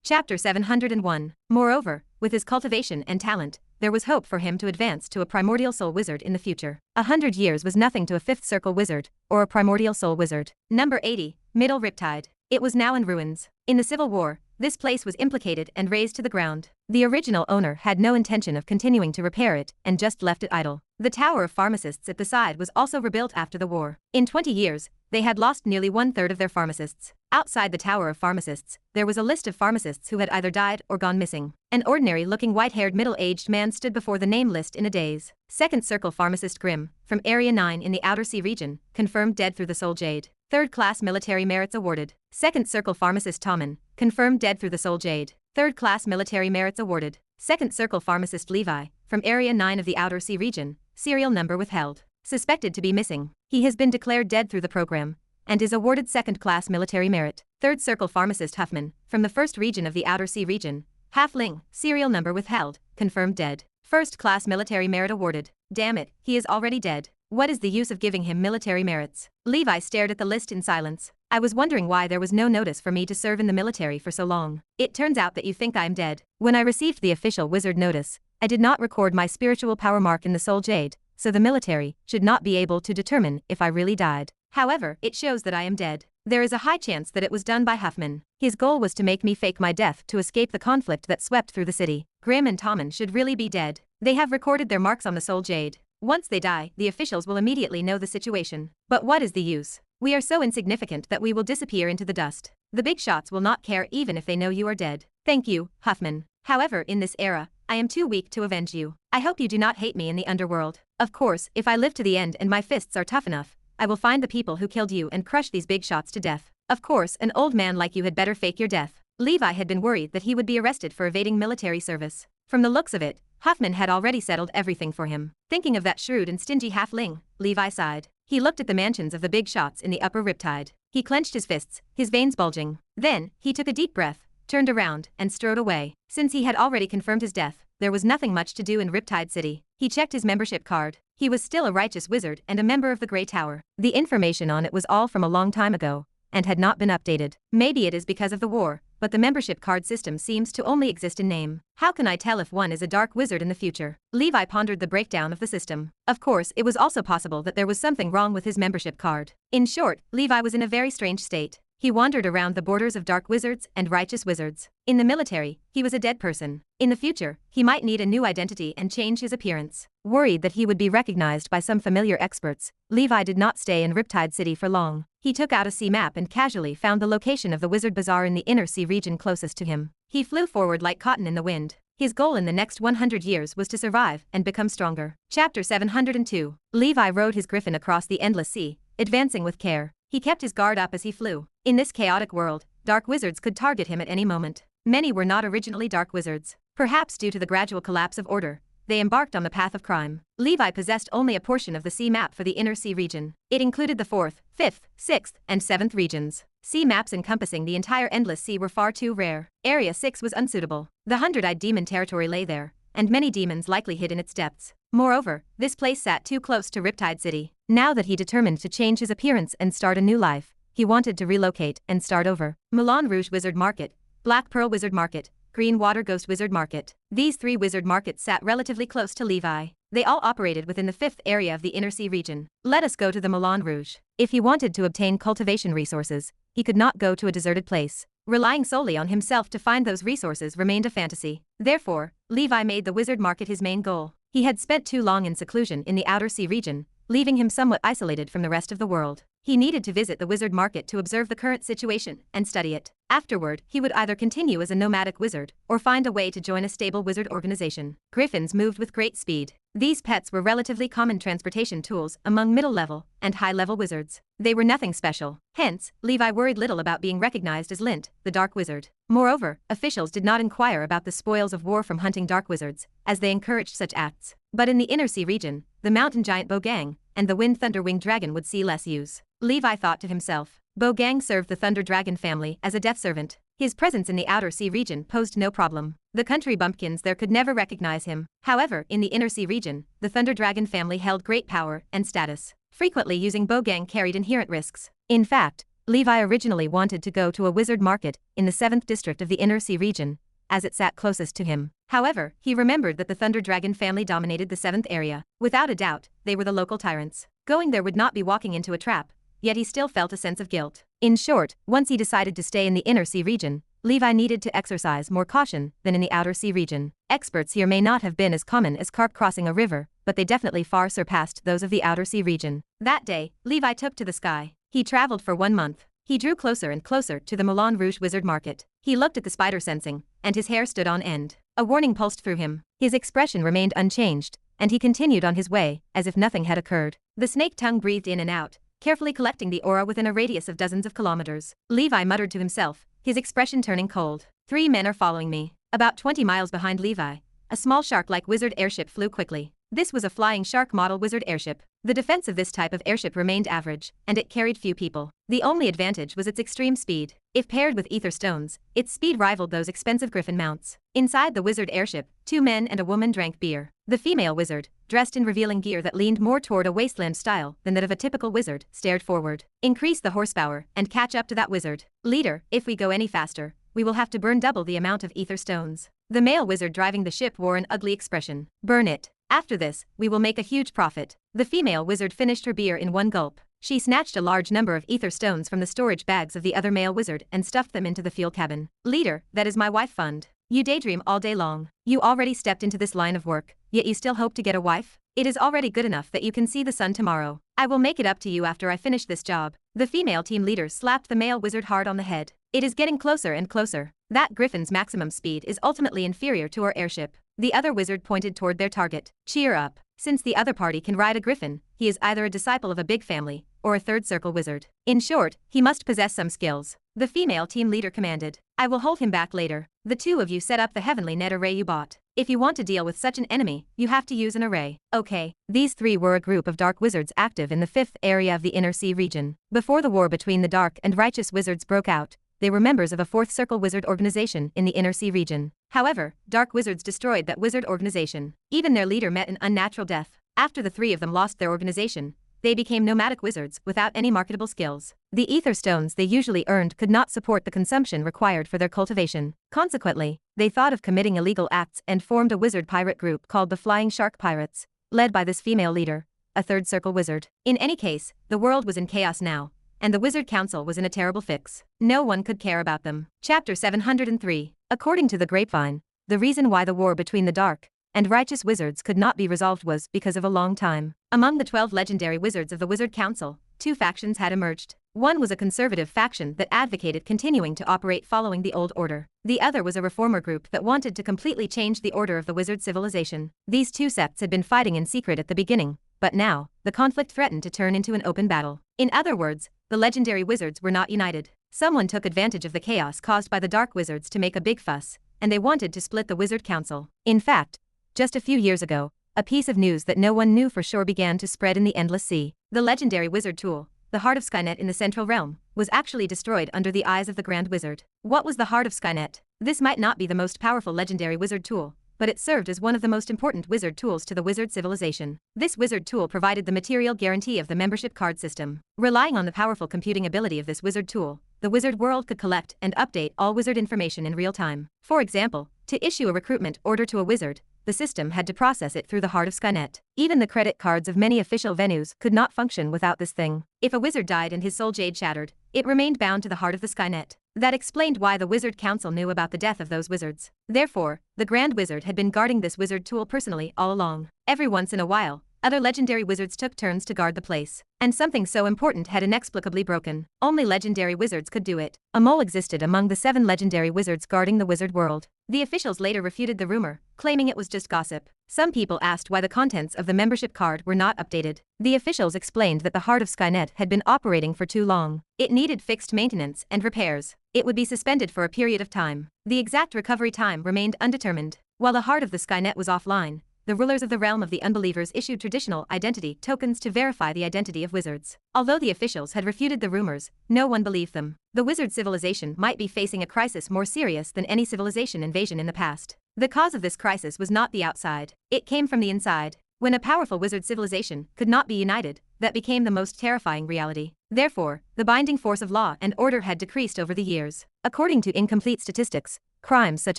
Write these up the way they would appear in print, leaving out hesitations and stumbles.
Chapter 701. Moreover, with his cultivation and talent, there was hope for him to advance to a primordial soul wizard in the future. 100 years was nothing to a fifth circle wizard, or a primordial soul wizard. Number 80, Middle Riptide. It was now in ruins. In the Civil War, this place was implicated and razed to the ground. The original owner had no intention of continuing to repair it and just left it idle. The Tower of Pharmacists at the side was also rebuilt after the war. In 20 years, they had lost nearly 1/3 of their pharmacists. Outside the Tower of Pharmacists, there was a list of pharmacists who had either died or gone missing. An ordinary-looking white-haired middle-aged man stood before the name list in a daze. Second Circle Pharmacist Grimm, from Area 9 in the Outer Sea region, confirmed dead through the Soul Jade. Third-class military merits awarded. Second Circle Pharmacist Tommen, confirmed dead through the Soul Jade. Third-class military merits awarded. Second Circle Pharmacist Levi, from Area 9 of the Outer Sea region, serial number withheld. Suspected to be missing. He has been declared dead through the program and is awarded second-class military merit. Third Circle Pharmacist Huffman, from the first region of the Outer Sea region, halfling, serial number withheld, confirmed dead. First-class military merit awarded. Damn it, he is already dead. What is the use of giving him military merits? Levi stared at the list in silence. I was wondering why there was no notice for me to serve in the military for so long. It turns out that you think I am dead. When I received the official wizard notice, I did not record my spiritual power mark in the Soul Jade, so the military should not be able to determine if I really died. However, it shows that I am dead. There is a high chance that it was done by Huffman. His goal was to make me fake my death to escape the conflict that swept through the city. Grimm and Tommen should really be dead. They have recorded their marks on the Soul Jade. Once they die, the officials will immediately know the situation. But what is the use? We are so insignificant that we will disappear into the dust. The big shots will not care even if they know you are dead. Thank you, Huffman. However, in this era, I am too weak to avenge you. I hope you do not hate me in the underworld. Of course, if I live to the end and my fists are tough enough, I will find the people who killed you and crush these big shots to death. Of course, an old man like you had better fake your death. Levi had been worried that he would be arrested for evading military service. From the looks of it, Huffman had already settled everything for him. Thinking of that shrewd and stingy halfling, Levi sighed. He looked at the mansions of the big shots in the upper riptide. He clenched his fists, his veins bulging. Then, he took a deep breath, turned around, and strode away. Since he had already confirmed his death, there was nothing much to do in Riptide City. He checked his membership card. He was still a righteous wizard and a member of the Grey Tower. The information on it was all from a long time ago, and had not been updated. Maybe it is because of the war, but the membership card system seems to only exist in name. How can I tell if one is a dark wizard in the future? Levi pondered the breakdown of the system. Of course, it was also possible that there was something wrong with his membership card. In short, Levi was in a very strange state. He wandered around the borders of dark wizards and righteous wizards. In the military, he was a dead person. In the future, he might need a new identity and change his appearance. Worried that he would be recognized by some familiar experts, Levi did not stay in Riptide City for long. He took out a sea map and casually found the location of the Wizard Bazaar in the Inner Sea region closest to him. He flew forward like cotton in the wind. His goal in the next 100 years was to survive and become stronger. Chapter 702. Levi rode his griffin across the endless sea, advancing with care. He kept his guard up as he flew. In this chaotic world, dark wizards could target him at any moment. Many were not originally dark wizards. Perhaps due to the gradual collapse of order, they embarked on the path of crime. Levi possessed only a portion of the sea map for the Inner Sea region. It included the 4th, 5th, 6th, and 7th regions. Sea maps encompassing the entire endless sea were far too rare. Area 6 was unsuitable. The 100-eyed demon territory lay there, and many demons likely hid in its depths. Moreover, this place sat too close to Riptide City. Now that he determined to change his appearance and start a new life, he wanted to relocate and start over. Moulin Rouge Wizard Market, Black Pearl Wizard Market, Green Water Ghost Wizard Market. These 3 wizard markets sat relatively close to Levi. They all operated within the 5th area of the Inner Sea region. Let us go to the Moulin Rouge. If he wanted to obtain cultivation resources, he could not go to a deserted place. Relying solely on himself to find those resources remained a fantasy. Therefore, Levi made the wizard market his main goal. He had spent too long in seclusion in the Outer Sea region, leaving him somewhat isolated from the rest of the world. He needed to visit the wizard market to observe the current situation and study it. Afterward, he would either continue as a nomadic wizard or find a way to join a stable wizard organization. Griffins moved with great speed. These pets were relatively common transportation tools among middle-level and high-level wizards. They were nothing special. Hence, Levi worried little about being recognized as Lint, the Dark Wizard. Moreover, officials did not inquire about the spoils of war from hunting dark wizards, as they encouraged such acts. But in the Inner Sea region, the mountain giant Bogang and the wind thunder winged dragon would see less use. Levi thought to himself. Bogang served the Thunder Dragon family as a death servant. His presence in the Outer Sea region posed no problem. The country bumpkins there could never recognize him. However, in the Inner Sea region, the Thunder Dragon family held great power and status. Frequently using Bogang carried inherent risks. In fact, Levi originally wanted to go to a wizard market in the 7th district of the Inner Sea region, as it sat closest to him. However, he remembered that the Thunder Dragon family dominated the 7th area. Without a doubt, they were the local tyrants. Going there would not be walking into a trap, yet he still felt a sense of guilt. In short, once he decided to stay in the Inner Sea region, Levi needed to exercise more caution than in the Outer Sea region. Experts here may not have been as common as carp crossing a river, but they definitely far surpassed those of the Outer Sea region. That day, Levi took to the sky. He traveled for 1 month. He drew closer and closer to the Moulin Rouge Wizard Market. He looked at the spider sensing, and his hair stood on end. A warning pulsed through him. His expression remained unchanged, and he continued on his way, as if nothing had occurred. The snake tongue breathed in and out, carefully collecting the aura within a radius of dozens of kilometers. Levi muttered to himself, his expression turning cold. 3 men are following me. About 20 miles behind Levi, a small shark-like wizard airship flew quickly. This was a flying shark model wizard airship. The defense of this type of airship remained average, and it carried few people. The only advantage was its extreme speed. If paired with ether stones, its speed rivaled those expensive griffin mounts. Inside the wizard airship, 2 men and a woman drank beer. The female wizard, dressed in revealing gear that leaned more toward a wasteland style than that of a typical wizard, stared forward. Increase the horsepower and catch up to that wizard. Leader, if we go any faster, we will have to burn double the amount of ether stones. The male wizard driving the ship wore an ugly expression. Burn it. After this, we will make a huge profit. The female wizard finished her beer in 1 gulp. She snatched a large number of ether stones from the storage bags of the other male wizard and stuffed them into the fuel cabin. Leader, that is my wife fund. You daydream all day long. You already stepped into this line of work, yet you still hope to get a wife? It is already good enough that you can see the sun tomorrow. I will make it up to you after I finish this job. The female team leader slapped the male wizard hard on the head. It is getting closer and closer. That griffin's maximum speed is ultimately inferior to our airship. The other wizard pointed toward their target. Cheer up. Since the other party can ride a griffin, he is either a disciple of a big family, or a third circle wizard. In short, he must possess some skills. The female team leader commanded. I will hold him back later. The 2 of you set up the heavenly net array you bought. If you want to deal with such an enemy, you have to use an array. Okay. These 3 were a group of dark wizards active in the 5th area of the Inner Sea region. Before the war between the dark and righteous wizards broke out, they were members of a 4th circle wizard organization in the Inner Sea region. However, dark wizards destroyed that wizard organization. Even their leader met an unnatural death. After the 3 of them lost their organization, they became nomadic wizards without any marketable skills. The ether stones they usually earned could not support the consumption required for their cultivation. Consequently, they thought of committing illegal acts and formed a wizard pirate group called the Flying Shark Pirates, led by this female leader, a 3rd circle wizard. In any case, the world was in chaos now, and the Wizard Council was in a terrible fix. No one could care about them. Chapter 703. According to the grapevine, the reason why the war between the dark and righteous wizards could not be resolved was because of a long time. Among the 12 legendary wizards of the Wizard Council, 2 factions had emerged. One was a conservative faction that advocated continuing to operate following the old order. The other was a reformer group that wanted to completely change the order of the wizard civilization. These 2 sects had been fighting in secret at the beginning, but now, the conflict threatened to turn into an open battle. In other words, the legendary wizards were not united. Someone took advantage of the chaos caused by the dark wizards to make a big fuss, and they wanted to split the Wizard Council. In fact, just a few years ago, a piece of news that no one knew for sure began to spread in the endless sea. The legendary wizard tool, the Heart of Skynet in the Central Realm, was actually destroyed under the eyes of the Grand Wizard. What was the Heart of Skynet? This might not be the most powerful legendary wizard tool, but it served as one of the most important wizard tools to the wizard civilization. This wizard tool provided the material guarantee of the membership card system. Relying on the powerful computing ability of this wizard tool, the wizard world could collect and update all wizard information in real time. For example, to issue a recruitment order to a wizard, the system had to process it through the Heart of Skynet. Even the credit cards of many official venues could not function without this thing. If a wizard died and his soul jade shattered, it remained bound to the Heart of the Skynet. That explained why the Wizard Council knew about the death of those wizards. Therefore, the Grand Wizard had been guarding this wizard tool personally all along. Every once in a while, other legendary wizards took turns to guard the place. And something so important had inexplicably broken. Only legendary wizards could do it. A mole existed among the 7 legendary wizards guarding the wizard world. The officials later refuted the rumor, claiming it was just gossip. Some people asked why the contents of the membership card were not updated. The officials explained that the Heart of Skynet had been operating for too long. It needed fixed maintenance and repairs. It would be suspended for a period of time. The exact recovery time remained undetermined. While the Heart of the Skynet was offline, the rulers of the realm of the unbelievers issued traditional identity tokens to verify the identity of wizards. Although the officials had refuted the rumors, no one believed them. The wizard civilization might be facing a crisis more serious than any civilization invasion in the past. The cause of this crisis was not the outside. It came from the inside. When a powerful wizard civilization could not be united, that became the most terrifying reality. Therefore, the binding force of law and order had decreased over the years. According to incomplete statistics, crimes such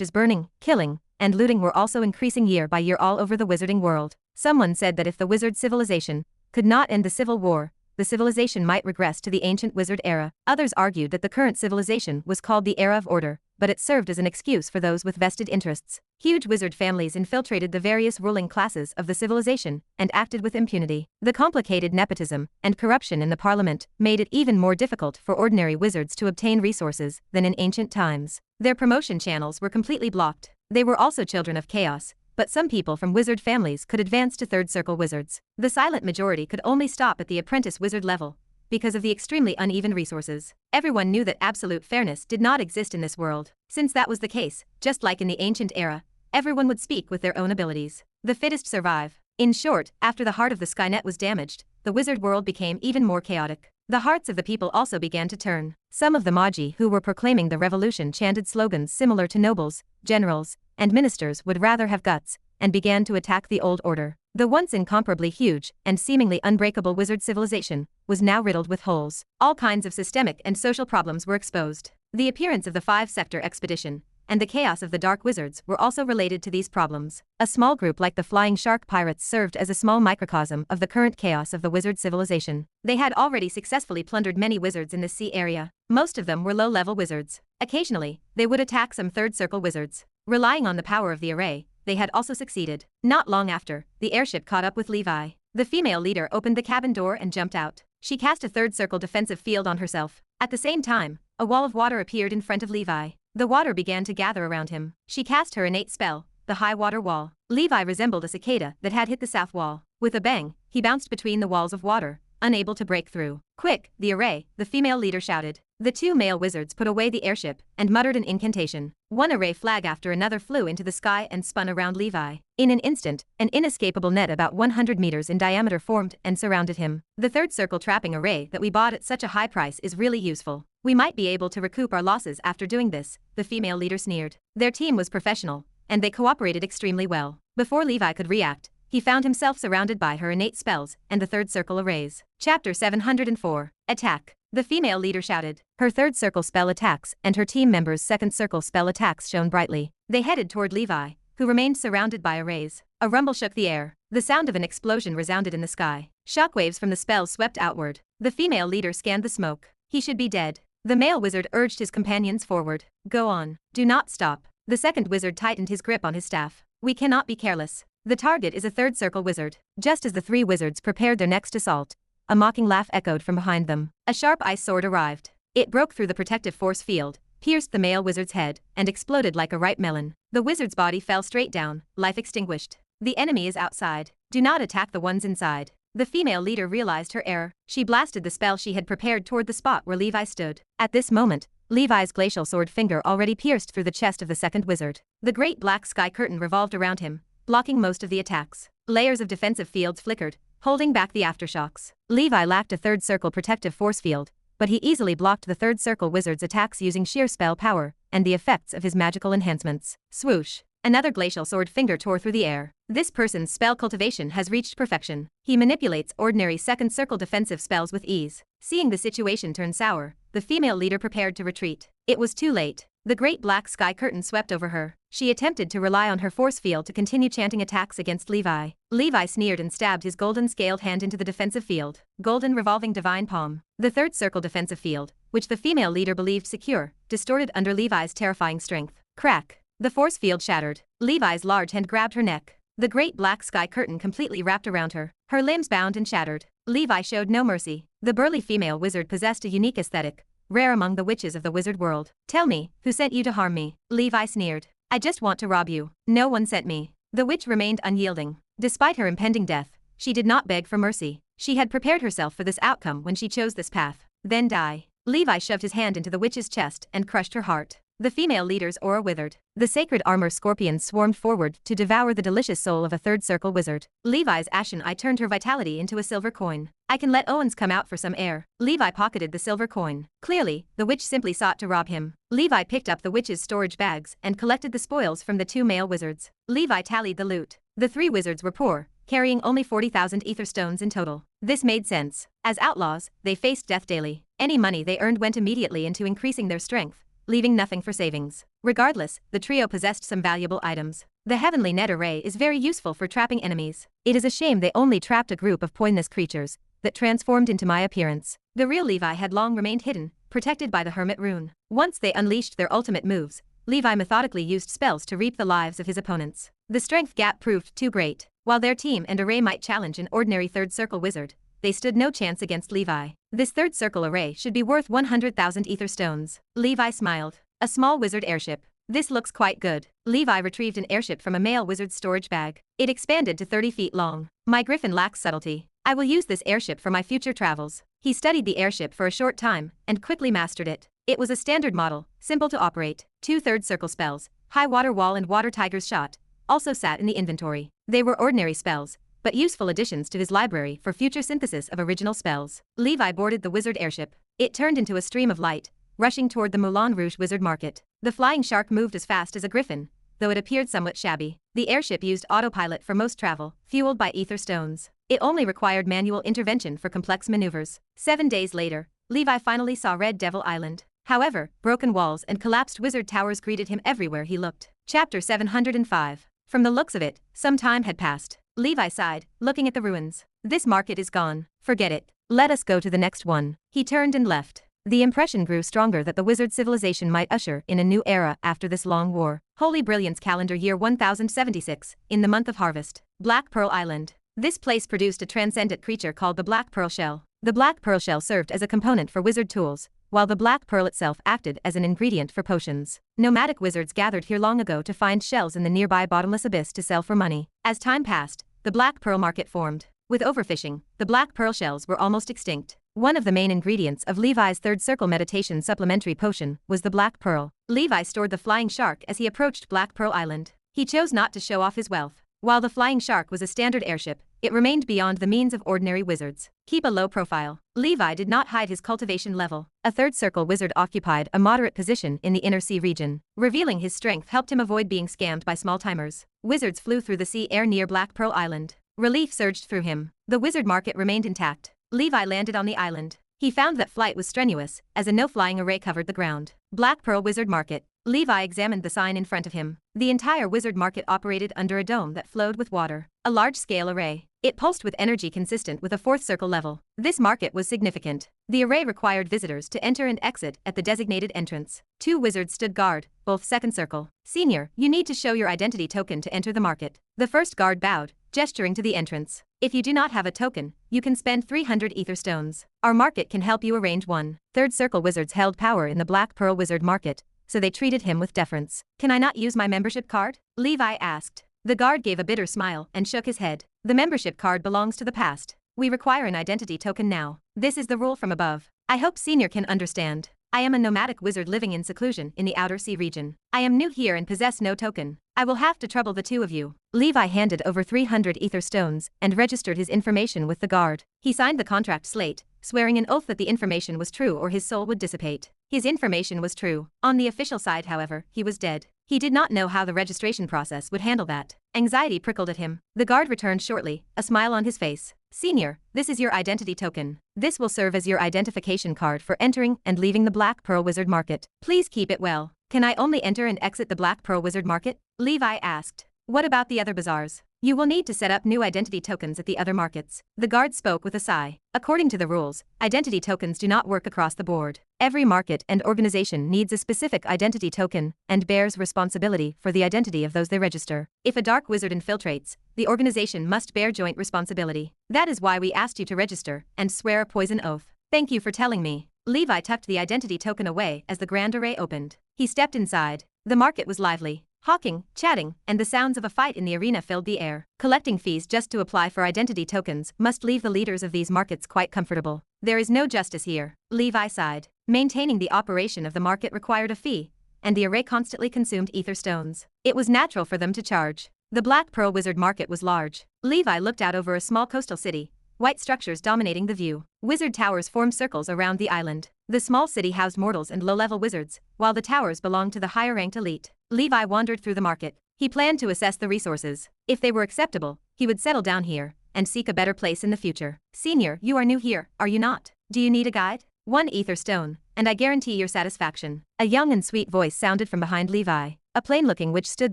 as burning, killing, and looting were also increasing year by year all over the wizarding world. Someone said that if the wizard civilization could not end the civil war, the civilization might regress to the ancient wizard era. Others argued that the current civilization was called the Era of Order, but it served as an excuse for those with vested interests. Huge wizard families infiltrated the various ruling classes of the civilization and acted with impunity. The complicated nepotism and corruption in the parliament made it even more difficult for ordinary wizards to obtain resources than in ancient times. Their promotion channels were completely blocked. They were also children of chaos, but some people from wizard families could advance to third circle wizards. The silent majority could only stop at the apprentice wizard level because of the extremely uneven resources. Everyone knew that absolute fairness did not exist in this world. Since that was the case, just like in the ancient era, everyone would speak with their own abilities. The fittest survive. In short, after the heart of the Skynet was damaged, the wizard world became even more chaotic. The hearts of the people also began to turn. Some of the Magi who were proclaiming the revolution chanted slogans similar to nobles, generals, and ministers would rather have guts, and began to attack the old order. The once incomparably huge and seemingly unbreakable wizard civilization was now riddled with holes. All kinds of systemic and social problems were exposed. The appearance of the five-sector expedition and the chaos of the dark wizards were also related to these problems. A small group like the Flying Shark Pirates served as a small microcosm of the current chaos of the wizard civilization. They had already successfully plundered many wizards in the sea area. Most of them were low-level wizards. Occasionally, they would attack some third-circle wizards. Relying on the power of the array, they had also succeeded. Not long after, the airship caught up with Levi. The female leader opened the cabin door and jumped out. She cast a third-circle defensive field on herself. At the same time, a wall of water appeared in front of Levi. The water began to gather around him. She cast her innate spell, the high water wall. Levi resembled a cicada that had hit the south wall. With a bang, he bounced between the walls of water, unable to break through. "Quick, the array," the female leader shouted. The two male wizards put away the airship and muttered an incantation. One array flag after another flew into the sky and spun around Levi. In an instant, an inescapable net about 100 meters in diameter formed and surrounded him. "The third circle trapping array that we bought at such a high price is really useful. We might be able to recoup our losses after doing this," the female leader sneered. Their team was professional, and they cooperated extremely well. Before Levi could react, he found himself surrounded by her innate spells and the third circle arrays. Chapter 704. Attack. The female leader shouted. Her third circle spell attacks and her team members' second circle spell attacks shone brightly. They headed toward Levi, who remained surrounded by arrays. A rumble shook the air. The sound of an explosion resounded in the sky. Shockwaves from the spells swept outward. The female leader scanned the smoke. He should be dead. The male wizard urged his companions forward. "Go on. Do not stop." The second wizard tightened his grip on his staff. "We cannot be careless. The target is a third circle wizard." Just as the three wizards prepared their next assault, a mocking laugh echoed from behind them. A sharp ice sword arrived. It broke through the protective force field, pierced the male wizard's head, and exploded like a ripe melon. The wizard's body fell straight down, life extinguished. "The enemy is outside. Do not attack the ones inside." The female leader realized her error. She blasted the spell she had prepared toward the spot where Levi stood. At this moment, Levi's glacial sword finger already pierced through the chest of the second wizard. The great black sky curtain revolved around him, blocking most of the attacks. Layers of defensive fields flickered, holding back the aftershocks. Levi lacked a third circle protective force field, but he easily blocked the third circle wizard's attacks using sheer spell power and the effects of his magical enhancements. Swoosh! Another glacial sword finger tore through the air. This person's spell cultivation has reached perfection. He manipulates ordinary second circle defensive spells with ease. Seeing the situation turn sour, the female leader prepared to retreat. It was too late. The great black sky curtain swept over her. She attempted to rely on her force field to continue chanting attacks against Levi. Levi sneered and stabbed his golden scaled hand into the defensive field. Golden revolving divine palm. The third circle defensive field, which the female leader believed secure, distorted under Levi's terrifying strength. Crack! The force field shattered. Levi's large hand grabbed her neck. The great black sky curtain completely wrapped around her. Her limbs bound and shattered. Levi showed no mercy. The burly female wizard possessed a unique aesthetic, rare among the witches of the wizard world. "Tell me, who sent you to harm me?" Levi sneered. "I just want to rob you." "No one sent me." The witch remained unyielding. Despite her impending death, she did not beg for mercy. She had prepared herself for this outcome when she chose this path. "Then die." Levi shoved his hand into the witch's chest and crushed her heart. The female leader's aura withered. The sacred armor scorpions swarmed forward to devour the delicious soul of a third circle wizard. Levi's ashen eye turned her vitality into a silver coin. "I can let Owens come out for some air." Levi pocketed the silver coin. Clearly, the witch simply sought to rob him. Levi picked up the witch's storage bags and collected the spoils from the two male wizards. Levi tallied the loot. The three wizards were poor, carrying only 40,000 ether stones in total. This made sense. As outlaws, they faced death daily. Any money they earned went immediately into increasing their strength, leaving nothing for savings. Regardless, the trio possessed some valuable items. The heavenly net array is very useful for trapping enemies. It is a shame they only trapped a group of poisonous creatures that transformed into my appearance. The real Levi had long remained hidden, protected by the hermit rune. Once they unleashed their ultimate moves, Levi methodically used spells to reap the lives of his opponents. The strength gap proved too great. While their team and array might challenge an ordinary third circle wizard, they stood no chance against Levi. This third circle array should be worth 100,000 ether stones. Levi smiled. A small wizard airship. This looks quite good. Levi retrieved an airship from a male wizard's storage bag. It expanded to 30 feet long. My griffin lacks subtlety. I will use this airship for my future travels. He studied the airship for a short time and quickly mastered it. It was a standard model, simple to operate. 2 third circle spells, high water wall and water tiger's shot, also sat in the inventory. They were ordinary spells, but useful additions to his library for future synthesis of original spells. Levi boarded the wizard airship. It turned into a stream of light, rushing toward the Moulin Rouge wizard market. The flying shark moved as fast as a griffin, though it appeared somewhat shabby. The airship used autopilot for most travel, fueled by ether stones. It only required manual intervention for complex maneuvers. 7 days later, Levi finally saw Red Devil Island. However, broken walls and collapsed wizard towers greeted him everywhere he looked. Chapter 705. From the looks of it, some time had passed. Levi sighed, looking at the ruins. This market is gone. Forget it. Let us go to the next one. He turned and left. The impression grew stronger that the wizard civilization might usher in a new era after this long war. Holy Brilliance calendar year 1076, in the month of harvest. Black Pearl Island. This place produced a transcendent creature called the Black Pearl Shell. The Black Pearl Shell served as a component for wizard tools, while the Black Pearl itself acted as an ingredient for potions. Nomadic wizards gathered here long ago to find shells in the nearby bottomless abyss to sell for money. As time passed, the Black Pearl market formed. With overfishing, the Black Pearl shells were almost extinct. One of the main ingredients of Levi's third circle meditation supplementary potion was the Black Pearl. Levi stored the flying shark as he approached Black Pearl Island. He chose not to show off his wealth. While the flying shark was a standard airship, it remained beyond the means of ordinary wizards. Keep a low profile. Levi did not hide his cultivation level. A third circle wizard occupied a moderate position in the inner sea region. Revealing his strength helped him avoid being scammed by small timers. Wizards flew through the sea air near Black Pearl Island. Relief surged through him. The wizard market remained intact. Levi landed on the island. He found that flight was strenuous, as a no-flying array covered the ground. Black Pearl Wizard Market. Levi examined the sign in front of him. The entire wizard market operated under a dome that flowed with water. A large-scale array. It pulsed with energy consistent with a fourth circle level. This market was significant. The array required visitors to enter and exit at the designated entrance. 2 wizards stood guard, both second circle. Senior, you need to show your identity token to enter the market. The first guard bowed, gesturing to the entrance. If you do not have a token, you can spend 300 ether stones. Our market can help you arrange one. Third circle wizards held power in the Black Pearl Wizard Market, so they treated him with deference. Can I not use my membership card? Levi asked. The guard gave a bitter smile and shook his head. The membership card belongs to the past. We require an identity token now. This is the rule from above. I hope Senior can understand. I am a nomadic wizard living in seclusion in the outer sea region. I am new here and possess no token. I will have to trouble the 2 of you. Levi handed over 300 ether stones and registered his information with the guard. He signed the contract slate, swearing an oath that the information was true or his soul would dissipate. His information was true. On the official side, however, he was dead. He did not know how the registration process would handle that. Anxiety prickled at him. The guard returned shortly, a smile on his face. Senior, this is your identity token. This will serve as your identification card for entering and leaving the Black Pearl Wizard Market. Please keep it well. Can I only enter and exit the Black Pearl Wizard Market? Levi asked. What about the other bazaars? You will need to set up new identity tokens at the other markets. The guard spoke with a sigh. According to the rules, identity tokens do not work across the board. Every market and organization needs a specific identity token and bears responsibility for the identity of those they register. If a dark wizard infiltrates, the organization must bear joint responsibility. That is why we asked you to register and swear a poison oath. Thank you for telling me. Levi tucked the identity token away as the grand array opened. He stepped inside. The market was lively. Hawking, chatting, and the sounds of a fight in the arena filled the air. Collecting fees just to apply for identity tokens must leave the leaders of these markets quite comfortable. There is no justice here. Levi sighed. Maintaining the operation of the market required a fee, and the array constantly consumed ether stones. It was natural for them to charge. The Black Pearl Wizard Market was large. Levi looked out over a small coastal city, white structures dominating the view. Wizard towers formed circles around the island. The small city housed mortals and low-level wizards, while the towers belonged to the higher-ranked elite. Levi wandered through the market, He planned to assess the resources. If they were acceptable, he would settle down here and seek a better place in the future. Senior, you are new here, are you not? Do you need a guide? 1 ether stone, and I guarantee your satisfaction. A young and sweet voice sounded from behind Levi, a plain-looking witch stood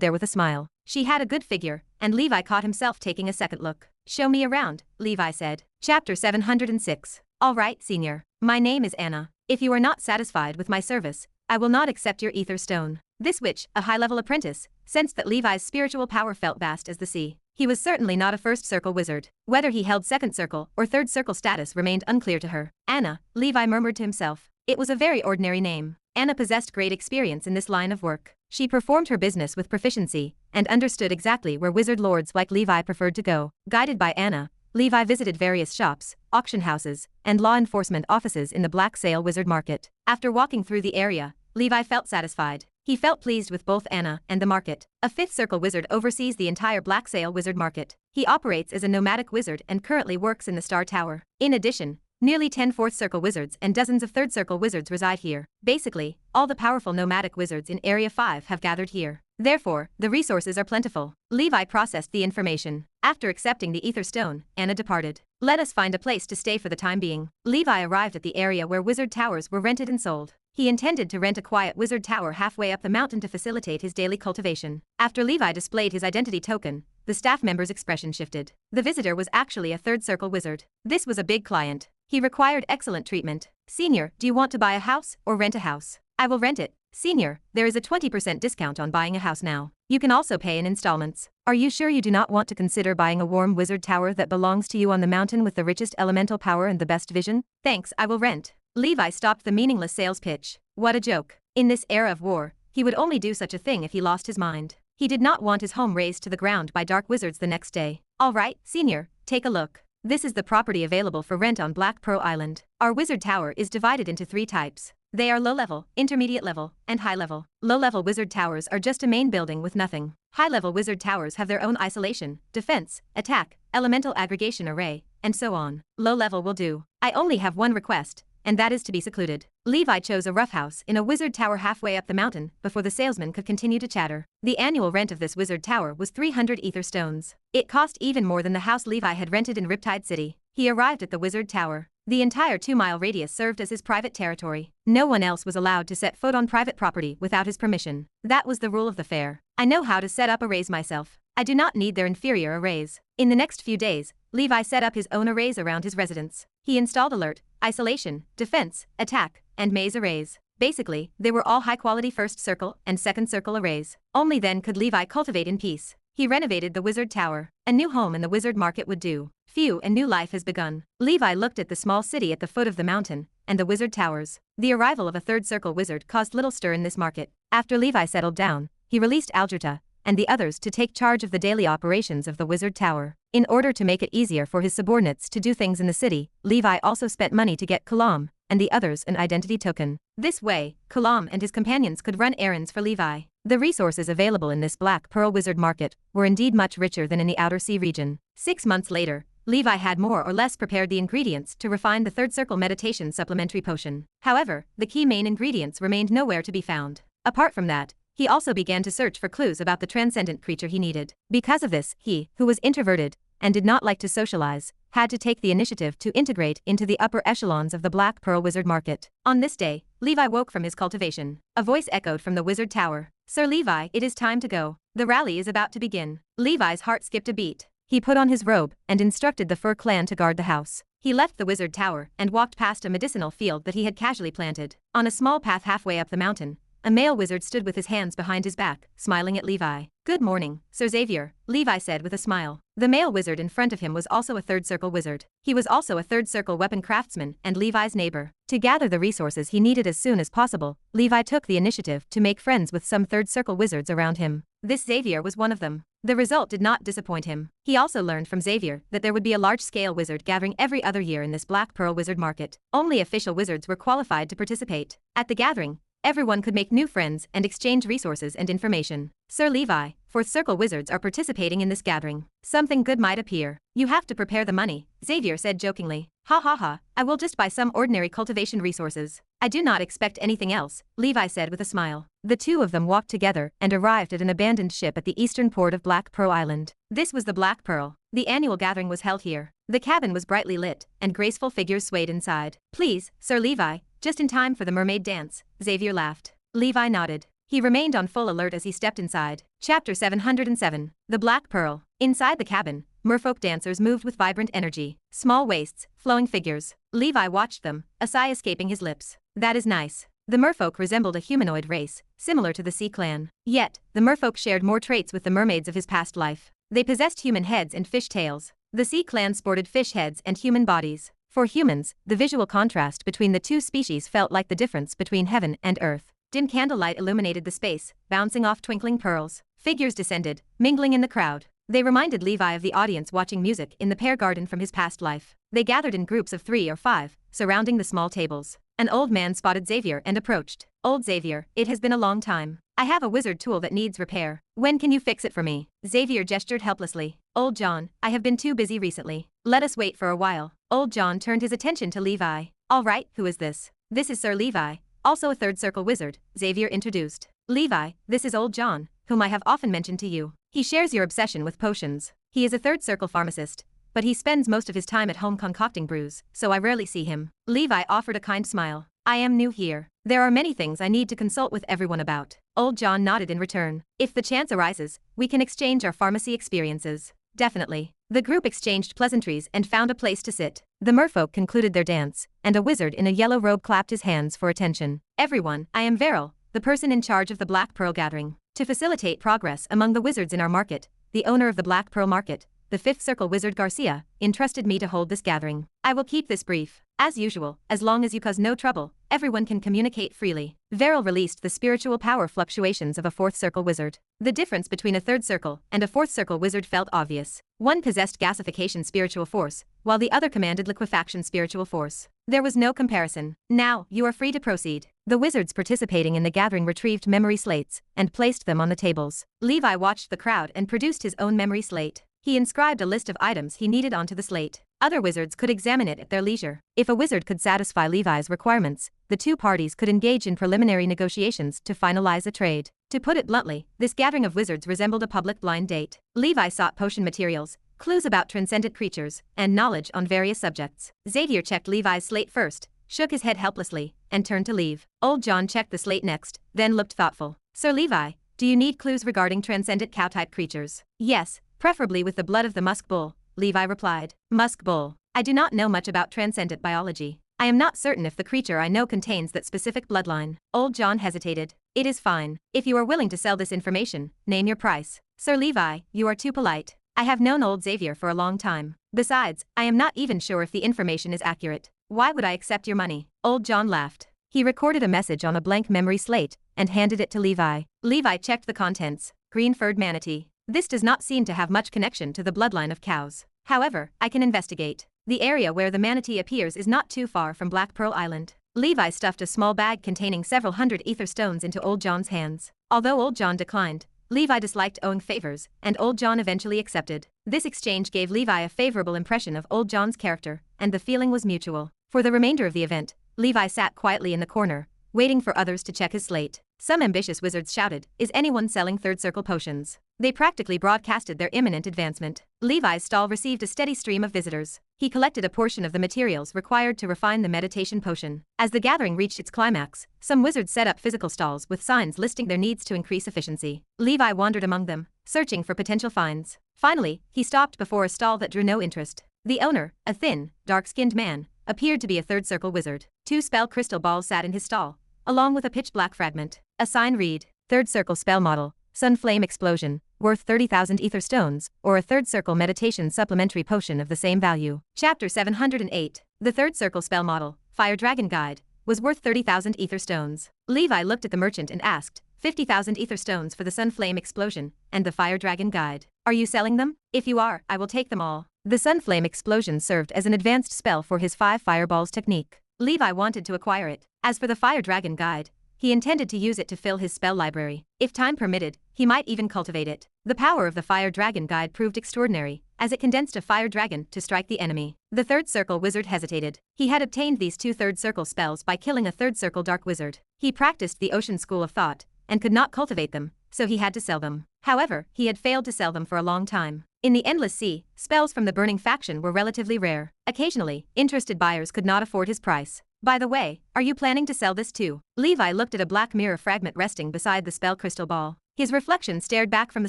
there with a smile. She had a good figure, and Levi caught himself taking a second look. Show me around, Levi said. Chapter 706. All right, senior. My name is Anna. If you are not satisfied with my service, I will not accept your ether stone. This witch, a high-level apprentice, sensed that Levi's spiritual power felt vast as the sea. He was certainly not a first circle wizard. Whether he held second circle or third circle status remained unclear to her. Anna, Levi murmured to himself. It was a very ordinary name. Anna possessed great experience in this line of work. She performed her business with proficiency and understood exactly where wizard lords like Levi preferred to go. Guided by Anna, Levi visited various shops, auction houses, and law enforcement offices in the Black Sail Wizard Market. After walking through the area, Levi felt satisfied. He felt pleased with both Anna and the market. A fifth circle wizard oversees the entire Black Sail Wizard Market. He operates as a nomadic wizard and currently works in the Star Tower. In addition, nearly 10 fourth circle wizards and dozens of third circle wizards reside here. Basically, all the powerful nomadic wizards in Area 5 have gathered here. Therefore, the resources are plentiful. Levi processed the information. After accepting the ether stone, Anna departed. Let us find a place to stay for the time being. Levi arrived at the area where wizard towers were rented and sold. He intended to rent a quiet wizard tower halfway up the mountain to facilitate his daily cultivation. After Levi displayed his identity token, the staff member's expression shifted. The visitor was actually a third circle wizard. This was a big client. He required excellent treatment. Senior, do you want to buy a house or rent a house? I will rent it. Senior, there is a 20% discount on buying a house now. You can also pay in installments. Are you sure you do not want to consider buying a warm wizard tower that belongs to you on the mountain with the richest elemental power and the best vision? Thanks, I will rent. Levi stopped the meaningless sales pitch. What a joke. In this era of war, he would only do such a thing if he lost his mind. He did not want his home razed to the ground by dark wizards the next day. All right, senior, take a look. This is the property available for rent on Black Pearl Island. Our wizard tower is divided into 3 types. They are low-level, intermediate level, and high-level. Low-level wizard towers are just a main building with nothing. High-level wizard towers have their own isolation, defense, attack, elemental aggregation array, and so on. Low-level will do. I only have one request, and that is to be secluded. Levi chose a roughhouse in a wizard tower halfway up the mountain before the salesman could continue to chatter. The annual rent of this wizard tower was 300 ether stones. It cost even more than the house Levi had rented in Riptide City. He arrived at the wizard tower. The entire 2-mile radius served as his private territory. No one else was allowed to set foot on private property without his permission. That was the rule of the fair. I know how to set up arrays myself. I do not need their inferior arrays. In the next few days, Levi set up his own arrays around his residence. He installed alert, isolation, defense, attack, and maze arrays. Basically, they were all high-quality first circle and second circle arrays. Only then could Levi cultivate in peace. He renovated the wizard tower. A new home in the wizard market would do. Phew, a new life has begun. Levi looked at the small city at the foot of the mountain and the wizard towers. The arrival of a third circle wizard caused little stir in this market. After Levi settled down, he released Algerta and the others to take charge of the daily operations of the wizard tower. In order to make it easier for his subordinates to do things in the city, Levi also spent money to get Kalam and the others an identity token. This way, Kalam and his companions could run errands for Levi. The resources available in this Black Pearl Wizard Market were indeed much richer than in the Outer Sea region. 6 months later, Levi had more or less prepared the ingredients to refine the third circle meditation supplementary potion. However, the key main ingredients remained nowhere to be found. Apart from that, he also began to search for clues about the transcendent creature he needed. Because of this, he, who was introverted and did not like to socialize, had to take the initiative to integrate into the upper echelons of the Black Pearl Wizard Market. On this day, Levi woke from his cultivation. A voice echoed from the wizard tower. Sir Levi, it is time to go. The rally is about to begin. Levi's heart skipped a beat. He put on his robe and instructed the Fur clan to guard the house. He left the wizard tower and walked past a medicinal field that he had casually planted. On a small path halfway up the mountain, a male wizard stood with his hands behind his back, smiling at Levi. Good morning, Sir Xavier, Levi said with a smile. The male wizard in front of him was also a third circle wizard. He was also a third circle weapon craftsman and Levi's neighbor. To gather the resources he needed as soon as possible, Levi took the initiative to make friends with some third circle wizards around him. This Xavier was one of them. The result did not disappoint him. He also learned from Xavier that there would be a large-scale wizard gathering every other year in this Black Pearl Wizard Market. Only official wizards were qualified to participate. At the gathering, everyone could make new friends and exchange resources and information. Sir Levi, fourth circle wizards are participating in this gathering. Something good might appear. You have to prepare the money, Xavier said jokingly. Ha ha ha, I will just buy some ordinary cultivation resources. I do not expect anything else, Levi said with a smile. The two of them walked together and arrived at an abandoned ship at the eastern port of Black Pearl Island. This was the Black Pearl. The annual gathering was held here. The cabin was brightly lit, and graceful figures swayed inside. Please, Sir Levi, just in time for the mermaid dance, Xavier laughed. Levi nodded. He remained on full alert as he stepped inside. Chapter 707. The Black Pearl. Inside the cabin, merfolk dancers moved with vibrant energy. Small waists, flowing figures. Levi watched them, a sigh escaping his lips. That is nice. The merfolk resembled a humanoid race, similar to the Sea Clan. Yet, the merfolk shared more traits with the mermaids of his past life. They possessed human heads and fish tails. The Sea Clan sported fish heads and human bodies. For humans, the visual contrast between the two species felt like the difference between heaven and earth. Dim candlelight illuminated the space, bouncing off twinkling pearls. Figures descended, mingling in the crowd. They reminded Levi of the audience watching music in the pear garden from his past life. They gathered in groups of 3 or 5, surrounding the small tables. An old man spotted Xavier and approached. Old Xavier, it has been a long time. I have a wizard tool that needs repair. When can you fix it for me? Xavier gestured helplessly. Old John, I have been too busy recently. Let us wait for a while. Old John turned his attention to Levi. All right, who is this? This is Sir Levi, also a third circle wizard, Xavier introduced. Levi, this is Old John, whom I have often mentioned to you. He shares your obsession with potions. He is a third circle pharmacist, but he spends most of his time at home concocting brews, so I rarely see him. Levi offered a kind smile. I am new here. There are many things I need to consult with everyone about. Old John nodded in return. If the chance arises, we can exchange our pharmacy experiences. Definitely. The group exchanged pleasantries and found a place to sit. The merfolk concluded their dance, and a wizard in a yellow robe clapped his hands for attention. Everyone, I am Veril, the person in charge of the Black Pearl gathering. To facilitate progress among the wizards in our market, the owner of the Black Pearl Market, the fifth circle wizard Garcia, entrusted me to hold this gathering. I will keep this brief. As usual, as long as you cause no trouble, everyone can communicate freely. Veril released the spiritual power fluctuations of a fourth circle wizard. The difference between a third circle and a fourth circle wizard felt obvious. One possessed gasification spiritual force, while the other commanded liquefaction spiritual force. There was no comparison. Now, you are free to proceed. The wizards participating in the gathering retrieved memory slates and placed them on the tables. Levi watched the crowd and produced his own memory slate. He inscribed a list of items he needed onto the slate. Other wizards could examine it at their leisure. If a wizard could satisfy Levi's requirements, the two parties could engage in preliminary negotiations to finalize a trade. To put it bluntly, this gathering of wizards resembled a public blind date. Levi sought potion materials, clues about transcendent creatures, and knowledge on various subjects. Xavier checked Levi's slate first, shook his head helplessly, and turned to leave. Old John checked the slate next, then looked thoughtful. Sir Levi, do you need clues regarding transcendent cow-type creatures? Yes, preferably with the blood of the musk bull, Levi replied. Musk bull. I do not know much about transcendent biology. I am not certain if the creature I know contains that specific bloodline. Old John hesitated. It is fine. If you are willing to sell this information, name your price. Sir Levi, you are too polite. I have known old Xavier for a long time. Besides, I am not even sure if the information is accurate. Why would I accept your money? Old John laughed. He recorded a message on a blank memory slate and handed it to Levi. Levi checked the contents. Green-furred manatee. This does not seem to have much connection to the bloodline of cows. However, I can investigate. The area where the manatee appears is not too far from Black Pearl Island. Levi stuffed a small bag containing several hundred ether stones into Old John's hands. Although Old John declined, Levi disliked owing favors, and Old John eventually accepted. This exchange gave Levi a favorable impression of Old John's character, and the feeling was mutual. For the remainder of the event, Levi sat quietly in the corner, waiting for others to check his slate. Some ambitious wizards shouted, "Is anyone selling third circle potions?" They practically broadcasted their imminent advancement. Levi's stall received a steady stream of visitors. He collected a portion of the materials required to refine the meditation potion. As the gathering reached its climax, some wizards set up physical stalls with signs listing their needs to increase efficiency. Levi wandered among them, searching for potential finds. Finally, he stopped before a stall that drew no interest. The owner, a thin, dark-skinned man, appeared to be a third circle wizard. 2 spell crystal balls sat in his stall, along with a pitch-black fragment. A sign read, "Third circle spell model, Sunflame Explosion, worth 30,000 ether stones, or a third circle meditation supplementary potion of the same value." Chapter 708. The third circle spell model, Fire Dragon Guide, was worth 30,000 ether stones. Levi looked at the merchant and asked, 50,000 ether stones for the Sunflame Explosion, and the Fire Dragon Guide. Are you selling them? If you are, I will take them all. The Sunflame Explosion served as an advanced spell for his 5 fireballs technique. Levi wanted to acquire it. As for the Fire Dragon Guide, he intended to use it to fill his spell library. If time permitted, he might even cultivate it. The power of the Fire Dragon Guide proved extraordinary, as it condensed a fire dragon to strike the enemy. The third circle wizard hesitated. He had obtained these two third circle spells by killing a third circle dark wizard. He practiced the ocean school of thought, and could not cultivate them, so he had to sell them. However, he had failed to sell them for a long time. In the Endless Sea, spells from the Burning faction were relatively rare. Occasionally, interested buyers could not afford his price. By the way, are you planning to sell this too? Levi looked at a black mirror fragment resting beside the spell crystal ball. His reflection stared back from the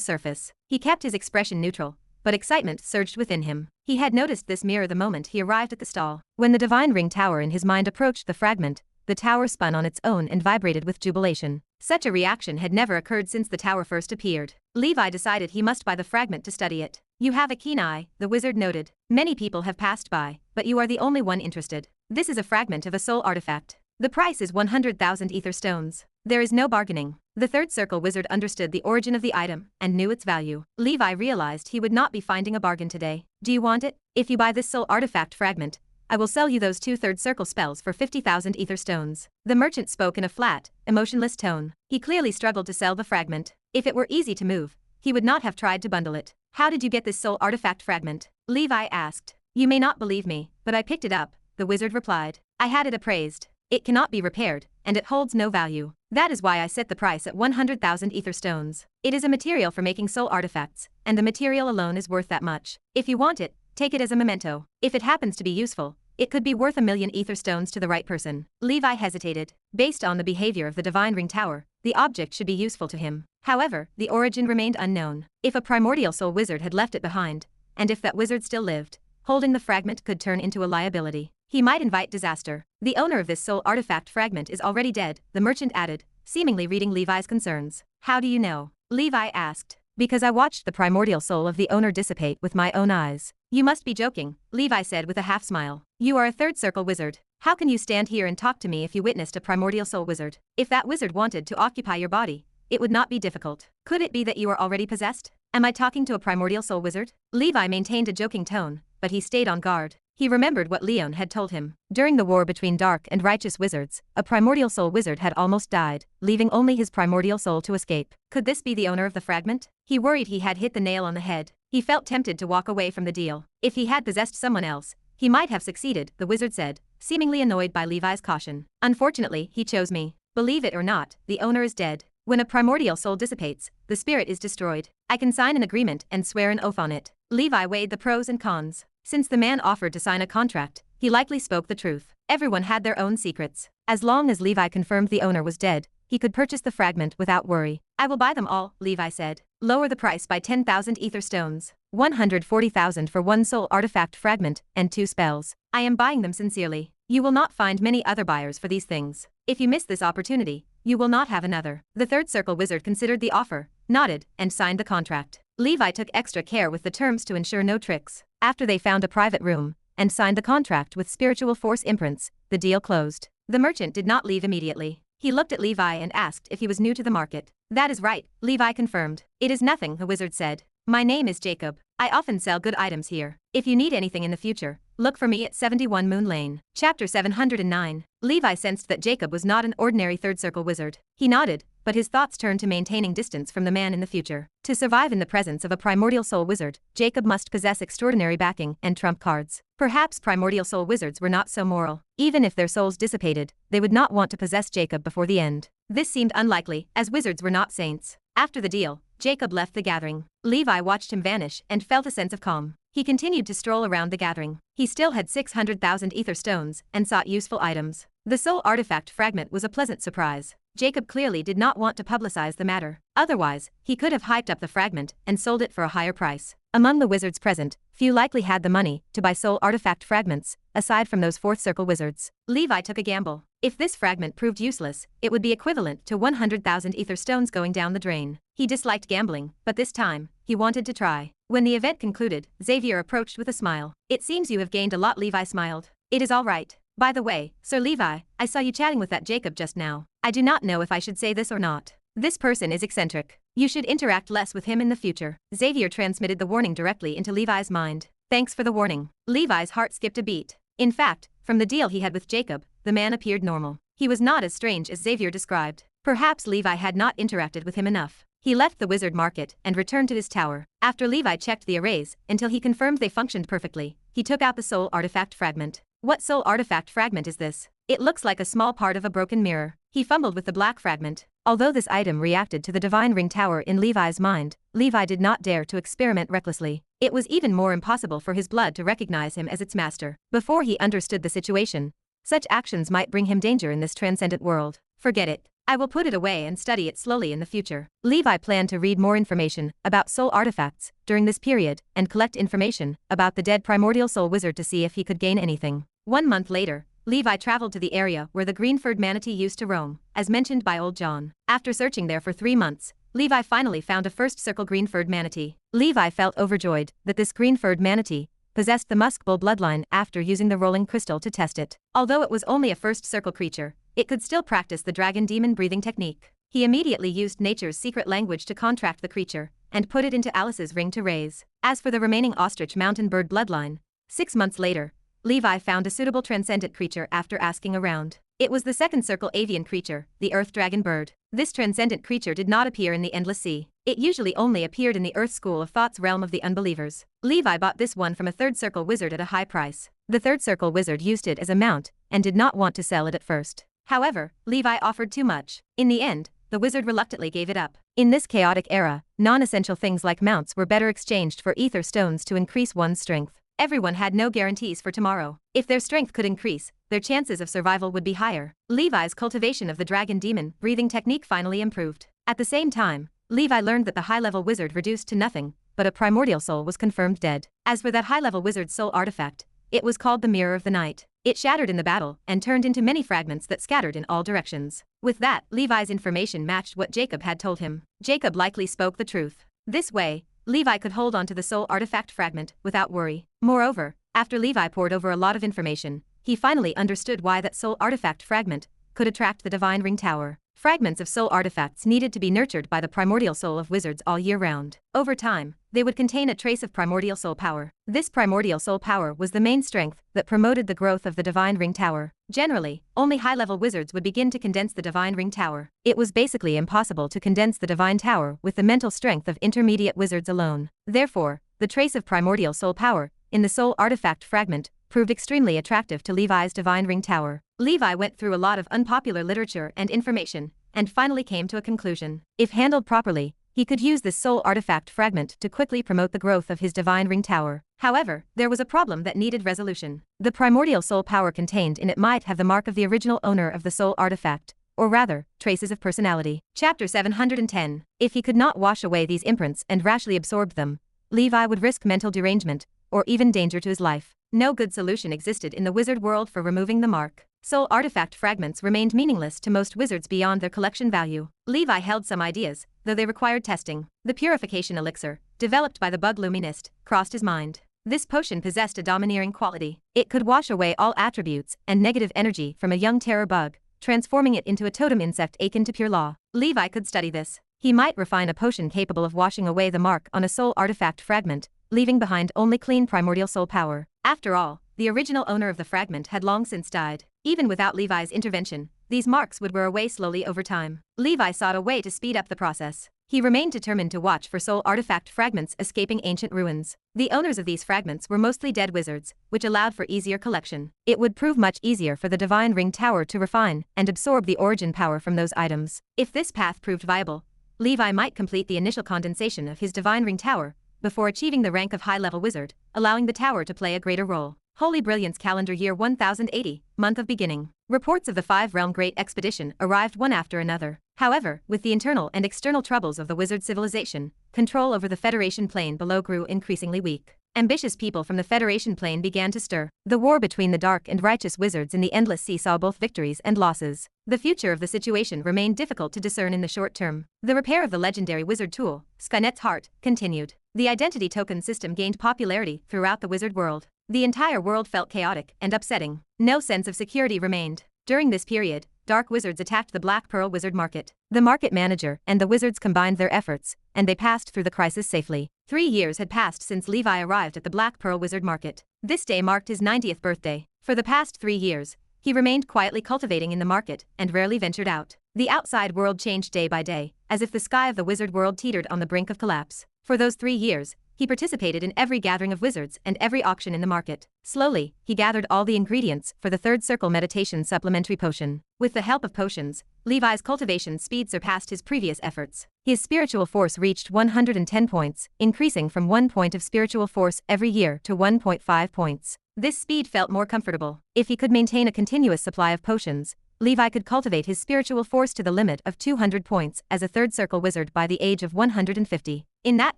surface. He kept his expression neutral, but excitement surged within him. He had noticed this mirror the moment he arrived at the stall. When the divine ring tower in his mind approached the fragment, the tower spun on its own and vibrated with jubilation. Such a reaction had never occurred since the tower first appeared. Levi decided he must buy the fragment to study it. You have a keen eye, the wizard noted. Many people have passed by, but you are the only one interested. This is a fragment of a soul artifact. The price is 100,000 ether stones. There is no bargaining. The third circle wizard understood the origin of the item and knew its value. Levi realized he would not be finding a bargain today. Do you want it? If you buy this soul artifact fragment, I will sell you those two third circle spells for 50,000 ether stones. The merchant spoke in a flat, emotionless tone. He clearly struggled to sell the fragment. If it were easy to move, he would not have tried to bundle it. How did you get this soul artifact fragment? Levi asked. You may not believe me, but I picked it up, the wizard replied. I had it appraised. It cannot be repaired, and it holds no value. That is why I set the price at 100,000 ether stones. It is a material for making soul artifacts, and the material alone is worth that much. If you want it, take it as a memento. If it happens to be useful, it could be worth 1,000,000 ether stones to the right person. Levi hesitated. Based on the behavior of the divine ring tower, the object should be useful to him. However, the origin remained unknown. If a primordial soul wizard had left it behind, and if that wizard still lived, holding the fragment could turn into a liability. He might invite disaster. The owner of this soul artifact fragment is already dead, the merchant added, seemingly reading Levi's concerns. How do you know? Levi asked. Because I watched the primordial soul of the owner dissipate with my own eyes. You must be joking, Levi said with a half smile. You are a third circle wizard. How can you stand here and talk to me if you witnessed a primordial soul wizard? If that wizard wanted to occupy your body, it would not be difficult. Could it be that you are already possessed? Am I talking to a primordial soul wizard? Levi maintained a joking tone, but he stayed on guard. He remembered what Leon had told him. During the war between dark and righteous wizards, a primordial soul wizard had almost died, leaving only his primordial soul to escape. Could this be the owner of the fragment? He worried he had hit the nail on the head. He felt tempted to walk away from the deal. If he had possessed someone else, he might have succeeded, the wizard said, seemingly annoyed by Levi's caution. Unfortunately, he chose me. Believe it or not, the owner is dead. When a primordial soul dissipates, the spirit is destroyed. I can sign an agreement and swear an oath on it. Levi weighed the pros and cons. Since the man offered to sign a contract, he likely spoke the truth. Everyone had their own secrets. As long as Levi confirmed the owner was dead, he could purchase the fragment without worry. I will buy them all, Levi said. Lower the price by 10,000 ether stones. 140,000 for one soul artifact fragment and 2 spells. I am buying them sincerely. You will not find many other buyers for these things. If you miss this opportunity, you will not have another. The third circle wizard considered the offer, nodded, and signed the contract. Levi took extra care with the terms to ensure no tricks. After they found a private room and signed the contract with spiritual force imprints, the deal closed. The merchant did not leave immediately. He looked at Levi and asked if he was new to the market. That is right, Levi confirmed. It is nothing, the wizard said. My name is Jacob. I often sell good items here. If you need anything in the future, look for me at 71 Moon Lane. Chapter 709. Levi sensed that Jacob was not an ordinary third circle wizard. He nodded, but his thoughts turned to maintaining distance from the man in the future. To survive in the presence of a primordial soul wizard, Jacob must possess extraordinary backing and trump cards. Perhaps primordial soul wizards were not so moral. Even if their souls dissipated, they would not want to possess Jacob before the end. This seemed unlikely, as wizards were not saints. After the deal, Jacob left the gathering. Levi watched him vanish and felt a sense of calm. He continued to stroll around the gathering. He still had 600,000 ether stones and sought useful items. The soul artifact fragment was a pleasant surprise. Jacob clearly did not want to publicize the matter. Otherwise, he could have hyped up the fragment and sold it for a higher price. Among the wizards present, few likely had the money to buy soul artifact fragments, aside from those fourth circle wizards. Levi took a gamble. If this fragment proved useless, it would be equivalent to 100,000 ether stones going down the drain. He disliked gambling, but this time, he wanted to try. When the event concluded, Xavier approached with a smile. It seems you have gained a lot, Levi smiled. It is all right. By the way, Sir Levi, I saw you chatting with that Jacob just now. I do not know if I should say this or not. This person is eccentric. You should interact less with him in the future. Xavier transmitted the warning directly into Levi's mind. Thanks for the warning. Levi's heart skipped a beat. In fact, from the deal he had with Jacob, the man appeared normal. He was not as strange as Xavier described. Perhaps Levi had not interacted with him enough. He left the wizard market and returned to his tower. After Levi checked the arrays until he confirmed they functioned perfectly, he took out the soul artifact fragment. What soul artifact fragment is this? It looks like a small part of a broken mirror. He fumbled with the black fragment. Although this item reacted to the divine ring tower in Levi's mind, Levi did not dare to experiment recklessly. It was even more impossible for his blood to recognize him as its master. Before he understood the situation, such actions might bring him danger in this transcendent world. Forget it. I will put it away and study it slowly in the future. Levi planned to read more information about soul artifacts during this period and collect information about the dead primordial soul wizard to see if he could gain anything. 1 month later, Levi traveled to the area where the green-furred manatee used to roam, as mentioned by Old John. After searching there for 3 months, Levi finally found a first circle green-furred manatee. Levi felt overjoyed that this green-furred manatee possessed the musk bull bloodline after using the rolling crystal to test it. Although it was only a first circle creature, it could still practice the dragon demon breathing technique. He immediately used nature's secret language to contract the creature and put it into Alice's ring to raise. As for the remaining ostrich mountain bird bloodline, 6 months later, Levi found a suitable transcendent creature after asking around. It was the second circle avian creature, the earth dragon bird. This transcendent creature did not appear in the endless sea. It usually only appeared in the earth school of thought's realm of the unbelievers. Levi bought this one from a third circle wizard at a high price. The third circle wizard used it as a mount and did not want to sell it at first. However, Levi offered too much. In the end, the wizard reluctantly gave it up. In this chaotic era, non-essential things like mounts were better exchanged for ether stones to increase one's strength. Everyone had no guarantees for tomorrow. If their strength could increase, their chances of survival would be higher. Levi's cultivation of the dragon demon breathing technique finally improved. At the same time, Levi learned that the high-level wizard reduced to nothing, but a primordial soul was confirmed dead. As for that high-level wizard's soul artifact, it was called the Mirror of the Night. It shattered in the battle and turned into many fragments that scattered in all directions. With that, Levi's information matched what Jacob had told him. Jacob likely spoke the truth. This way, Levi could hold on to the soul artifact fragment without worry. Moreover, after Levi pored over a lot of information, he finally understood why that soul artifact fragment could attract the divine ring tower. Fragments of soul artifacts needed to be nurtured by the primordial soul of wizards all year round. Over time, they would contain a trace of primordial soul power. This primordial soul power was the main strength that promoted the growth of the divine ring tower. Generally, only high-level wizards would begin to condense the divine ring tower. It was basically impossible to condense the divine tower with the mental strength of intermediate wizards alone. Therefore, the trace of primordial soul power in the soul artifact fragment proved extremely attractive to Levi's divine ring tower. Levi went through a lot of unpopular literature and information, and finally came to a conclusion. If handled properly, he could use this soul artifact fragment to quickly promote the growth of his divine ring tower. However, there was a problem that needed resolution. The primordial soul power contained in it might have the mark of the original owner of the soul artifact, or rather, traces of personality. Chapter 710. If he could not wash away these imprints and rashly absorb them, Levi would risk mental derangement, or even danger to his life. No good solution existed in the wizard world for removing the mark. Soul artifact fragments remained meaningless to most wizards beyond their collection value. Levi held some ideas, though they required testing. The purification elixir, developed by the bug luminist, crossed his mind. This potion possessed a domineering quality. It could wash away all attributes and negative energy from a young terror bug, transforming it into a totem insect akin to pure law. Levi could study this. He might refine a potion capable of washing away the mark on a soul artifact fragment, leaving behind only clean primordial soul power. After all, the original owner of the fragment had long since died. Even without Levi's intervention, these marks would wear away slowly over time. Levi sought a way to speed up the process. He remained determined to watch for soul artifact fragments escaping ancient ruins. The owners of these fragments were mostly dead wizards, which allowed for easier collection. It would prove much easier for the divine ring tower to refine and absorb the origin power from those items. If this path proved viable, Levi might complete the initial condensation of his divine ring tower before achieving the rank of high-level wizard, allowing the tower to play a greater role. Holy Brilliance Calendar Year 1080, Month of Beginning. Reports of the Five-Realm Great Expedition arrived one after another. However, with the internal and external troubles of the wizard civilization, control over the Federation plane below grew increasingly weak. Ambitious people from the Federation plane began to stir. The war between the dark and righteous wizards in the Endless Sea saw both victories and losses. The future of the situation remained difficult to discern in the short term. The repair of the legendary wizard tool, Skynet's Heart, continued. The identity token system gained popularity throughout the wizard world. The entire world felt chaotic and upsetting. No sense of security remained. During this period, dark wizards attacked the Black Pearl Wizard Market. The market manager and the wizards combined their efforts, and they passed through the crisis safely. 3 years had passed since Levi arrived at the Black Pearl Wizard Market. This day marked his 90th birthday. For the past 3 years, He remained quietly cultivating in the market and rarely ventured out. The outside world changed day by day, as if the sky of the wizard world teetered on the brink of collapse. For those 3 years, he participated in every gathering of wizards and every auction in the market. Slowly, he gathered all the ingredients for the third circle meditation supplementary potion. With the help of potions, Levi's cultivation speed surpassed his previous efforts. His spiritual force reached 110 points, increasing from 1 point of spiritual force every year to 1.5 points. This speed felt more comfortable. If he could maintain a continuous supply of potions, Levi could cultivate his spiritual force to the limit of 200 points as a third circle wizard by the age of 150. In that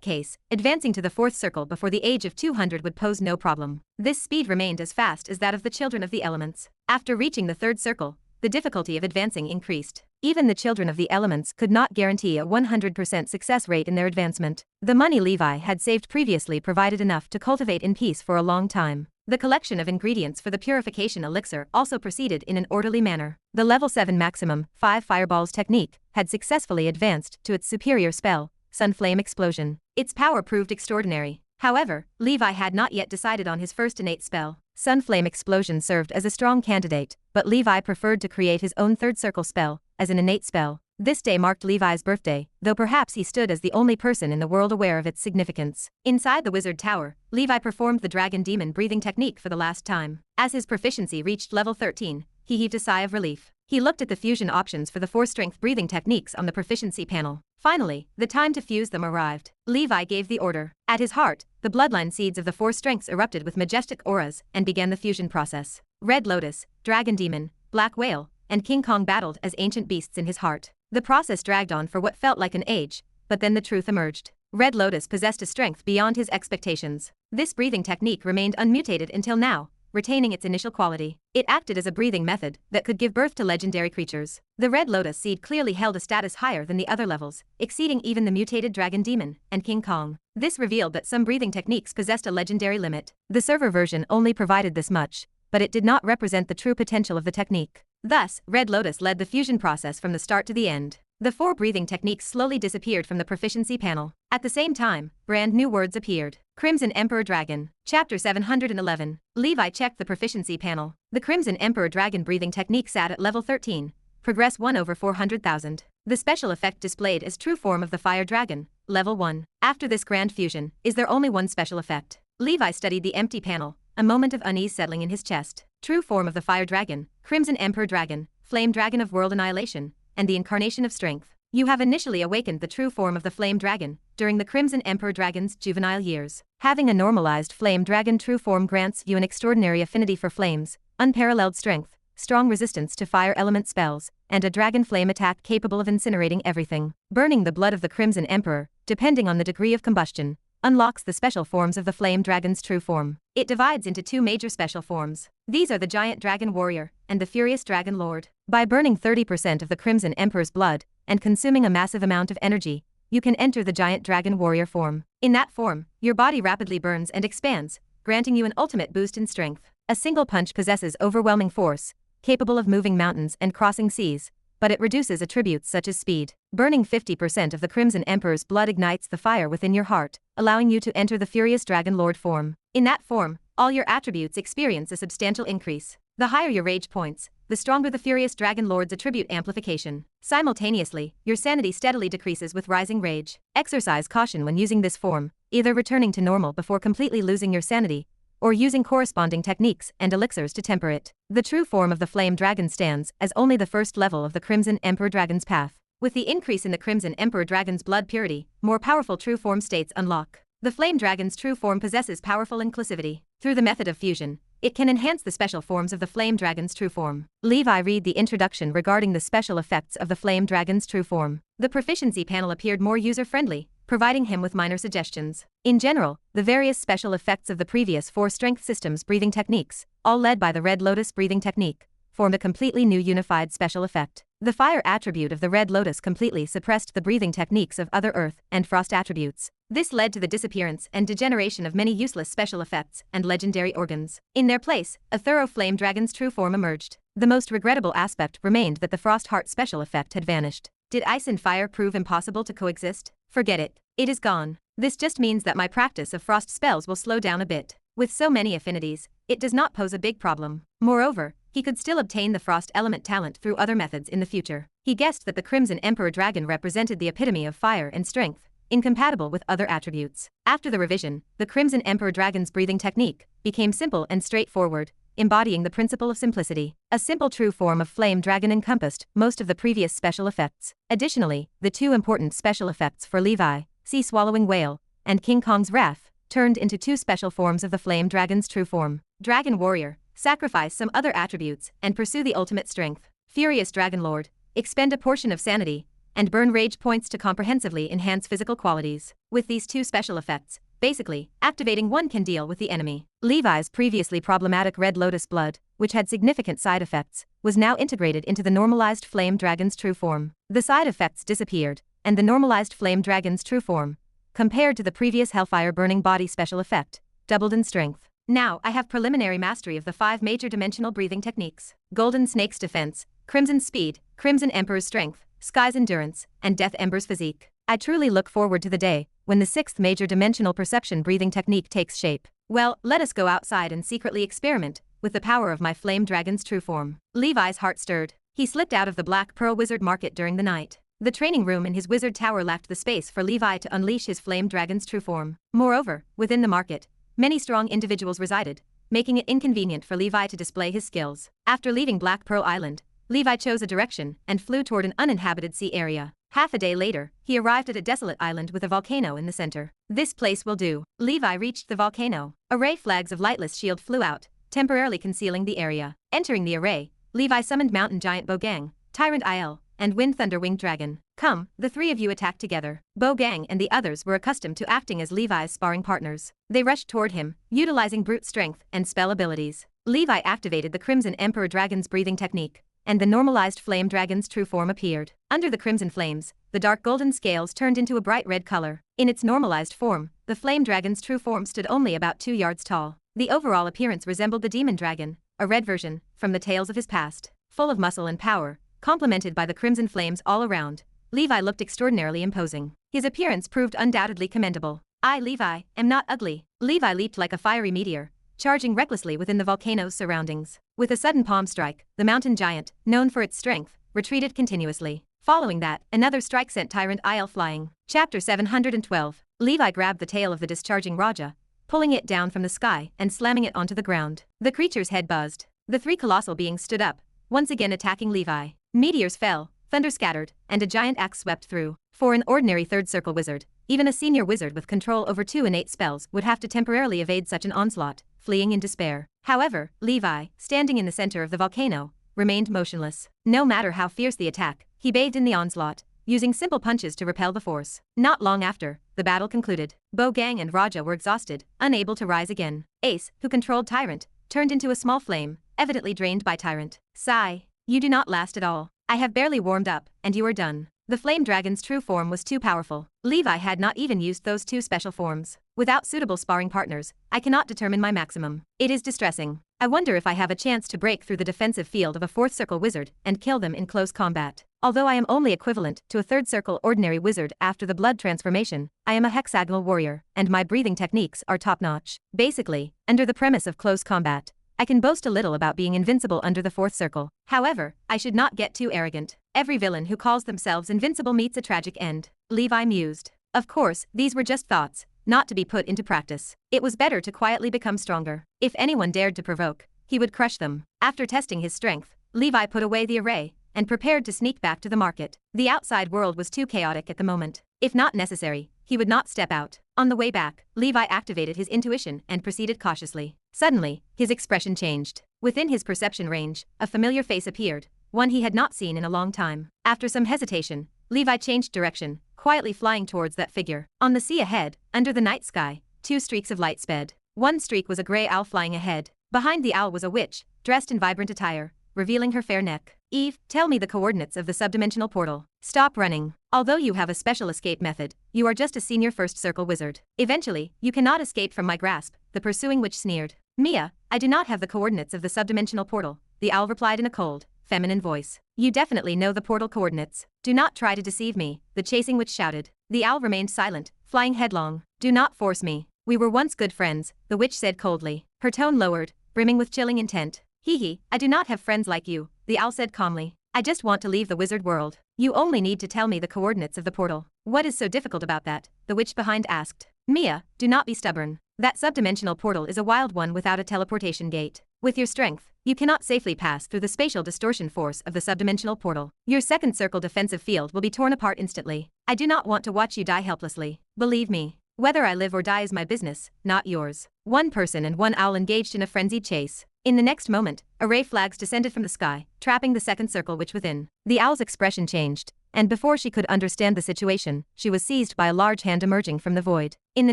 case, advancing to the fourth circle before the age of 200 would pose no problem. This speed remained as fast as that of the children of the elements. After reaching the third circle, the difficulty of advancing increased. Even the children of the elements could not guarantee a 100% success rate in their advancement. The money Levi had saved previously provided enough to cultivate in peace for a long time. The collection of ingredients for the purification elixir also proceeded in an orderly manner. The level 7 maximum 5 fireballs technique had successfully advanced to its superior spell, Sunflame Explosion. Its power proved extraordinary. However, Levi had not yet decided on his first innate spell. Sunflame Explosion served as a strong candidate, but Levi preferred to create his own third circle spell as an innate spell. This day marked Levi's birthday, though perhaps he stood as the only person in the world aware of its significance. Inside the wizard tower, Levi performed the dragon demon breathing technique for the last time. As his proficiency reached level 13, he heaved a sigh of relief. He looked at the fusion options for the 4 strength breathing techniques on the proficiency panel. Finally, the time to fuse them arrived. Levi gave the order. At his heart, the bloodline seeds of the 4 strengths erupted with majestic auras and began the fusion process. Red Lotus, Dragon Demon, Black Whale, and King Kong battled as ancient beasts in his heart. The process dragged on for what felt like an age, but then the truth emerged. Red Lotus possessed a strength beyond his expectations. This breathing technique remained unmutated until now, retaining its initial quality. It acted as a breathing method that could give birth to legendary creatures. The Red Lotus seed clearly held a status higher than the other levels, exceeding even the mutated Dragon Demon and King Kong. This revealed that some breathing techniques possessed a legendary limit. The server version only provided this much, but it did not represent the true potential of the technique. Thus, Red Lotus led the fusion process from the start to the end. The 4 breathing techniques slowly disappeared from the proficiency panel. At the same time, brand new words appeared. Crimson Emperor Dragon. Chapter 711. Levi checked the proficiency panel. The Crimson Emperor Dragon breathing technique sat at level 13. Progress 1/400,000. The special effect displayed as true form of the Fire Dragon, level 1. After this grand fusion, is there only one special effect? Levi studied the empty panel, a moment of unease settling in his chest. True form of the Fire Dragon, Crimson Emperor Dragon, Flame Dragon of World Annihilation, and the Incarnation of Strength. You have initially awakened the true form of the Flame Dragon during the Crimson Emperor Dragon's juvenile years. Having a normalized Flame Dragon true form grants you an extraordinary affinity for flames, unparalleled strength, strong resistance to fire element spells, and a dragon flame attack capable of incinerating everything. Burning the blood of the Crimson Emperor, depending on the degree of combustion, unlocks the special forms of the Flame Dragon's true form. It divides into 2 major special forms. These are the Giant Dragon Warrior and the Furious Dragon Lord. By burning 30% of the Crimson Emperor's blood and consuming a massive amount of energy, you can enter the Giant Dragon Warrior form. In that form, your body rapidly burns and expands, granting you an ultimate boost in strength. A single punch possesses overwhelming force, capable of moving mountains and crossing seas, but it reduces attributes such as speed. Burning 50% of the Crimson Emperor's blood ignites the fire within your heart, allowing you to enter the Furious Dragon Lord form. In that form, all your attributes experience a substantial increase. The higher your rage points, the stronger the Furious Dragon Lord's attribute amplification. Simultaneously, your sanity steadily decreases with rising rage. Exercise caution when using this form, either returning to normal before completely losing your sanity, or using corresponding techniques and elixirs to temper it. The true form of the Flame Dragon stands as only the first level of the Crimson Emperor Dragon's path. With the increase in the Crimson Emperor Dragon's blood purity, more powerful true form states unlock. The Flame Dragon's true form possesses powerful inclusivity. Through the method of fusion, it can enhance the special forms of the Flame Dragon's true form. Levi read the introduction regarding the special effects of the Flame Dragon's true form. The proficiency panel appeared more user-friendly, providing him with minor suggestions. In general, the various special effects of the previous 4 strength systems breathing techniques, all led by the Red Lotus breathing technique, formed a completely new unified special effect. The fire attribute of the Red Lotus completely suppressed the breathing techniques of other earth and frost attributes. This led to the disappearance and degeneration of many useless special effects and legendary organs. In their place, a thorough Flame Dragon's true form emerged. The most regrettable aspect remained that the Frost Heart special effect had vanished. Did ice and fire prove impossible to coexist? Forget it. It is gone. This just means that my practice of frost spells will slow down a bit. With so many affinities, it does not pose a big problem. Moreover, he he could still obtain the frost element talent through other methods in the future. He guessed that the Crimson Emperor Dragon represented the epitome of fire and strength, incompatible with other attributes. After the revision, the Crimson Emperor Dragon's breathing technique became simple and straightforward, embodying the principle of simplicity. A simple true form of flame dragon encompassed most of the previous special effects. Additionally, the two important special effects for Levi, Sea Swallowing Whale, and King Kong's Wrath, turned into two special forms of the flame dragon's true form. Dragon Warrior, sacrifice some other attributes and pursue the ultimate strength. Furious Dragon Lord, expend a portion of sanity and burn rage points to comprehensively enhance physical qualities. With these two special effects, basically, activating one can deal with the enemy. Levi's previously problematic Red Lotus blood, which had significant side effects, was now integrated into the normalized Flame Dragon's true form. The side effects disappeared, and the normalized Flame Dragon's true form, compared to the previous Hellfire Burning Body special effect, doubled in strength. Now I have preliminary mastery of the 5 major dimensional breathing techniques: Golden Snake's Defense, Crimson Speed, Crimson Emperor's Strength, Sky's Endurance, and Death Ember's Physique. I truly look forward to the day when the 6th major dimensional perception breathing technique takes shape. Well, let us go outside and secretly experiment with the power of my Flame Dragon's true form. Levi's heart stirred. He slipped out of the Black Pearl Wizard Market during the night. The training room in his wizard tower lacked the space for Levi to unleash his Flame Dragon's true form. Moreover, within the market, many strong individuals resided, making it inconvenient for Levi to display his skills. After leaving Black Pearl Island, Levi chose a direction and flew toward an uninhabited sea area. Half a day later, he arrived at a desolate island with a volcano in the center. This place will do. Levi reached the volcano. Array flags of lightless shield flew out, temporarily concealing the area. Entering the array, Levi summoned Mountain Giant Bogang, Tyrant Il, and Wind Thunder Winged Dragon. Come, the 3 of you attacked together. Bogang and the others were accustomed to acting as Levi's sparring partners. They rushed toward him, utilizing brute strength and spell abilities. Levi activated the Crimson Emperor Dragon's breathing technique, and the normalized Flame Dragon's true form appeared. Under the crimson flames, the dark golden scales turned into a bright red color. In its normalized form, the Flame Dragon's true form stood only about 2 yards tall. The overall appearance resembled the Demon Dragon, a red version, from the tales of his past. Full of muscle and power, complemented by the crimson flames all around, Levi looked extraordinarily imposing. His appearance proved undoubtedly commendable. I, Levi, am not ugly. Levi leaped like a fiery meteor, charging recklessly within the volcano's surroundings. With a sudden palm strike, the mountain giant, known for its strength, retreated continuously. Following that, another strike sent Tyrant Il flying. Chapter 712. Levi grabbed the tail of the discharging Raja, pulling it down from the sky and slamming it onto the ground. The creature's head buzzed. The 3 colossal beings stood up, once again attacking Levi. Meteors fell, thunder scattered, and a giant axe swept through. For an ordinary third circle wizard, even a senior wizard with control over 2 innate spells would have to temporarily evade such an onslaught, fleeing in despair. However, Levi, standing in the center of the volcano, remained motionless. No matter how fierce the attack, he bathed in the onslaught, using simple punches to repel the force. Not long after, the battle concluded. Bogang and Raja were exhausted, unable to rise again. Ace, who controlled Tyrant, turned into a small flame, evidently drained by Tyrant. Sigh. You do not last at all. I have barely warmed up, and you are done. The Flame Dragon's true form was too powerful. Levi had not even used those 2 special forms. Without suitable sparring partners, I cannot determine my maximum. It is distressing. I wonder if I have a chance to break through the defensive field of a 4th circle wizard and kill them in close combat. Although I am only equivalent to a 3rd circle ordinary wizard after the blood transformation, I am a hexagonal warrior, and my breathing techniques are top-notch. Basically, under the premise of close combat, I can boast a little about being invincible under the 4th circle. However, I should not get too arrogant. Every villain who calls themselves invincible meets a tragic end. Levi mused. Of course, these were just thoughts, not to be put into practice. It was better to quietly become stronger. If anyone dared to provoke, he would crush them. After testing his strength, Levi put away the array and prepared to sneak back to the market. The outside world was too chaotic at the moment. If not necessary, he would not step out. On the way back, Levi activated his intuition and proceeded cautiously. Suddenly, his expression changed. Within his perception range, a familiar face appeared, one he had not seen in a long time. After some hesitation, Levi changed direction, quietly flying towards that figure. On the sea ahead, under the night sky, 2 streaks of light sped. One streak was a gray owl flying ahead. Behind the owl was a witch, dressed in vibrant attire, revealing her fair neck. Eve, tell me the coordinates of the subdimensional portal. Stop running. Although you have a special escape method, you are just a senior 1st circle wizard. Eventually, you cannot escape from my grasp, the pursuing witch sneered. Mia, I do not have the coordinates of the subdimensional portal, the owl replied in a cold, feminine voice. You definitely know the portal coordinates. Do not try to deceive me, the chasing witch shouted. The owl remained silent, flying headlong. Do not force me. We were once good friends, the witch said coldly. Her tone lowered, brimming with chilling intent. Hee hee, I do not have friends like you, the owl said calmly. I just want to leave the wizard world. You only need to tell me the coordinates of the portal. What is so difficult about that? The witch behind asked. Mia, do not be stubborn. That subdimensional portal is a wild one without a teleportation gate. With your strength, you cannot safely pass through the spatial distortion force of the subdimensional portal. Your second circle defensive field will be torn apart instantly. I do not want to watch you die helplessly. Believe me. Whether I live or die is my business, not yours. One person and one owl engaged in a frenzied chase. In the next moment, array flags descended from the sky, trapping the second circle witch within. The owl's expression changed, and before she could understand the situation, she was seized by a large hand emerging from the void. In the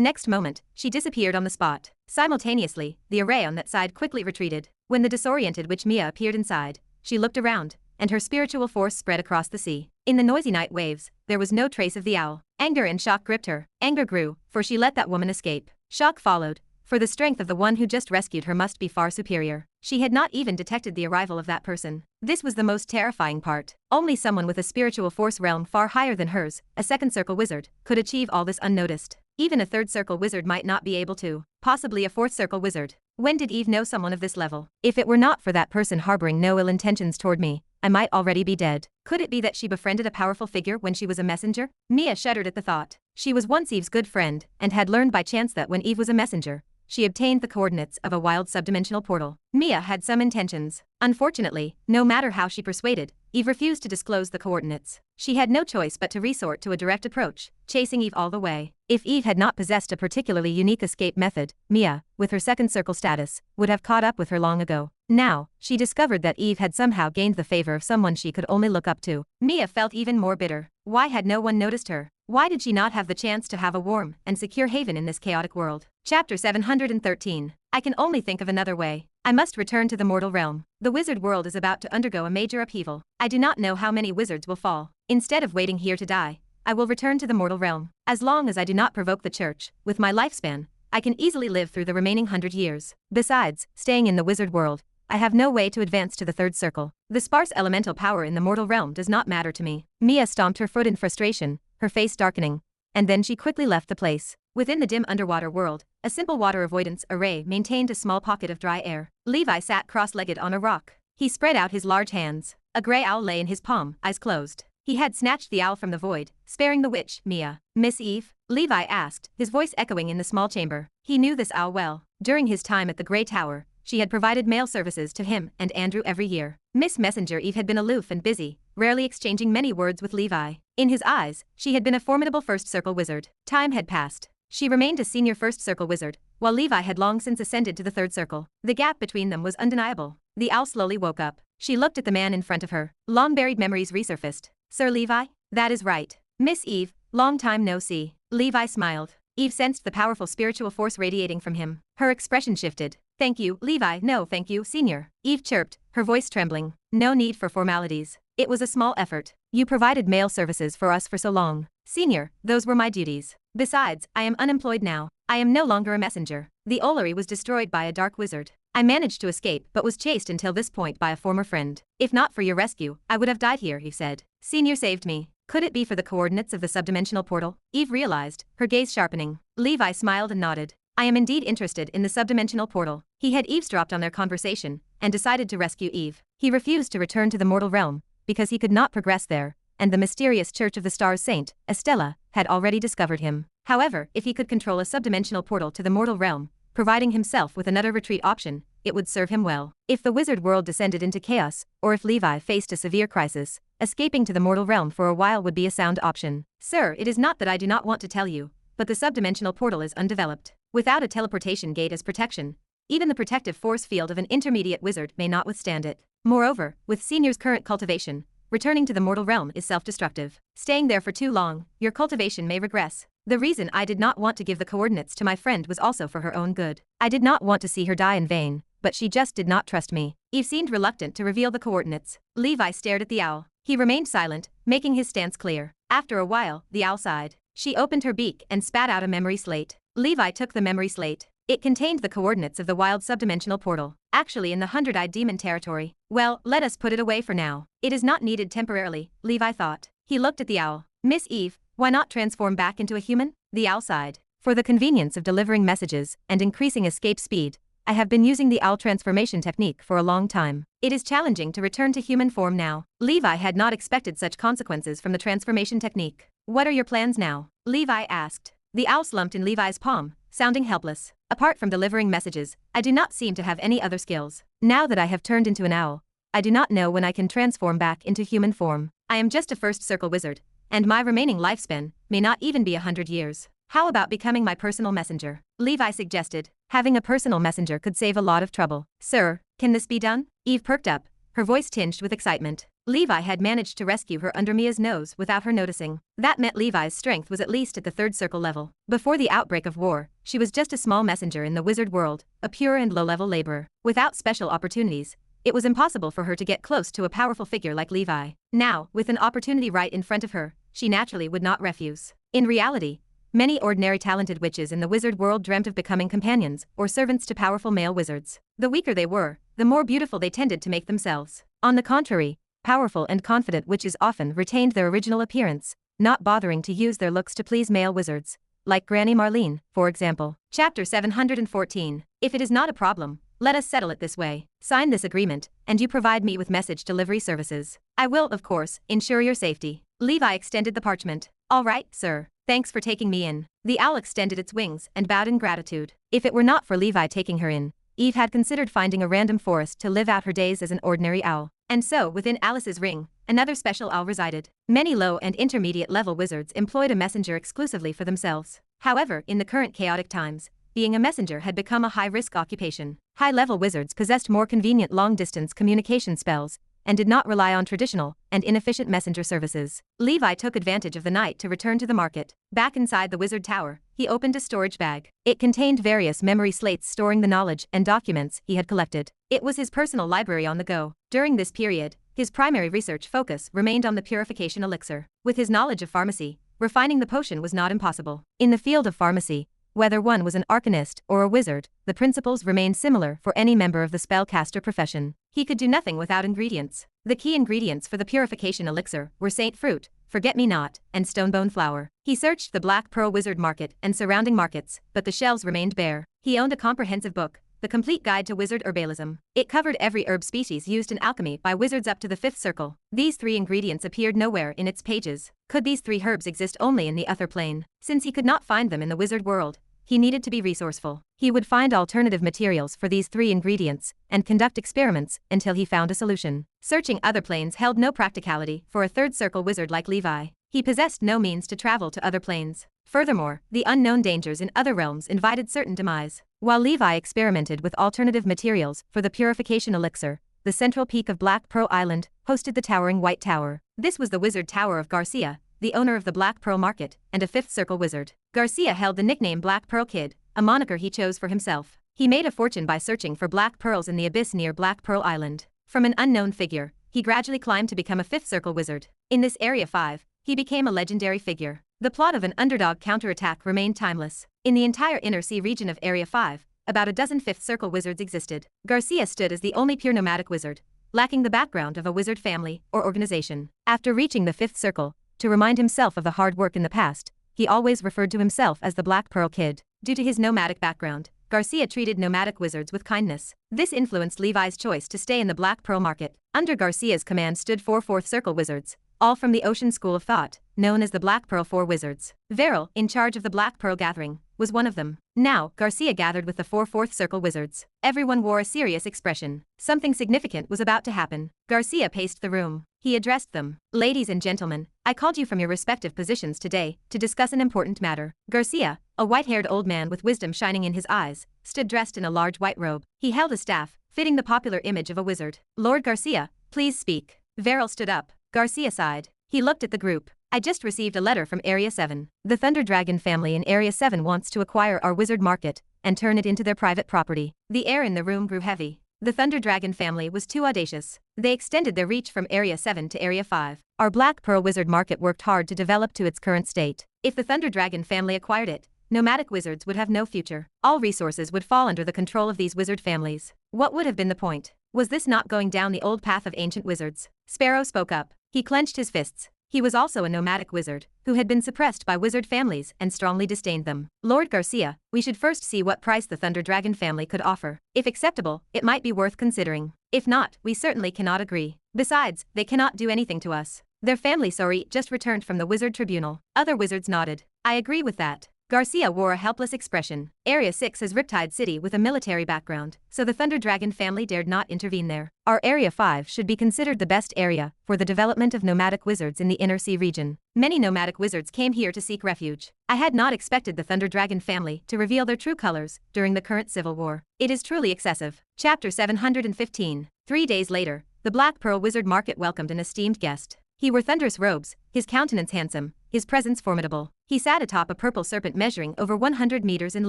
next moment, she disappeared on the spot. Simultaneously, the array on that side quickly retreated. When the disoriented witch Mia appeared inside, she looked around, and her spiritual force spread across the sea. In the noisy night waves, there was no trace of the owl. Anger and shock gripped her. Anger grew, for she let that woman escape. Shock followed, for the strength of the one who just rescued her must be far superior. She had not even detected the arrival of that person. This was the most terrifying part. Only someone with a spiritual force realm far higher than hers, a second circle wizard, could achieve all this unnoticed. Even a third circle wizard might not be able to. Possibly a fourth circle wizard. When did Eve know someone of this level? If it were not for that person harboring no ill intentions toward me, I might already be dead. Could it be that she befriended a powerful figure when she was a messenger? Mia shuddered at the thought. She was once Eve's good friend, and had learned by chance that when Eve was a messenger, she obtained the coordinates of a wild subdimensional portal. Mia had some intentions. Unfortunately, no matter how she persuaded, Eve refused to disclose the coordinates. She had no choice but to resort to a direct approach, chasing Eve all the way. If Eve had not possessed a particularly unique escape method, Mia, with her second circle status, would have caught up with her long ago. Now, she discovered that Eve had somehow gained the favor of someone she could only look up to. Mia felt even more bitter. Why had no one noticed her? Why did she not have the chance to have a warm and secure haven in this chaotic world? Chapter 713. I can only think of another way. I must return to the mortal realm. The wizard world is about to undergo a major upheaval. I do not know how many wizards will fall. Instead of waiting here to die, I will return to the mortal realm. As long as I do not provoke the church, with my lifespan, I can easily live through the remaining 100 years. Besides, staying in the wizard world, I have no way to advance to the third circle. The sparse elemental power in the mortal realm does not matter to me. Mia stomped her foot in frustration, her face darkening, and then she quickly left the place. Within the dim underwater world, a simple water avoidance array maintained a small pocket of dry air. Levi sat cross-legged on a rock. He spread out his large hands. A gray owl lay in his palm, eyes closed. He had snatched the owl from the void, sparing the witch, Mia. Miss Eve? Levi asked, his voice echoing in the small chamber. He knew this owl well. During his time at the Grey Tower, she had provided mail services to him and Andrew every year. Miss Messenger Eve had been aloof and busy, rarely exchanging many words with Levi. In his eyes, she had been a formidable first circle wizard. Time had passed. She remained a senior first circle wizard, while Levi had long since ascended to the third circle. The gap between them was undeniable. The owl slowly woke up. She looked at the man in front of her. Long-buried memories resurfaced. Sir Levi? That is right. Miss Eve, long time no see. Levi smiled. Eve sensed the powerful spiritual force radiating from him. Her expression shifted. Thank you, Levi. No, thank you, Senior. Eve chirped, her voice trembling. No need for formalities. It was a small effort. You provided mail services for us for so long. Senior, those were my duties. Besides, I am unemployed now. I am no longer a messenger. The Olary was destroyed by a dark wizard. I managed to escape but was chased until this point by a former friend. If not for your rescue, I would have died here, Eve said. Senior saved me. Could it be for the coordinates of the subdimensional portal? Eve realized, her gaze sharpening. Levi smiled and nodded. I am indeed interested in the subdimensional portal. He had eavesdropped on their conversation and decided to rescue Eve. He refused to return to the mortal realm because he could not progress there, and the mysterious Church of the Stars Saint, Estella, had already discovered him. However, if he could control a subdimensional portal to the mortal realm, providing himself with another retreat option, it would serve him well. If the wizard world descended into chaos, or if Levi faced a severe crisis, escaping to the mortal realm for a while would be a sound option. Sir, it is not that I do not want to tell you, but the subdimensional portal is undeveloped. Without a teleportation gate as protection, even the protective force field of an intermediate wizard may not withstand it. Moreover, with Senior's current cultivation, returning to the mortal realm is self-destructive. Staying there for too long, your cultivation may regress. The reason I did not want to give the coordinates to my friend was also for her own good. I did not want to see her die in vain, but she just did not trust me. Eve seemed reluctant to reveal the coordinates. Levi stared at the owl. He remained silent, making his stance clear. After a while, the owl sighed. She opened her beak and spat out a memory slate. Levi took the memory slate. It contained the coordinates of the wild subdimensional portal, actually in the 100-eyed demon territory. Well, let us put it away for now. It is not needed temporarily, Levi thought. He looked at the owl. Miss Eve, why not transform back into a human? The owl sighed. For the convenience of delivering messages and increasing escape speed, I have been using the owl transformation technique for a long time. It is challenging to return to human form now. Levi had not expected such consequences from the transformation technique. What are your plans now? Levi asked. The owl slumped in Levi's palm, sounding helpless. Apart from delivering messages, I do not seem to have any other skills. Now that I have turned into an owl, I do not know when I can transform back into human form. I am just a first circle wizard, and my remaining lifespan may not even be 100 years. How about becoming my personal messenger? Levi suggested. Having a personal messenger could save a lot of trouble. Sir, can this be done? Eve perked up, her voice tinged with excitement. Levi had managed to rescue her under Mia's nose without her noticing. That meant Levi's strength was at least at the 3rd circle level. Before the outbreak of war, she was just a small messenger in the wizard world, a pure and low-level laborer. Without special opportunities, it was impossible for her to get close to a powerful figure like Levi. Now, with an opportunity right in front of her, she naturally would not refuse. In reality, many ordinary talented witches in the wizard world dreamt of becoming companions or servants to powerful male wizards. The weaker they were, the more beautiful they tended to make themselves. On the contrary, powerful and confident witches often retained their original appearance, not bothering to use their looks to please male wizards, like Granny Marlene, for example. Chapter 714. If it is not a problem, let us settle it this way. Sign this agreement, and you provide me with message delivery services. I will, of course, ensure your safety. Levi extended the parchment. All right, sir. Thanks for taking me in. The owl extended its wings and bowed in gratitude. If it were not for Levi taking her in, Eve had considered finding a random forest to live out her days as an ordinary owl. And so, within Alice's ring, another special owl resided. Many low and intermediate level wizards employed a messenger exclusively for themselves. However, in the current chaotic times, being a messenger had become a high-risk occupation. High-level wizards possessed more convenient long-distance communication spells and did not rely on traditional and inefficient messenger services. Levi took advantage of the night to return to the market. Back inside the wizard tower, he opened a storage bag. It contained various memory slates storing the knowledge and documents he had collected. It was his personal library on the go. During this period, his primary research focus remained on the purification elixir. With his knowledge of pharmacy, refining the potion was not impossible. In the field of pharmacy, whether one was an arcanist or a wizard, the principles remained similar for any member of the spellcaster profession. He could do nothing without ingredients. The key ingredients for the purification elixir were saint fruit, forget-me-not, and stonebone flower. He searched the Black Pearl Wizard Market and surrounding markets, but the shelves remained bare. He owned a comprehensive book, The Complete Guide to Wizard Herbalism. It covered every herb species used in alchemy by wizards up to the 5th circle. These 3 ingredients appeared nowhere in its pages. Could these 3 herbs exist only in the other plane? Since he could not find them in the wizard world, he needed to be resourceful. He would find alternative materials for these 3 ingredients and conduct experiments until he found a solution. Searching other planes held no practicality for a 3rd circle wizard like Levi. He possessed no means to travel to other planes. Furthermore, the unknown dangers in other realms invited certain demise. While Levi experimented with alternative materials for the purification elixir, the central peak of Black Pearl Island hosted the towering White Tower. This was the wizard tower of Garcia, the owner of the Black Pearl Market, and a 5th circle wizard. Garcia held the nickname Black Pearl Kid, a moniker he chose for himself. He made a fortune by searching for black pearls in the abyss near Black Pearl Island. From an unknown figure, he gradually climbed to become a 5th circle wizard. In this Area 5, he became a legendary figure. The plot of an underdog counterattack remained timeless. In the entire inner sea region of Area 5, about a dozen 5th circle wizards existed. Garcia stood as the only pure nomadic wizard, lacking the background of a wizard family or organization. After reaching the 5th circle, to remind himself of the hard work in the past, he always referred to himself as the Black Pearl Kid. Due to his nomadic background, Garcia treated nomadic wizards with kindness. This influenced Levi's choice to stay in the Black Pearl Market. Under Garcia's command stood 4 4th circle wizards, all from the Ocean School of Thought, known as the Black Pearl 4 Wizards. Veril, in charge of the Black Pearl Gathering, was one of them. Now, Garcia gathered with the 4 4th circle wizards. Everyone wore a serious expression. Something significant was about to happen. Garcia paced the room. He addressed them. Ladies and gentlemen, I called you from your respective positions today to discuss an important matter. Garcia, a white-haired old man with wisdom shining in his eyes, stood dressed in a large white robe. He held a staff, fitting the popular image of a wizard. Lord Garcia, please speak. Veril stood up. Garcia sighed. He looked at the group. I just received a letter from Area 7. The Thunder Dragon family in Area 7 wants to acquire our wizard market and turn it into their private property. The air in the room grew heavy. The Thunder Dragon family was too audacious. They extended their reach from Area 7 to Area 5. Our Black Pearl Wizard Market worked hard to develop to its current state. If the Thunder Dragon family acquired it, nomadic wizards would have no future. All resources would fall under the control of these wizard families. What would have been the point? Was this not going down the old path of ancient wizards? Sparrow spoke up. He clenched his fists, He was also a nomadic wizard, who had been suppressed by wizard families and strongly disdained them. Lord Garcia, we should first see what price the Thunder Dragon family could offer. If acceptable, it might be worth considering. If not, we certainly cannot agree. Besides, they cannot do anything to us. Their family Sorit just returned from the wizard tribunal. Other wizards nodded. I agree with that. Garcia wore a helpless expression. Area 6 is Riptide City with a military background, so the Thunder Dragon family dared not intervene there. Our Area 5 should be considered the best area for the development of nomadic wizards in the Inner Sea region. Many nomadic wizards came here to seek refuge. I had not expected the Thunder Dragon family to reveal their true colors during the current civil war. It is truly excessive. Chapter 715. 3 days later, the Black Pearl Wizard Market welcomed an esteemed guest. He wore thunderous robes, his countenance handsome, his presence formidable. He sat atop a purple serpent measuring over 100 meters in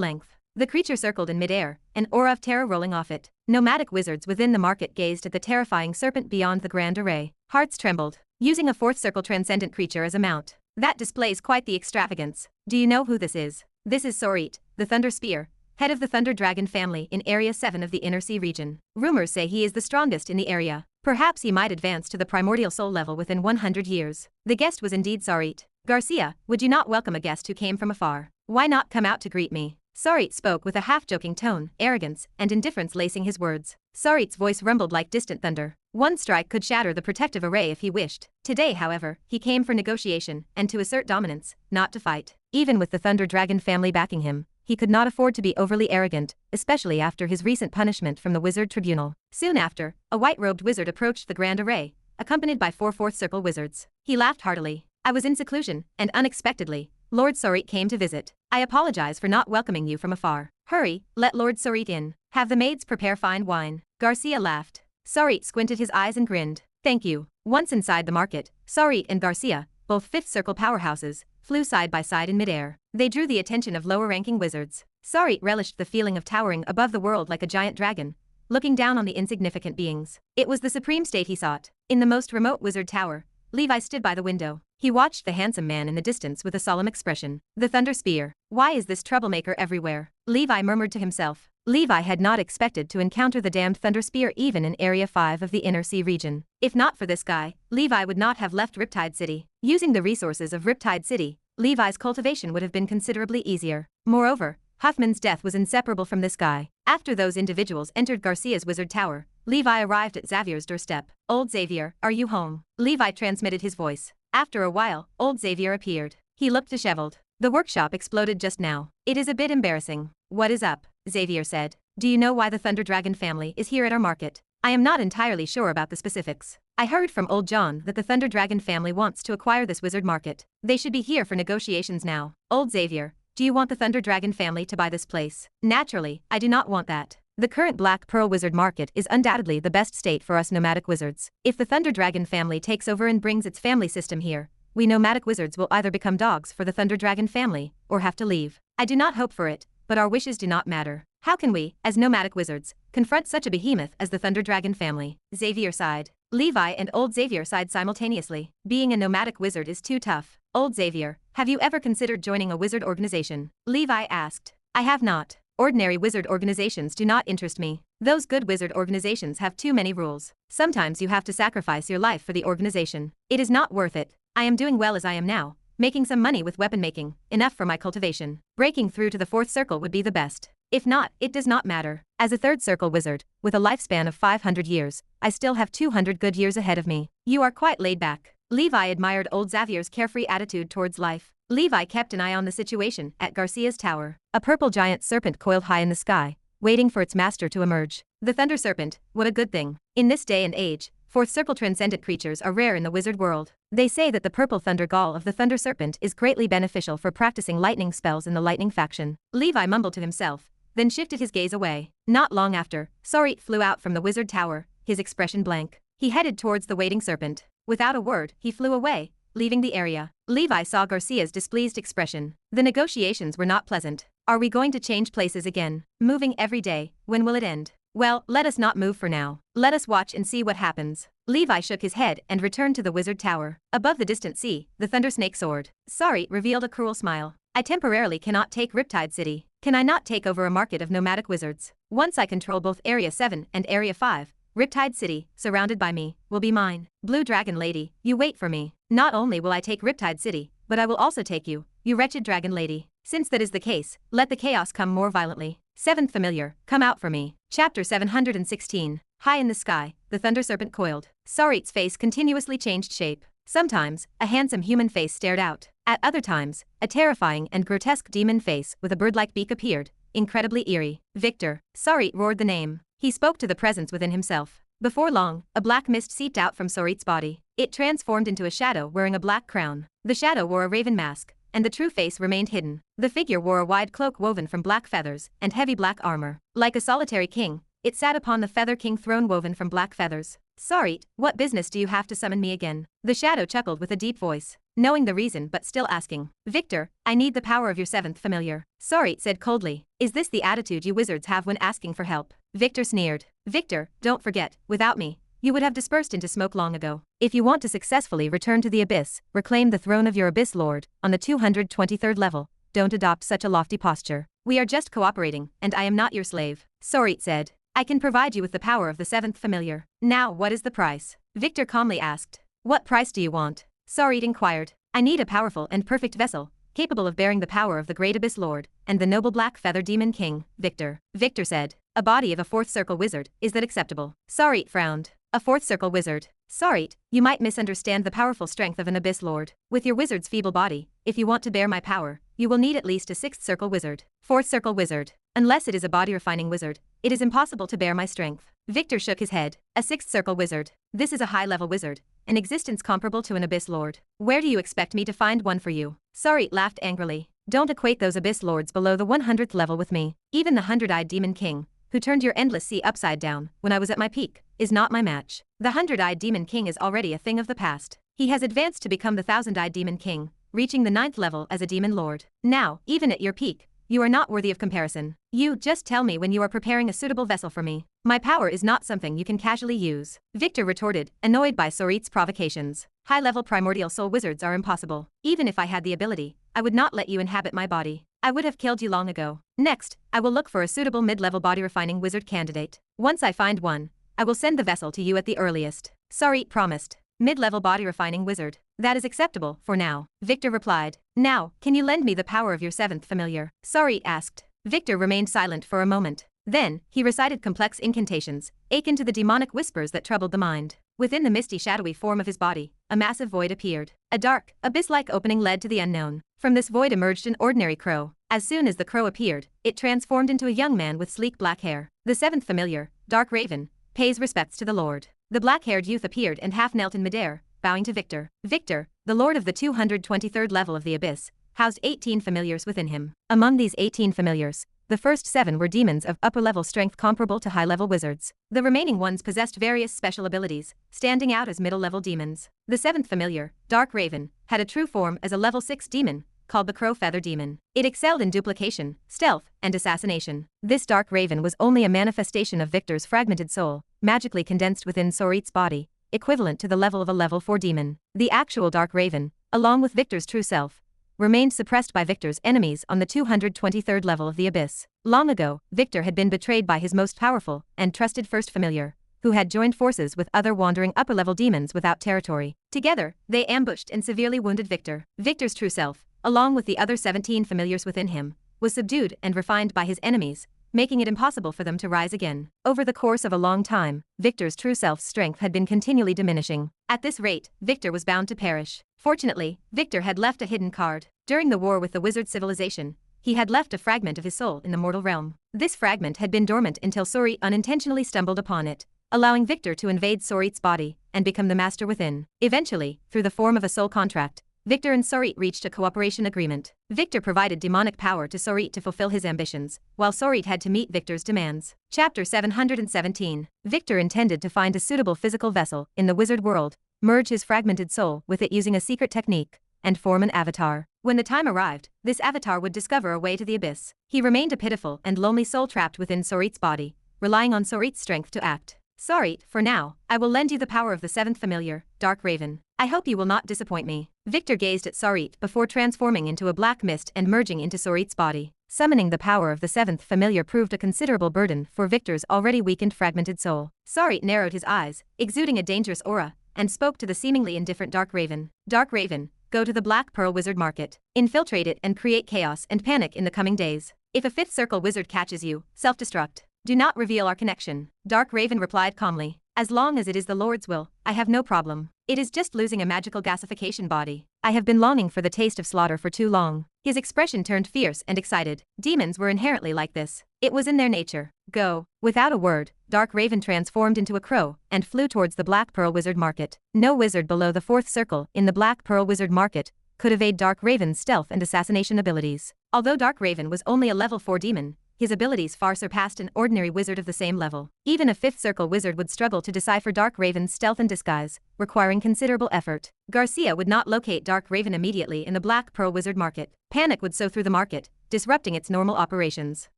length. The creature circled in midair, an aura of terror rolling off it. Nomadic wizards within the market gazed at the terrifying serpent beyond the grand array. Hearts trembled. Using a fourth circle transcendent creature as a mount. That displays quite the extravagance. Do you know who this is? This is Sorit, the Thunder Spear, head of the Thunder Dragon family in Area 7 of the Inner Sea region. Rumors say he is the strongest in the area. Perhaps he might advance to the primordial soul level within 100 years. The guest was indeed Sorit. Garcia, would you not welcome a guest who came from afar? Why not come out to greet me? Sorit spoke with a half-joking tone, arrogance and indifference lacing his words. Sorit's voice rumbled like distant thunder. One strike could shatter the protective array if he wished. Today, however, he came for negotiation and to assert dominance, not to fight. Even with the Thunder Dragon family backing him, he could not afford to be overly arrogant, especially after his recent punishment from the Wizard Tribunal. Soon after, a white-robed wizard approached the grand array, accompanied by 4 fourth circle wizards. He laughed heartily. I was in seclusion, and unexpectedly, Lord Sorit came to visit. I apologize for not welcoming you from afar. Hurry, let Lord Sorit in. Have the maids prepare fine wine. Garcia laughed. Sorit squinted his eyes and grinned. Thank you. Once inside the market, Sorit and Garcia, both fifth circle powerhouses, flew side by side in midair. They drew the attention of lower-ranking wizards. Sorit relished the feeling of towering above the world like a giant dragon, looking down on the insignificant beings. It was the supreme state he sought. In the most remote wizard tower, Levi stood by the window. He watched the handsome man in the distance with a solemn expression. The Thunder Spear. Why is this troublemaker everywhere? Levi murmured to himself. Levi had not expected to encounter the damned Thunder Spear even in Area 5 of the Inner Sea region. If not for this guy, Levi would not have left Riptide City. Using the resources of Riptide City, Levi's cultivation would have been considerably easier. Moreover, Huffman's death was inseparable from this guy. After those individuals entered Garcia's wizard tower, Levi arrived at Xavier's doorstep. Old Xavier, are you home? Levi transmitted his voice. After a while, old Xavier appeared. He looked disheveled. The workshop exploded just now. It is a bit embarrassing. What is up? Xavier said. Do you know why the Thunder Dragon family is here at our market? I am not entirely sure about the specifics. I heard from old John that the Thunder Dragon family wants to acquire this wizard market. They should be here for negotiations now. Old Xavier, do you want the Thunder Dragon family to buy this place? Naturally, I do not want that. The current Black Pearl Wizard Market is undoubtedly the best state for us nomadic wizards. If the Thunder Dragon family takes over and brings its family system here, we nomadic wizards will either become dogs for the Thunder Dragon family, or have to leave. I do not hope for it, but our wishes do not matter. How can we, as nomadic wizards, confront such a behemoth as the Thunder Dragon family? Xavier sighed. Levi and old Xavier sighed simultaneously. Being a nomadic wizard is too tough. Old Xavier, have you ever considered joining a wizard organization? Levi asked. I have not. Ordinary wizard organizations do not interest me. Those good wizard organizations have too many rules. Sometimes you have to sacrifice your life for the organization. It is not worth it. I am doing well as I am now, making some money with weapon making, enough for my cultivation. Breaking through to the fourth circle would be the best. If not, it does not matter. As a third circle wizard, with a lifespan of 500 years, I still have 200 good years ahead of me. You are quite laid back. Levi admired old Xavier's carefree attitude towards life. Levi kept an eye on the situation at Garcia's tower. A purple giant serpent coiled high in the sky, waiting for its master to emerge. The Thunder Serpent, what a good thing. In this day and age, fourth circle transcendent creatures are rare in the wizard world. They say that the purple thunder gall of the Thunder Serpent is greatly beneficial for practicing lightning spells in the lightning faction. Levi mumbled to himself, then shifted his gaze away. Not long after, Sorit flew out from the wizard tower, his expression blank. He headed towards the waiting serpent. Without a word, he flew away, leaving the area. Levi saw Garcia's displeased expression. The negotiations were not pleasant. Are we going to change places again? Moving every day, when will it end? Well, let us not move for now. Let us watch and see what happens. Levi shook his head and returned to the wizard tower. Above the distant sea, the thunder snake soared. Sorit revealed a cruel smile. I temporarily cannot take Riptide City. Can I not take over a market of nomadic wizards? Once I control both Area 7 and Area 5, Riptide City, surrounded by me, will be mine. Blue Dragon Lady, you wait for me. Not only will I take Riptide City, but I will also take you, you wretched Dragon Lady. Since that is the case, let the chaos come more violently. Seventh Familiar, come out for me. Chapter 716. High in the sky, the Thunder Serpent coiled. Sarit's face continuously changed shape. Sometimes, a handsome human face stared out. At other times, a terrifying and grotesque demon face with a bird-like beak appeared, incredibly eerie. Victor. Sarit roared the name. He spoke to the presence within himself. Before long, a black mist seeped out from Sarit's body. It transformed into a shadow wearing a black crown. The shadow wore a raven mask, and the true face remained hidden. The figure wore a wide cloak woven from black feathers and heavy black armor. Like a solitary king, it sat upon the Feather King throne woven from black feathers. Sarit, what business do you have to summon me again? The shadow chuckled with a deep voice, knowing the reason but still asking. Victor, I need the power of your seventh familiar. Sarit said coldly. Is this the attitude you wizards have when asking for help? Victor sneered. Victor, don't forget, without me, you would have dispersed into smoke long ago. If you want to successfully return to the abyss, reclaim the throne of your abyss lord, on the 223rd level, don't adopt such a lofty posture. We are just cooperating, and I am not your slave. Sarit said. I can provide you with the power of the seventh familiar. Now what is the price? Victor calmly asked. What price do you want? Sarit inquired. I need a powerful and perfect vessel, capable of bearing the power of the great abyss lord, and the noble black feather demon king, Victor. Victor said. A body of a fourth circle wizard, is that acceptable? Sarit frowned. A fourth circle wizard. Sarit, you might misunderstand the powerful strength of an abyss lord. With your wizard's feeble body, if you want to bear my power, you will need at least a sixth circle wizard. Fourth circle wizard. Unless it is a body refining wizard, it is impossible to bear my strength. Victor shook his head. A sixth circle wizard. This is a high-level wizard, an existence comparable to an abyss lord. Where do you expect me to find one for you? Sarit laughed angrily. Don't equate those abyss lords below the 100th level with me. Even the 100-eyed demon king, who turned your endless sea upside down when I was at my peak, is not my match. The 100-eyed demon king is already a thing of the past. He has advanced to become the 1,000-eyed demon king, reaching the 9th level as a demon lord. Now, even at your peak, you are not worthy of comparison. You just tell me when you are preparing a suitable vessel for me. My power is not something you can casually use. Victor retorted, annoyed by Sarit's provocations. High-level primordial soul wizards are impossible. Even if I had the ability, I would not let you inhabit my body. I would have killed you long ago. Next, I will look for a suitable mid-level body-refining wizard candidate. Once I find one, I will send the vessel to you at the earliest. Sarit promised. Mid-level body-refining wizard. That is acceptable, for now. Victor replied. Now, can you lend me the power of your seventh familiar? Sarit asked. Victor remained silent for a moment. Then, he recited complex incantations, akin to the demonic whispers that troubled the mind. Within the misty shadowy form of his body, a massive void appeared. A dark, abyss-like opening led to the unknown. From this void emerged an ordinary crow. As soon as the crow appeared, it transformed into a young man with sleek black hair. The seventh familiar, Dark Raven, pays respects to the Lord. The black-haired youth appeared and half knelt in midair, bowing to Victor. Victor, the lord of the 223rd level of the abyss, housed 18 familiars within him. Among these 18 familiars, the first 7 were demons of upper-level strength comparable to high-level wizards. The remaining ones possessed various special abilities, standing out as middle-level demons. The 7th familiar, Dark Raven, had a true form as a level 6 demon, called the Crow Feather Demon. It excelled in duplication, stealth, and assassination. This Dark Raven was only a manifestation of Victor's fragmented soul, magically condensed within Sarit's body, equivalent to the level of a level 4 demon. The actual Dark Raven, along with Victor's true self, remained suppressed by Victor's enemies on the 223rd level of the abyss. Long ago, Victor had been betrayed by his most powerful and trusted first familiar, who had joined forces with other wandering upper-level demons without territory. Together, they ambushed and severely wounded Victor. Victor's true self, along with the other 17 familiars within him, was subdued and refined by his enemies, making it impossible for them to rise again. Over the course of a long time, Victor's true self's strength had been continually diminishing. At this rate, Victor was bound to perish. Fortunately, Victor had left a hidden card. During the war with the wizard civilization, he had left a fragment of his soul in the mortal realm. This fragment had been dormant until Sarit unintentionally stumbled upon it, allowing Victor to invade Sarit's body and become the master within. Eventually, through the form of a soul contract, Victor and Sarit reached a cooperation agreement. Victor provided demonic power to Sarit to fulfill his ambitions, while Sarit had to meet Victor's demands. Chapter 717. Victor intended to find a suitable physical vessel in the wizard world, merge his fragmented soul with it using a secret technique, and form an avatar. When the time arrived, this avatar would discover a way to the abyss. He remained a pitiful and lonely soul trapped within Sarit's body, relying on Sarit's strength to act. Sarit, for now, I will lend you the power of the 7th familiar, Dark Raven. I hope you will not disappoint me. Victor gazed at Sarit before transforming into a black mist and merging into Sarit's body. Summoning the power of the seventh familiar proved a considerable burden for Victor's already weakened fragmented soul. Sarit narrowed his eyes, exuding a dangerous aura, and spoke to the seemingly indifferent Dark Raven. Dark Raven, go to the Black Pearl Wizard Market. Infiltrate it and create chaos and panic in the coming days. If a fifth circle wizard catches you, self-destruct. Do not reveal our connection. Dark Raven replied calmly. As long as it is the Lord's will, I have no problem. It is just losing a magical gasification body. I have been longing for the taste of slaughter for too long. His expression turned fierce and excited. Demons were inherently like this. It was in their nature. Go. Without a word, Dark Raven transformed into a crow and flew towards the Black Pearl Wizard Market. No wizard below the fourth circle in the Black Pearl Wizard Market could evade Dark Raven's stealth and assassination abilities. Although Dark Raven was only a level 4 demon, his abilities far surpassed an ordinary wizard of the same level. Even a fifth circle wizard would struggle to decipher Dark Raven's stealth and disguise, requiring considerable effort. Garcia would not locate Dark Raven immediately in the Black Pearl Wizard Market. Panic would sow through the market, disrupting its normal operations.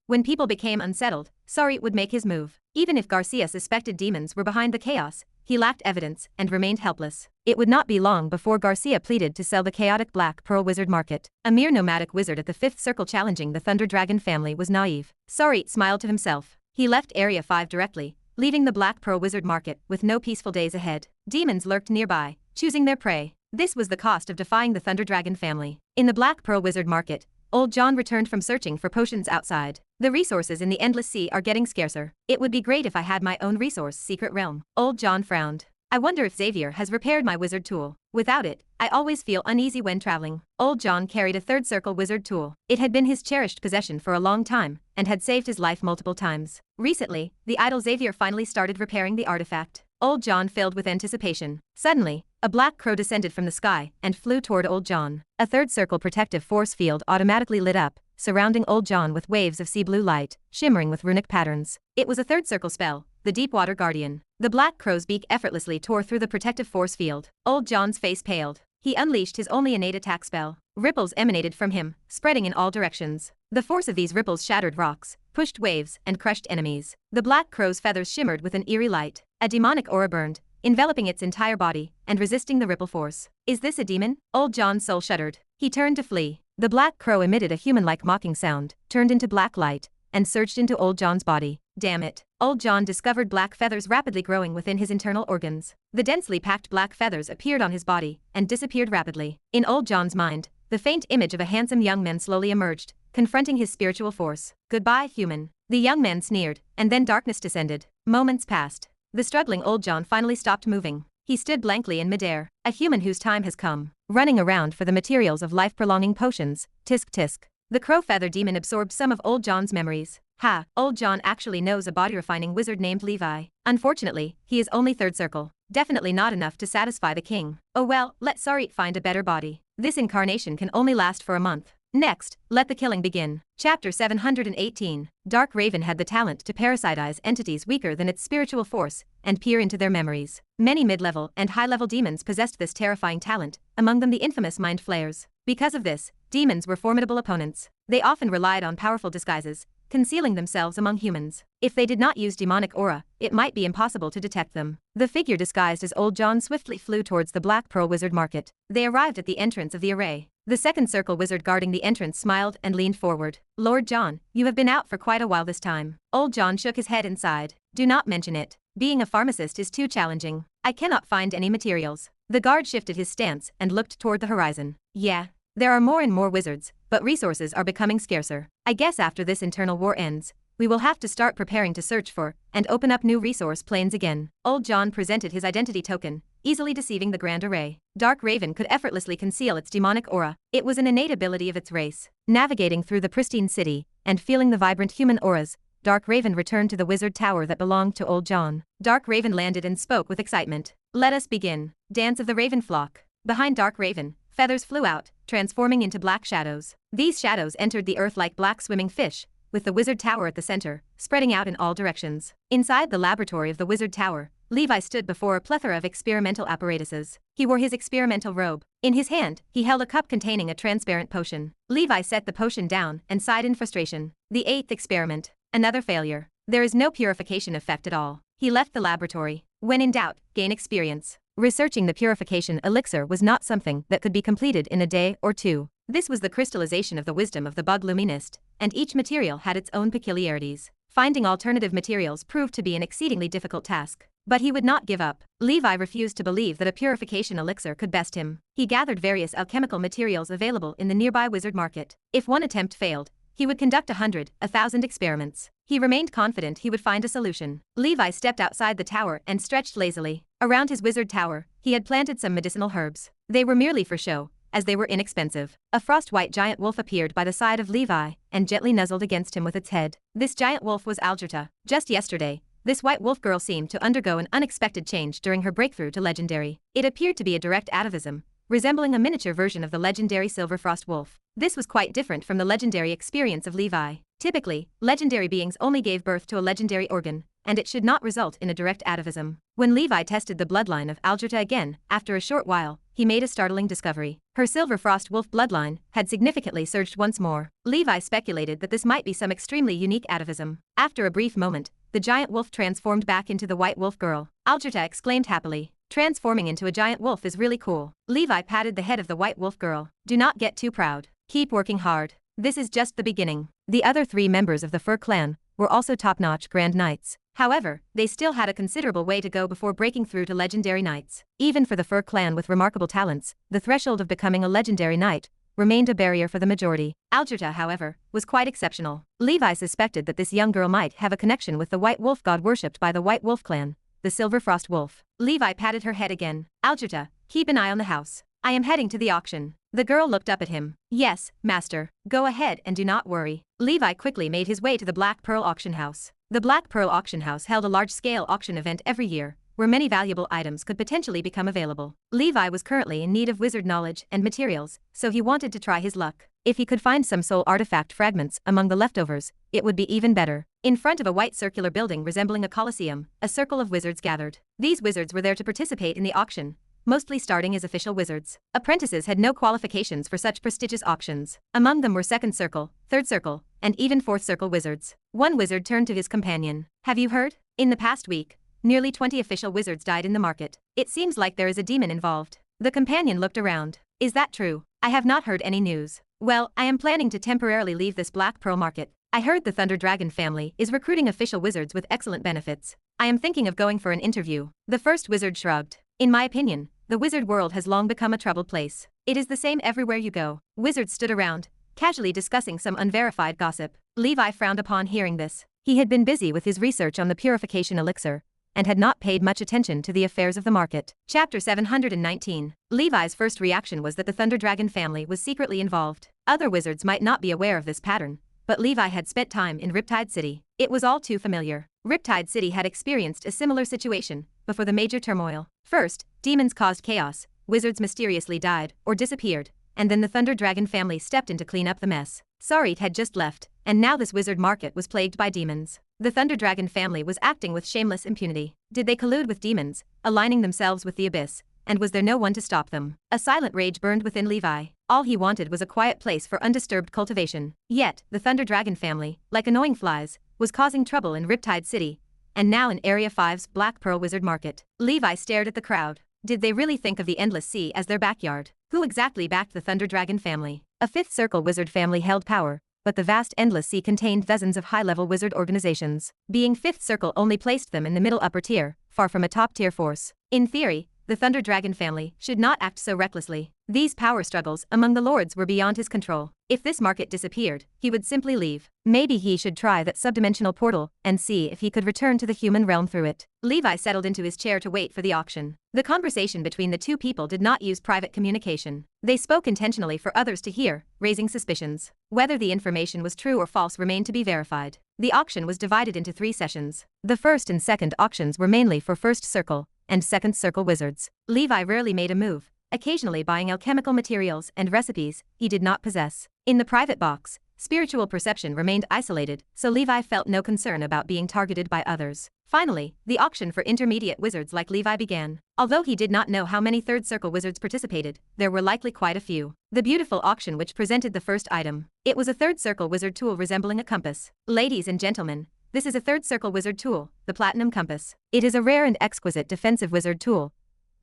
When people became unsettled, Sarit would make his move. Even if Garcia suspected demons were behind the chaos, he lacked evidence and remained helpless. It would not be long before Garcia pleaded to sell the chaotic Black Pearl Wizard Market. A mere nomadic wizard at the fifth circle challenging the Thunder Dragon family was naive. Sarit smiled to himself. He left Area 5 directly, leaving the Black Pearl Wizard Market with no peaceful days ahead. Demons lurked nearby, choosing their prey. This was the cost of defying the Thunder Dragon family. In the Black Pearl Wizard Market, Old John returned from searching for potions outside. The resources in the Endless Sea are getting scarcer. It would be great if I had my own resource secret realm. Old John frowned. I wonder if Xavier has repaired my wizard tool. Without it, I always feel uneasy when traveling. Old John carried a third circle wizard tool. It had been his cherished possession for a long time, and had saved his life multiple times. Recently, the idle Xavier finally started repairing the artifact. Old John filled with anticipation. Suddenly, a black crow descended from the sky and flew toward Old John. A third circle protective force field automatically lit up, surrounding Old John with waves of sea blue light, shimmering with runic patterns. It was a third circle spell, the Deepwater Guardian. The black crow's beak effortlessly tore through the protective force field. Old John's face paled. He unleashed his only innate attack spell. Ripples emanated from him, spreading in all directions. The force of these ripples shattered rocks, pushed waves, and crushed enemies. The black crow's feathers shimmered with an eerie light. A demonic aura burned, enveloping its entire body and resisting the ripple force. Is this a demon? Old John's soul shuddered. He turned to flee. The black crow emitted a human-like mocking sound, turned into black light, and surged into Old John's body. Damn it. Old John discovered black feathers rapidly growing within his internal organs. The densely packed black feathers appeared on his body and disappeared rapidly. In Old John's mind, the faint image of a handsome young man slowly emerged, confronting his spiritual force. Goodbye, human. The young man sneered, and then darkness descended. Moments passed. The struggling Old John finally stopped moving. He stood blankly in midair, a human whose time has come, running around for the materials of life-prolonging potions. Tisk tisk. The crow feather demon absorbed some of Old John's memories. Ha, Old John actually knows a body-refining wizard named Levi. Unfortunately, he is only third circle. Definitely not enough to satisfy the king. Oh well, let Sarit find a better body. This incarnation can only last for a month. Next, let the killing begin. Chapter 718. Dark Raven had the talent to parasitize entities weaker than its spiritual force and peer into their memories. Many mid-level and high-level demons possessed this terrifying talent, among them the infamous Mind Flayers. Because of this, demons were formidable opponents. They often relied on powerful disguises, concealing themselves among humans. If they did not use demonic aura, it might be impossible to detect them. The figure disguised as Old John swiftly flew towards the Black Pearl Wizard Market. They arrived at the entrance of the array. The second circle wizard guarding the entrance smiled and leaned forward. Lord John, you have been out for quite a while this time. Old John shook his head and sighed. Do not mention it. Being a pharmacist is too challenging. I cannot find any materials. The guard shifted his stance and looked toward the horizon. Yeah. There are more and more wizards, but resources are becoming scarcer. I guess after this internal war ends, we will have to start preparing to search for and open up new resource planes again. Old John presented his identity token, easily deceiving the Grand Array. Dark Raven could effortlessly conceal its demonic aura. It was an innate ability of its race. Navigating through the pristine city and feeling the vibrant human auras, Dark Raven returned to the wizard tower that belonged to Old John. Dark Raven landed and spoke with excitement. Let us begin. Dance of the Raven Flock. Behind Dark Raven, feathers flew out, transforming into black shadows. These shadows entered the earth like black swimming fish, with the wizard tower at the center, spreading out in all directions. Inside the laboratory of the wizard tower, Levi stood before a plethora of experimental apparatuses. He wore his experimental robe. In his hand, he held a cup containing a transparent potion. Levi set the potion down and sighed in frustration. The 8th experiment. Another failure. There is no purification effect at all. He left the laboratory. When in doubt, gain experience. Researching the purification elixir was not something that could be completed in a day or two. This was the crystallization of the wisdom of the bug luminist, and each material had its own peculiarities. Finding alternative materials proved to be an exceedingly difficult task. But he would not give up. Levi refused to believe that a purification elixir could best him. He gathered various alchemical materials available in the nearby wizard market. If one attempt failed, he would conduct 100, 1,000 experiments. He remained confident he would find a solution. Levi stepped outside the tower and stretched lazily. Around his wizard tower, he had planted some medicinal herbs. They were merely for show, as they were inexpensive. A frost-white giant wolf appeared by the side of Levi and gently nuzzled against him with its head. This giant wolf was Algerta. Just yesterday, this white wolf girl seemed to undergo an unexpected change during her breakthrough to legendary. It appeared to be a direct atavism, resembling a miniature version of the legendary silver frost wolf. This was quite different from the legendary experience of Levi. Typically, legendary beings only gave birth to a legendary organ, and it should not result in a direct atavism. When Levi tested the bloodline of Algerta again, after a short while, he made a startling discovery. Her silver frost wolf bloodline had significantly surged once more. Levi speculated that this might be some extremely unique atavism. After a brief moment, the giant wolf transformed back into the white wolf girl. Algerta exclaimed happily. Transforming into a giant wolf is really cool. Levi patted the head of the white wolf girl. Do not get too proud. Keep working hard. This is just the beginning. The other 3 members of the Fur clan were also top-notch Grand Knights. However, they still had a considerable way to go before breaking through to legendary knights. Even for the Fur clan with remarkable talents, the threshold of becoming a legendary knight remained a barrier for the majority. Algerta, however, was quite exceptional. Levi suspected that this young girl might have a connection with the white wolf god worshipped by the White Wolf clan, the Silver Frost Wolf. Levi patted her head again. Algerta, keep an eye on the house. I am heading to the auction. The girl looked up at him. Yes, master. Go ahead and do not worry. Levi quickly made his way to the Black Pearl Auction House. The Black Pearl Auction House held a large-scale auction event every year, where many valuable items could potentially become available. Levi was currently in need of wizard knowledge and materials, so he wanted to try his luck. If he could find some soul artifact fragments among the leftovers, it would be even better. In front of a white circular building resembling a coliseum, a circle of wizards gathered. These wizards were there to participate in the auction, mostly starting as official wizards. Apprentices had no qualifications for such prestigious auctions. Among them were second circle, third circle, and even fourth circle wizards. One wizard turned to his companion. Have you heard? In the past week, nearly 20 official wizards died in the market. It seems like there is a demon involved. The companion looked around. Is that true? I have not heard any news. Well, I am planning to temporarily leave this Black Pearl market. I heard the Thunder Dragon family is recruiting official wizards with excellent benefits. I am thinking of going for an interview. The first wizard shrugged. In my opinion, the wizard world has long become a troubled place. It is the same everywhere you go. Wizards stood around, casually discussing some unverified gossip. Levi frowned upon hearing this. He had been busy with his research on the purification elixir, and had not paid much attention to the affairs of the market. Chapter 719. Levi's first reaction was that the Thunder Dragon family was secretly involved. Other wizards might not be aware of this pattern, but Levi had spent time in Riptide City. It was all too familiar. Riptide City had experienced a similar situation before the major turmoil. First, demons caused chaos, wizards mysteriously died or disappeared, and then the Thunder Dragon family stepped in to clean up the mess. Sarit had just left, and now this wizard market was plagued by demons. The Thunder Dragon family was acting with shameless impunity. Did they collude with demons, aligning themselves with the abyss, and was there no one to stop them? A silent rage burned within Levi. All he wanted was a quiet place for undisturbed cultivation. Yet, the Thunder Dragon family, like annoying flies, was causing trouble in Riptide City, and now in Area 5's Black Pearl Wizard Market. Levi stared at the crowd. Did they really think of the Endless Sea as their backyard? Who exactly backed the Thunder Dragon family? A fifth circle wizard family held power, but the vast Endless Sea contained dozens of high-level wizard organizations. Being fifth circle only placed them in the middle upper tier, far from a top-tier force. In theory, the Thunder Dragon family should not act so recklessly. These power struggles among the lords were beyond his control. If this market disappeared, he would simply leave. Maybe he should try that subdimensional portal and see if he could return to the human realm through it. Levi settled into his chair to wait for the auction. The conversation between the two people did not use private communication. They spoke intentionally for others to hear, raising suspicions. Whether the information was true or false remained to be verified. The auction was divided into 3 sessions. The first and second auctions were mainly for first circle and second circle wizards. Levi rarely made a move, occasionally buying alchemical materials and recipes he did not possess. In the private box, spiritual perception remained isolated, so Levi felt no concern about being targeted by others. Finally, the auction for intermediate wizards like Levi began. Although he did not know how many third circle wizards participated, there were likely quite a few. The beautiful auction which presented the first item. It was a third circle wizard tool resembling a compass. Ladies and gentlemen, this is a third circle wizard tool, the Platinum Compass. It is a rare and exquisite defensive wizard tool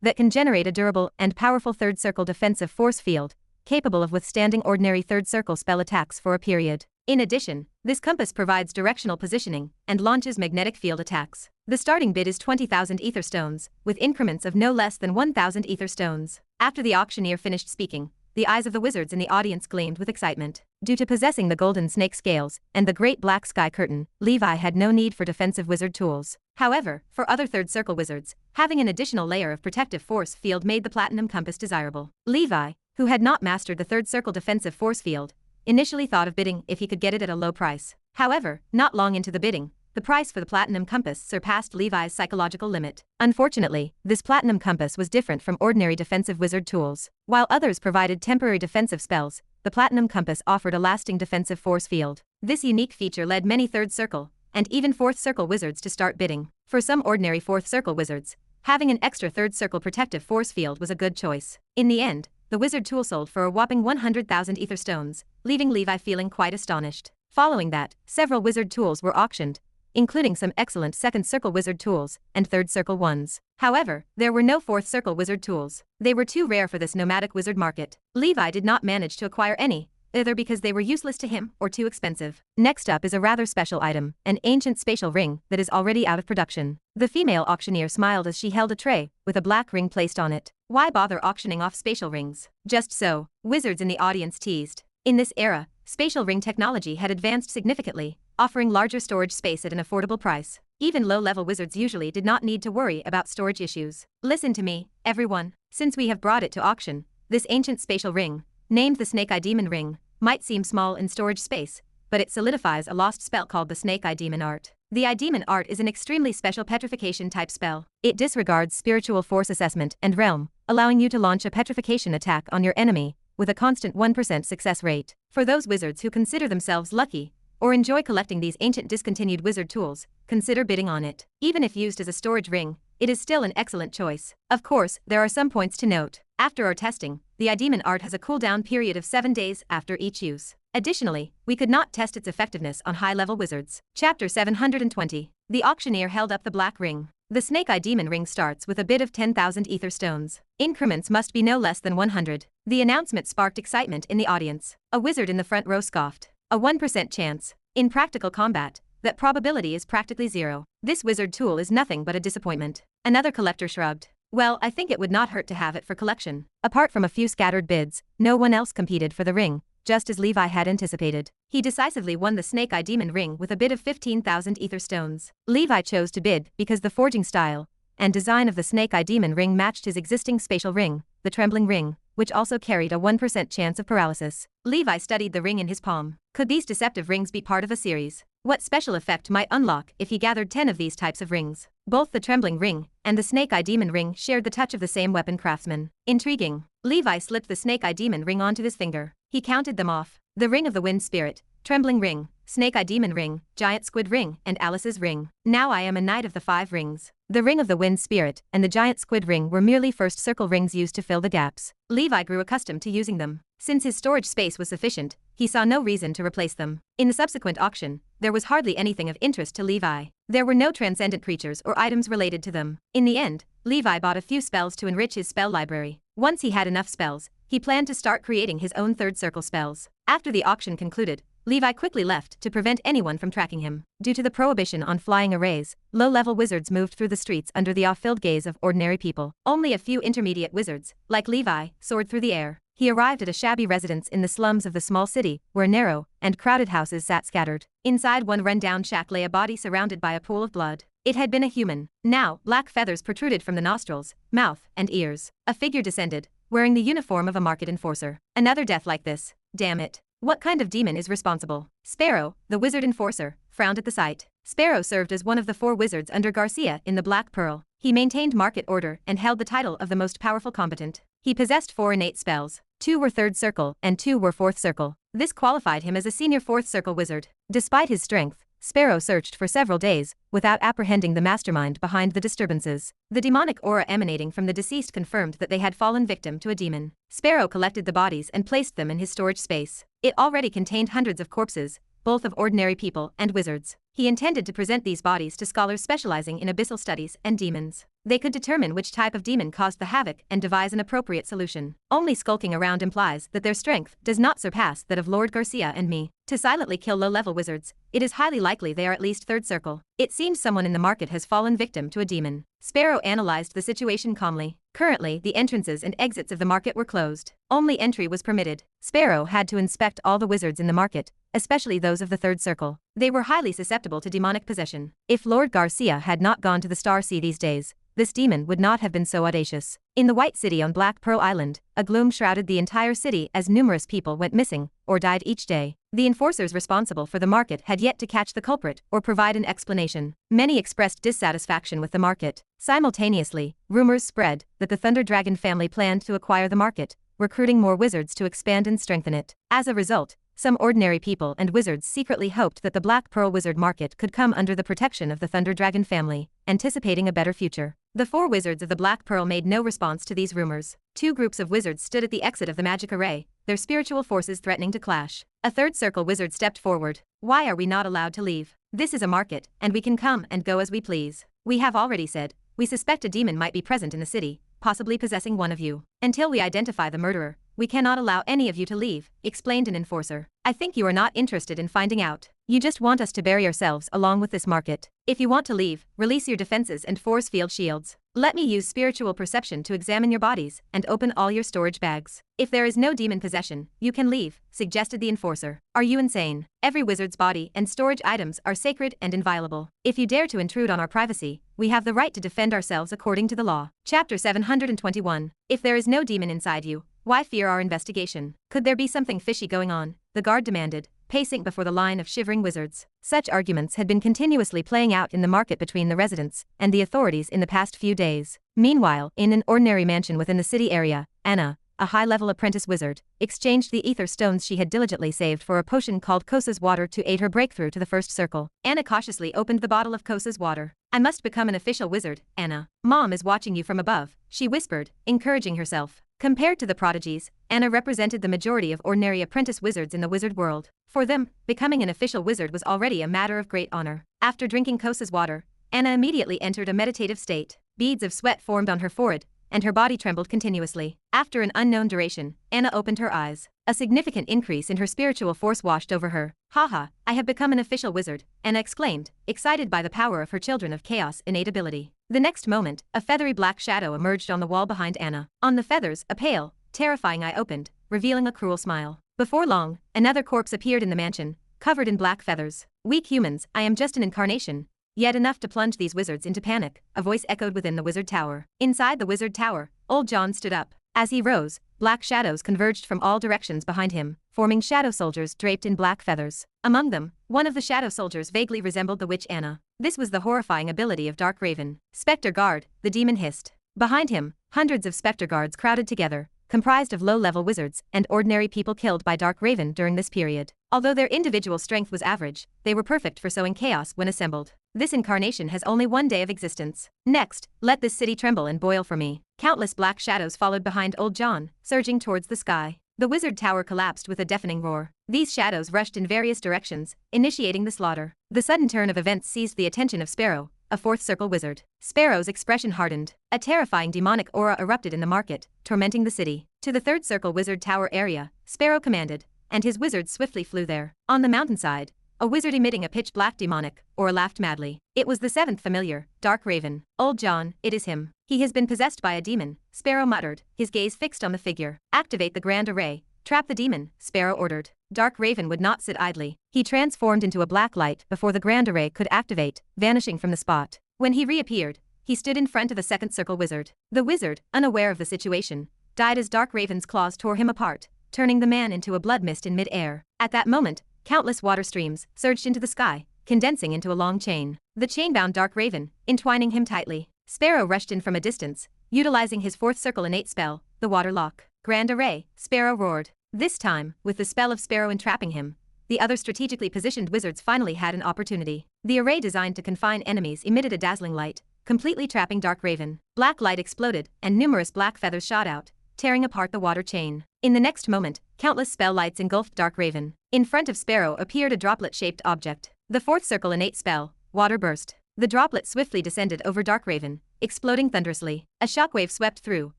that can generate a durable and powerful third circle defensive force field, capable of withstanding ordinary third circle spell attacks for a period. In addition, this compass provides directional positioning and launches magnetic field attacks. The starting bid is 20,000 ether stones, with increments of no less than 1,000 ether stones. After the auctioneer finished speaking, the eyes of the wizards in the audience gleamed with excitement. Due to possessing the golden snake scales and the great black sky curtain, Levi had no need for defensive wizard tools. However, for other third circle wizards, having an additional layer of protective force field made the platinum compass desirable. Levi, who had not mastered the third circle defensive force field, initially thought of bidding if he could get it at a low price. However, not long into the bidding, the price for the platinum compass surpassed Levi's psychological limit. Unfortunately, this platinum compass was different from ordinary defensive wizard tools. While others provided temporary defensive spells, the platinum compass offered a lasting defensive force field. This unique feature led many third circle and even fourth circle wizards to start bidding. For some ordinary fourth circle wizards, having an extra third circle protective force field was a good choice. In the end, the wizard tool sold for a whopping 100,000 ether stones, leaving Levi feeling quite astonished. Following that, several wizard tools were auctioned, including some excellent second circle wizard tools and third circle ones. However, there were no fourth circle wizard tools. They were too rare for this nomadic wizard market. Levi did not manage to acquire any, either because they were useless to him or too expensive. Next up is a rather special item, an ancient spatial ring that is already out of production. The female auctioneer smiled as she held a tray with a black ring placed on it. Why bother auctioning off spatial rings? Just so, wizards in the audience teased. In this era, spatial ring technology had advanced significantly, offering larger storage space at an affordable price. Even low-level wizards usually did not need to worry about storage issues. Listen to me, everyone. Since we have brought it to auction, this ancient spatial ring, named the Snake Eye Demon Ring, might seem small in storage space, but it solidifies a lost spell called the Snake Eye Demon Art. The Eye Demon Art is an extremely special petrification type spell. It disregards spiritual force assessment and realm, allowing you to launch a petrification attack on your enemy with a constant 1% success rate. For those wizards who consider themselves lucky or enjoy collecting these ancient discontinued wizard tools, consider bidding on it. Even if used as a storage ring, it is still an excellent choice. Of course, there are some points to note. After our testing, the Eye Demon Art has a cooldown period of 7 days after each use. Additionally, we could not test its effectiveness on high-level wizards. Chapter 720. The auctioneer held up the black ring. The Snake Eye Demon Ring starts with a bid of 10,000 ether stones. Increments must be no less than 100. The announcement sparked excitement in the audience. A wizard in the front row scoffed. A 1% chance. In practical combat, that probability is practically zero. This wizard tool is nothing but a disappointment. Another collector shrugged. Well, I think it would not hurt to have it for collection. Apart from a few scattered bids, no one else competed for the ring, just as Levi had anticipated. He decisively won the Snake Eye Demon Ring with a bid of 15,000 ether stones. Levi chose to bid because the forging style and design of the Snake Eye Demon Ring matched his existing spatial ring, the Trembling Ring, which also carried a 1% chance of paralysis. Levi studied the ring in his palm. Could these deceptive rings be part of a series? What special effect might unlock if he gathered 10 of these types of rings? Both the Trembling Ring and the Snake Eye Demon Ring shared the touch of the same weapon craftsman. Intriguing. Levi slipped the Snake Eye Demon Ring onto his finger. He counted them off. The Ring of the Wind Spirit, Trembling Ring, Snake Eye Demon Ring, Giant Squid Ring, and Alice's Ring. Now I am a knight of the 5 rings. The Ring of the Wind Spirit and the Giant Squid Ring were merely first circle rings used to fill the gaps. Levi grew accustomed to using them. Since his storage space was sufficient, he saw no reason to replace them. In the subsequent auction, there was hardly anything of interest to Levi. There were no transcendent creatures or items related to them. In the end, Levi bought a few spells to enrich his spell library. Once he had enough spells, he planned to start creating his own third circle spells. After the auction concluded, Levi quickly left to prevent anyone from tracking him. Due to the prohibition on flying arrays, low-level wizards moved through the streets under the awe-filled gaze of ordinary people. Only a few intermediate wizards, like Levi, soared through the air. He arrived at a shabby residence in the slums of the small city, where narrow and crowded houses sat scattered. Inside one run-down shack lay a body surrounded by a pool of blood. It had been a human. Now, black feathers protruded from the nostrils, mouth, and ears. A figure descended, wearing the uniform of a market enforcer. Another death like this. Damn it. What kind of demon is responsible? Sparrow, the wizard enforcer, frowned at the sight. Sparrow served as one of the 4 wizards under Garcia in the Black Pearl. He maintained market order and held the title of the most powerful combatant. He possessed 4 innate spells. 2 were third circle and 2 were fourth circle. This qualified him as a senior fourth circle wizard. Despite his strength, Sparrow searched for several days without apprehending the mastermind behind the disturbances. The demonic aura emanating from the deceased confirmed that they had fallen victim to a demon. Sparrow collected the bodies and placed them in his storage space. It already contained hundreds of corpses, both of ordinary people and wizards. He intended to present these bodies to scholars specializing in abyssal studies and demons. They could determine which type of demon caused the havoc and devise an appropriate solution. Only skulking around implies that their strength does not surpass that of Lord Garcia and me. To silently kill low-level wizards, it is highly likely they are at least third circle. It seems someone in the market has fallen victim to a demon. Sparrow analyzed the situation calmly. Currently, the entrances and exits of the market were closed. Only entry was permitted. Sparrow had to inspect all the wizards in the market, especially those of the third circle. They were highly susceptible to demonic possession. If Lord Garcia had not gone to the Star Sea these days, this demon would not have been so audacious. In the White City on Black Pearl Island, a gloom shrouded the entire city as numerous people went missing or died each day. The enforcers responsible for the market had yet to catch the culprit or provide an explanation. Many expressed dissatisfaction with the market. Simultaneously, rumors spread that the Thunder Dragon family planned to acquire the market, recruiting more wizards to expand and strengthen it. As a result, some ordinary people and wizards secretly hoped that the Black Pearl Wizard Market could come under the protection of the Thunder Dragon family, anticipating a better future. The 4 wizards of the Black Pearl made no response to these rumors. 2 groups of wizards stood at the exit of the magic array, their spiritual forces threatening to clash. A third circle wizard stepped forward. Why are we not allowed to leave? This is a market, and we can come and go as we please. We have already said, we suspect a demon might be present in the city, possibly possessing one of you. Until we identify the murderer, we cannot allow any of you to leave, explained an enforcer. I think you are not interested in finding out. You just want us to bury ourselves along with this market. If you want to leave, release your defenses and force field shields. Let me use spiritual perception to examine your bodies and open all your storage bags. If there is no demon possession, you can leave, suggested the enforcer. Are you insane? Every wizard's body and storage items are sacred and inviolable. If you dare to intrude on our privacy, we have the right to defend ourselves according to the law. Chapter 721. If there is no demon inside you, why fear our investigation? Could there be something fishy going on? The guard demanded, pacing before the line of shivering wizards. Such arguments had been continuously playing out in the market between the residents and the authorities in the past few days. Meanwhile, in an ordinary mansion within the city area, Anna, a high-level apprentice wizard, exchanged the ether stones she had diligently saved for a potion called Kosa's water to aid her breakthrough to the first circle. Anna cautiously opened the bottle of Kosa's water. I must become an official wizard, Anna. Mom is watching you from above, she whispered, encouraging herself. Compared to the prodigies, Anna represented the majority of ordinary apprentice wizards in the wizard world. For them, becoming an official wizard was already a matter of great honor. After drinking Kosa's water, Anna immediately entered a meditative state. Beads of sweat formed on her forehead, and her body trembled continuously. After an unknown duration, Anna opened her eyes. A significant increase in her spiritual force washed over her. Haha, I have become an official wizard, Anna exclaimed, excited by the power of her Children of Chaos innate ability. The next moment, a feathery black shadow emerged on the wall behind Anna. On the feathers, a pale, terrifying eye opened, revealing a cruel smile. Before long, another corpse appeared in the mansion, covered in black feathers. Weak humans, I am just an incarnation. Yet enough to plunge these wizards into panic, a voice echoed within the wizard tower. Inside the wizard tower, old John stood up. As he rose, black shadows converged from all directions behind him, forming shadow soldiers draped in black feathers. Among them, one of the shadow soldiers vaguely resembled the witch Anna. This was the horrifying ability of Dark Raven. Spectre Guard, the demon hissed. Behind him, hundreds of Spectre Guards crowded together, comprised of low-level wizards and ordinary people killed by Dark Raven during this period. Although their individual strength was average, they were perfect for sowing chaos when assembled. This incarnation has only one day of existence. Next, let this city tremble and boil for me. Countless black shadows followed behind old John, surging towards the sky. The wizard tower collapsed with a deafening roar. These shadows rushed in various directions, initiating the slaughter. The sudden turn of events seized the attention of Sparrow, a fourth circle wizard. Sparrow's expression hardened. A terrifying demonic aura erupted in the market, tormenting the city. To the third circle wizard tower area, Sparrow commanded, and his wizards swiftly flew there. On the mountainside, a wizard emitting a pitch-black demonic aura laughed madly. It was the 7th familiar, Dark Raven. Old John, it is him. He has been possessed by a demon, Sparrow muttered, his gaze fixed on the figure. Activate the grand array. Trap the demon, Sparrow ordered. Dark Raven would not sit idly. He transformed into a black light before the grand array could activate, vanishing from the spot. When he reappeared, he stood in front of the second circle wizard. The wizard, unaware of the situation, died as Dark Raven's claws tore him apart, turning the man into a blood mist in mid-air. At that moment, countless water streams surged into the sky, condensing into a long chain. The chain bound Dark Raven, entwining him tightly. Sparrow rushed in from a distance, utilizing his 4th circle innate spell, the Water Lock. Grand Array, Sparrow roared. This time, with the spell of Sparrow entrapping him, the other strategically positioned wizards finally had an opportunity. The array designed to confine enemies emitted a dazzling light, completely trapping Dark Raven. Black light exploded, and numerous black feathers shot out, tearing apart the water chain. In the next moment, countless spell lights engulfed Dark Raven. In front of Sparrow appeared a droplet-shaped object. The 4th circle innate spell, Water Burst. The droplet swiftly descended over Dark Raven, exploding thunderously. A shockwave swept through,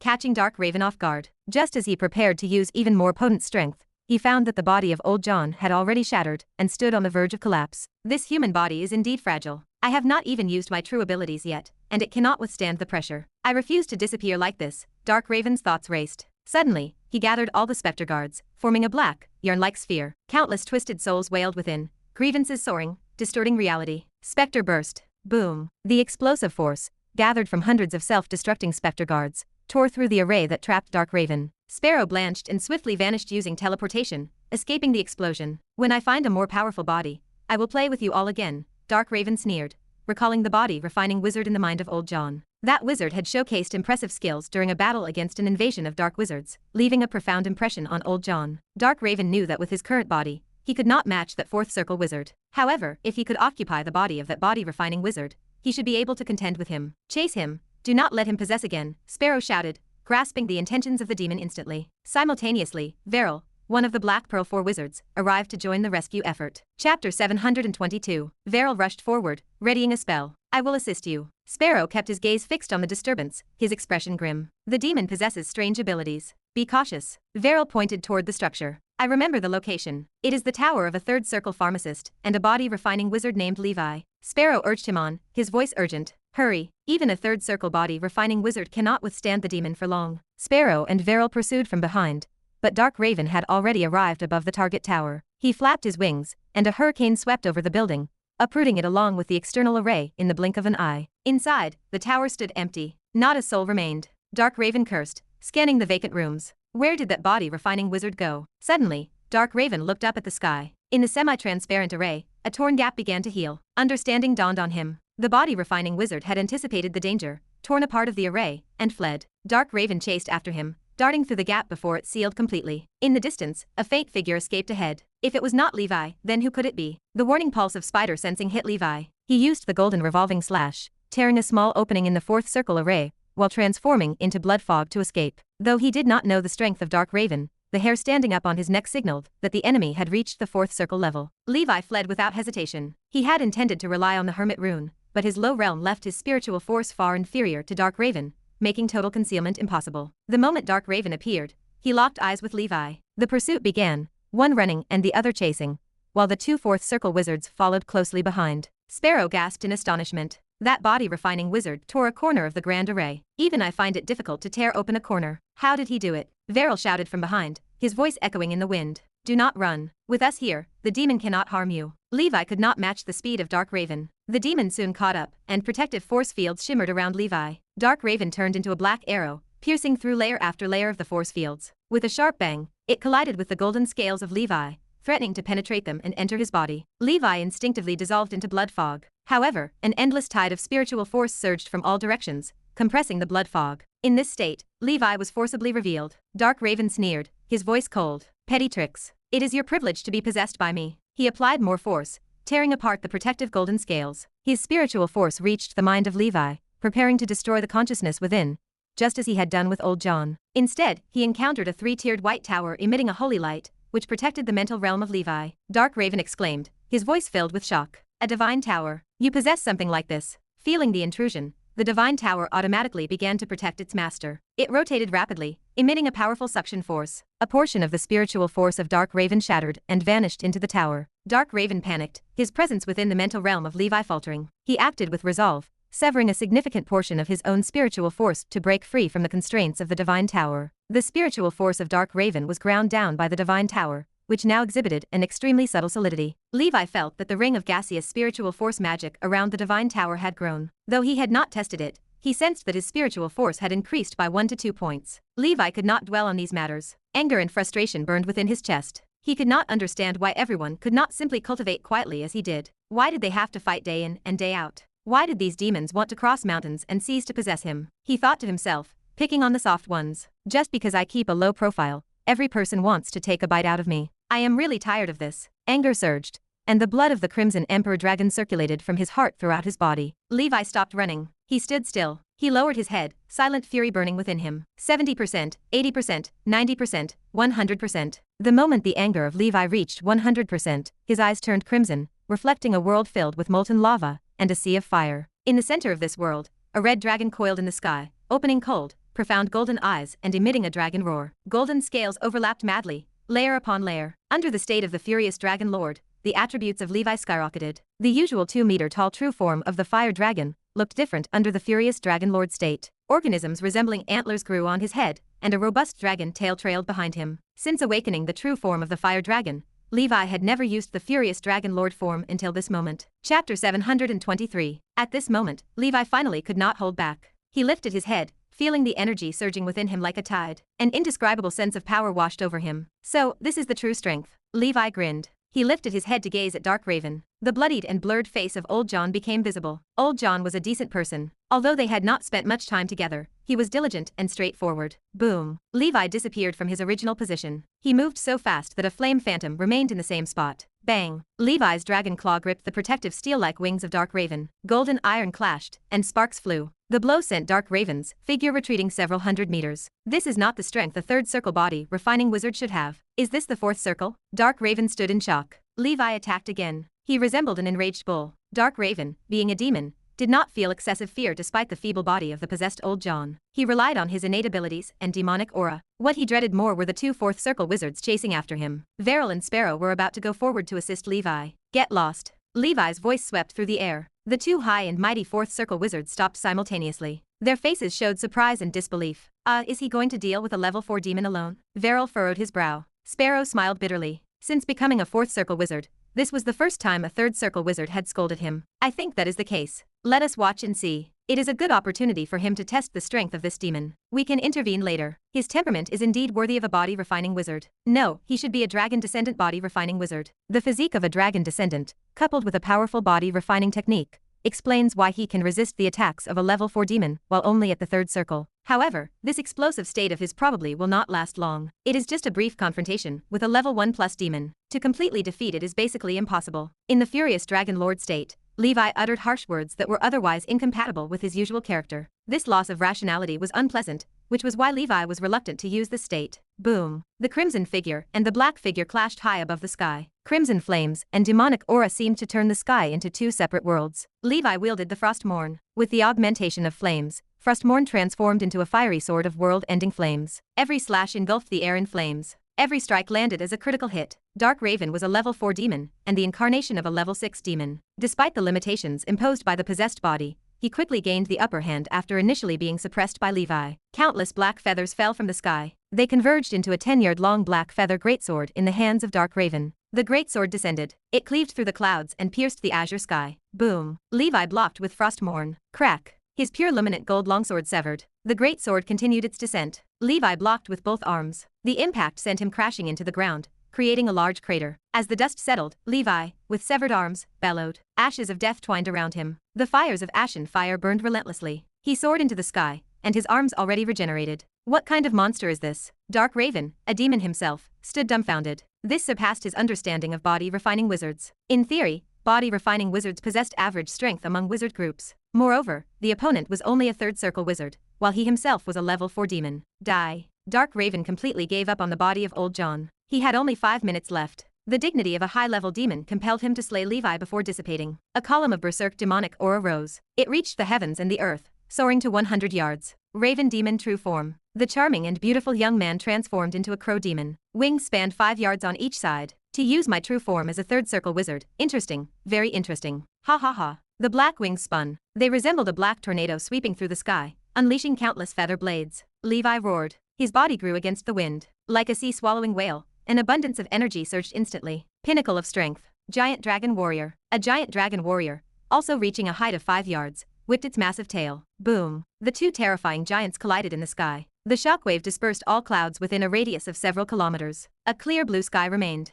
catching Dark Raven off guard. Just as he prepared to use even more potent strength, he found that the body of Old John had already shattered and stood on the verge of collapse. This human body is indeed fragile. I have not even used my true abilities yet, and it cannot withstand the pressure. I refuse to disappear like this. Dark Raven's thoughts raced. Suddenly, he gathered all the specter guards, forming a black, yarn-like sphere. Countless twisted souls wailed within, grievances soaring, distorting reality. Specter burst. Boom. The explosive force, gathered from hundreds of self-destructing specter guards, tore through the array that trapped Dark Raven. Sparrow blanched and swiftly vanished using teleportation, escaping the explosion. When I find a more powerful body, I will play with you all again, Dark Raven sneered, recalling the body-refining wizard in the mind of Old John. That wizard had showcased impressive skills during a battle against an invasion of dark wizards, leaving a profound impression on Old John. Dark Raven knew that with his current body, he could not match that fourth circle wizard. However, if he could occupy the body of that body-refining wizard, he should be able to contend with him. Chase him. Do not let him possess again, Sparrow shouted, grasping the intentions of the demon instantly. Simultaneously, Veril, one of the Black Pearl 4 wizards, arrived to join the rescue effort. Chapter 722. Veril rushed forward, readying a spell. I will assist you. Sparrow kept his gaze fixed on the disturbance, his expression grim. The demon possesses strange abilities. Be cautious. Veril pointed toward the structure. I remember the location. It is the tower of a third circle pharmacist and a body-refining wizard named Levi. Sparrow urged him on, his voice urgent. Hurry. Even a third circle body-refining wizard cannot withstand the demon for long. Sparrow and Veril pursued from behind, but Dark Raven had already arrived above the target tower. He flapped his wings, and a hurricane swept over the building, uprooting it along with the external array in the blink of an eye. Inside, the tower stood empty. Not a soul remained. Dark Raven cursed, scanning the vacant rooms. Where did that body-refining wizard go? Suddenly, Dark Raven looked up at the sky. In the semi-transparent array, a torn gap began to heal. Understanding dawned on him. The body-refining wizard had anticipated the danger, torn a part of the array, and fled. Dark Raven chased after him, darting through the gap before it sealed completely. In the distance, a faint figure escaped ahead. If it was not Levi, then who could it be? The warning pulse of spider sensing hit Levi. He used the golden revolving slash, tearing a small opening in the fourth circle array, while transforming into blood fog to escape. Though he did not know the strength of Dark Raven, the hair standing up on his neck signaled that the enemy had reached the fourth circle level. Levi fled without hesitation. He had intended to rely on the Hermit rune, but his low realm left his spiritual force far inferior to Dark Raven, making total concealment impossible. The moment Dark Raven appeared, he locked eyes with Levi. The pursuit began, one running and the other chasing, while the two fourth circle wizards followed closely behind. Sparrow gasped in astonishment. That body-refining wizard tore a corner of the grand array. Even I find it difficult to tear open a corner. How did he do it? Veril shouted from behind, his voice echoing in the wind. Do not run. With us here, the demon cannot harm you. Levi could not match the speed of Dark Raven. The demon soon caught up, and protective force fields shimmered around Levi. Dark Raven turned into a black arrow, piercing through layer after layer of the force fields. With a sharp bang, it collided with the golden scales of Levi, threatening to penetrate them and enter his body. Levi instinctively dissolved into blood fog. However, an endless tide of spiritual force surged from all directions, compressing the blood fog. In this state, Levi was forcibly revealed. Dark Raven sneered, his voice cold. Petty tricks. It is your privilege to be possessed by me. He applied more force, tearing apart the protective golden scales. His spiritual force reached the mind of Levi, preparing to destroy the consciousness within, just as he had done with Old John. Instead, he encountered a three-tiered white tower emitting a holy light, which protected the mental realm of Levi. Dark Raven exclaimed, his voice filled with shock. A divine tower. You possess something like this. Feeling the intrusion, the divine tower automatically began to protect its master. It rotated rapidly, emitting a powerful suction force. A portion of the spiritual force of Dark Raven shattered and vanished into the tower. Dark Raven panicked, his presence within the mental realm of Levi faltering. He acted with resolve, severing a significant portion of his own spiritual force to break free from the constraints of the divine tower. The spiritual force of Dark Raven was ground down by the divine tower, which now exhibited an extremely subtle solidity. Levi felt that the ring of gaseous spiritual force magic around the divine tower had grown. Though he had not tested it, he sensed that his spiritual force had increased by 1 to 2 points. Levi could not dwell on these matters. Anger and frustration burned within his chest. He could not understand why everyone could not simply cultivate quietly as he did. Why did they have to fight day in and day out? Why did these demons want to cross mountains and seas to possess him? He thought to himself, picking on the soft ones. Just because I keep a low profile, every person wants to take a bite out of me. I am really tired of this. Anger surged, and the blood of the Crimson Emperor Dragon circulated from his heart throughout his body. Levi stopped running. He stood still. He lowered his head, silent fury burning within him. 70%, 80%, 90%, 100%. The moment the anger of Levi reached 100%, his eyes turned crimson, reflecting a world filled with molten lava and a sea of fire. In the center of this world, A red dragon coiled in the sky, opening cold, profound golden eyes and emitting a dragon roar. Golden scales overlapped madly, layer upon layer. Under the state of the furious dragon lord, the attributes of Levi skyrocketed. The usual 2-meter-tall true form of the fire dragon looked different under the furious dragon lord state. Organisms resembling antlers grew on his head, and a robust dragon tail trailed behind him. Since awakening the true form of the fire dragon, Levi had never used the furious dragon lord form until this moment. Chapter 723. At this moment, Levi finally could not hold back. He lifted his head, feeling the energy surging within him like a tide. An indescribable sense of power washed over him. So, this is the true strength. Levi grinned. He lifted his head to gaze at Dark Raven. The bloodied and blurred face of Old John became visible. Old John was a decent person. Although they had not spent much time together, he was diligent and straightforward. Boom. Levi disappeared from his original position. He moved so fast that a flame phantom remained in the same spot. Bang. Levi's dragon claw gripped the protective steel-like wings of Dark Raven. Golden iron clashed, and sparks flew. The blow sent Dark Raven's figure retreating several hundred meters. This is not the strength a third circle body refining wizard should have. Is this the fourth circle? Dark Raven stood in shock. Levi attacked again. He resembled an enraged bull. Dark Raven, being a demon, did not feel excessive fear despite the feeble body of the possessed Old John. He relied on his innate abilities and demonic aura. What he dreaded more were the two fourth circle wizards chasing after him. Veril and Sparrow were about to go forward to assist Levi. Get lost. Levi's voice swept through the air. The two high and mighty fourth circle wizards stopped simultaneously. Their faces showed surprise and disbelief. Is he going to deal with a level 4 demon alone? Veril furrowed his brow. Sparrow smiled bitterly. Since becoming a fourth circle wizard, this was the first time a third circle wizard had scolded him. I think that is the case. Let us watch and see. It is a good opportunity for him to test the strength of this demon. We can intervene later. His temperament is indeed worthy of a body refining wizard. No, he should be a dragon descendant body refining wizard. The physique of a dragon descendant, coupled with a powerful body refining technique, explains why he can resist the attacks of a level 4 demon while only at the third circle. However, this explosive state of his probably will not last long. It is just a brief confrontation with a level 1+ demon. To completely defeat it is basically impossible. In the furious dragon lord state, Levi uttered harsh words that were otherwise incompatible with his usual character. This loss of rationality was unpleasant, which was why Levi was reluctant to use the state. Boom. The crimson figure and the black figure clashed high above the sky. Crimson flames and demonic aura seemed to turn the sky into two separate worlds. Levi wielded the Frostmourne. With the augmentation of flames, Frostmourne transformed into a fiery sword of world-ending flames. Every slash engulfed the air in flames. Every strike landed as a critical hit. Dark Raven was a level 4 demon, and the incarnation of a level 6 demon. Despite the limitations imposed by the possessed body, he quickly gained the upper hand after initially being suppressed by Levi. Countless black feathers fell from the sky. They converged into a 10-yard-long black feather greatsword in the hands of Dark Raven. The greatsword descended. It cleaved through the clouds and pierced the azure sky. Boom. Levi blocked with Frostmourne. Crack. His pure luminant gold longsword severed. The greatsword continued its descent. Levi blocked with both arms. The impact sent him crashing into the ground, creating a large crater. As the dust settled, Levi, with severed arms, bellowed. Ashes of death twined around him. The fires of ashen fire burned relentlessly. He soared into the sky, and his arms already regenerated. What kind of monster is this? Dark Raven, a demon himself, stood dumbfounded. This surpassed his understanding of body refining wizards. In theory, body refining wizards possessed average strength among wizard groups. Moreover, the opponent was only a third circle wizard, while he himself was a level 4 demon. Die. Dark Raven completely gave up on the body of Old John. He had only 5 minutes left. The dignity of a high-level demon compelled him to slay Levi before dissipating. A column of berserk demonic aura rose. It reached the heavens and the earth, soaring to 100 yards. Raven demon true form. The charming and beautiful young man transformed into a crow demon. Wings spanned 5 yards on each side. To use my true form as a third circle wizard. Interesting, very interesting. Ha ha ha. The black wings spun. They resembled a black tornado sweeping through the sky, unleashing countless feather blades. Levi roared. His body grew against the wind. Like a sea-swallowing whale, an abundance of energy surged instantly. Pinnacle of strength. Giant dragon warrior. A giant dragon warrior, also reaching a height of 5 yards, whipped its massive tail. Boom. The two terrifying giants collided in the sky. The shockwave dispersed all clouds within a radius of several kilometers. A clear blue sky remained.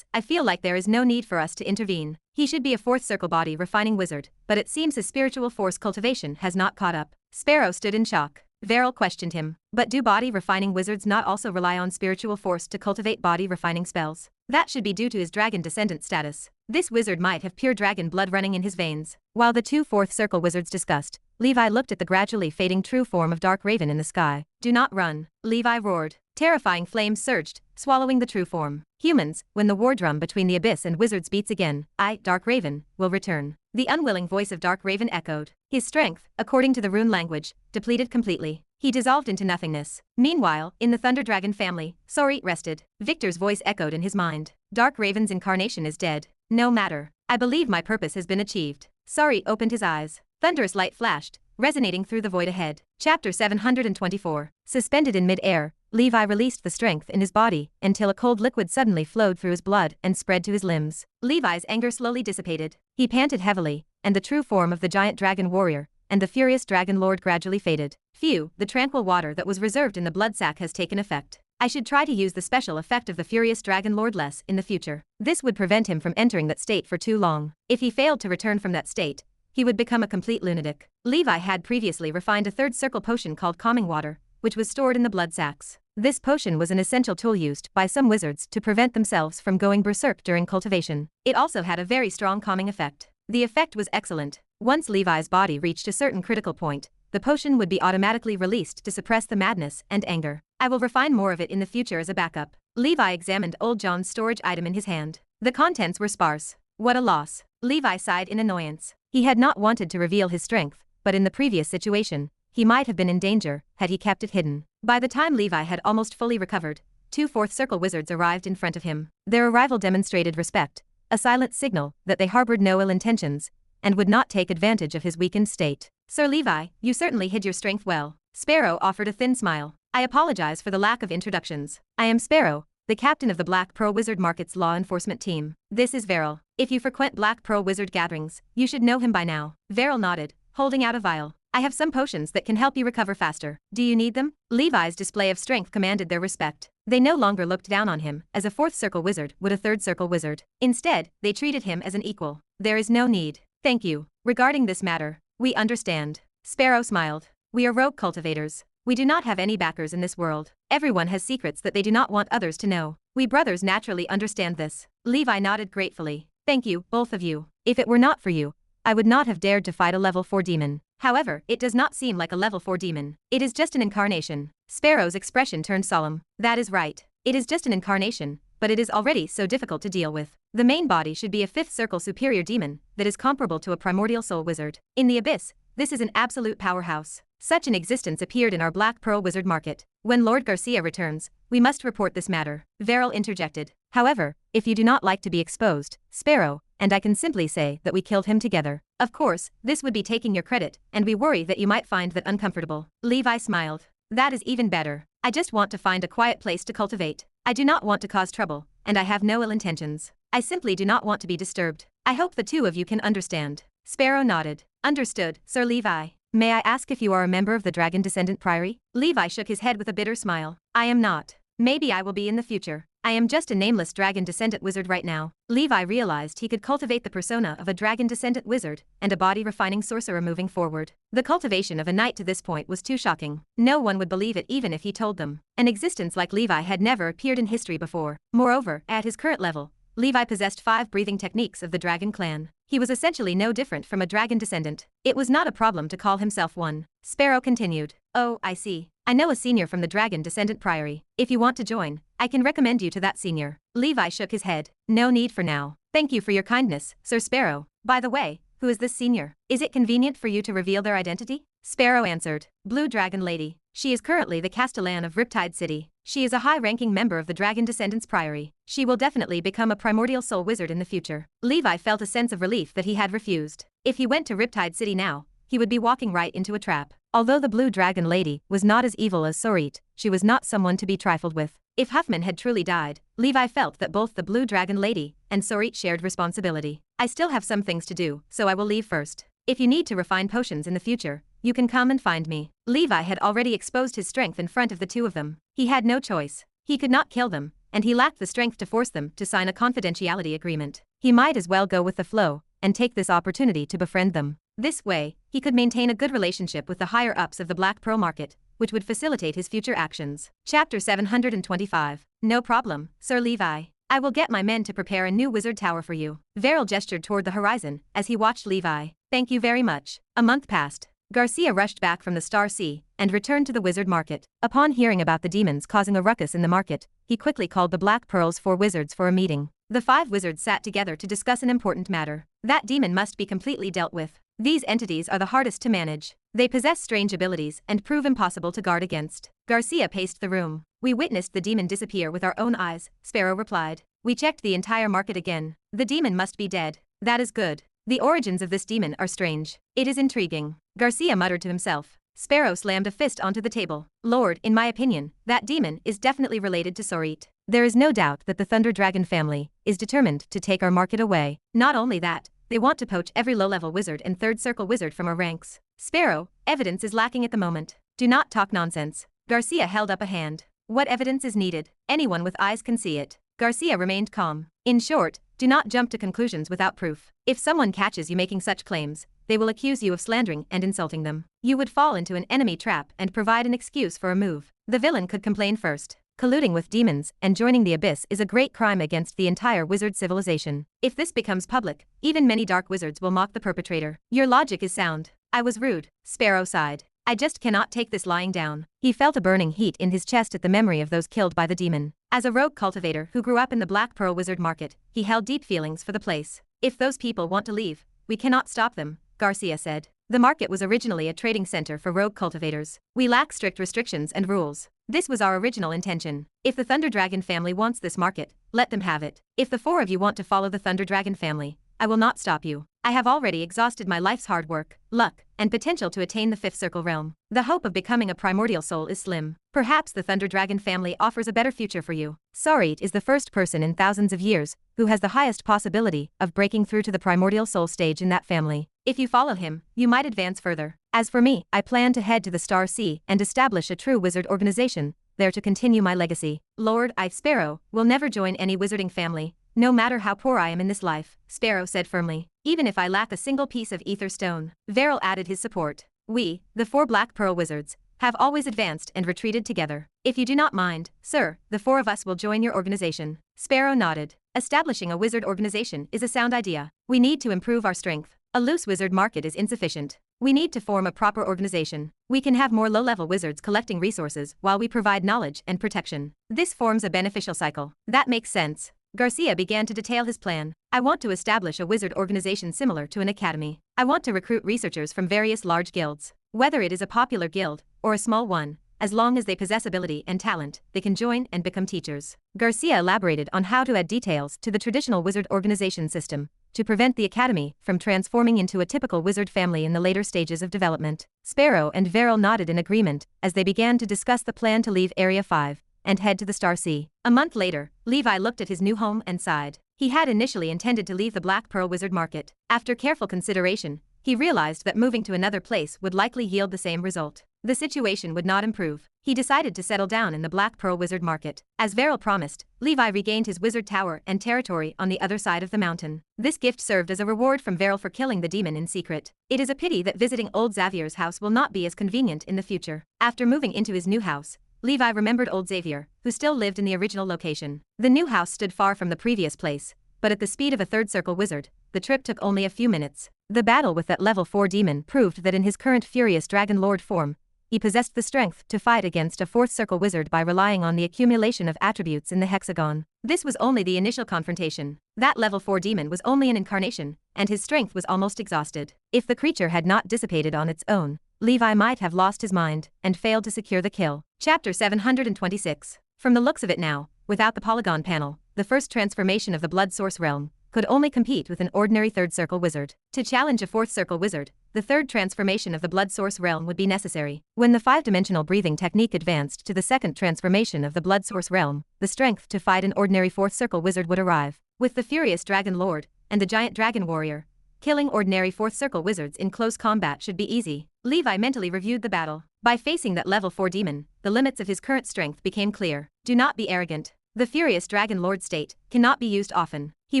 I feel like there is no need for us to intervene. He should be a fourth circle body refining wizard, but it seems his spiritual force cultivation has not caught up. Sparrow stood in shock. Veril questioned him. But do body refining wizards not also rely on spiritual force to cultivate body refining spells? That should be due to his dragon descendant status. This wizard might have pure dragon blood running in his veins. While the two fourth circle wizards discussed, Levi looked at the gradually fading true form of Dark Raven in the sky. Do not run. Levi roared. Terrifying flames surged, swallowing the true form. Humans, when the war drum between the abyss and wizards beats again, I, Dark Raven, will return. The unwilling voice of Dark Raven echoed. His strength, according to the rune language, depleted completely. He dissolved into nothingness. Meanwhile, in the Thunder Dragon family, Sorit rested. Victor's voice echoed in his mind. Dark Raven's incarnation is dead. No matter. I believe my purpose has been achieved. Sorit opened his eyes. Thunderous light flashed, resonating through the void ahead. Chapter 724. Suspended in mid-air, Levi released the strength in his body until a cold liquid suddenly flowed through his blood and spread to his limbs. Levi's anger slowly dissipated. He panted heavily, and the true form of the giant dragon warrior and the furious dragon lord gradually faded. Phew, the tranquil water that was reserved in the blood sac has taken effect. I should try to use the special effect of the furious dragon lord less in the future. This would prevent him from entering that state for too long. If he failed to return from that state, he would become a complete lunatic. Levi had previously refined a third circle potion called Calming Water, which was stored in the blood sacs. This potion was an essential tool used by some wizards to prevent themselves from going berserk during cultivation. It also had a very strong calming effect. The effect was excellent. Once Levi's body reached a certain critical point, the potion would be automatically released to suppress the madness and anger. I will refine more of it in the future as a backup. Levi examined old John's storage item in his hand. The contents were sparse. What a loss. Levi sighed in annoyance. He had not wanted to reveal his strength, but in the previous situation, he might have been in danger had he kept it hidden. By the time Levi had almost fully recovered, 2 fourth circle wizards arrived in front of him. Their arrival demonstrated respect, a silent signal that they harbored no ill intentions and would not take advantage of his weakened state. Sir Levi, you certainly hid your strength well. Sparrow offered a thin smile. I apologize for the lack of introductions. I am Sparrow, the captain of the Black Pearl Wizard Market's law enforcement team. This is Veril. If you frequent Black Pearl Wizard gatherings, you should know him by now. Veril nodded, holding out a vial. I have some potions that can help you recover faster. Do you need them? Levi's display of strength commanded their respect. They no longer looked down on him as a fourth circle wizard would a third circle wizard. Instead, they treated him as an equal. There is no need. Thank you. Regarding this matter, we understand. Sparrow smiled. We are rogue cultivators. We do not have any backers in this world. Everyone has secrets that they do not want others to know. We brothers naturally understand this. Levi nodded gratefully. Thank you, both of you. If it were not for you, I would not have dared to fight a level 4 demon. However, it does not seem like a level 4 demon. It is just an incarnation. Sparrow's expression turned solemn. That is right. It is just an incarnation, but it is already so difficult to deal with. The main body should be a 5th circle superior demon that is comparable to a primordial soul wizard. In the abyss, this is an absolute powerhouse. Such an existence appeared in our Black Pearl Wizard Market. When Lord Garcia returns, we must report this matter. Veril interjected. However, if you do not like to be exposed, Sparrow, and I can simply say that we killed him together. Of course, this would be taking your credit, and we worry that you might find that uncomfortable. Levi smiled. That is even better. I just want to find a quiet place to cultivate. I do not want to cause trouble, and I have no ill intentions. I simply do not want to be disturbed. I hope the two of you can understand. Sparrow nodded. Understood, Sir Levi. May I ask if you are a member of the Dragon Descendant Priory? Levi shook his head with a bitter smile. I am not. Maybe I will be in the future. I am just a nameless Dragon Descendant wizard right now. Levi realized he could cultivate the persona of a Dragon Descendant wizard and a body-refining sorcerer moving forward. The cultivation of a knight to this point was too shocking. No one would believe it even if he told them. An existence like Levi had never appeared in history before. Moreover, at his current level, Levi possessed 5 breathing techniques of the Dragon Clan. He was essentially no different from a dragon descendant. It was not a problem to call himself one. Sparrow continued. Oh, I see. I know a senior from the Dragon Descendant Priory. If you want to join, I can recommend you to that senior. Levi shook his head. No need for now. Thank you for your kindness, Sir Sparrow. By the way, who is this senior? Is it convenient for you to reveal their identity? Sparrow answered. Blue Dragon Lady. She is currently the Castellan of Riptide City. She is a high-ranking member of the Dragon Descendants Priory. She will definitely become a primordial soul wizard in the future. Levi felt a sense of relief that he had refused. If he went to Riptide City now, he would be walking right into a trap. Although the Blue Dragon Lady was not as evil as Sorit, she was not someone to be trifled with. If Huffman had truly died, Levi felt that both the Blue Dragon Lady and Sorit shared responsibility. I still have some things to do, so I will leave first. If you need to refine potions in the future, you can come and find me. Levi had already exposed his strength in front of the two of them. He had no choice. He could not kill them, and he lacked the strength to force them to sign a confidentiality agreement. He might as well go with the flow and take this opportunity to befriend them. This way, he could maintain a good relationship with the higher-ups of the Black Pearl Market, which would facilitate his future actions. Chapter 725. No problem, Sir Levi. I will get my men to prepare a new wizard tower for you. Veril gestured toward the horizon as he watched Levi. Thank you very much. A month passed. Garcia rushed back from the Star Sea and returned to the wizard market. Upon hearing about the demons causing a ruckus in the market, he quickly called the Black Pearl's 4 wizards for a meeting. The 5 wizards sat together to discuss an important matter. That demon must be completely dealt with. These entities are the hardest to manage. They possess strange abilities and prove impossible to guard against. Garcia paced the room. We witnessed the demon disappear with our own eyes, Sparrow replied. We checked the entire market again. The demon must be dead. That is good. The origins of this demon are strange. It is intriguing. Garcia muttered to himself. Sparrow slammed a fist onto the table. Lord, in my opinion, that demon is definitely related to Sorit. There is no doubt that the Thunder Dragon family is determined to take our market away. Not only that, they want to poach every low-level wizard and third circle wizard from our ranks. Sparrow, evidence is lacking at the moment. Do not talk nonsense. Garcia held up a hand. What evidence is needed? Anyone with eyes can see it. Garcia remained calm. In short, do not jump to conclusions without proof. If someone catches you making such claims, they will accuse you of slandering and insulting them. You would fall into an enemy trap and provide an excuse for a move. The villain could complain first. Colluding with demons and joining the abyss is a great crime against the entire wizard civilization. If this becomes public, even many dark wizards will mock the perpetrator. Your logic is sound. I was rude. Sparrow sighed. I just cannot take this lying down. He felt a burning heat in his chest at the memory of those killed by the demon. As a rogue cultivator who grew up in the Black Pearl Wizard Market, he held deep feelings for the place. If those people want to leave, we cannot stop them, Garcia said. The market was originally a trading center for rogue cultivators. We lack strict restrictions and rules. This was our original intention. If the Thunder Dragon family wants this market, let them have it. If the 4 of you want to follow the Thunder Dragon family, I will not stop you. I have already exhausted my life's hard work, luck, and potential to attain the 5th circle realm. The hope of becoming a primordial soul is slim. Perhaps the Thunder Dragon family offers a better future for you. Sorit is the first person in thousands of years who has the highest possibility of breaking through to the primordial soul stage in that family. If you follow him, you might advance further. As for me, I plan to head to the Star Sea and establish a true wizard organization there to continue my legacy. Lord, I, Sparrow, will never join any wizarding family, no matter how poor I am in this life, Sparrow said firmly. Even if I lack a single piece of ether stone. Veril added his support. We, the 4 Black Pearl wizards, have always advanced and retreated together. If you do not mind, sir, the 4 of us will join your organization. Sparrow nodded. Establishing a wizard organization is a sound idea. We need to improve our strength. A loose wizard market is insufficient. We need to form a proper organization. We can have more low-level wizards collecting resources while we provide knowledge and protection. This forms a beneficial cycle. That makes sense. Garcia began to detail his plan. I want to establish a wizard organization similar to an academy. I want to recruit researchers from various large guilds. Whether it is a popular guild or a small one, as long as they possess ability and talent, they can join and become teachers. Garcia elaborated on how to add details to the traditional wizard organization system to prevent the academy from transforming into a typical wizard family in the later stages of development. Sparrow and Veril nodded in agreement as they began to discuss the plan to leave Area 5 and head to the Star Sea. A month later, Levi looked at his new home and sighed. He had initially intended to leave the Black Pearl Wizard Market. After careful consideration, he realized that moving to another place would likely yield the same result. The situation would not improve. He decided to settle down in the Black Pearl Wizard Market. As Veril promised, Levi regained his wizard tower and territory on the other side of the mountain. This gift served as a reward from Veril for killing the demon in secret. It is a pity that visiting old Xavier's house will not be as convenient in the future. After moving into his new house, Levi remembered old Xavier, who still lived in the original location. The new house stood far from the previous place, but at the speed of a third circle wizard, the trip took only a few minutes. The battle with that level 4 demon proved that in his current furious dragon lord form, he possessed the strength to fight against a 4th circle wizard by relying on the accumulation of attributes in the hexagon. This was only the initial confrontation. That level 4 demon was only an incarnation, and his strength was almost exhausted. If the creature had not dissipated on its own, Levi might have lost his mind and failed to secure the kill. Chapter 726. From the looks of it now, without the polygon panel, the first transformation of the blood source realm could only compete with an ordinary 3rd circle wizard. To challenge a 4th circle wizard, the 3rd transformation of the blood source realm would be necessary. When the 5-dimensional breathing technique advanced to the 2nd transformation of the blood source realm, the strength to fight an ordinary 4th circle wizard would arrive. With the furious dragon lord and the giant dragon warrior, killing ordinary 4th circle wizards in close combat should be easy. Levi mentally reviewed the battle. By facing that level 4 demon, the limits of his current strength became clear. Do not be arrogant. The furious dragon lord state cannot be used often, he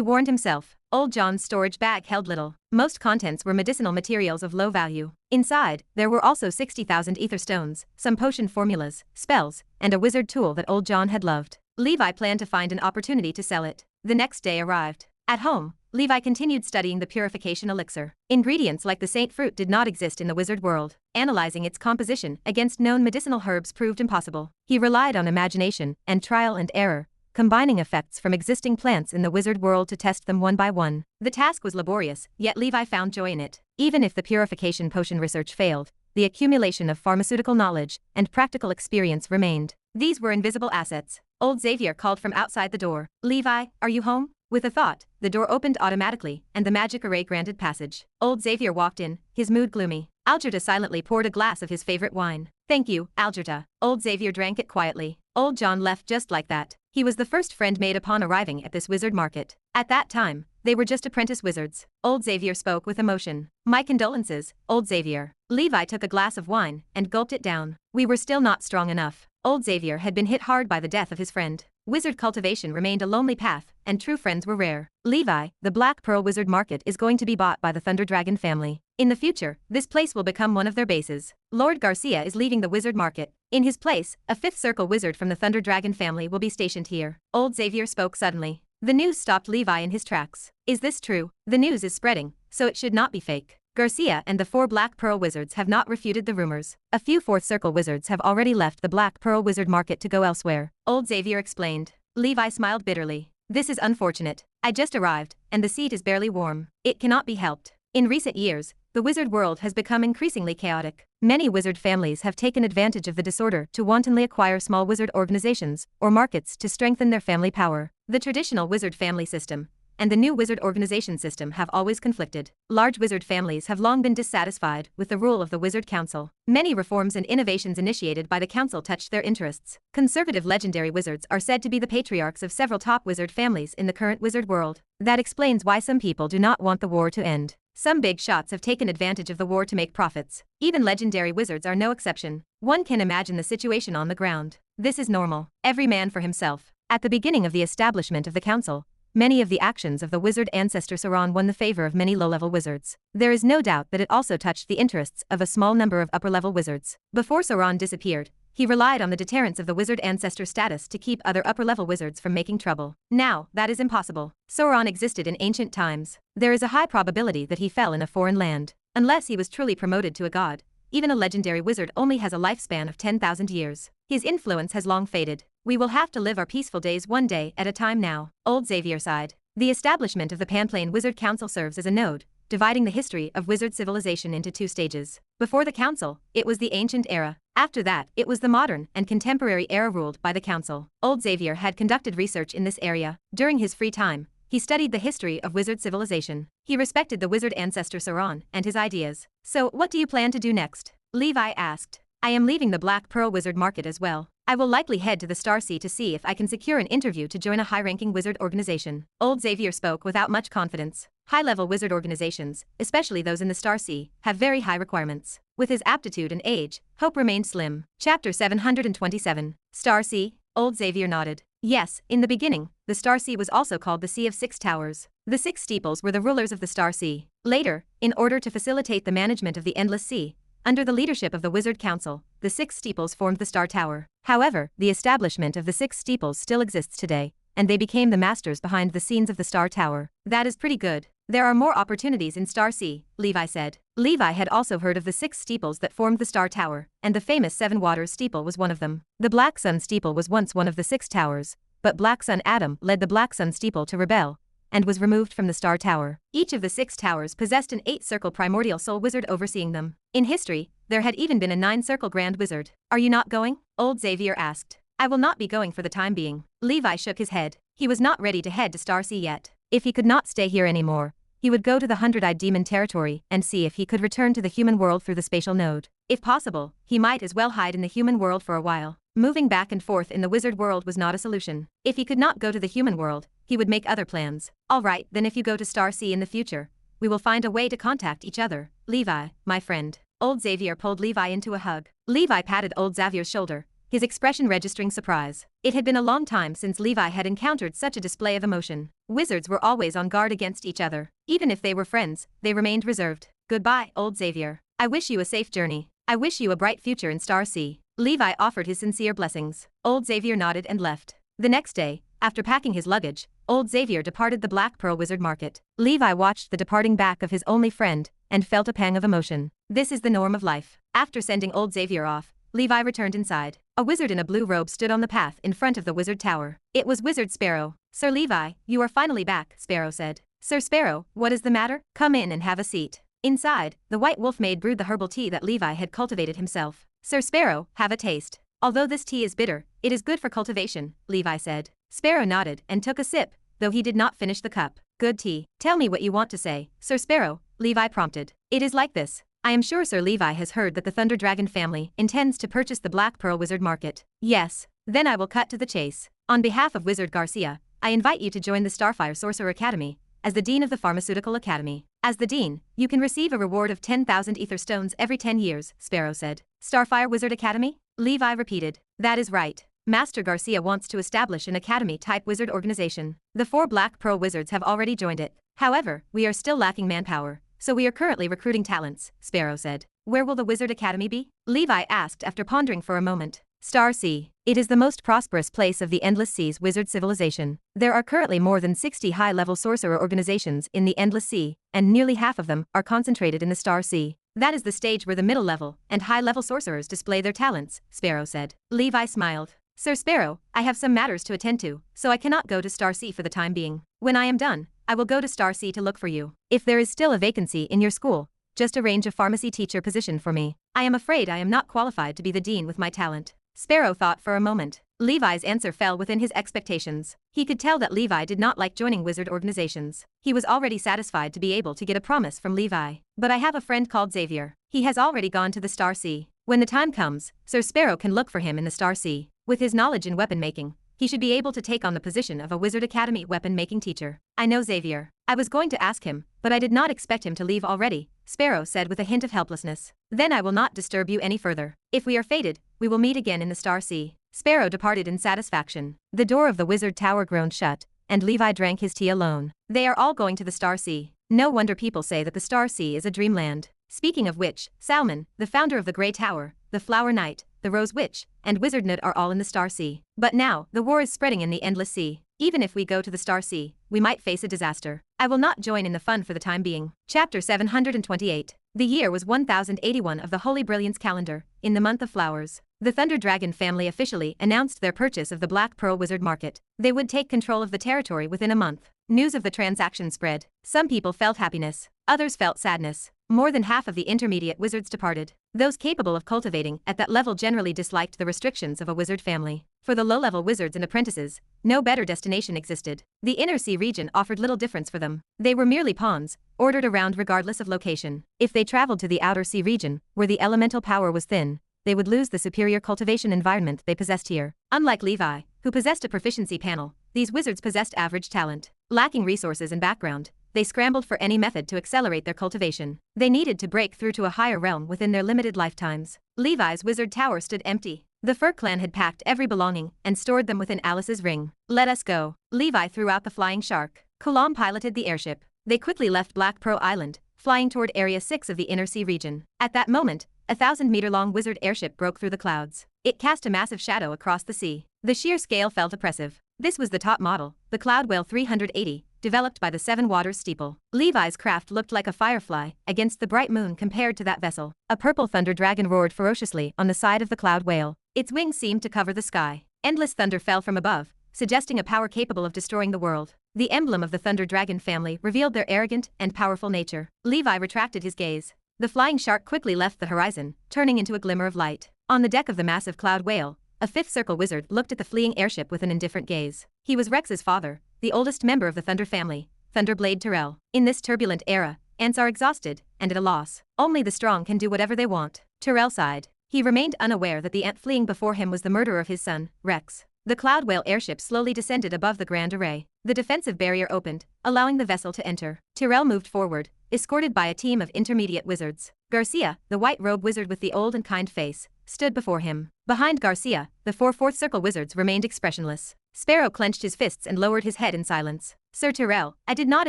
warned himself. Old John's storage bag held little. Most contents were medicinal materials of low value. Inside, there were also 60,000 ether stones, some potion formulas, spells, and a wizard tool that Old John had loved. Levi planned to find an opportunity to sell it. The next day arrived. At home, Levi continued studying the purification elixir. Ingredients like the saint fruit did not exist in the wizard world. Analyzing its composition against known medicinal herbs proved impossible. He relied on imagination and trial and error, combining effects from existing plants in the wizard world to test them one by one. The task was laborious, yet Levi found joy in it. Even if the purification potion research failed, the accumulation of pharmaceutical knowledge and practical experience remained. These were invisible assets. Old Xavier called from outside the door. "Levi, are you home?" With a thought, the door opened automatically, and the magic array granted passage. Old Xavier walked in, his mood gloomy. Algerta silently poured a glass of his favorite wine. "Thank you, Algerta." Old Xavier drank it quietly. Old John left just like that. He was the first friend made upon arriving at this wizard market. At that time, they were just apprentice wizards. Old Xavier spoke with emotion. "My condolences, Old Xavier." Levi took a glass of wine and gulped it down. "We were still not strong enough." Old Xavier had been hit hard by the death of his friend. Wizard cultivation remained a lonely path, and true friends were rare. "Levi, the Black Pearl Wizard Market is going to be bought by the Thunder Dragon family. In the future, this place will become one of their bases. Lord Garcia is leaving the Wizard Market. In his place, a fifth circle wizard from the Thunder Dragon family will be stationed here." Old Xavier spoke suddenly. The news stopped Levi in his tracks. "Is this true?" "The news is spreading, so it should not be fake. Garcia and the 4 Black Pearl Wizards have not refuted the rumors. A few Fourth Circle Wizards have already left the Black Pearl Wizard Market to go elsewhere," Old Xavier explained. Levi smiled bitterly. "This is unfortunate. I just arrived, and the seat is barely warm. It cannot be helped. In recent years, the wizard world has become increasingly chaotic. Many wizard families have taken advantage of the disorder to wantonly acquire small wizard organizations or markets to strengthen their family power. The traditional wizard family system and the new wizard organization system have always conflicted. Large wizard families have long been dissatisfied with the rule of the Wizard Council. Many reforms and innovations initiated by the council touched their interests. Conservative legendary wizards are said to be the patriarchs of several top wizard families in the current wizard world. That explains why some people do not want the war to end. Some big shots have taken advantage of the war to make profits. Even legendary wizards are no exception. One can imagine the situation on the ground. This is normal. Every man for himself. At the beginning of the establishment of the council, many of the actions of the wizard ancestor Sauron won the favor of many low-level wizards. There is no doubt that it also touched the interests of a small number of upper-level wizards. Before Sauron disappeared, he relied on the deterrence of the wizard ancestor status to keep other upper-level wizards from making trouble. Now, that is impossible. Sauron existed in ancient times. There is a high probability that he fell in a foreign land. Unless he was truly promoted to a god, even a legendary wizard only has a lifespan of 10,000 years. His influence has long faded. We will have to live our peaceful days one day at a time now. Old Xavier sighed. The establishment of the Panplane Wizard Council serves as a node, dividing the history of wizard civilization into 2 stages. Before the council, it was the ancient era. After that, it was the modern and contemporary era ruled by the council. Old Xavier had conducted research in this area. During his free time, he studied the history of wizard civilization. He respected the wizard ancestor Sauron and his ideas. "So, what do you plan to do next?" Levi asked. "I am leaving the Black Pearl Wizard Market as well. I will likely head to the Star Sea to see if I can secure an interview to join a high-ranking wizard organization." Old Xavier spoke without much confidence. High-level wizard organizations, especially those in the Star Sea, have very high requirements. With his aptitude and age, hope remained slim. Chapter 727. Star Sea? Old Xavier nodded. Yes, in the beginning, the Star Sea was also called the Sea of 6 Towers. The 6 steeples were the rulers of the Star Sea. Later, in order to facilitate the management of the Endless Sea, under the leadership of the Wizard Council, the 6 steeples formed the Star Tower. However, the establishment of the 6 steeples still exists today, and they became the masters behind the scenes of the Star Tower. That is pretty good. There are more opportunities in Star Sea, Levi said. Levi had also heard of the 6 steeples that formed the Star Tower, and the famous 7 Waters steeple was one of them. The Black Sun steeple was once one of the 6 towers, but Black Sun Adam led the Black Sun steeple to rebel, and was removed from the Star Tower. Each of the 6 towers possessed an 8-circle primordial soul wizard overseeing them. In history, there had even been a 9-circle grand wizard. "Are you not going?" Old Xavier asked. "I will not be going for the time being." Levi shook his head. He was not ready to head to Star Sea yet. If he could not stay here anymore, he would go to the 100-eyed demon territory and see if he could return to the human world through the spatial node. If possible, he might as well hide in the human world for a while. Moving back and forth in the wizard world was not a solution. If he could not go to the human world, he would make other plans. "All right, then if you go to Star Sea in the future, we will find a way to contact each other. Levi, my friend." Old Xavier pulled Levi into a hug. Levi patted Old Xavier's shoulder, his expression registering surprise. It had been a long time since Levi had encountered such a display of emotion. Wizards were always on guard against each other. Even if they were friends, they remained reserved. "Goodbye, Old Xavier. I wish you a safe journey. I wish you a bright future in Star Sea." Levi offered his sincere blessings. Old Xavier nodded and left. The next day, After packing his luggage, old Xavier departed the Black Pearl Wizard Market. Levi watched the departing back of his only friend and felt a pang of emotion. This is the norm of life. After sending old Xavier off, Levi returned inside. A wizard in a blue robe stood on the path in front of the wizard tower. It was Wizard Sparrow. "Sir Levi, you are finally back," Sparrow said. "Sir Sparrow, what is the matter? Come in and have a seat." Inside, the white wolf maid brewed the herbal tea that Levi had cultivated himself. "Sir Sparrow, have a taste. Although this tea is bitter, it is good for cultivation," Levi said. Sparrow nodded and took a sip, though he did not finish the cup. "Good tea. Tell me what you want to say, Sir Sparrow," Levi prompted. "It is like this. I am sure Sir Levi has heard that the Thunder Dragon family intends to purchase the Black Pearl Wizard Market." "Yes." "Then I will cut to the chase. On behalf of Wizard Garcia, I invite you to join the Starfire Sorcerer Academy as the Dean of the Pharmaceutical Academy. As the Dean, you can receive a reward of 10,000 ether stones every 10 years, Sparrow said. "Starfire Wizard Academy?" Levi repeated. "That is right. Master Garcia wants to establish an academy-type wizard organization. The 4 Black Pearl Wizards have already joined it. However, we are still lacking manpower, so we are currently recruiting talents," Sparrow said. "Where will the Wizard Academy be?" Levi asked after pondering for a moment. "Star Sea. It is the most prosperous place of the Endless Sea's wizard civilization. There are currently more than 60 high-level sorcerer organizations in the Endless Sea, and nearly half of them are concentrated in the Star Sea. That is the stage where the middle-level and high-level sorcerers display their talents," Sparrow said. Levi smiled. "Sir Sparrow, I have some matters to attend to, so I cannot go to Star Sea for the time being. When I am done, I will go to Star Sea to look for you. If there is still a vacancy in your school, just arrange a pharmacy teacher position for me. I am afraid I am not qualified to be the dean with my talent." Sparrow thought for a moment. Levi's answer fell within his expectations. He could tell that Levi did not like joining wizard organizations. He was already satisfied to be able to get a promise from Levi. "But I have a friend called Xavier. He has already gone to the Star Sea. When the time comes, Sir Sparrow can look for him in the Star Sea. With his knowledge in weapon making, he should be able to take on the position of a Wizard Academy weapon-making teacher. I know Xavier. I was going to ask him, but I did not expect him to leave already," Sparrow said with a hint of helplessness. "Then I will not disturb you any further. If we are fated, we will meet again in the Star Sea." Sparrow departed in satisfaction. The door of the wizard tower groaned shut, and Levi drank his tea alone. They are all going to the Star Sea. No wonder people say that the Star Sea is a dreamland. Speaking of which, Salmon, the founder of the Grey Tower, the Flower Knight, the Rose Witch, and Wizard Nut are all in the Star Sea. But now, the war is spreading in the Endless Sea. Even if we go to the Star Sea, we might face a disaster. I will not join in the fun for the time being. Chapter 728. The year was 1081 of the Holy Brilliance calendar, in the month of flowers. The Thunder Dragon family officially announced their purchase of the Black Pearl Wizard Market. They would take control of the territory within a month. News of the transaction spread. Some people felt happiness. Others felt sadness. More than half of the intermediate wizards departed. Those capable of cultivating at that level generally disliked the restrictions of a wizard family. For the low-level wizards and apprentices, no better destination existed. The Inner Sea region offered little difference for them. They were merely pawns, ordered around regardless of location. If they traveled to the Outer Sea region, where the elemental power was thin, they would lose the superior cultivation environment they possessed here. Unlike Levi, who possessed a proficiency panel, these wizards possessed average talent. Lacking resources and background, they scrambled for any method to accelerate their cultivation. They needed to break through to a higher realm within their limited lifetimes. Levi's wizard tower stood empty. The Fur clan had packed every belonging and stored them within Alice's ring. "Let us go." Levi threw out the flying shark. Kulam piloted the airship. They quickly left Black Pearl Island, flying toward Area 6 of the Inner Sea region. At that moment, a 1,000-meter-long wizard airship broke through the clouds. It cast a massive shadow across the sea. The sheer scale felt oppressive. This was the top model, the Cloud Whale 380, developed by the Seven Waters Steeple. Levi's craft looked like a firefly against the bright moon compared to that vessel. A purple thunder dragon roared ferociously on the side of the Cloud Whale. Its wings seemed to cover the sky. Endless thunder fell from above, suggesting a power capable of destroying the world. The emblem of the Thunder Dragon family revealed their arrogant and powerful nature. Levi retracted his gaze. The flying shark quickly left the horizon, turning into a glimmer of light. On the deck of the massive Cloud Whale, a fifth circle wizard looked at the fleeing airship with an indifferent gaze. He was Rex's father, the oldest member of the Thunder family, Thunderblade Tyrell. In this turbulent era, ants are exhausted and at a loss. Only the strong can do whatever they want. Tyrell sighed. He remained unaware that the ant fleeing before him was the murderer of his son, Rex. The Cloud Whale airship slowly descended above the Grand Array. The defensive barrier opened, allowing the vessel to enter. Tyrell moved forward, escorted by a team of intermediate wizards. Garcia, the white-robed wizard with the old and kind face, stood before him. Behind Garcia, the 4 fourth circle wizards remained expressionless. Sparrow clenched his fists and lowered his head in silence. "Sir Tyrell, I did not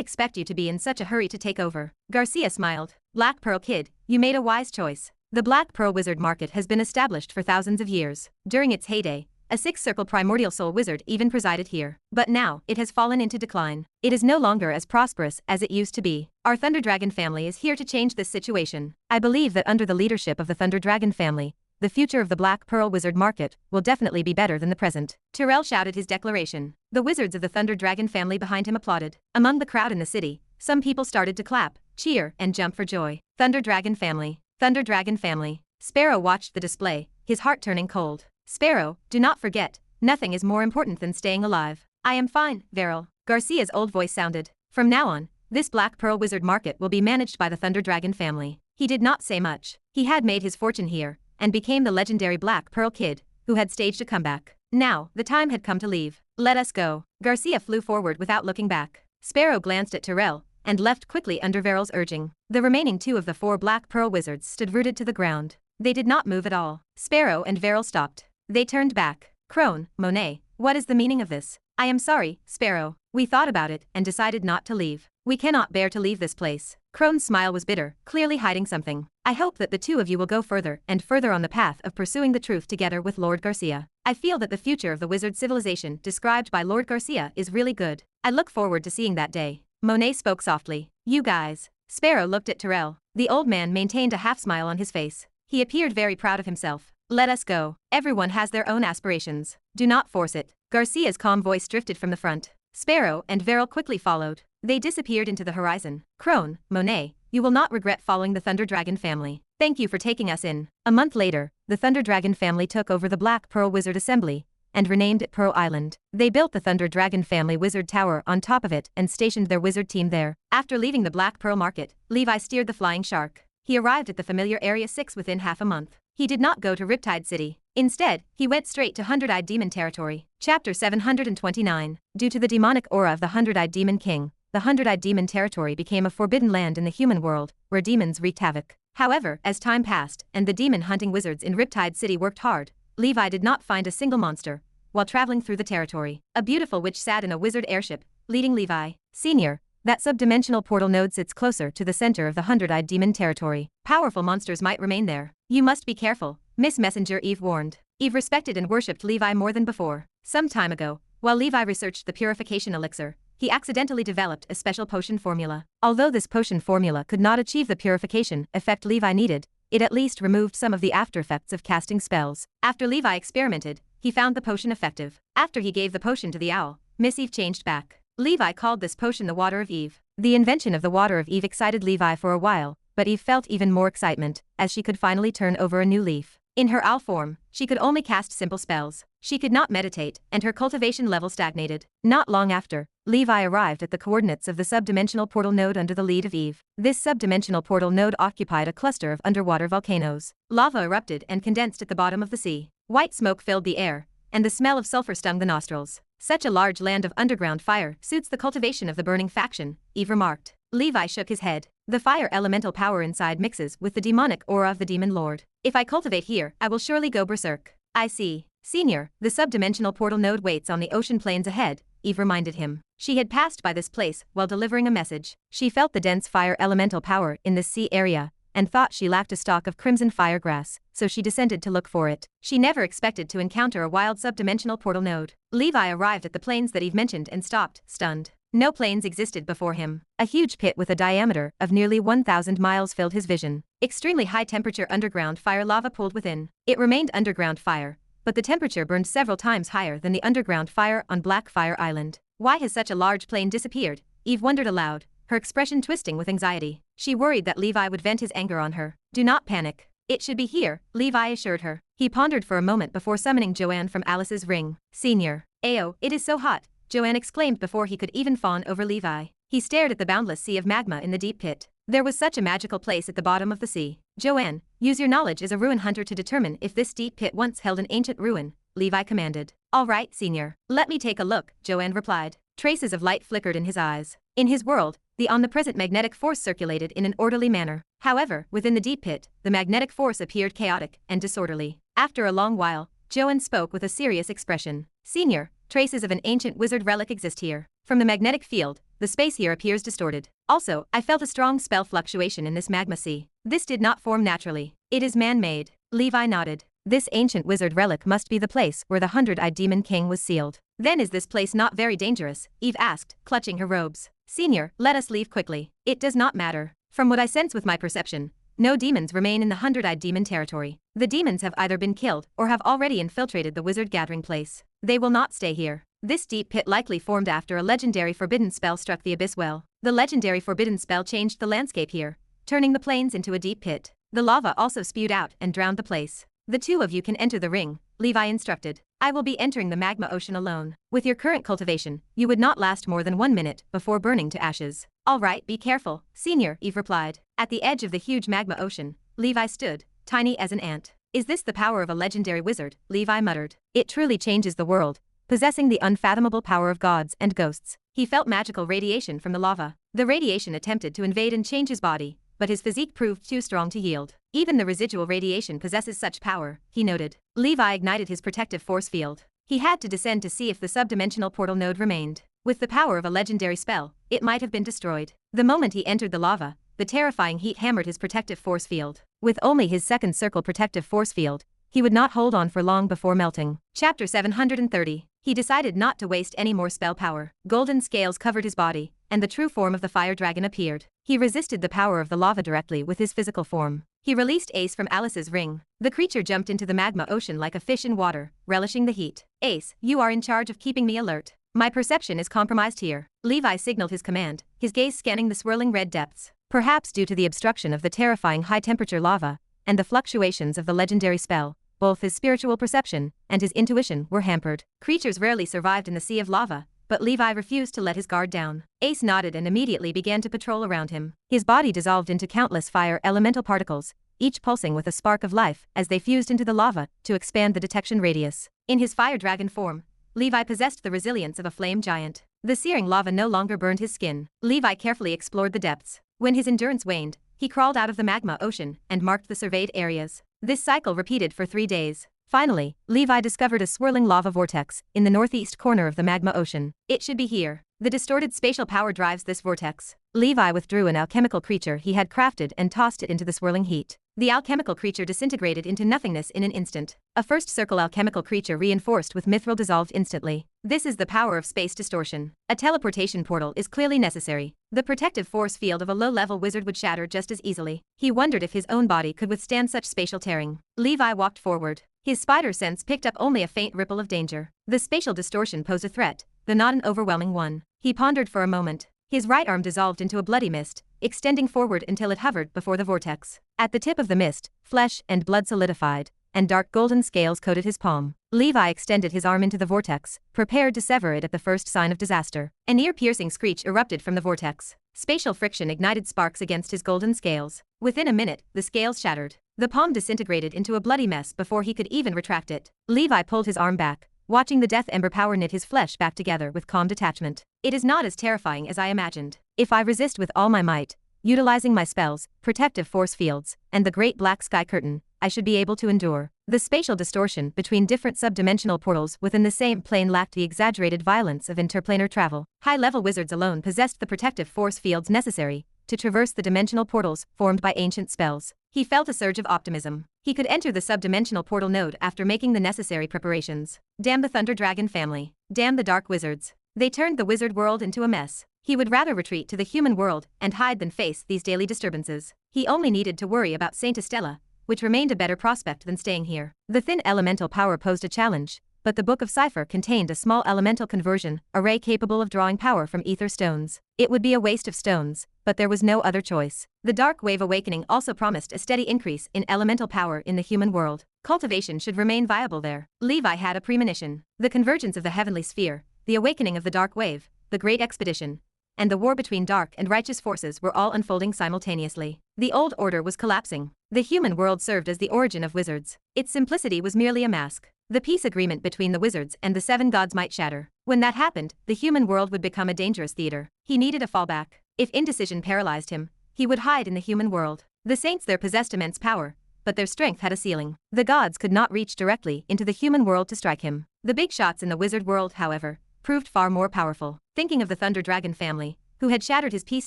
expect you to be in such a hurry to take over." Garcia smiled. "Black Pearl Kid, you made a wise choice. The Black Pearl Wizard Market has been established for thousands of years. During its heyday, A six-circle primordial soul wizard even presided here. But now, it has fallen into decline. It is no longer as prosperous as it used to be. Our Thunder Dragon family is here to change this situation. I believe that under the leadership of the Thunder Dragon family, the future of the Black Pearl Wizard market will definitely be better than the present. Tyrell shouted his declaration. The wizards of the Thunder Dragon family behind him applauded. Among the crowd in the city, some people started to clap, cheer, and jump for joy. Thunder Dragon family. Thunder Dragon family. Sparrow watched the display, his heart turning cold. Sparrow, do not forget, nothing is more important than staying alive. I am fine, Varel. Garcia's old voice sounded. From now on, this Black Pearl Wizard market will be managed by the Thunder Dragon family. He did not say much. He had made his fortune here, and became the legendary Black Pearl Kid, who had staged a comeback. Now, the time had come to leave. Let us go. Garcia flew forward without looking back. Sparrow glanced at Tyrell, and left quickly under Varel's urging. The remaining two of the four Black Pearl Wizards stood rooted to the ground. They did not move at all. Sparrow and Varel stopped. They turned back. Crone, Monet, what is the meaning of this? I am sorry, Sparrow. We thought about it and decided not to leave. We cannot bear to leave this place. Crone's smile was bitter, clearly hiding something. I hope that the two of you will go further and further on the path of pursuing the truth together with Lord Garcia. I feel that the future of the wizard civilization described by Lord Garcia is really good. I look forward to seeing that day. Monet spoke softly. You guys. Sparrow looked at Tyrell. The old man maintained a half smile on his face. He appeared very proud of himself. Let us go. Everyone has their own aspirations. Do not force it. Garcia's calm voice drifted from the front. Sparrow and Varel quickly followed. They disappeared into the horizon. Crone, Monet, you will not regret following the Thunder Dragon family. Thank you for taking us in. A month later, the Thunder Dragon family took over the Black Pearl Wizard Assembly and renamed it Pearl Island. They built the Thunder Dragon family wizard tower on top of it and stationed their wizard team there. After leaving the Black Pearl Market, Levi steered the Flying Shark. He arrived at the familiar Area 6 within half a month. He did not go to Riptide City. Instead, he went straight to Hundred-Eyed Demon territory. Chapter 729. Due to the demonic aura of the Hundred-Eyed Demon King, the Hundred-Eyed Demon territory became a forbidden land in the human world, where demons wreaked havoc. However, as time passed and the demon-hunting wizards in Riptide City worked hard, Levi did not find a single monster while traveling through the territory. A beautiful witch sat in a wizard airship, leading Levi. Senior, that subdimensional portal node sits closer to the center of the Hundred-Eyed Demon territory. Powerful monsters might remain there. You must be careful, Miss Messenger Eve warned. Eve respected and worshipped Levi more than before. Some time ago, while Levi researched the purification elixir, he accidentally developed a special potion formula. Although this potion formula could not achieve the purification effect Levi needed, it at least removed some of the after effects of casting spells. After Levi experimented, he found the potion effective. After he gave the potion to the owl, Miss Eve changed back. Levi called this potion the Water of Eve. The invention of the Water of Eve excited Levi for a while, but Eve felt even more excitement, as she could finally turn over a new leaf. In her owl form, she could only cast simple spells. She could not meditate, and her cultivation level stagnated. Not long after, Levi arrived at the coordinates of the subdimensional portal node under the lead of Eve. This subdimensional portal node occupied a cluster of underwater volcanoes. Lava erupted and condensed at the bottom of the sea. White smoke filled the air, and the smell of sulfur stung the nostrils. Such a large land of underground fire suits the cultivation of the burning faction, Eve remarked. Levi shook his head. The fire elemental power inside mixes with the demonic aura of the demon lord. If I cultivate here, I will surely go berserk. I see. Senior, the subdimensional portal node waits on the ocean plains ahead, Eve reminded him. She had passed by this place while delivering a message. She felt the dense fire elemental power in this sea area, and thought she lacked a stalk of crimson fire grass, so she descended to look for it. She never expected to encounter a wild subdimensional portal node. Levi arrived at the plains that Eve mentioned and stopped, stunned. No plains existed before him. A huge pit with a diameter of nearly 1,000 miles filled his vision. Extremely high-temperature underground fire lava pooled within. It remained underground fire, but the temperature burned several times higher than the underground fire on Blackfire Island. Why has such a large plain disappeared? Eve wondered aloud, her expression twisting with anxiety. She worried that Levi would vent his anger on her. Do not panic. It should be here, Levi assured her. He pondered for a moment before summoning Joanne from Alice's ring. Senior. Ayo, it is so hot, Joanne exclaimed before he could even fawn over Levi. He stared at the boundless sea of magma in the deep pit. There was such a magical place at the bottom of the sea. Joanne, use your knowledge as a ruin hunter to determine if this deep pit once held an ancient ruin, Levi commanded. All right, Senior. Let me take a look, Joanne replied. Traces of light flickered in his eyes. In his world, the omnipresent magnetic force circulated in an orderly manner. However, within the deep pit, the magnetic force appeared chaotic and disorderly. After a long while, Joanne spoke with a serious expression. Senior, traces of an ancient wizard relic exist here. From the magnetic field, the space here appears distorted. Also, I felt a strong spell fluctuation in this magma sea. This did not form naturally. It is man-made. Levi nodded. This ancient wizard relic must be the place where the 100-eyed demon king was sealed. Then is this place not very dangerous? Eve asked, clutching her robes. Senior, let us leave quickly. It does not matter. From what I sense with my perception, no demons remain in the 100-eyed demon territory. The demons have either been killed or have already infiltrated the wizard gathering place. They will not stay here. This deep pit likely formed after a legendary forbidden spell struck the abyss well. The legendary forbidden spell changed the landscape here, turning the plains into a deep pit. The lava also spewed out and drowned the place. The two of you can enter the ring, Levi instructed. I will be entering the magma ocean alone. With your current cultivation, you would not last more than 1 minute before burning to ashes. All right, be careful, Senior, Eve replied. At the edge of the huge magma ocean, Levi stood, tiny as an ant. Is this the power of a legendary wizard? Levi muttered. It truly changes the world, possessing the unfathomable power of gods and ghosts. He felt magical radiation from the lava. The radiation attempted to invade and change his body, but his physique proved too strong to yield. Even the residual radiation possesses such power, he noted. Levi ignited his protective force field. He had to descend to see if the subdimensional portal node remained. With the power of a legendary spell, it might have been destroyed. The moment he entered the lava, the terrifying heat hammered his protective force field. With only his second circle protective force field, he would not hold on for long before melting. Chapter 730. He decided not to waste any more spell power. Golden scales covered his body, and the true form of the fire dragon appeared. He resisted the power of the lava directly with his physical form. He released Ace from Alice's ring. The creature jumped into the magma ocean like a fish in water, relishing the heat. Ace, you are in charge of keeping me alert. My perception is compromised here. Levi signaled his command, his gaze scanning the swirling red depths. Perhaps due to the obstruction of the terrifying high-temperature lava and the fluctuations of the legendary spell, both his spiritual perception and his intuition were hampered. Creatures rarely survived in the sea of lava, but Levi refused to let his guard down. Ace nodded and immediately began to patrol around him. His body dissolved into countless fire elemental particles, each pulsing with a spark of life as they fused into the lava to expand the detection radius. In his fire dragon form, Levi possessed the resilience of a flame giant. The searing lava no longer burned his skin. Levi carefully explored the depths. When his endurance waned, he crawled out of the magma ocean and marked the surveyed areas. This cycle repeated for 3 days. Finally, Levi discovered a swirling lava vortex in the northeast corner of the magma ocean. It should be here. The distorted spatial power drives this vortex. Levi withdrew an alchemical creature he had crafted and tossed it into the swirling heat. The alchemical creature disintegrated into nothingness in an instant. A first circle alchemical creature reinforced with mithril dissolved instantly. This is the power of space distortion. A teleportation portal is clearly necessary. The protective force field of a low-level wizard would shatter just as easily. He wondered if his own body could withstand such spatial tearing. Levi walked forward. His spider sense picked up only a faint ripple of danger. The spatial distortion posed a threat, though not an overwhelming one. He pondered for a moment. His right arm dissolved into a bloody mist, extending forward until it hovered before the vortex. At the tip of the mist, flesh and blood solidified, and dark golden scales coated his palm. Levi extended his arm into the vortex, prepared to sever it at the first sign of disaster. An ear-piercing screech erupted from the vortex. Spatial friction ignited sparks against his golden scales. Within a minute, the scales shattered. The palm disintegrated into a bloody mess before he could even retract it. Levi pulled his arm back, watching the death ember power knit his flesh back together with calm detachment. It is not as terrifying as I imagined. If I resist with all my might, utilizing my spells, protective force fields, and the great black sky curtain, I should be able to endure. The spatial distortion between different subdimensional portals within the same plane lacked the exaggerated violence of interplanar travel. High-level wizards alone possessed the protective force fields necessary to traverse the dimensional portals formed by ancient spells. He felt a surge of optimism. He could enter the subdimensional portal node after making the necessary preparations. Damn the Thunder Dragon family. Damn the Dark Wizards. They turned the wizard world into a mess. He would rather retreat to the human world and hide than face these daily disturbances. He only needed to worry about Saint Estella, which remained a better prospect than staying here. The thin elemental power posed a challenge, but the Book of Cipher contained a small elemental conversion array capable of drawing power from ether stones. It would be a waste of stones, but there was no other choice. The Dark Wave Awakening also promised a steady increase in elemental power in the human world. Cultivation should remain viable there. Levi had a premonition. The convergence of the heavenly sphere, the awakening of the Dark Wave, the Great Expedition, and the war between dark and righteous forces were all unfolding simultaneously. The old order was collapsing. The human world served as the origin of wizards. Its simplicity was merely a mask. The peace agreement between the wizards and the 7 gods might shatter. When that happened, the human world would become a dangerous theater. He needed a fallback. If indecision paralyzed him, he would hide in the human world. The saints there possessed immense power, but their strength had a ceiling. The gods could not reach directly into the human world to strike him. The big shots in the wizard world, however, proved far more powerful. Thinking of the Thunder Dragon family, who had shattered his peace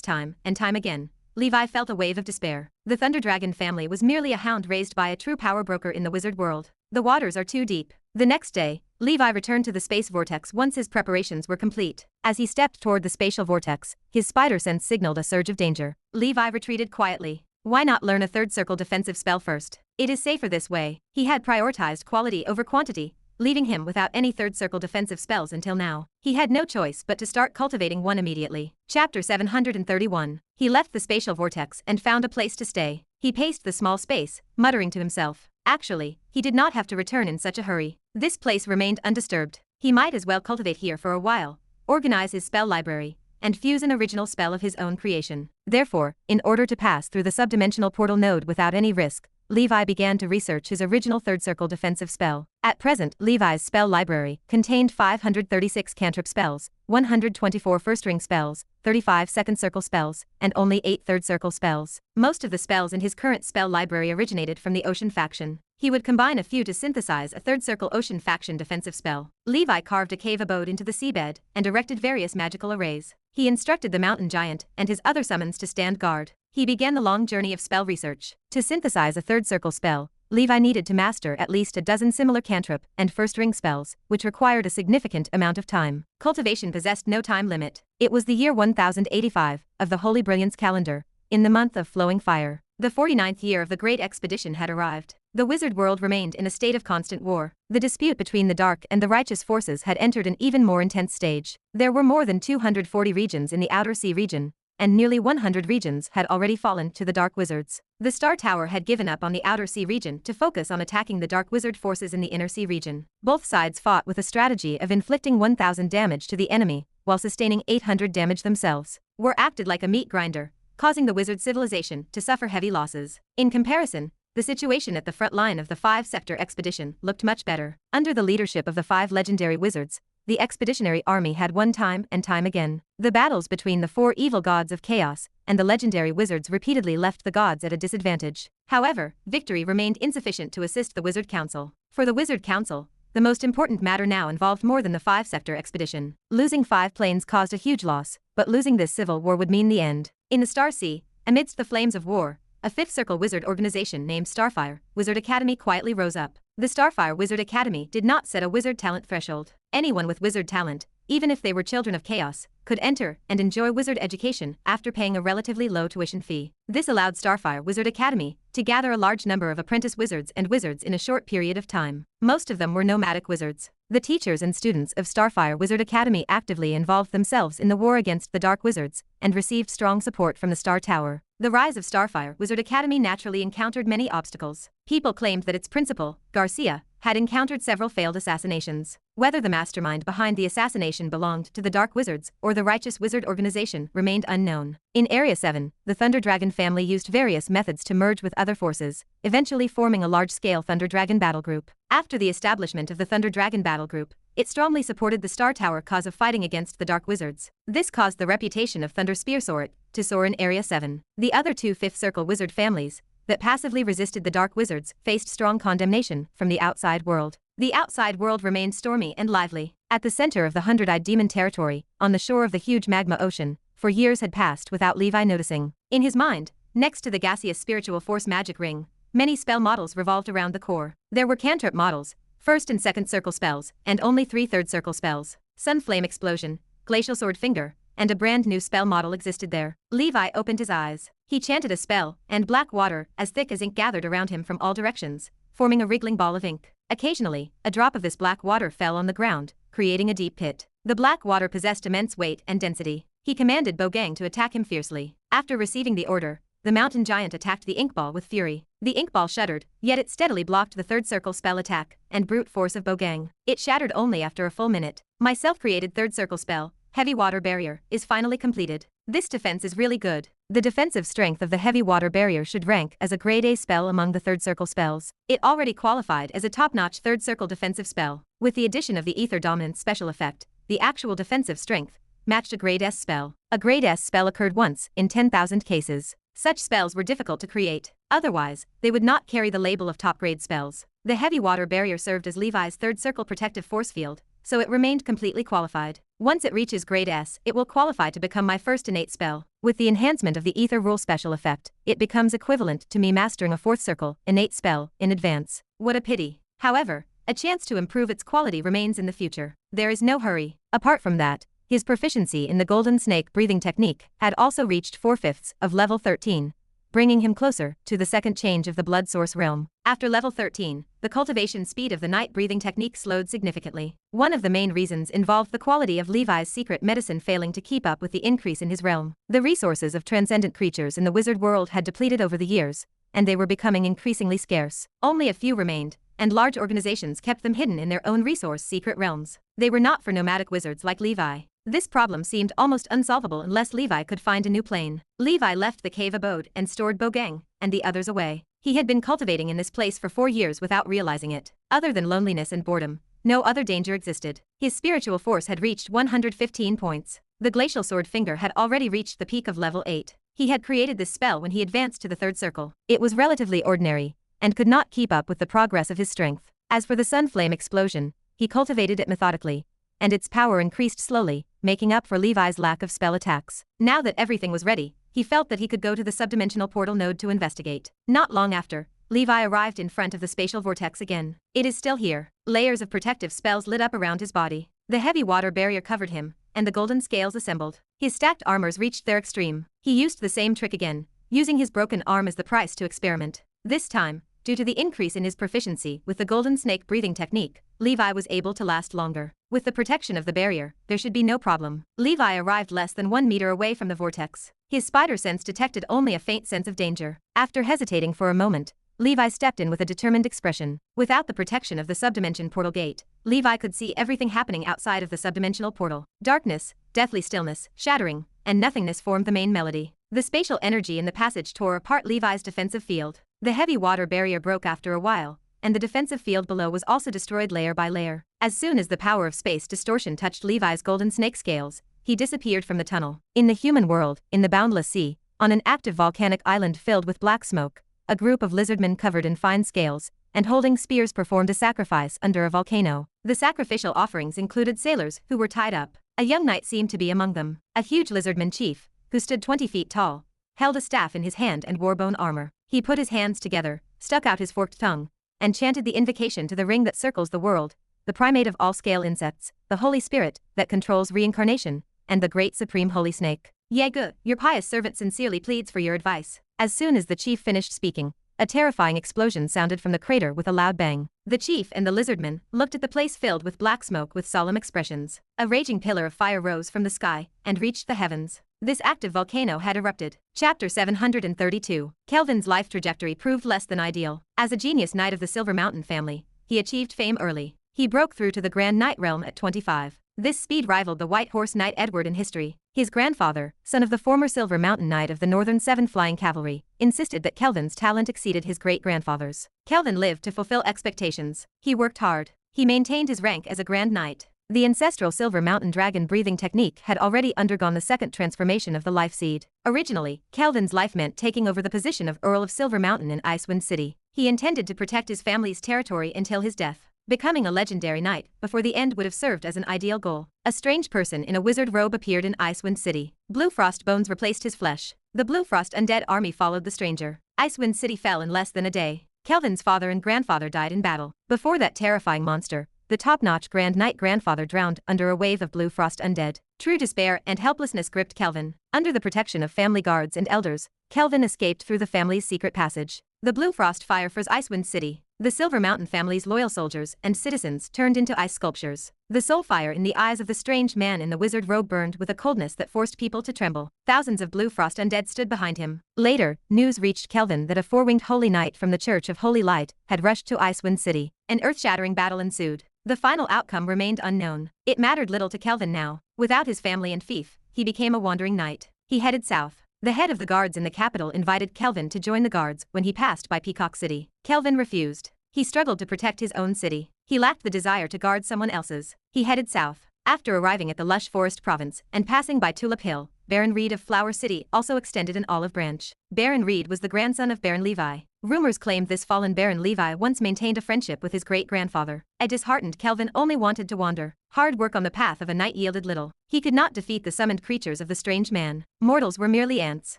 time and time again, Levi felt a wave of despair. The Thunder Dragon family was merely a hound raised by a true power broker in the wizard world. The waters are too deep. The next day, Levi returned to the space vortex once his preparations were complete. As he stepped toward the spatial vortex, his spider sense signaled a surge of danger. Levi retreated quietly. Why not learn a third circle defensive spell first? It is safer this way. He had prioritized quality over quantity, leaving him without any third circle defensive spells until now. He had no choice but to start cultivating one immediately. Chapter 731. He left the spatial vortex and found a place to stay. He paced the small space, muttering to himself. Actually, he did not have to return in such a hurry. This place remained undisturbed. He might as well cultivate here for a while, organize his spell library, and fuse an original spell of his own creation. Therefore, in order to pass through the subdimensional portal node without any risk, Levi began to research his original third circle defensive spell. At present, Levi's spell library contained 536 cantrip spells, 124 first ring spells, 35 second circle spells, and only 8 third circle spells. Most of the spells in his current spell library originated from the Ocean faction. He would combine a few to synthesize a third circle Ocean faction defensive spell. Levi carved a cave abode into the seabed and erected various magical arrays. He instructed the mountain giant and his other summons to stand guard. He began the long journey of spell research. To synthesize a third circle spell, Levi needed to master at least a dozen similar cantrip and first ring spells, which required a significant amount of time. Cultivation possessed no time limit. It was the year 1085 of the Holy Brilliance calendar, in the month of flowing fire. The 49th year of the Great Expedition had arrived. The wizard world remained in a state of constant war. The dispute between the dark and the righteous forces had entered an even more intense stage. There were more than 240 regions in the Outer Sea region, and nearly 100 regions had already fallen to the Dark Wizards. The Star Tower had given up on the Outer Sea region to focus on attacking the Dark Wizard forces in the Inner Sea region. Both sides fought with a strategy of inflicting 1,000 damage to the enemy, while sustaining 800 damage themselves. War acted like a meat grinder, causing the wizard civilization to suffer heavy losses. In comparison, the situation at the front line of the 5-sector expedition looked much better. Under the leadership of the 5 legendary wizards, the expeditionary army had won time and time again. The battles between the 4 evil gods of chaos and the legendary wizards repeatedly left the gods at a disadvantage. However, victory remained insufficient to assist the Wizard Council. For the Wizard Council, the most important matter now involved more than the 5-sector expedition. Losing 5 planes caused a huge loss, but losing this civil war would mean the end. In the Star Sea, amidst the flames of war, a 5th Circle wizard organization named Starfire Wizard Academy quietly rose up. The Starfire Wizard Academy did not set a wizard talent threshold. Anyone with wizard talent, even if they were children of chaos, could enter and enjoy wizard education after paying a relatively low tuition fee. This allowed Starfire Wizard Academy to gather a large number of apprentice wizards and wizards in a short period of time. Most of them were nomadic wizards. The teachers and students of Starfire Wizard Academy actively involved themselves in the war against the Dark Wizards and received strong support from the Star Tower. The rise of Starfire Wizard Academy naturally encountered many obstacles. People claimed that its principal, Garcia, had encountered several failed assassinations. Whether the mastermind behind the assassination belonged to the Dark Wizards or the Righteous Wizard organization remained unknown. In Area 7, the Thunder Dragon family used various methods to merge with other forces, eventually forming a large-scale Thunder Dragon battle group. After the establishment of the Thunder Dragon battle group, it strongly supported the Star Tower cause of fighting against the Dark Wizards. This caused the reputation of Thunder Spear Sword to soar in Area 7. The other 2 5th Circle wizard families that passively resisted the Dark Wizards faced strong condemnation from the outside world. The outside world remained stormy and lively. At the center of the 100-eyed demon territory, on the shore of the huge magma ocean, for years had passed without Levi noticing. In his mind, next to the gaseous spiritual force magic ring, many spell models revolved around the core. There were cantrip models, 1st and 2nd circle spells, and only 3 third circle spells. Sunflame Explosion, Glacial Sword Finger, and a brand new spell model existed there. Levi opened his eyes. He chanted a spell, and black water, as thick as ink, gathered around him from all directions, forming a wriggling ball of ink. Occasionally, a drop of this black water fell on the ground, creating a deep pit. The black water possessed immense weight and density. He commanded Bogang to attack him fiercely. After receiving the order, the mountain giant attacked the ink ball with fury. The ink ball shuddered, yet it steadily blocked the 3rd circle spell attack and brute force of Bogang. It shattered only after a full minute. My self-created 3rd circle spell, Heavy Water Barrier, is finally completed. This defense is really good. The defensive strength of the Heavy Water Barrier should rank as a grade A spell among the 3rd circle spells. It already qualified as a top-notch 3rd circle defensive spell. With the addition of the Ether Dominance special effect, the actual defensive strength matched a grade S spell. A grade S spell occurred once in 10,000 cases. Such spells were difficult to create. Otherwise, they would not carry the label of top-grade spells. The Heavy Water Barrier served as Levi's 3rd circle protective force field, so it remained completely qualified. Once it reaches grade S, it will qualify to become my first innate spell. With the enhancement of the Ether Rule special effect, it becomes equivalent to me mastering a 4th circle innate spell in advance. What a pity. However, a chance to improve its quality remains in the future. There is no hurry. Apart from that, his proficiency in the golden snake breathing technique had also reached 4/5 of level 13, bringing him closer to the second change of the blood source realm. After level 13, the cultivation speed of the night breathing technique slowed significantly. One of the main reasons involved the quality of Levi's secret medicine failing to keep up with the increase in his realm. The resources of transcendent creatures in the wizard world had depleted over the years, and they were becoming increasingly scarce. Only a few remained, and large organizations kept them hidden in their own resource secret realms. They were not for nomadic wizards like Levi. This problem seemed almost unsolvable unless Levi could find a new plane. Levi left the cave abode and stored Bogang and the others away. He had been cultivating in this place for 4 years without realizing it. Other than loneliness and boredom, no other danger existed. His spiritual force had reached 115 points. The glacial sword finger had already reached the peak of level 8. He had created this spell when he advanced to the third circle. It was relatively ordinary, and could not keep up with the progress of his strength. As for the sunflame explosion, he cultivated it methodically, and its power increased slowly, making up for Levi's lack of spell attacks. Now that everything was ready, he felt that he could go to the subdimensional portal node to investigate. Not long after, Levi arrived in front of the spatial vortex again. It is still here. Layers of protective spells lit up around his body. The heavy water barrier covered him, and the golden scales assembled. His stacked armors reached their extreme. He used the same trick again, using his broken arm as the price to experiment. This time, due to the increase in his proficiency with the golden snake breathing technique, Levi was able to last longer. With the protection of the barrier, there should be no problem. Levi arrived less than 1 meter away from the vortex. His spider sense detected only a faint sense of danger. After hesitating for a moment, Levi stepped in with a determined expression. Without the protection of the subdimension portal gate, Levi could see everything happening outside of the subdimensional portal. Darkness, deathly stillness, shattering, and nothingness formed the main melody. The spatial energy in the passage tore apart Levi's defensive field. The heavy water barrier broke after a while, and the defensive field below was also destroyed layer by layer. As soon as the power of space distortion touched Levi's golden snake scales, he disappeared from the tunnel. In the human world, in the boundless sea, on an active volcanic island filled with black smoke, a group of lizardmen covered in fine scales and holding spears performed a sacrifice under a volcano. The sacrificial offerings included sailors who were tied up. A young knight seemed to be among them. A huge lizardman chief, who stood 20 feet tall, held a staff in his hand and wore bone armor. He put his hands together, stuck out his forked tongue, and chanted the invocation to the ring that circles the world, the primate of all scale insects, the Holy Spirit that controls reincarnation, and the great supreme holy snake. Yegu, your pious servant sincerely pleads for your advice. As soon as the chief finished speaking, a terrifying explosion sounded from the crater with a loud bang. The chief and the lizardman looked at the place filled with black smoke with solemn expressions. A raging pillar of fire rose from the sky and reached the heavens. This active volcano had erupted. Chapter 732. Kelvin's life trajectory proved less than ideal. As a genius knight of the Silver Mountain family, he achieved fame early. He broke through to the Grand Knight realm at 25. This speed rivaled the White Horse Knight Edward in history. His grandfather, son of the former Silver Mountain Knight of the Northern Seven Flying Cavalry, insisted that Kelvin's talent exceeded his great-grandfather's. Kelvin lived to fulfill expectations. He worked hard. He maintained his rank as a Grand Knight. The ancestral Silver Mountain dragon breathing technique had already undergone the second transformation of the life seed. Originally, Kelvin's life meant taking over the position of Earl of Silver Mountain in Icewind City. He intended to protect his family's territory until his death. Becoming a legendary knight before the end would have served as an ideal goal. A strange person in a wizard robe appeared in Icewind City. Blue frost bones replaced his flesh. The Blue Frost undead army followed the stranger. Icewind City fell in less than a day. Kelvin's father and grandfather died in battle. Before that terrifying monster, the top-notch Grand Knight grandfather drowned under a wave of Blue Frost undead. True despair and helplessness gripped Kelvin. Under the protection of family guards and elders, Kelvin escaped through the family's secret passage. The Blue Frost fire froze Icewind City. The Silver Mountain family's loyal soldiers and citizens turned into ice sculptures. The soul fire in the eyes of the strange man in the wizard robe burned with a coldness that forced people to tremble. Thousands of Blue Frost undead stood behind him. Later, news reached Kelvin that a four-winged holy knight from the Church of Holy Light had rushed to Icewind City. An earth-shattering battle ensued. The final outcome remained unknown. It mattered little to Kelvin now. Without his family and fief, he became a wandering knight. He headed south. The head of the guards in the capital invited Kelvin to join the guards when he passed by Peacock City. Kelvin refused. He struggled to protect his own city. He lacked the desire to guard someone else's. He headed south. After arriving at the lush forest province and passing by Tulip Hill, Baron Reed of Flower City also extended an olive branch. Baron Reed was the grandson of Baron Levi. Rumors claimed this fallen Baron Levi once maintained a friendship with his great-grandfather. A disheartened Kelvin only wanted to wander. Hard work on the path of a knight yielded little. He could not defeat the summoned creatures of the strange man. Mortals were merely ants.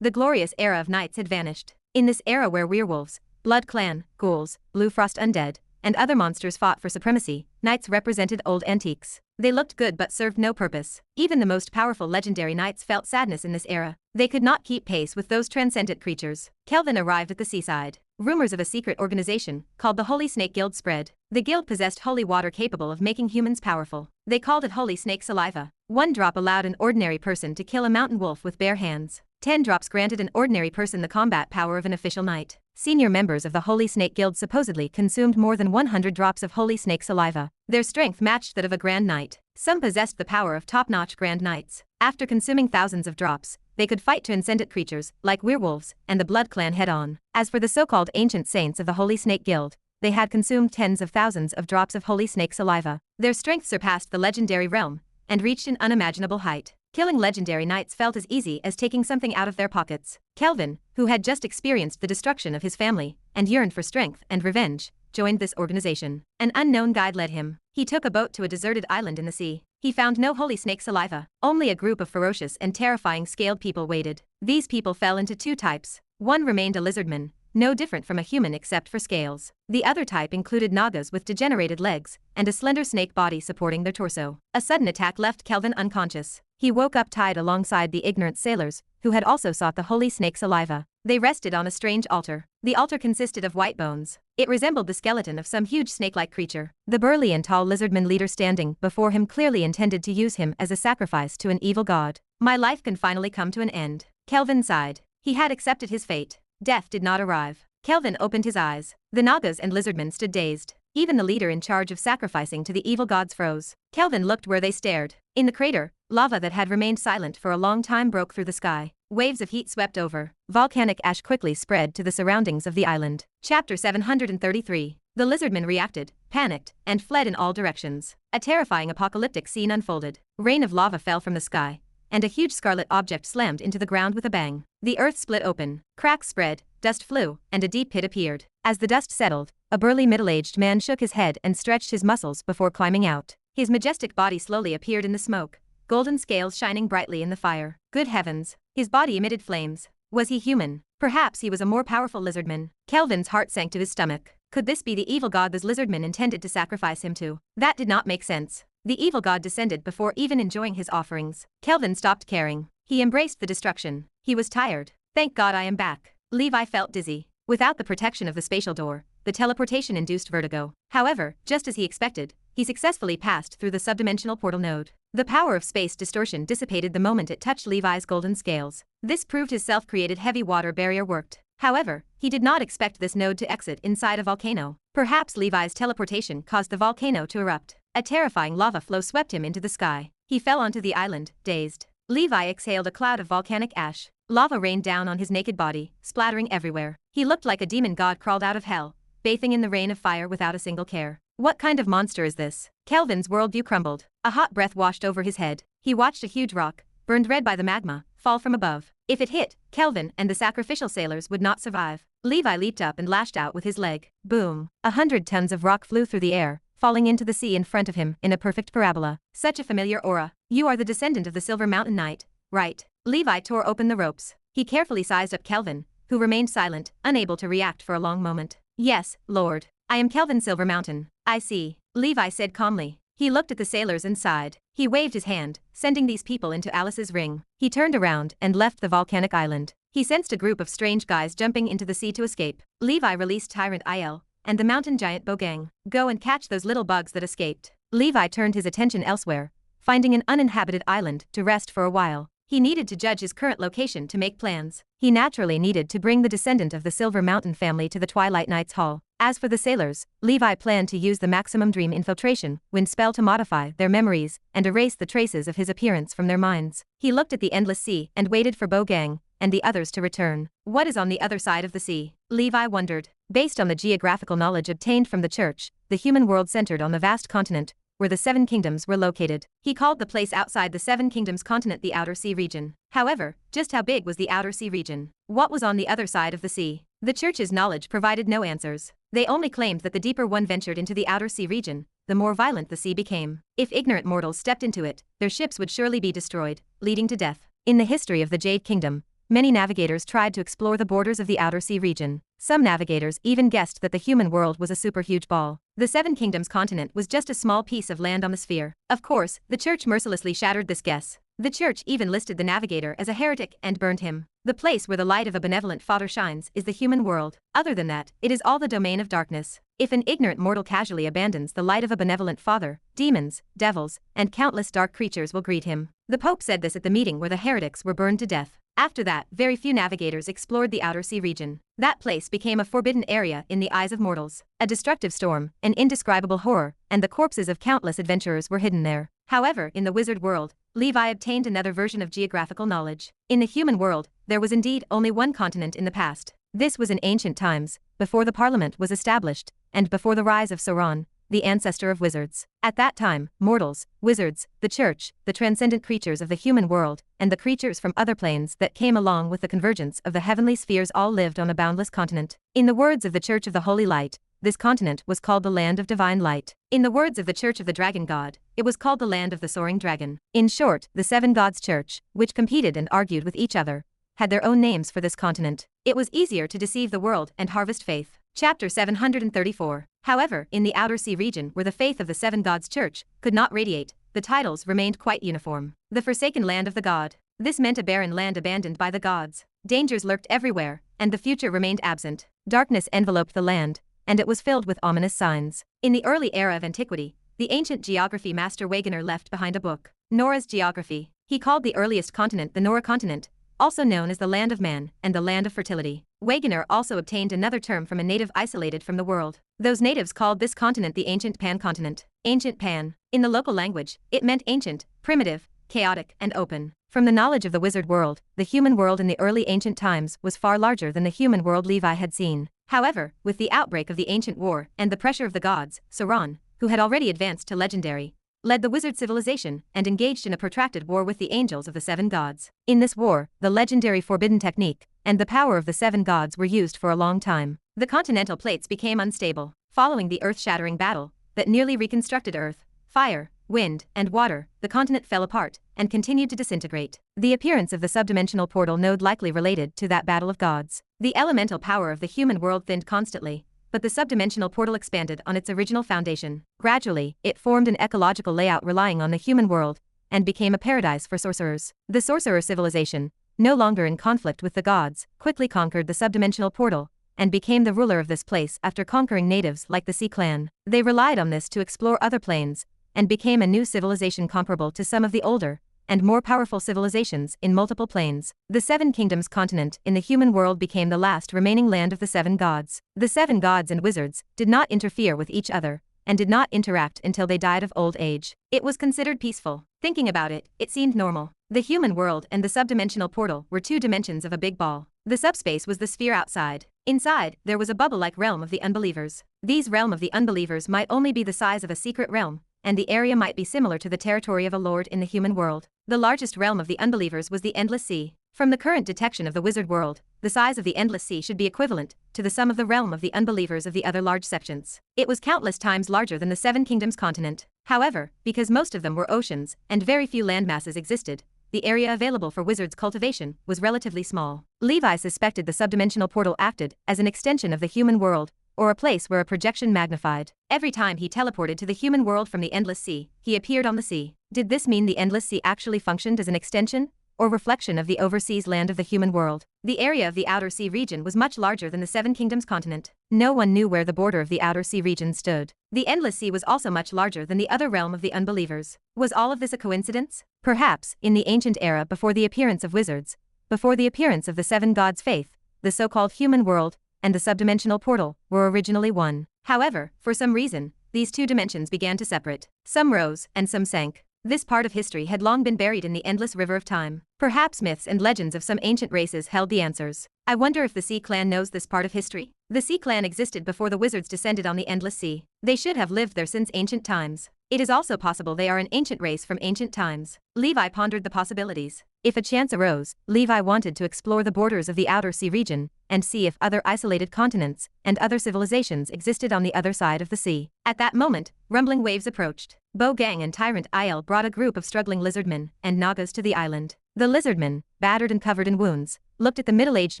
The glorious era of knights had vanished. In this era where werewolves, Blood Clan, ghouls, Blue Frost undead, and other monsters fought for supremacy, knights represented old antiques. They looked good but served no purpose. Even the most powerful legendary knights felt sadness in this era. They could not keep pace with those transcendent creatures. Kelvin arrived at the seaside. Rumors of a secret organization, called the Holy Snake Guild, spread. The guild possessed holy water capable of making humans powerful. They called it Holy Snake Saliva. 1 drop allowed an ordinary person to kill a mountain wolf with bare hands. 10 drops granted an ordinary person the combat power of an official knight. Senior members of the Holy Snake Guild supposedly consumed more than 100 drops of Holy Snake Saliva. Their strength matched that of a Grand Knight. Some possessed the power of top-notch Grand Knights. After consuming thousands of drops, they could fight transcendent creatures, like werewolves, and the Blood Clan head-on. As for the so-called ancient saints of the Holy Snake Guild, they had consumed tens of thousands of drops of Holy Snake Saliva. Their strength surpassed the legendary realm, and reached an unimaginable height. Killing legendary knights felt as easy as taking something out of their pockets. Kelvin, who had just experienced the destruction of his family, and yearned for strength and revenge, joined this organization. An unknown guide led him. He took a boat to a deserted island in the sea. He found no Holy Snake Saliva. Only a group of ferocious and terrifying scaled people waited. These people fell into 2 types. One remained a lizardman, no different from a human except for scales. The other type included Nagas with degenerated legs, and a slender snake body supporting their torso. A sudden attack left Kelvin unconscious. He woke up tied alongside the ignorant sailors, who had also sought the Holy Snake Saliva. They rested on a strange altar. The altar consisted of white bones. It resembled the skeleton of some huge snake-like creature. The burly and tall lizardman leader standing before him clearly intended to use him as a sacrifice to an evil god. My life can finally come to an end. Kelvin sighed. He had accepted his fate. Death did not arrive. Kelvin opened his eyes. The Nagas and lizardmen stood dazed. Even the leader in charge of sacrificing to the evil gods froze. Kelvin looked where they stared. In the crater, lava that had remained silent for a long time broke through the sky. Waves of heat swept over. Volcanic ash quickly spread to the surroundings of the island. Chapter 733. The lizardmen reacted, panicked, and fled in all directions. A terrifying apocalyptic scene unfolded. Rain of lava fell from the sky, and a huge scarlet object slammed into the ground with a bang. The earth split open, cracks spread, dust flew, and a deep pit appeared. As the dust settled, a burly middle-aged man shook his head and stretched his muscles before climbing out. His majestic body slowly appeared in the smoke, golden scales shining brightly in the fire. Good heavens, his body emitted flames. Was he human? Perhaps he was a more powerful lizardman. Kelvin's heart sank to his stomach. Could this be the evil god this lizardman intended to sacrifice him to? That did not make sense. The evil god descended before even enjoying his offerings. Kelvin stopped caring. He embraced the destruction. He was tired. Thank God I am back. Levi felt dizzy. Without the protection of the spatial door, the teleportation induced vertigo. However, just as he expected, he successfully passed through the subdimensional portal node. The power of space distortion dissipated the moment it touched Levi's golden scales. This proved his self-created heavy water barrier worked. However, he did not expect this node to exit inside a volcano. Perhaps Levi's teleportation caused the volcano to erupt. A terrifying lava flow swept him into the sky. He fell onto the island, dazed. Levi exhaled a cloud of volcanic ash. Lava rained down on his naked body, splattering everywhere. He looked like a demon god crawled out of hell, bathing in the rain of fire without a single care. What kind of monster is this? Kelvin's worldview crumbled. A hot breath washed over his head. He watched a huge rock, burned red by the magma, fall from above. If it hit, Kelvin and the sacrificial sailors would not survive. Levi leaped up and lashed out with his leg. Boom! 100 tons of rock flew through the air, falling into the sea in front of him in a perfect parabola. Such a familiar aura. You are the descendant of the Silver Mountain Knight, right? Levi tore open the ropes. He carefully sized up Kelvin, who remained silent, unable to react for a long moment. Yes, Lord. I am Kelvin Silver Mountain. I see, Levi said calmly. He looked at the sailors and sighed. He waved his hand, sending these people into Alice's ring. He turned around and left the volcanic island. He sensed a group of strange guys jumping into the sea to escape. Levi released Tyrant Il and the mountain giant Bogang. Go and catch those little bugs that escaped. Levi turned his attention elsewhere, finding an uninhabited island to rest for a while. He needed to judge his current location to make plans. He naturally needed to bring the descendant of the Silver Mountain family to the Twilight Knight's Hall. As for the sailors, Levi planned to use the maximum dream infiltration wind spell to modify their memories and erase the traces of his appearance from their minds. He looked at the endless sea and waited for Bogang and the others to return. What is on the other side of the sea? Levi wondered. Based on the geographical knowledge obtained from the church, the human world centered on the vast continent where the Seven Kingdoms were located. He called the place outside the Seven Kingdoms continent the Outer Sea region. However, just how big was the Outer Sea region? What was on the other side of the sea? The church's knowledge provided no answers. They only claimed that the deeper one ventured into the Outer Sea region, the more violent the sea became. If ignorant mortals stepped into it, their ships would surely be destroyed, leading to death. In the history of the Jade Kingdom, Many navigators tried to explore the borders of the outer sea region. Some navigators even guessed that the human world was a super huge ball. The Seven Kingdoms continent was just a small piece of land on the sphere. Of course, the church mercilessly shattered this guess. The church even listed the navigator as a heretic and burned him. The place where the light of a benevolent father shines is the human world. Other than that, it is all the domain of darkness. If an ignorant mortal casually abandons the light of a benevolent father, demons, devils, and countless dark creatures will greet him. The Pope said this at the meeting where the heretics were burned to death. After that, very few navigators explored the outer sea region. That place became a forbidden area in the eyes of mortals. A destructive storm, an indescribable horror, and the corpses of countless adventurers were hidden there. However, in the wizard world, Levi obtained another version of geographical knowledge. In the human world, there was indeed only one continent in the past. This was in ancient times, before the Parliament was established, and before the rise of Sauron, the ancestor of wizards. At that time, mortals, wizards, the church, the transcendent creatures of the human world, and the creatures from other planes that came along with the convergence of the heavenly spheres all lived on a boundless continent. In the words of the Church of the Holy Light, this continent was called the Land of Divine Light. In the words of the Church of the Dragon God, it was called the Land of the Soaring Dragon. In short, the Seven Gods Church, which competed and argued with each other, had their own names for this continent. It was easier to deceive the world and harvest faith. Chapter 734. However, in the outer sea region where the faith of the Seven Gods Church could not radiate, the titles remained quite uniform. The forsaken land of the god. This meant a barren land abandoned by the gods. Dangers lurked everywhere, and the future remained absent. Darkness enveloped the land, and it was filled with ominous signs. In the early era of antiquity, the ancient geography master Wegener left behind a book, Nora's Geography. He called the earliest continent the Nora continent, also known as the land of man and the land of fertility. Wegener also obtained another term from a native isolated from the world. Those natives called this continent the ancient Pan continent. Ancient Pan. In the local language, it meant ancient, primitive, chaotic, and open. From the knowledge of the wizard world, the human world in the early ancient times was far larger than the human world Levi had seen. However, with the outbreak of the ancient war and the pressure of the gods, Sauron, who had already advanced to legendary, led the wizard civilization and engaged in a protracted war with the angels of the seven gods. In this war, the legendary forbidden technique and the power of the seven gods were used for a long time. The continental plates became unstable. Following the earth-shattering battle that nearly reconstructed earth, fire, wind, and water, the continent fell apart and continued to disintegrate. The appearance of the subdimensional portal node likely related to that battle of gods. The elemental power of the human world thinned constantly, but the subdimensional portal expanded on its original foundation. Gradually, it formed an ecological layout relying on the human world and became a paradise for sorcerers. The sorcerer civilization, no longer in conflict with the gods, quickly conquered the subdimensional portal and became the ruler of this place after conquering natives like the Sea Clan. They relied on this to explore other planes and became a new civilization comparable to some of the older and more powerful civilizations in multiple planes. The Seven Kingdoms continent in the human world became the last remaining land of the seven gods. The seven gods and wizards did not interfere with each other and did not interact until they died of old age. It was considered peaceful. Thinking about it, it seemed normal. The human world and the subdimensional portal were two dimensions of a big ball. The subspace was the sphere outside. Inside, there was a bubble-like realm of the unbelievers. These realm of the unbelievers might only be the size of a secret realm, and the area might be similar to the territory of a lord in the human world. The largest realm of the unbelievers was the Endless Sea. From the current detection of the wizard world, the size of the Endless Sea should be equivalent to the sum of the realm of the unbelievers of the other large sections. It was countless times larger than the Seven Kingdoms continent. However, because most of them were oceans and very few landmasses existed, the area available for wizards' cultivation was relatively small. Levi suspected the subdimensional portal acted as an extension of the human world, or a place where a projection magnified. Every time he teleported to the human world from the Endless Sea, he appeared on the sea. Did this mean the Endless Sea actually functioned as an extension or reflection of the overseas land of the human world? The area of the Outer Sea region was much larger than the Seven Kingdoms continent. No one knew where the border of the Outer Sea region stood. The Endless Sea was also much larger than the other realm of the unbelievers. Was all of this a coincidence? Perhaps, in the ancient era before the appearance of wizards, before the appearance of the seven gods' faith, the so-called human world and the subdimensional portal were originally one. However, for some reason, these two dimensions began to separate. Some rose and some sank. This part of history had long been buried in the endless river of time. Perhaps myths and legends of some ancient races held the answers. I wonder if the Sea Clan knows this part of history. The Sea Clan existed before the wizards descended on the Endless Sea. They should have lived there since ancient times. It is also possible they are an ancient race from ancient times. Levi pondered the possibilities. If a chance arose, Levi wanted to explore the borders of the Outer Sea region and see if other isolated continents and other civilizations existed on the other side of the sea. At that moment, rumbling waves approached. Bogang and Tyrant Il brought a group of struggling lizardmen and Nagas to the island. The lizardmen, battered and covered in wounds, looked at the middle-aged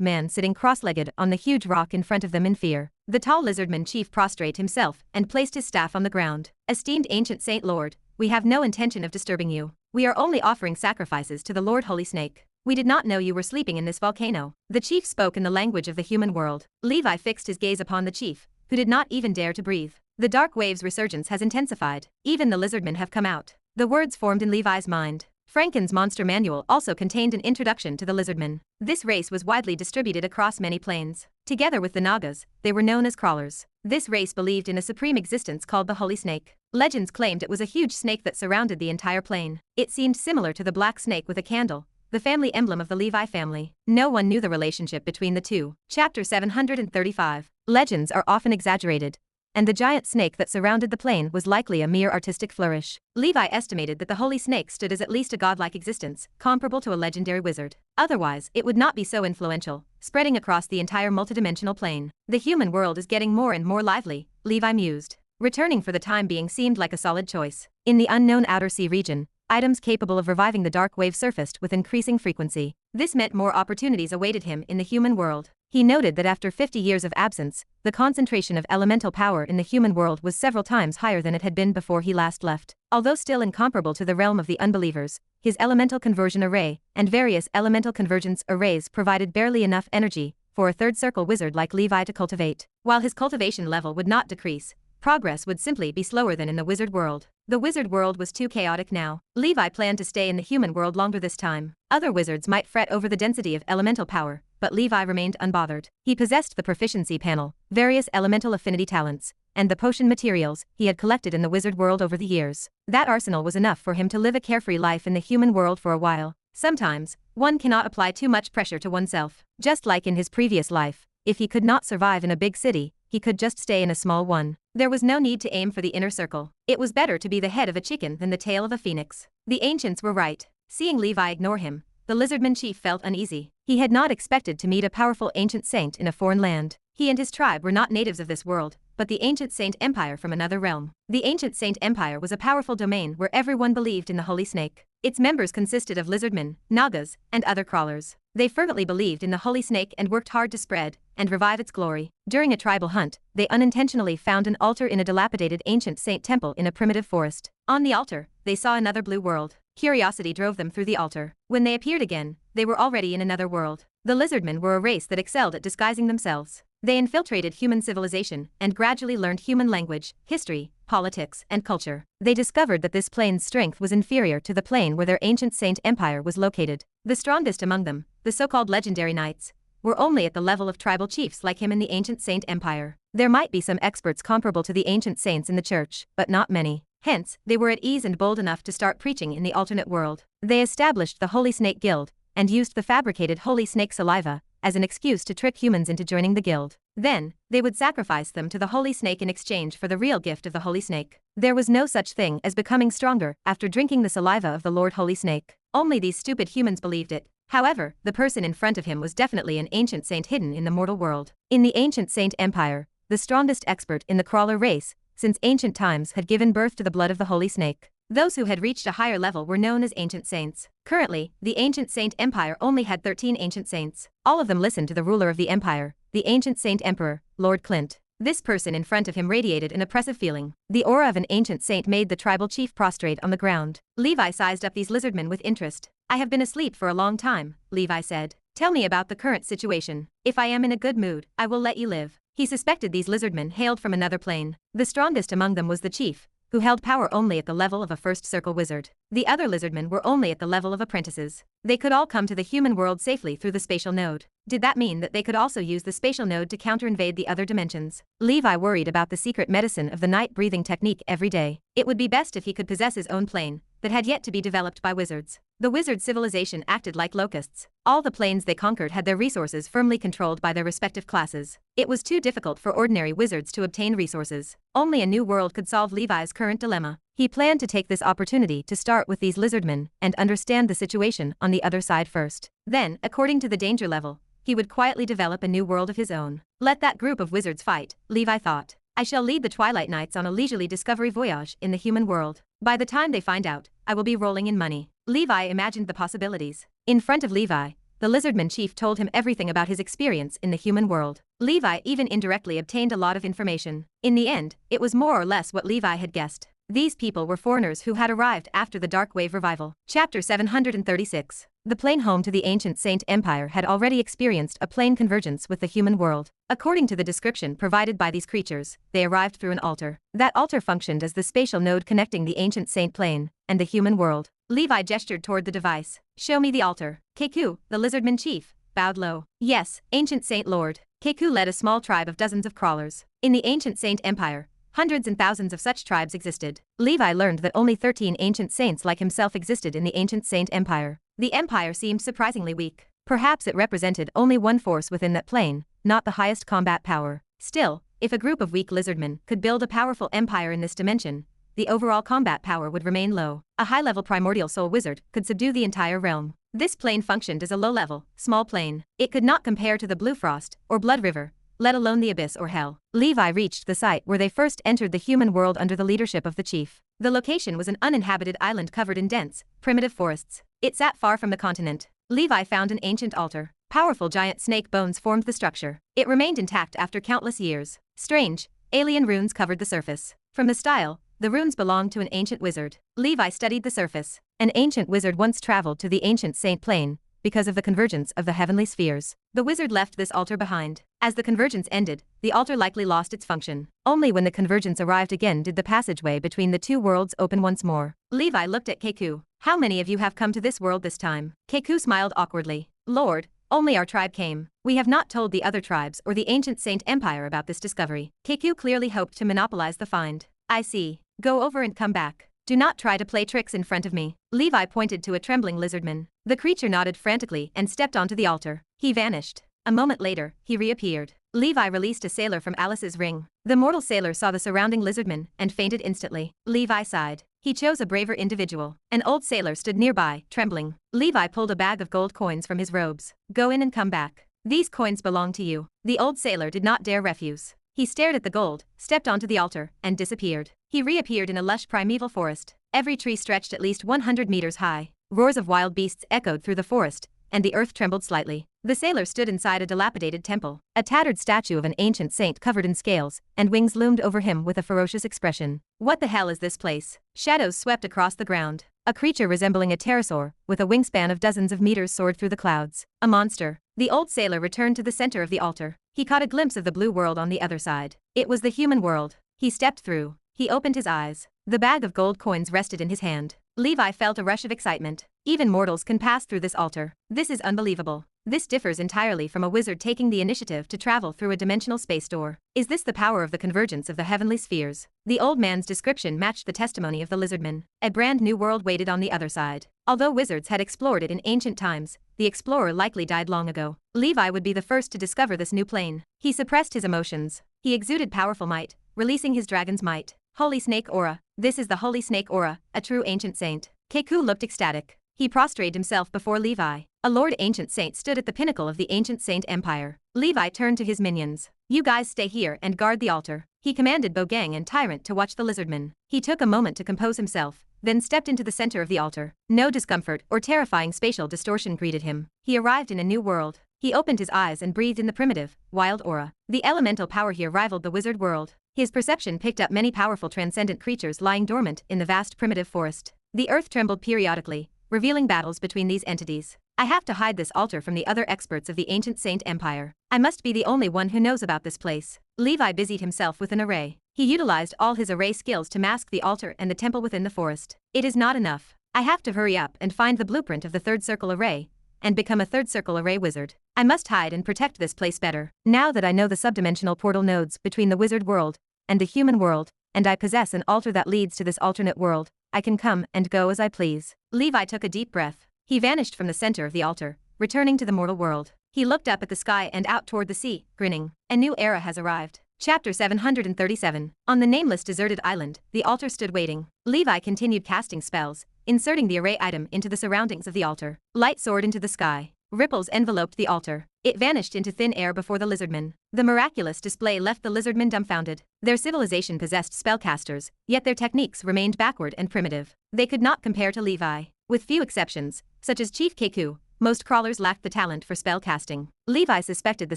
man sitting cross-legged on the huge rock in front of them in fear. The tall lizardman chief prostrated himself and placed his staff on the ground. Esteemed ancient saint lord, we have no intention of disturbing you. We are only offering sacrifices to the Lord Holy Snake. We did not know you were sleeping in this volcano. The chief spoke in the language of the human world. Levi fixed his gaze upon the chief, who did not even dare to breathe. The dark wave's resurgence has intensified. Even the lizardmen have come out. The words formed in Levi's mind. Franken's monster manual also contained an introduction to the lizardmen. This race was widely distributed across many planes. Together with the Nagas, they were known as crawlers. This race believed in a supreme existence called the Holy Snake. Legends claimed it was a huge snake that surrounded the entire plane. It seemed similar to the black snake with a candle, the family emblem of the Levi family. No one knew the relationship between the two. Chapter 735. Legends are often exaggerated, and the giant snake that surrounded the plane was likely a mere artistic flourish. Levi estimated that the Holy Snake stood as at least a godlike existence, comparable to a legendary wizard. Otherwise, it would not be so influential, spreading across the entire multidimensional plane. The human world is getting more and more lively, Levi mused. Returning for the time being seemed like a solid choice. In the unknown outer sea region, items capable of reviving the dark wave surfaced with increasing frequency. This meant more opportunities awaited him in the human world. He noted that after 50 years of absence, the concentration of elemental power in the human world was several times higher than it had been before he last left. Although still incomparable to the realm of the unbelievers, his elemental conversion array and various elemental convergence arrays provided barely enough energy for a third circle wizard like Levi to cultivate. While his cultivation level would not decrease, progress would simply be slower than in the wizard world. The wizard world was too chaotic now. Levi planned to stay in the human world longer this time. Other wizards might fret over the density of elemental power, but Levi remained unbothered. He possessed the proficiency panel, various elemental affinity talents, and the potion materials he had collected in the wizard world over the years. That arsenal was enough for him to live a carefree life in the human world for a while. Sometimes, one cannot apply too much pressure to oneself. Just like in his previous life, if he could not survive in a big city, he could just stay in a small one. There was no need to aim for the inner circle. It was better to be the head of a chicken than the tail of a phoenix. The ancients were right. Seeing Levi ignore him, the lizardman chief felt uneasy. He had not expected to meet a powerful ancient saint in a foreign land. He and his tribe were not natives of this world, but the ancient saint empire from another realm. The ancient saint empire was a powerful domain where everyone believed in the Holy Snake. Its members consisted of lizardmen, nagas, and other crawlers. They fervently believed in the Holy Snake and worked hard to spread and revive its glory. During a tribal hunt, they unintentionally found an altar in a dilapidated ancient saint temple in a primitive forest. On the altar, they saw another blue world. Curiosity drove them through the altar. When they appeared again, they were already in another world. The lizardmen were a race that excelled at disguising themselves. They infiltrated human civilization and gradually learned human language, history, politics, and culture. They discovered that this plane's strength was inferior to the plane where their ancient saint empire was located. The strongest among them, the so-called legendary knights, were only at the level of tribal chiefs like him in the ancient saint empire. There might be some experts comparable to the ancient saints in the church, but not many. Hence, they were at ease and bold enough to start preaching in the alternate world. They established the Holy Snake Guild and used the fabricated Holy Snake saliva as an excuse to trick humans into joining the guild. Then, they would sacrifice them to the Holy Snake in exchange for the real gift of the Holy Snake. There was no such thing as becoming stronger after drinking the saliva of the Lord Holy Snake. Only these stupid humans believed it. However, the person in front of him was definitely an ancient saint hidden in the mortal world. In the ancient saint empire, the strongest expert in the crawler race since ancient times had given birth to the blood of the Holy Snake. Those who had reached a higher level were known as ancient saints. Currently, the ancient saint empire only had 13 ancient saints. All of them listened to the ruler of the empire, the ancient saint emperor, Lord Clint. This person in front of him radiated an oppressive feeling. The aura of an ancient saint made the tribal chief prostrate on the ground. Levi sized up these lizardmen with interest. I have been asleep for a long time, Levi said. Tell me about the current situation. If I am in a good mood, I will let you live. He suspected these lizardmen hailed from another plane. The strongest among them was the chief, who held power only at the level of a first circle wizard. The other lizardmen were only at the level of apprentices. They could all come to the human world safely through the spatial node. Did that mean that they could also use the spatial node to counter-invade the other dimensions? Levi worried about the secret medicine of the night-breathing technique every day. It would be best if he could possess his own plane that had yet to be developed by wizards. The wizard civilization acted like locusts. All the planes they conquered had their resources firmly controlled by their respective classes. It was too difficult for ordinary wizards to obtain resources. Only a new world could solve Levi's current dilemma. He planned to take this opportunity to start with these lizardmen and understand the situation on the other side first. Then, according to the danger level, he would quietly develop a new world of his own. Let that group of wizards fight, Levi thought. I shall lead the Twilight Knights on a leisurely discovery voyage in the human world. By the time they find out, I will be rolling in money. Levi imagined the possibilities. In front of Levi, the Lizardman chief told him everything about his experience in the human world. Levi even indirectly obtained a lot of information. In the end, it was more or less what Levi had guessed. These people were foreigners who had arrived after the Dark Wave revival. Chapter 736. The plane home to the ancient Saint Empire had already experienced a plane convergence with the human world. According to the description provided by these creatures, they arrived through an altar. That altar functioned as the spatial node connecting the ancient Saint plane and the human world. Levi gestured toward the device. Show me the altar. Keku, the Lizardman chief, bowed low. Yes, ancient Saint Lord. Keku led a small tribe of dozens of crawlers. In the ancient Saint Empire, hundreds and thousands of such tribes existed. Levi learned that only 13 ancient saints like himself existed in the ancient Saint Empire. The empire seemed surprisingly weak. Perhaps it represented only one force within that plane, not the highest combat power. Still, if a group of weak lizardmen could build a powerful empire in this dimension, the overall combat power would remain low. A high-level primordial soul wizard could subdue the entire realm. This plane functioned as a low-level, small plane. It could not compare to the Blue Frost or Blood River, let alone the Abyss or Hell. Levi reached the site where they first entered the human world under the leadership of the chief. The location was an uninhabited island covered in dense, primitive forests. It sat far from the continent. Levi found an ancient altar. Powerful giant snake bones formed the structure. It remained intact after countless years. Strange, alien runes covered the surface. From the style, the runes belonged to an ancient wizard. Levi studied the surface. An ancient wizard once traveled to the ancient Saint Plane because of the convergence of the heavenly spheres. The wizard left this altar behind. As the convergence ended, the altar likely lost its function. Only when the convergence arrived again did the passageway between the two worlds open once more. Levi looked at Keku. How many of you have come to this world this time? Keku smiled awkwardly. Lord, only our tribe came. We have not told the other tribes or the ancient Saint Empire about this discovery. Keku clearly hoped to monopolize the find. I see. Go over and come back. Do not try to play tricks in front of me. Levi pointed to a trembling lizardman. The creature nodded frantically and stepped onto the altar. He vanished. A moment later, he reappeared. Levi released a sailor from Alice's ring. The mortal sailor saw the surrounding lizardman and fainted instantly. Levi sighed. He chose a braver individual. An old sailor stood nearby, trembling. Levi pulled a bag of gold coins from his robes. Go in and come back. These coins belong to you. The old sailor did not dare refuse. He stared at the gold, stepped onto the altar, and disappeared. He reappeared in a lush primeval forest. Every tree stretched at least 100 meters high. Roars of wild beasts echoed through the forest, and the earth trembled slightly. The sailor stood inside a dilapidated temple. A tattered statue of an ancient saint covered in scales and wings loomed over him with a ferocious expression. What the hell is this place? Shadows swept across the ground. A creature resembling a pterosaur, with a wingspan of dozens of meters soared through the clouds. A monster. The old sailor returned to the center of the altar. He caught a glimpse of the blue world on the other side. It was the human world. He stepped through. He opened his eyes. The bag of gold coins rested in his hand. Levi felt a rush of excitement. Even mortals can pass through this altar. This is unbelievable. This differs entirely from a wizard taking the initiative to travel through a dimensional space door. Is this the power of the convergence of the heavenly spheres? The old man's description matched the testimony of the lizardman. A brand new world waited on the other side. Although wizards had explored it in ancient times, the explorer likely died long ago. Levi would be the first to discover this new plane. He suppressed his emotions. He exuded powerful might, releasing his dragon's might. Holy Snake Aura. This is the Holy Snake Aura, a true ancient saint. Keku looked ecstatic. He prostrated himself before Levi. A Lord Ancient Saint stood at the pinnacle of the ancient Saint Empire. Levi turned to his minions. You guys stay here and guard the altar. He commanded Bogang and Tyrant to watch the lizardman. He took a moment to compose himself, then stepped into the center of the altar. No discomfort or terrifying spatial distortion greeted him. He arrived in a new world. He opened his eyes and breathed in the primitive, wild aura. The elemental power here rivaled the wizard world. His perception picked up many powerful transcendent creatures lying dormant in the vast primitive forest. The earth trembled periodically, revealing battles between these entities. I have to hide this altar from the other experts of the ancient Saint Empire. I must be the only one who knows about this place. Levi busied himself with an array. He utilized all his array skills to mask the altar and the temple within the forest. It is not enough. I have to hurry up and find the blueprint of the third circle array, and become a third circle array wizard. I must hide and protect this place better. Now that I know the subdimensional portal nodes between the wizard world and the human world, and I possess an altar that leads to this alternate world, I can come and go as I please. Levi took a deep breath. He vanished from the center of the altar, returning to the mortal world. He looked up at the sky and out toward the sea, grinning. A new era has arrived. Chapter 737. On the nameless deserted island, the altar stood waiting. Levi continued casting spells, inserting the array item into the surroundings of the altar. Light soared into the sky. Ripples enveloped the altar. It vanished into thin air before the lizardmen. The miraculous display left the lizardmen dumbfounded. Their civilization possessed spellcasters, yet their techniques remained backward and primitive. They could not compare to Levi. With few exceptions, such as Chief Keku, most crawlers lacked the talent for spellcasting. Levi suspected the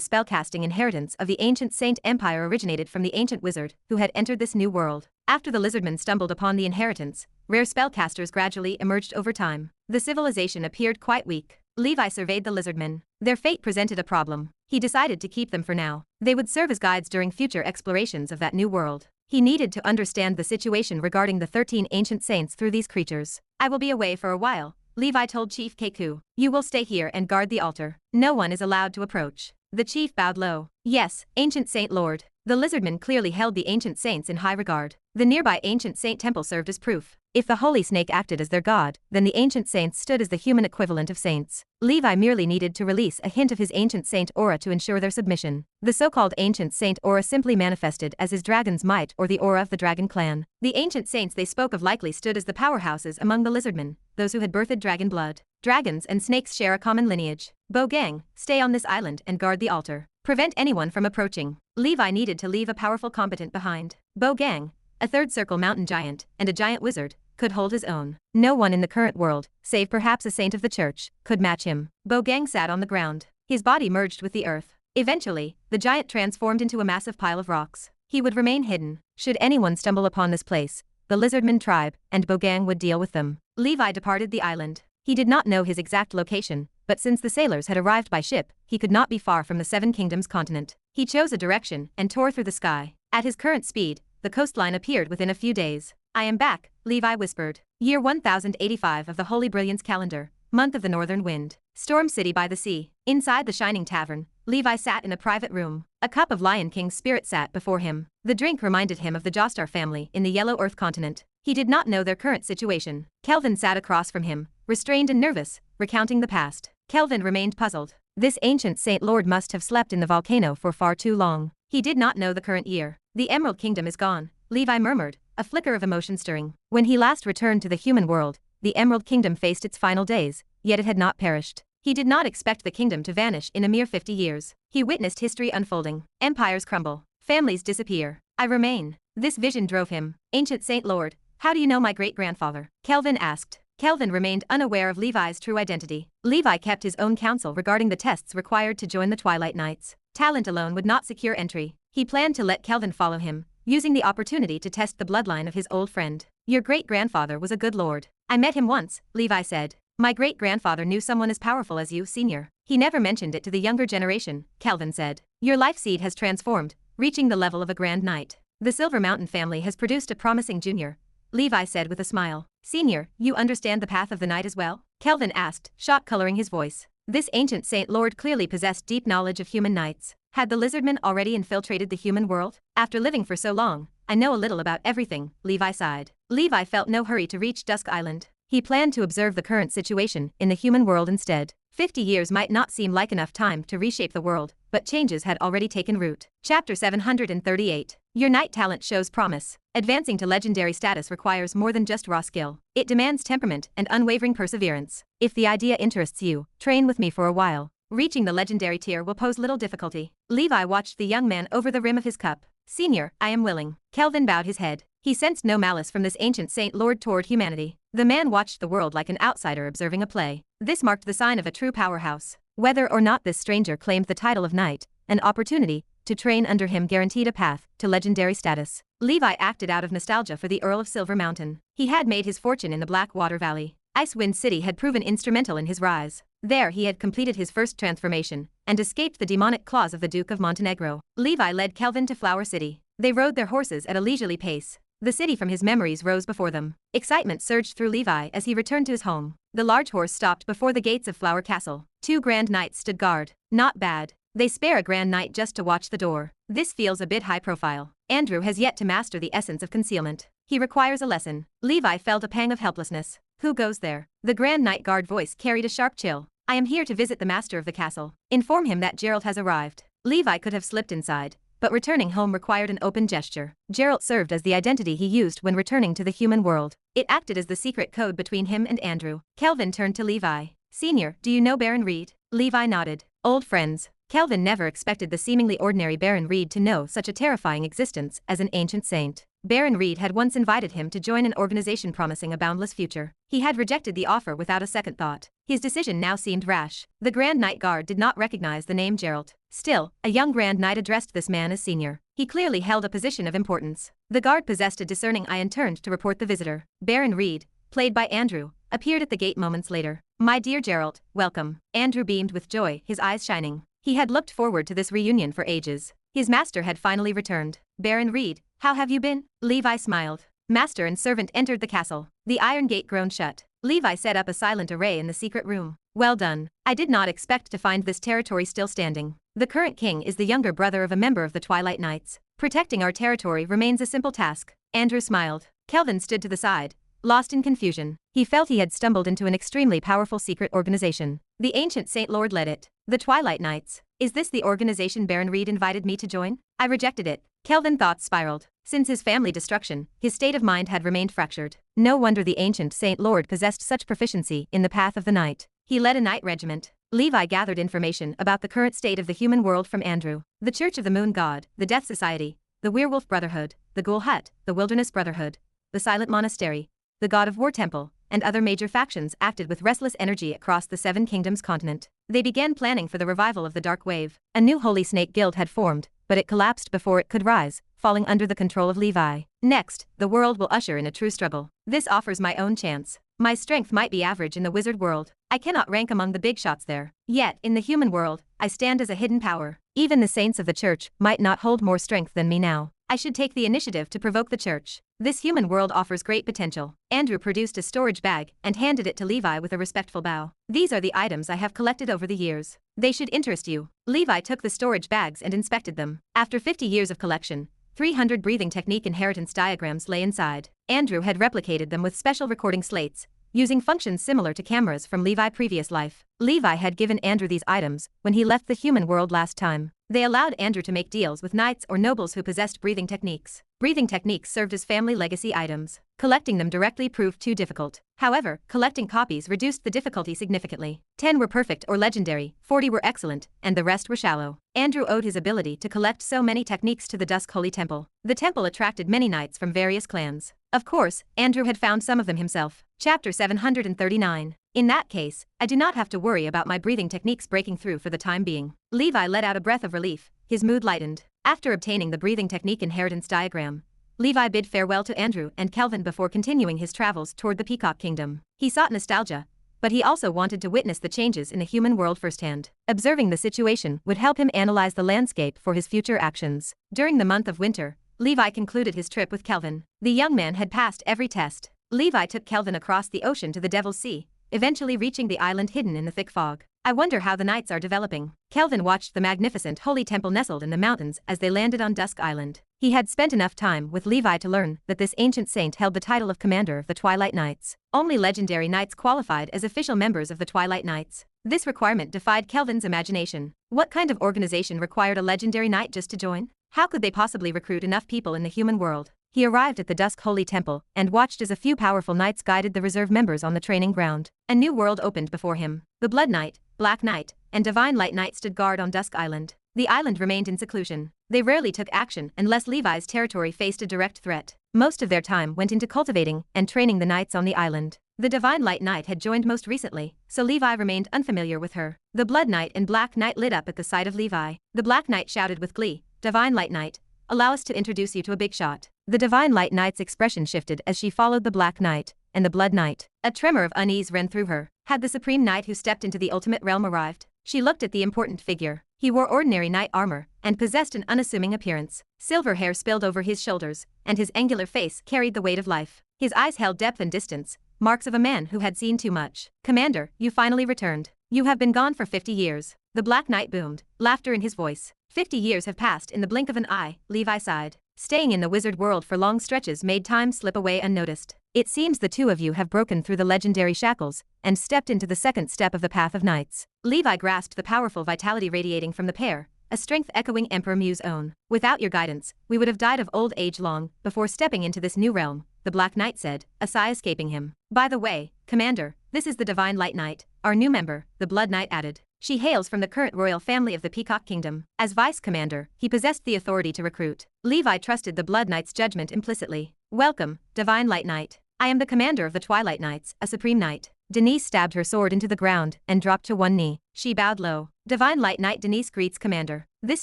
spellcasting inheritance of the ancient Saint Empire originated from the ancient wizard who had entered this new world. After the lizardmen stumbled upon the inheritance, rare spellcasters gradually emerged over time. The civilization appeared quite weak. Levi surveyed the lizardmen. Their fate presented a problem. He decided to keep them for now. They would serve as guides during future explorations of that new world. He needed to understand the situation regarding the 13 ancient saints through these creatures. I will be away for a while, Levi told Chief Keku. You will stay here and guard the altar. No one is allowed to approach. The chief bowed low. Yes, ancient saint lord. The lizardmen clearly held the ancient saints in high regard. The nearby ancient saint temple served as proof. If the holy snake acted as their god, then the ancient saints stood as the human equivalent of saints. Levi merely needed to release a hint of his ancient saint aura to ensure their submission. The so-called ancient saint aura simply manifested as his dragon's might or the aura of the dragon clan. The ancient saints they spoke of likely stood as the powerhouses among the lizardmen, those who had birthed dragon blood. Dragons and snakes share a common lineage. Bogang, stay on this island and guard the altar. Prevent anyone from approaching. Levi needed to leave a powerful combatant behind. Bogang, a third circle mountain giant, and a giant wizard, could hold his own. No one in the current world, save perhaps a saint of the church, could match him. Bogang sat on the ground. His body merged with the earth. Eventually, the giant transformed into a massive pile of rocks. He would remain hidden. Should anyone stumble upon this place, the lizardman tribe and Bogang would deal with them. Levi departed the island. He did not know his exact location, but since the sailors had arrived by ship, he could not be far from the Seven Kingdoms continent. He chose a direction and tore through the sky. At his current speed, the coastline appeared within a few days. I am back, Levi whispered. Year 1085 of the Holy Brilliance calendar, month of the northern wind. Storm City by the sea. Inside the shining tavern, Levi sat in a private room. A cup of Lion King's spirit sat before him. The drink reminded him of the Jostar family in the Yellow Earth continent. He did not know their current situation. Kelvin sat across from him, restrained and nervous, recounting the past. Kelvin remained puzzled. This ancient Saint Lord must have slept in the volcano for far too long. He did not know the current year. The Emerald Kingdom is gone, Levi murmured, a flicker of emotion stirring. When he last returned to the human world, the Emerald Kingdom faced its final days, yet it had not perished. He did not expect the kingdom to vanish in a mere 50 years. He witnessed history unfolding. Empires crumble. Families disappear. I remain. This vision drove him. Ancient Saint Lord, how do you know my great-grandfather? Kelvin asked. Kelvin remained unaware of Levi's true identity. Levi kept his own counsel regarding the tests required to join the Twilight Knights. Talent alone would not secure entry. He planned to let Kelvin follow him, using the opportunity to test the bloodline of his old friend. Your great-grandfather was a good lord. I met him once, Levi said. My great-grandfather knew someone as powerful as you, senior. He never mentioned it to the younger generation, Kelvin said. Your life seed has transformed, reaching the level of a Grand Knight. The Silver Mountain family has produced a promising junior, Levi said with a smile. Senior, you understand the path of the night as well? Kelvin asked, shock coloring his voice. This ancient Saint Lord clearly possessed deep knowledge of human knights. Had the lizardmen already infiltrated the human world? After living for so long, I know a little about everything, Levi sighed. Levi felt no hurry to reach Dusk Island. He planned to observe the current situation in the human world instead. 50 years might not seem like enough time to reshape the world, but changes had already taken root. Chapter 738. Your knight talent shows promise. Advancing to legendary status requires more than just raw skill. It demands temperament and unwavering perseverance. If the idea interests you, train with me for a while. Reaching the legendary tier will pose little difficulty. Levi watched the young man over the rim of his cup. Senior, I am willing. Kelvin bowed his head. He sensed no malice from this ancient Saint Lord toward humanity. The man watched the world like an outsider observing a play. This marked the sign of a true powerhouse. Whether or not this stranger claimed the title of knight, an opportunity to train under him guaranteed a path to legendary status. Levi acted out of nostalgia for the Earl of Silver Mountain. He had made his fortune in the Blackwater Valley. Icewind City had proven instrumental in his rise. There he had completed his first transformation and escaped the demonic claws of the Duke of Montenegro. Levi led Kelvin to Flower City. They rode their horses at a leisurely pace. The city from his memories rose before them. Excitement surged through Levi as he returned to his home. The large horse stopped before the gates of Flower Castle. 2 Grand Knights stood guard. Not bad. They spare a Grand Knight just to watch the door. This feels a bit high profile. Andrew has yet to master the essence of concealment. He requires a lesson. Levi felt a pang of helplessness. Who goes there? The Grand Knight guard voice carried a sharp chill. I am here to visit the master of the castle. Inform him that Gerald has arrived. Levi could have slipped inside, but returning home required an open gesture. Gerald served as the identity he used when returning to the human world. It acted as the secret code between him and Andrew. Kelvin turned to Levi. Senior, do you know Baron Reed? Levi nodded. Old friends. Kelvin never expected the seemingly ordinary Baron Reed to know such a terrifying existence as an ancient saint. Baron Reed had once invited him to join an organization promising a boundless future. He had rejected the offer without a second thought. His decision now seemed rash. The Grand Knight Guard did not recognize the name Geralt. Still, a young Grand Knight addressed this man as senior. He clearly held a position of importance. The guard possessed a discerning eye and turned to report the visitor. Baron Reed, played by Andrew, appeared at the gate moments later. "My dear Geralt, welcome." Andrew beamed with joy, his eyes shining. He had looked forward to this reunion for ages. His master had finally returned. "Baron Reed, how have you been?" Levi smiled. Master and servant entered the castle. The iron gate groaned shut. Levi set up a silent array in the secret room. "Well done. I did not expect to find this territory still standing. The current king is the younger brother of a member of the Twilight Knights. Protecting our territory remains a simple task." Andrew smiled. Kelvin stood to the side, lost in confusion. He felt he had stumbled into an extremely powerful secret organization. The ancient Saint Lord led it. The Twilight Knights. Is this the organization Baron Reed invited me to join? I rejected it. Kelvin thoughts spiraled. Since his family destruction, his state of mind had remained fractured. No wonder the ancient Saint Lord possessed such proficiency in the path of the night. He led a knight regiment. Levi gathered information about the current state of the human world from Andrew. The Church of the Moon God, the Death Society, the Werewolf Brotherhood, the Ghoul Hut, the Wilderness Brotherhood, the Silent Monastery, the God of War Temple, and other major factions acted with restless energy across the Seven Kingdoms continent. They began planning for the revival of the Dark Wave. A new Holy Snake Guild had formed, but it collapsed before it could rise, falling under the control of Levi. Next, the world will usher in a true struggle. This offers my own chance. My strength might be average in the wizard world. I cannot rank among the big shots there. Yet, in the human world, I stand as a hidden power. Even the saints of the church might not hold more strength than me now. I should take the initiative to provoke the church. This human world offers great potential. Andrew produced a storage bag and handed it to Levi with a respectful bow. These are the items I have collected over the years. They should interest you. Levi took the storage bags and inspected them. After 50 years of collection, 300 breathing technique inheritance diagrams lay inside. Andrew had replicated them with special recording slates, using functions similar to cameras from Levi's previous life. Levi had given Andrew these items when he left the human world last time. They allowed Andrew to make deals with knights or nobles who possessed breathing techniques. Breathing techniques served as family legacy items. Collecting them directly proved too difficult. However, collecting copies reduced the difficulty significantly. 10 were perfect or legendary, 40 were excellent, and the rest were shallow. Andrew owed his ability to collect so many techniques to the Dusk Holy Temple. The temple attracted many knights from various clans. Of course, Andrew had found some of them himself. Chapter 739. In that case, I do not have to worry about my breathing techniques breaking through for the time being. Levi let out a breath of relief. His mood lightened. After obtaining the breathing technique inheritance diagram, Levi bid farewell to Andrew and Kelvin before continuing his travels toward the Peacock Kingdom. He sought nostalgia, but he also wanted to witness the changes in the human world firsthand. Observing the situation would help him analyze the landscape for his future actions. During the month of winter, Levi concluded his trip with Kelvin. The young man had passed every test. Levi took Kelvin across the ocean to the Devil's Sea, eventually reaching the island hidden in the thick fog. I wonder how the knights are developing. Kelvin watched the magnificent holy temple nestled in the mountains as they landed on Dusk Island. He had spent enough time with Levi to learn that this ancient saint held the title of commander of the Twilight Knights. Only legendary knights qualified as official members of the Twilight Knights. This requirement defied Kelvin's imagination. What kind of organization required a legendary knight just to join? How could they possibly recruit enough people in the human world? He arrived at the Dusk Holy Temple and watched as a few powerful knights guided the reserve members on the training ground. A new world opened before him. The Blood Knight, Black Knight, and Divine Light Knight stood guard on Dusk Island. The island remained in seclusion. They rarely took action unless Levi's territory faced a direct threat. Most of their time went into cultivating and training the knights on the island. The Divine Light Knight had joined most recently, so Levi remained unfamiliar with her. The Blood Knight and Black Knight lit up at the sight of Levi. The Black Knight shouted with glee, "Divine Light Knight, allow us to introduce you to a big shot." The Divine Light Knight's expression shifted as she followed the Black Knight and the Blood Knight. A tremor of unease ran through her. Had the Supreme Knight who stepped into the ultimate realm arrived? She looked at the important figure. He wore ordinary knight armor and possessed an unassuming appearance. Silver hair spilled over his shoulders, and his angular face carried the weight of life. His eyes held depth and distance, marks of a man who had seen too much. "Commander, you finally returned. You have been gone for 50 years. The Black Knight boomed, laughter in his voice. 50 years have passed in the blink of an eye, Levi sighed. Staying in the wizard world for long stretches made time slip away unnoticed. It seems the two of you have broken through the legendary shackles and stepped into the second step of the path of knights. Levi grasped the powerful vitality radiating from the pair, a strength echoing Emperor Mew's own. Without your guidance, we would have died of old age long before stepping into this new realm, the Black Knight said, a sigh escaping him. By the way, Commander, this is the Divine Light Knight, our new member, the Blood Knight added. She hails from the current royal family of the Peacock Kingdom. As vice commander, he possessed the authority to recruit. Levi trusted the Blood Knight's judgment implicitly. Welcome, Divine Light Knight. I am the commander of the Twilight Knights, a supreme knight. Denise stabbed her sword into the ground and dropped to one knee. She bowed low. Divine Light Knight Denise greets commander. This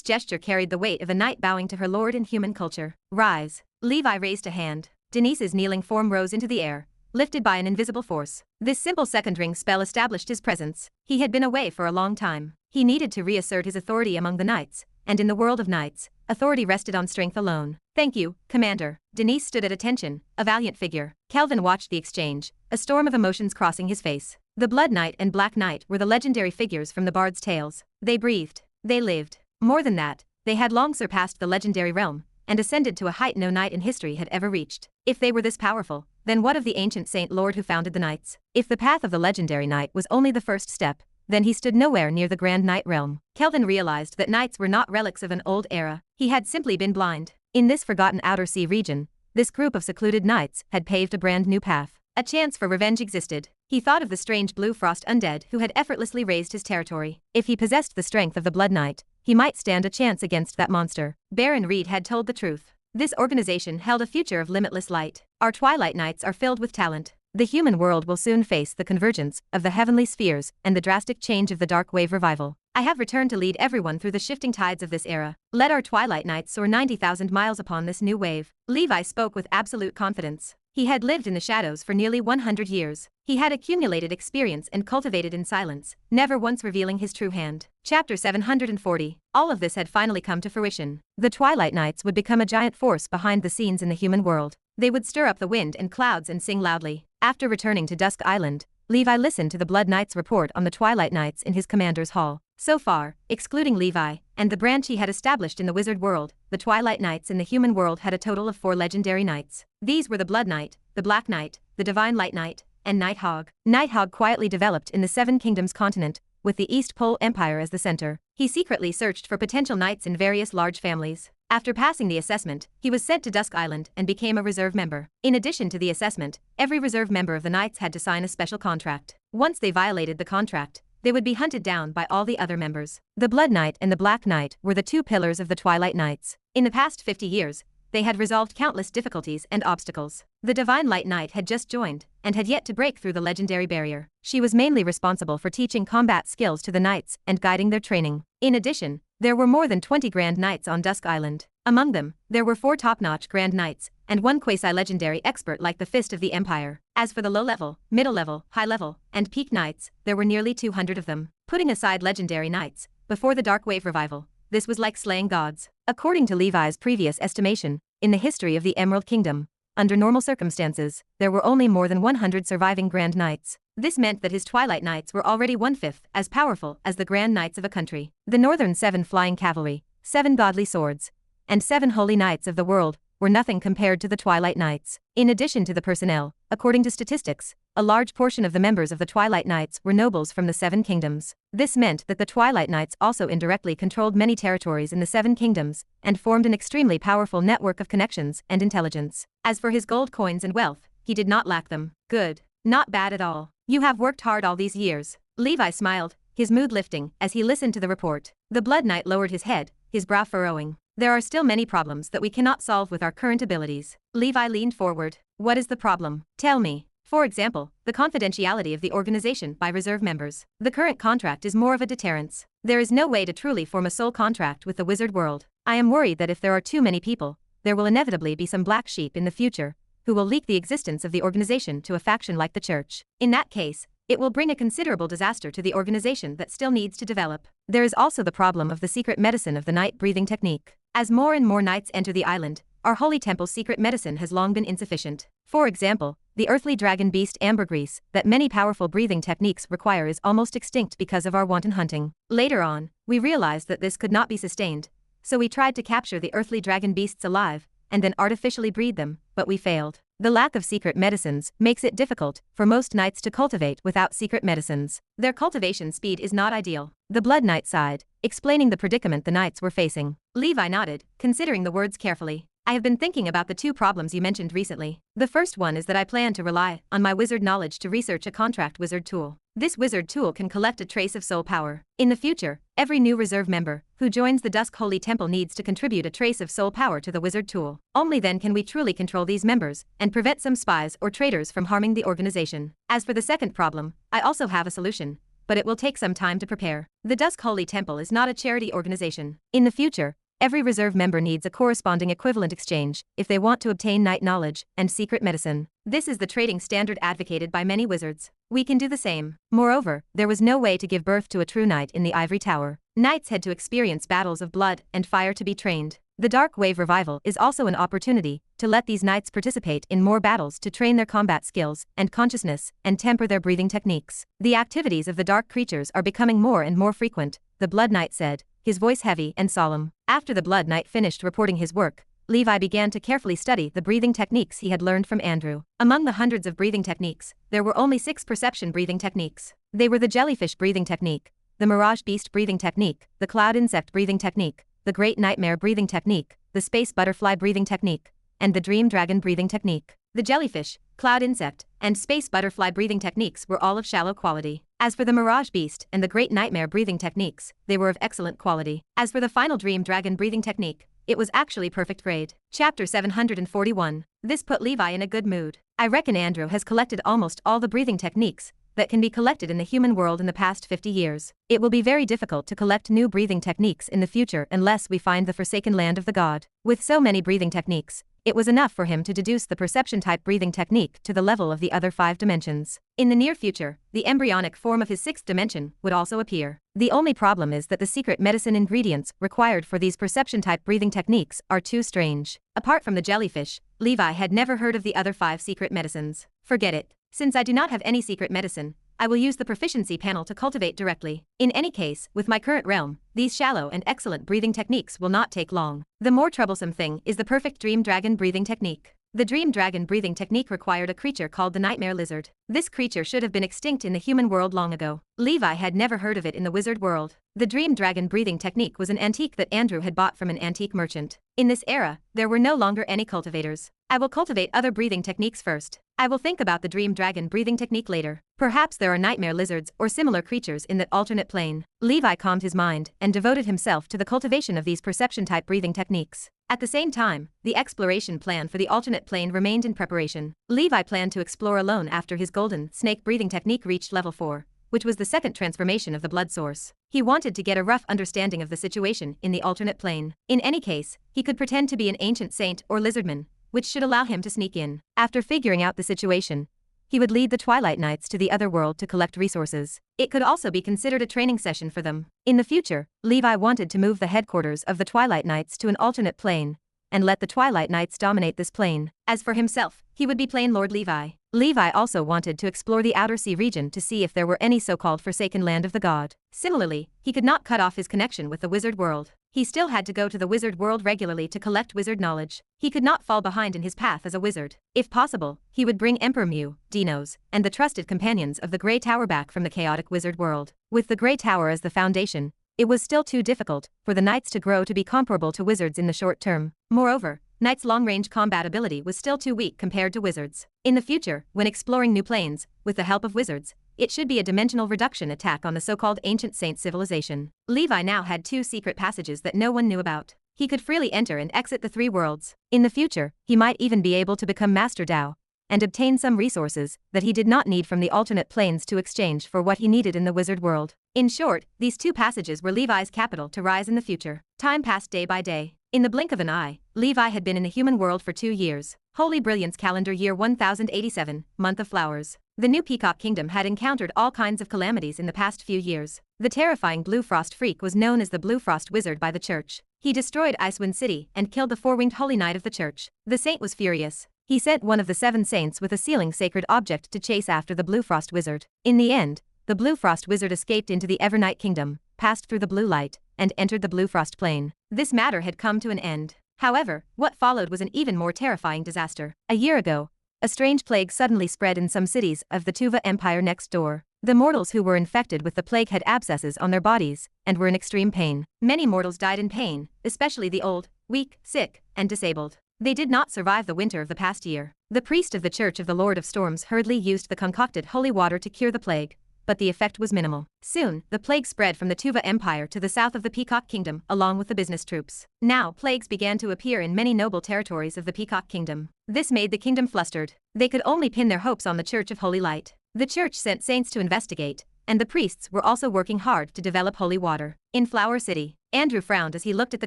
gesture carried the weight of a knight bowing to her lord in human culture. Rise. Levi raised a hand. Denise's kneeling form rose into the air, lifted by an invisible force. This simple second ring spell established his presence. He had been away for a long time. He needed to reassert his authority among the knights, and in the world of knights, authority rested on strength alone. Thank you, Commander. Denise stood at attention, a valiant figure. Kelvin watched the exchange, a storm of emotions crossing his face. The Blood Knight and Black Knight were the legendary figures from the Bard's tales. They breathed. They lived. More than that, they had long surpassed the legendary realm, and ascended to a height no knight in history had ever reached. If they were this powerful, then what of the ancient Saint Lord who founded the knights? If the path of the legendary knight was only the first step, then he stood nowhere near the Grand Knight realm. Kelvin realized that knights were not relics of an old era. He had simply been blind. In this forgotten outer sea region, this group of secluded knights had paved a brand new path. A chance for revenge existed. He thought of the strange blue frost undead who had effortlessly raised his territory. If he possessed the strength of the Blood Knight, he might stand a chance against that monster. Baron Reed had told the truth. This organization held a future of limitless light. Our Twilight Knights are filled with talent. The human world will soon face the convergence of the heavenly spheres and the drastic change of the Dark Wave revival. I have returned to lead everyone through the shifting tides of this era. Let our Twilight Knights soar 90,000 miles upon this new wave. Levi spoke with absolute confidence. He had lived in the shadows for nearly 100 years. He had accumulated experience and cultivated in silence, never once revealing his true hand. Chapter 740. All of this had finally come to fruition. The Twilight Knights would become a giant force behind the scenes in the human world. They would stir up the wind and clouds and sing loudly. After returning to Dusk Island, Levi listened to the Blood Knight's report on the Twilight Knights in his commander's hall. So far, excluding Levi and the branch he had established in the wizard world, the Twilight Knights in the human world had a total of 4 legendary knights. These were the Blood Knight, the Black Knight, the Divine Light Knight, and Nighthawk. Nighthawk quietly developed in the Seven Kingdoms continent, with the East Pole Empire as the center. He secretly searched for potential knights in various large families. After passing the assessment, he was sent to Dusk Island and became a reserve member. In addition to the assessment, every reserve member of the Knights had to sign a special contract. Once they violated the contract, they would be hunted down by all the other members. The Blood Knight and the Black Knight were the 2 pillars of the Twilight Knights. In the past 50 years, they had resolved countless difficulties and obstacles. The Divine Light Knight had just joined, and had yet to break through the legendary barrier. She was mainly responsible for teaching combat skills to the knights and guiding their training. In addition, there were more than 20 Grand Knights on Dusk Island. Among them, there were 4 top-notch Grand Knights, and 1 quasi-legendary expert like the Fist of the Empire. As for the low-level, middle-level, high-level, and peak knights, there were nearly 200 of them. Putting aside legendary knights, before the Dark Wave revival, this was like slaying gods. According to Levi's previous estimation, in the history of the Emerald Kingdom, under normal circumstances, there were only more than 100 surviving Grand Knights. This meant that his Twilight Knights were already 1/5 as powerful as the Grand Knights of a country. The Northern 7 Flying Cavalry, 7 Godly Swords, and 7 Holy Knights of the world were nothing compared to the Twilight Knights. In addition to the personnel, according to statistics, a large portion of the members of the Twilight Knights were nobles from the 7 kingdoms. This meant that the Twilight Knights also indirectly controlled many territories in the 7 kingdoms, and formed an extremely powerful network of connections and intelligence. As for his gold coins and wealth, he did not lack them. Good. Not bad at all. You have worked hard all these years. Levi smiled, his mood lifting, as he listened to the report. The Blood Knight lowered his head, his brow furrowing. There are still many problems that we cannot solve with our current abilities. Levi leaned forward. What is the problem? Tell me. For example, the confidentiality of the organization by reserve members. The current contract is more of a deterrence. There is no way to truly form a soul contract with the wizard world. I am worried that if there are too many people, there will inevitably be some black sheep in the future, who will leak the existence of the organization to a faction like the church. In that case, it will bring a considerable disaster to the organization that still needs to develop. There is also the problem of the secret medicine of the night breathing technique. As more and more knights enter the island, our holy temple's secret medicine has long been insufficient. For example, the earthly dragon beast ambergris that many powerful breathing techniques require is almost extinct because of our wanton hunting. Later on, we realized that this could not be sustained, so we tried to capture the earthly dragon beasts alive, and then artificially breed them, but we failed. The lack of secret medicines makes it difficult for most knights to cultivate without secret medicines. Their cultivation speed is not ideal. The Blood Knight sighed, explaining the predicament the knights were facing. Levi nodded, considering the words carefully. I have been thinking about the 2 problems you mentioned recently. The first one is that I plan to rely on my wizard knowledge to research a contract wizard tool. This wizard tool can collect a trace of soul power. In the future, every new reserve member who joins the Dusk Holy Temple needs to contribute a trace of soul power to the wizard tool. Only then can we truly control these members and prevent some spies or traitors from harming the organization. As for the second problem, I also have a solution, but it will take some time to prepare. The Dusk Holy Temple is not a charity organization. In the future, every reserve member needs a corresponding equivalent exchange if they want to obtain night knowledge and secret medicine. This is the trading standard advocated by many wizards. We can do the same. Moreover, there was no way to give birth to a true knight in the Ivory Tower. Knights had to experience battles of blood and fire to be trained. The Dark Wave Revival is also an opportunity to let these knights participate in more battles to train their combat skills and consciousness and temper their breathing techniques. The activities of the dark creatures are becoming more and more frequent, the Blood Knight said, his voice heavy and solemn. After the Blood Knight finished reporting his work, Levi began to carefully study the breathing techniques he had learned from Andrew. Among the hundreds of breathing techniques, there were only 6 perception breathing techniques. They were the Jellyfish breathing technique, the Mirage Beast breathing technique, the Cloud Insect breathing technique, the Great Nightmare breathing technique, the Space Butterfly breathing technique, and the Dream Dragon breathing technique. The Jellyfish, Cloud Insect, and Space Butterfly breathing techniques were all of shallow quality. As for the Mirage Beast and the Great Nightmare breathing techniques, they were of excellent quality. As for the final Dream Dragon breathing technique, it was actually perfect grade. Chapter 741. This put Levi in a good mood. I reckon Andrew has collected almost all the breathing techniques that can be collected in the human world in the past 50 years. It will be very difficult to collect new breathing techniques in the future unless we find the forsaken land of the god. With so many breathing techniques, it was enough for him to deduce the perception-type breathing technique to the level of the other 5 dimensions. In the near future, the embryonic form of his 6th dimension would also appear. The only problem is that the secret medicine ingredients required for these perception-type breathing techniques are too strange. Apart from the jellyfish, Levi had never heard of the other 5 secret medicines. Forget it. Since I do not have any secret medicine, I will use the proficiency panel to cultivate directly. In any case, with my current realm, these shallow and excellent breathing techniques will not take long. The more troublesome thing is the perfect Dream Dragon breathing technique. The Dream Dragon breathing technique required a creature called the Nightmare Lizard. This creature should have been extinct in the human world long ago. Levi had never heard of it in the wizard world. The Dream Dragon breathing technique was an antique that Andrew had bought from an antique merchant. In this era, there were no longer any cultivators. I will cultivate other breathing techniques first. I will think about the Dream Dragon breathing technique later. Perhaps there are nightmare lizards or similar creatures in that alternate plane. Levi calmed his mind and devoted himself to the cultivation of these perception-type breathing techniques. At the same time, the exploration plan for the alternate plane remained in preparation. Levi planned to explore alone after his golden snake breathing technique reached level 4, which was the second transformation of the blood source. He wanted to get a rough understanding of the situation in the alternate plane. In any case, he could pretend to be an ancient saint or lizardman, which should allow him to sneak in. After figuring out the situation, he would lead the Twilight Knights to the other world to collect resources. It could also be considered a training session for them. In the future, Levi wanted to move the headquarters of the Twilight Knights to an alternate plane, and let the Twilight Knights dominate this plane. As for himself, he would be plain Lord Levi. Levi also wanted to explore the Outer Sea region to see if there were any so-called forsaken land of the god. Similarly, he could not cut off his connection with the wizard world. He still had to go to the wizard world regularly to collect wizard knowledge. He could not fall behind in his path as a wizard. If possible, he would bring Emperor Mew, Dinos, and the trusted companions of the Grey Tower back from the chaotic wizard world. With the Grey Tower as the foundation, it was still too difficult for the knights to grow to be comparable to wizards in the short term. Moreover, knights' long-range combat ability was still too weak compared to wizards. In the future, when exploring new planes, with the help of wizards, it should be a dimensional reduction attack on the so-called ancient saint civilization. Levi now had 2 secret passages that no one knew about. He could freely enter and exit the 3 worlds. In the future, he might even be able to become Master Dao and obtain some resources that he did not need from the alternate planes to exchange for what he needed in the wizard world. In short, these 2 passages were Levi's capital to rise in the future. Time passed day by day. In the blink of an eye, Levi had been in the human world for 2 years. Holy Brilliance calendar year 1087, month of flowers. The new Peacock Kingdom had encountered all kinds of calamities in the past few years. The terrifying Blue Frost Freak was known as the Blue Frost Wizard by the church. He destroyed Icewind City and killed the 4-winged Holy Knight of the church. The saint was furious. He sent one of the 7 saints with a sealing sacred object to chase after the Blue Frost Wizard. In the end, the Blue Frost Wizard escaped into the Evernight Kingdom, passed through the Blue Light, and entered the Blue Frost Plane. This matter had come to an end. However, what followed was an even more terrifying disaster. A year ago, a strange plague suddenly spread in some cities of the Tuva Empire next door. The mortals who were infected with the plague had abscesses on their bodies and were in extreme pain. Many mortals died in pain, especially the old, weak, sick, and disabled. They did not survive the winter of the past year. The priest of the Church of the Lord of Storms hurriedly used the concocted holy water to cure the plague, but the effect was minimal. Soon, the plague spread from the Tuva Empire to the south of the Peacock Kingdom along with the business troops. Now, plagues began to appear in many noble territories of the Peacock Kingdom. This made the kingdom flustered. They could only pin their hopes on the Church of Holy Light. The church sent saints to investigate, and the priests were also working hard to develop holy water. In Flower City, Andrew frowned as he looked at the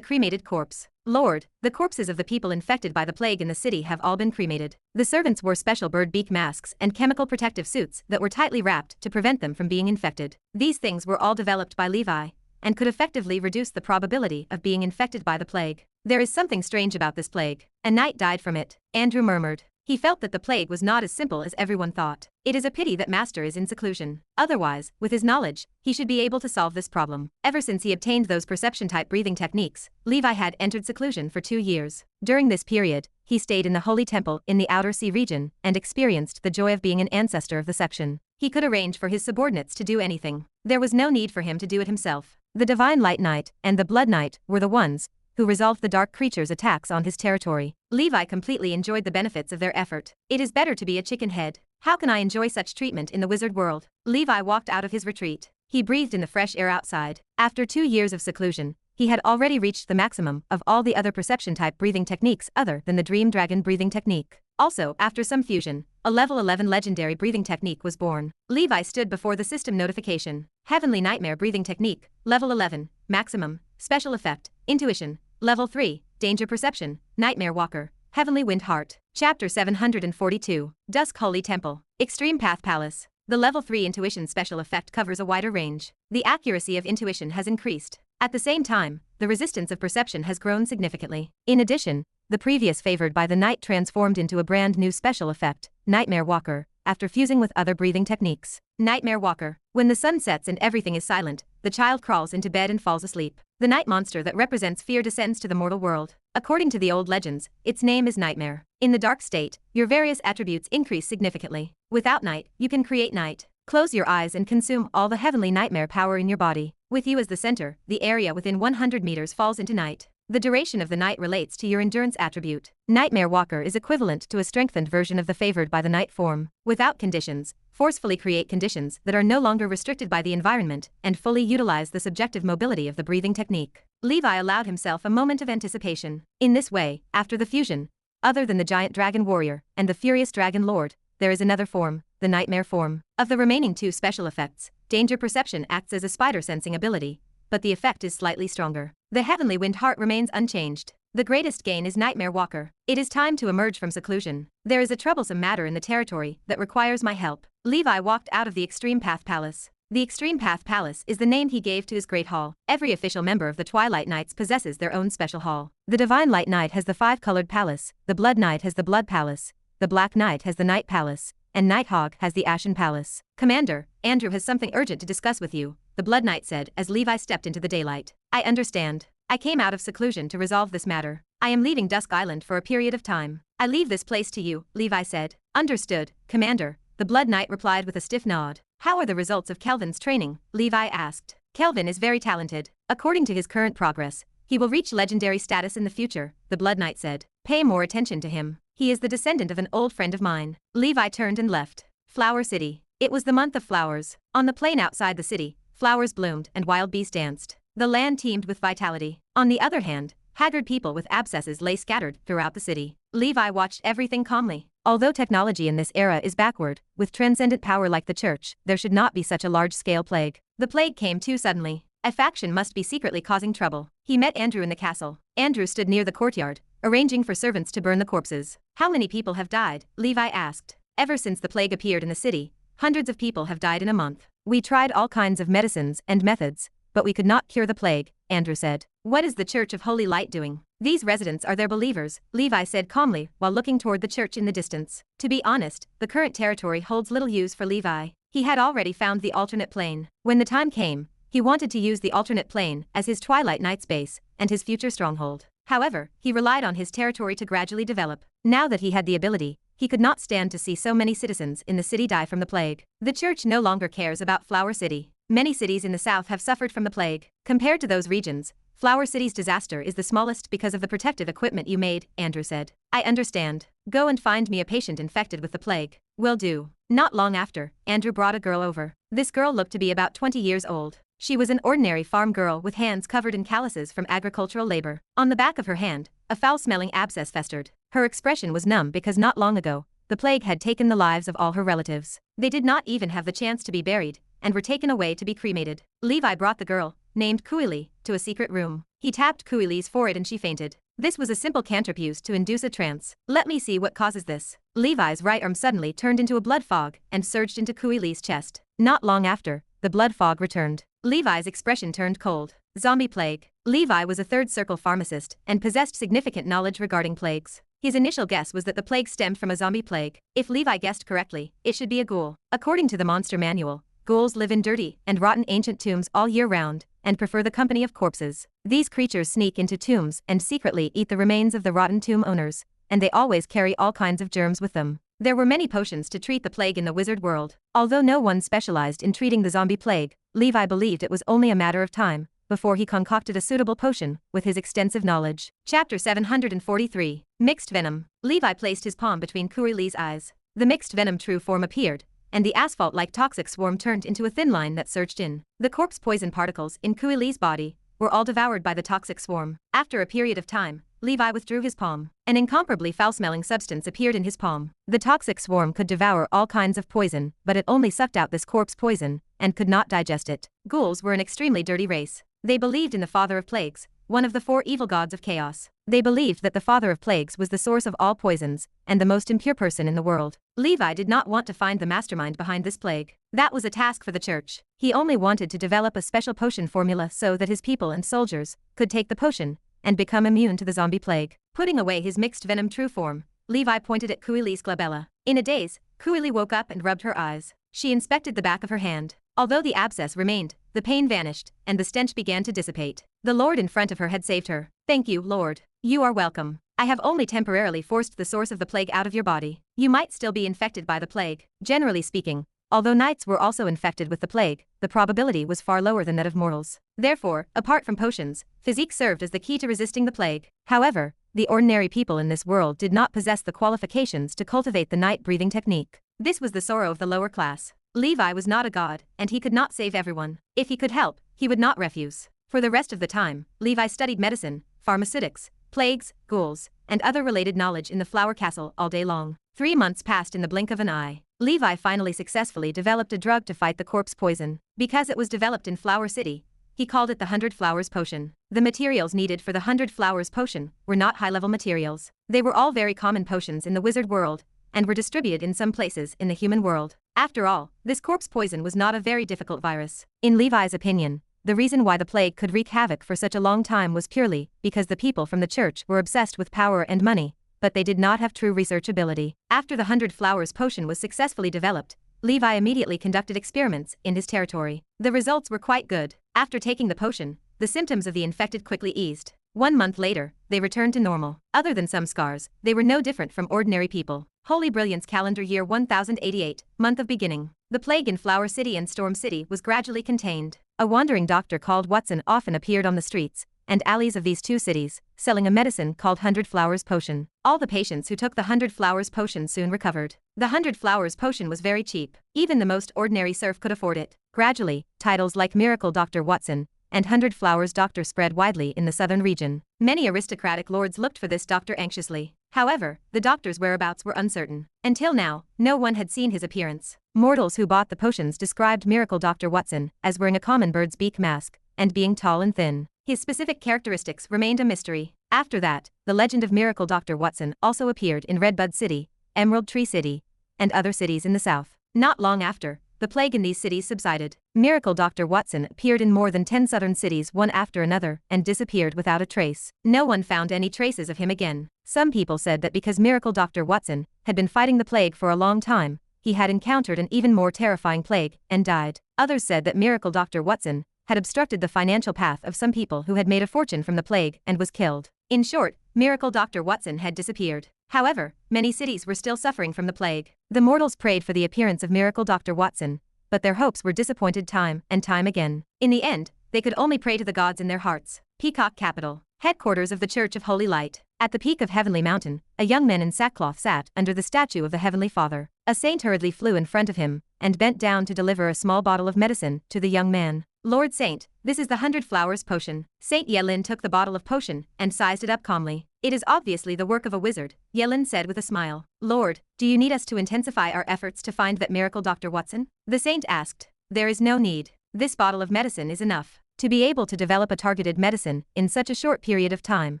cremated corpse. Lord, the corpses of the people infected by the plague in the city have all been cremated. The servants wore special bird beak masks and chemical protective suits that were tightly wrapped to prevent them from being infected. These things were all developed by Levi, and could effectively reduce the probability of being infected by the plague. There is something strange about this plague. A knight died from it, Andrew murmured. He felt that the plague was not as simple as everyone thought. It is a pity that Master is in seclusion. Otherwise, with his knowledge, he should be able to solve this problem. Ever since he obtained those perception-type breathing techniques, Levi had entered seclusion for 2 years. During this period, he stayed in the Holy Temple in the Outer Sea region and experienced the joy of being an ancestor of the section. He could arrange for his subordinates to do anything. There was no need for him to do it himself. The Divine Light Knight and the Blood Knight were the ones who resolved the dark creature's attacks on his territory. Levi completely enjoyed the benefits of their effort. It is better to be a chicken head. How can I enjoy such treatment in the wizard world? Levi walked out of his retreat. He breathed in the fresh air outside. After 2 years of seclusion, he had already reached the maximum of all the other perception-type breathing techniques other than the Dream Dragon breathing technique. Also, after some fusion, a level 11 legendary breathing technique was born. Levi stood before the system notification. Heavenly Nightmare breathing technique, level 11, maximum, special effect, intuition, level 3, danger perception, Nightmare Walker, Heavenly Wind Heart. Chapter 742, Dusk Holy Temple, Extreme Path Palace. The level 3 intuition special effect covers a wider range. The accuracy of intuition has increased. At the same time, the resistance of perception has grown significantly. In addition, the previous favored by the night transformed into a brand new special effect, Nightmare Walker, after fusing with other breathing techniques. Nightmare Walker. When the sun sets and everything is silent, the child crawls into bed and falls asleep. The night monster that represents fear descends to the mortal world. According to the old legends, its name is Nightmare. In the dark state, your various attributes increase significantly. Without night, you can create night. Close your eyes and consume all the heavenly nightmare power in your body. With you as the center, the area within 100 meters falls into night. The duration of the night relates to your endurance attribute. Nightmare Walker is equivalent to a strengthened version of the favored by the night form. Without conditions, forcefully create conditions that are no longer restricted by the environment and fully utilize the subjective mobility of the breathing technique. Levi allowed himself a moment of anticipation. In this way, after the fusion, other than the giant dragon warrior and the furious dragon lord, there is another form, the nightmare form. Of the remaining 2 special effects, danger perception acts as a spider sensing ability, but the effect is slightly stronger. The Heavenly Wind Heart remains unchanged. The greatest gain is Nightmare Walker. It is time to emerge from seclusion. There is a troublesome matter in the territory that requires my help. Levi walked out of the Extreme Path Palace. The Extreme Path Palace is the name he gave to his Great Hall. Every official member of the Twilight Knights possesses their own special hall. The Divine Light Knight has the 5-colored palace, the Blood Knight has the Blood Palace, the Black Knight has the Night Palace, and Nighthawk has the Ashen Palace. Commander, Andrew has something urgent to discuss with you, the Blood Knight said as Levi stepped into the daylight. I understand. I came out of seclusion to resolve this matter. I am leaving Dusk Island for a period of time. I leave this place to you, Levi said. Understood, Commander, the Blood Knight replied with a stiff nod. How are the results of Kelvin's training? Levi asked. Kelvin is very talented. According to his current progress, he will reach legendary status in the future, the Blood Knight said. Pay more attention to him. He is the descendant of an old friend of mine. Levi turned and left. Flower City. It was the month of flowers. On the plain outside the city, flowers bloomed and wild bees danced. The land teemed with vitality. On the other hand, haggard people with abscesses lay scattered throughout the city. Levi watched everything calmly. Although technology in this era is backward, with transcendent power like the church, there should not be such a large-scale plague. The plague came too suddenly. A faction must be secretly causing trouble. He met Andrew in the castle. Andrew stood near the courtyard, arranging for servants to burn the corpses. How many people have died? Levi asked. Ever since the plague appeared in the city, hundreds of people have died in a month. We tried all kinds of medicines and methods, but we could not cure the plague, Andrew said. What is the Church of Holy Light doing? These residents are their believers, Levi said calmly while looking toward the church in the distance. To be honest, the current territory holds little use for Levi. He had already found the alternate plane. When the time came, he wanted to use the alternate plane as his Twilight Knight's base and his future stronghold. However, he relied on his territory to gradually develop. Now that he had the ability, he could not stand to see so many citizens in the city die from the plague. The church no longer cares about Flower City. Many cities in the south have suffered from the plague. Compared to those regions, Flower City's disaster is the smallest because of the protective equipment you made, Andrew said. I understand. Go and find me a patient infected with the plague. Will do. Not long after, Andrew brought a girl over. This girl looked to be about 20 years old. She was an ordinary farm girl with hands covered in calluses from agricultural labor. On the back of her hand, a foul-smelling abscess festered. Her expression was numb because not long ago, the plague had taken the lives of all her relatives. They did not even have the chance to be buried, and were taken away to be cremated. Levi brought the girl, named Kuili, to a secret room. He tapped Kuili's forehead and she fainted. This was a simple cantrip used to induce a trance. Let me see what causes this. Levi's right arm suddenly turned into a blood fog and surged into Kuili's chest. Not long after, the blood fog returned. Levi's expression turned cold. Zombie plague. Levi was a third circle pharmacist and possessed significant knowledge regarding plagues. His initial guess was that the plague stemmed from a zombie plague. If Levi guessed correctly, it should be a ghoul. According to the monster manual, ghouls live in dirty and rotten ancient tombs all year round and prefer the company of corpses. These creatures sneak into tombs and secretly eat the remains of the rotten tomb owners, and they always carry all kinds of germs with them. There were many potions to treat the plague in the wizard world. Although no one specialized in treating the zombie plague, Levi believed it was only a matter of time before he concocted a suitable potion with his extensive knowledge. Chapter 743. Mixed Venom. Levi placed his palm between Kuili's eyes. The mixed venom true form appeared, and the asphalt-like toxic swarm turned into a thin line that surged in. The corpse poison particles in Kuili's body were all devoured by the toxic swarm. After a period of time, Levi withdrew his palm. An incomparably foul-smelling substance appeared in his palm. The toxic swarm could devour all kinds of poison, but it only sucked out this corpse poison and could not digest it. Ghouls were an extremely dirty race. They believed in the father of plagues, one of the 4 evil gods of chaos. They believed that the father of plagues was the source of all poisons and the most impure person in the world. Levi did not want to find the mastermind behind this plague. That was a task for the church. He only wanted to develop a special potion formula so that his people and soldiers could take the potion and become immune to the zombie plague. Putting away his mixed venom true form, Levi pointed at Kuili's glabella. In a daze, Kuili woke up and rubbed her eyes. She inspected the back of her hand. Although the abscess remained, the pain vanished, and the stench began to dissipate. The Lord in front of her had saved her. Thank you, Lord. You are welcome. I have only temporarily forced the source of the plague out of your body. You might still be infected by the plague. Generally speaking, although knights were also infected with the plague, the probability was far lower than that of mortals. Therefore, apart from potions, physique served as the key to resisting the plague. However, the ordinary people in this world did not possess the qualifications to cultivate the night breathing technique. This was the sorrow of the lower class. Levi was not a god, and he could not save everyone. If he could help, he would not refuse. For the rest of the time, Levi studied medicine, pharmaceutics, plagues, ghouls, and other related knowledge in the Flower Castle all day long. 3 months passed in the blink of an eye. Levi finally successfully developed a drug to fight the corpse poison. Because it was developed in Flower City, he called it the 100 Flowers Potion. The materials needed for the 100 Flowers Potion were not high-level materials. They were all very common potions in the wizard world, and were distributed in some places in the human world. After all, this corpse poison was not a very difficult virus. In Levi's opinion, the reason why the plague could wreak havoc for such a long time was purely because the people from the church were obsessed with power and money, but they did not have true research ability. After the 100 Flowers Potion was successfully developed, Levi immediately conducted experiments in his territory. The results were quite good. After taking the potion, the symptoms of the infected quickly eased. 1 month later, they returned to normal. Other than some scars, they were no different from ordinary people. Holy Brilliance Calendar Year 1088, Month of Beginning. The plague in Flower City and Storm City was gradually contained. A wandering doctor called Watson often appeared on the streets and alleys of these 2 cities, selling a medicine called 100 Flowers Potion. All the patients who took the 100 Flowers Potion soon recovered. The 100 Flowers Potion was very cheap. Even the most ordinary serf could afford it. Gradually, titles like Miracle Dr. Watson and 100 Flowers Doctor spread widely in the southern region. Many aristocratic lords looked for this doctor anxiously. However, the doctor's whereabouts were uncertain. Until now, no one had seen his appearance. Mortals who bought the potions described Miracle Dr. Watson as wearing a common bird's beak mask and being tall and thin. His specific characteristics remained a mystery. After that, the legend of Miracle Dr. Watson also appeared in Redbud City, Emerald Tree City, and other cities in the south. Not long after, the plague in these cities subsided. Miracle Dr. Watson appeared in more than 10 southern cities one after another and disappeared without a trace. No one found any traces of him again. Some people said that because Miracle Dr. Watson had been fighting the plague for a long time, he had encountered an even more terrifying plague and died. Others said that Miracle Dr. Watson had obstructed the financial path of some people who had made a fortune from the plague and was killed. In short, Miracle Dr. Watson had disappeared. However, many cities were still suffering from the plague. The mortals prayed for the appearance of Miracle Dr. Watson, but their hopes were disappointed time and time again. In the end, they could only pray to the gods in their hearts. Peacock Capital. Headquarters of the Church of Holy Light. At the peak of Heavenly Mountain, a young man in sackcloth sat under the statue of the Heavenly Father. A saint hurriedly flew in front of him and bent down to deliver a small bottle of medicine to the young man. Lord Saint, this is the 100 Flowers potion. Saint Yelin took the bottle of potion and sized it up calmly. It is obviously the work of a wizard, Yelin said with a smile. Lord, do you need us to intensify our efforts to find that miracle Dr. Watson? The saint asked. There is no need. This bottle of medicine is enough. To be able to develop a targeted medicine in such a short period of time,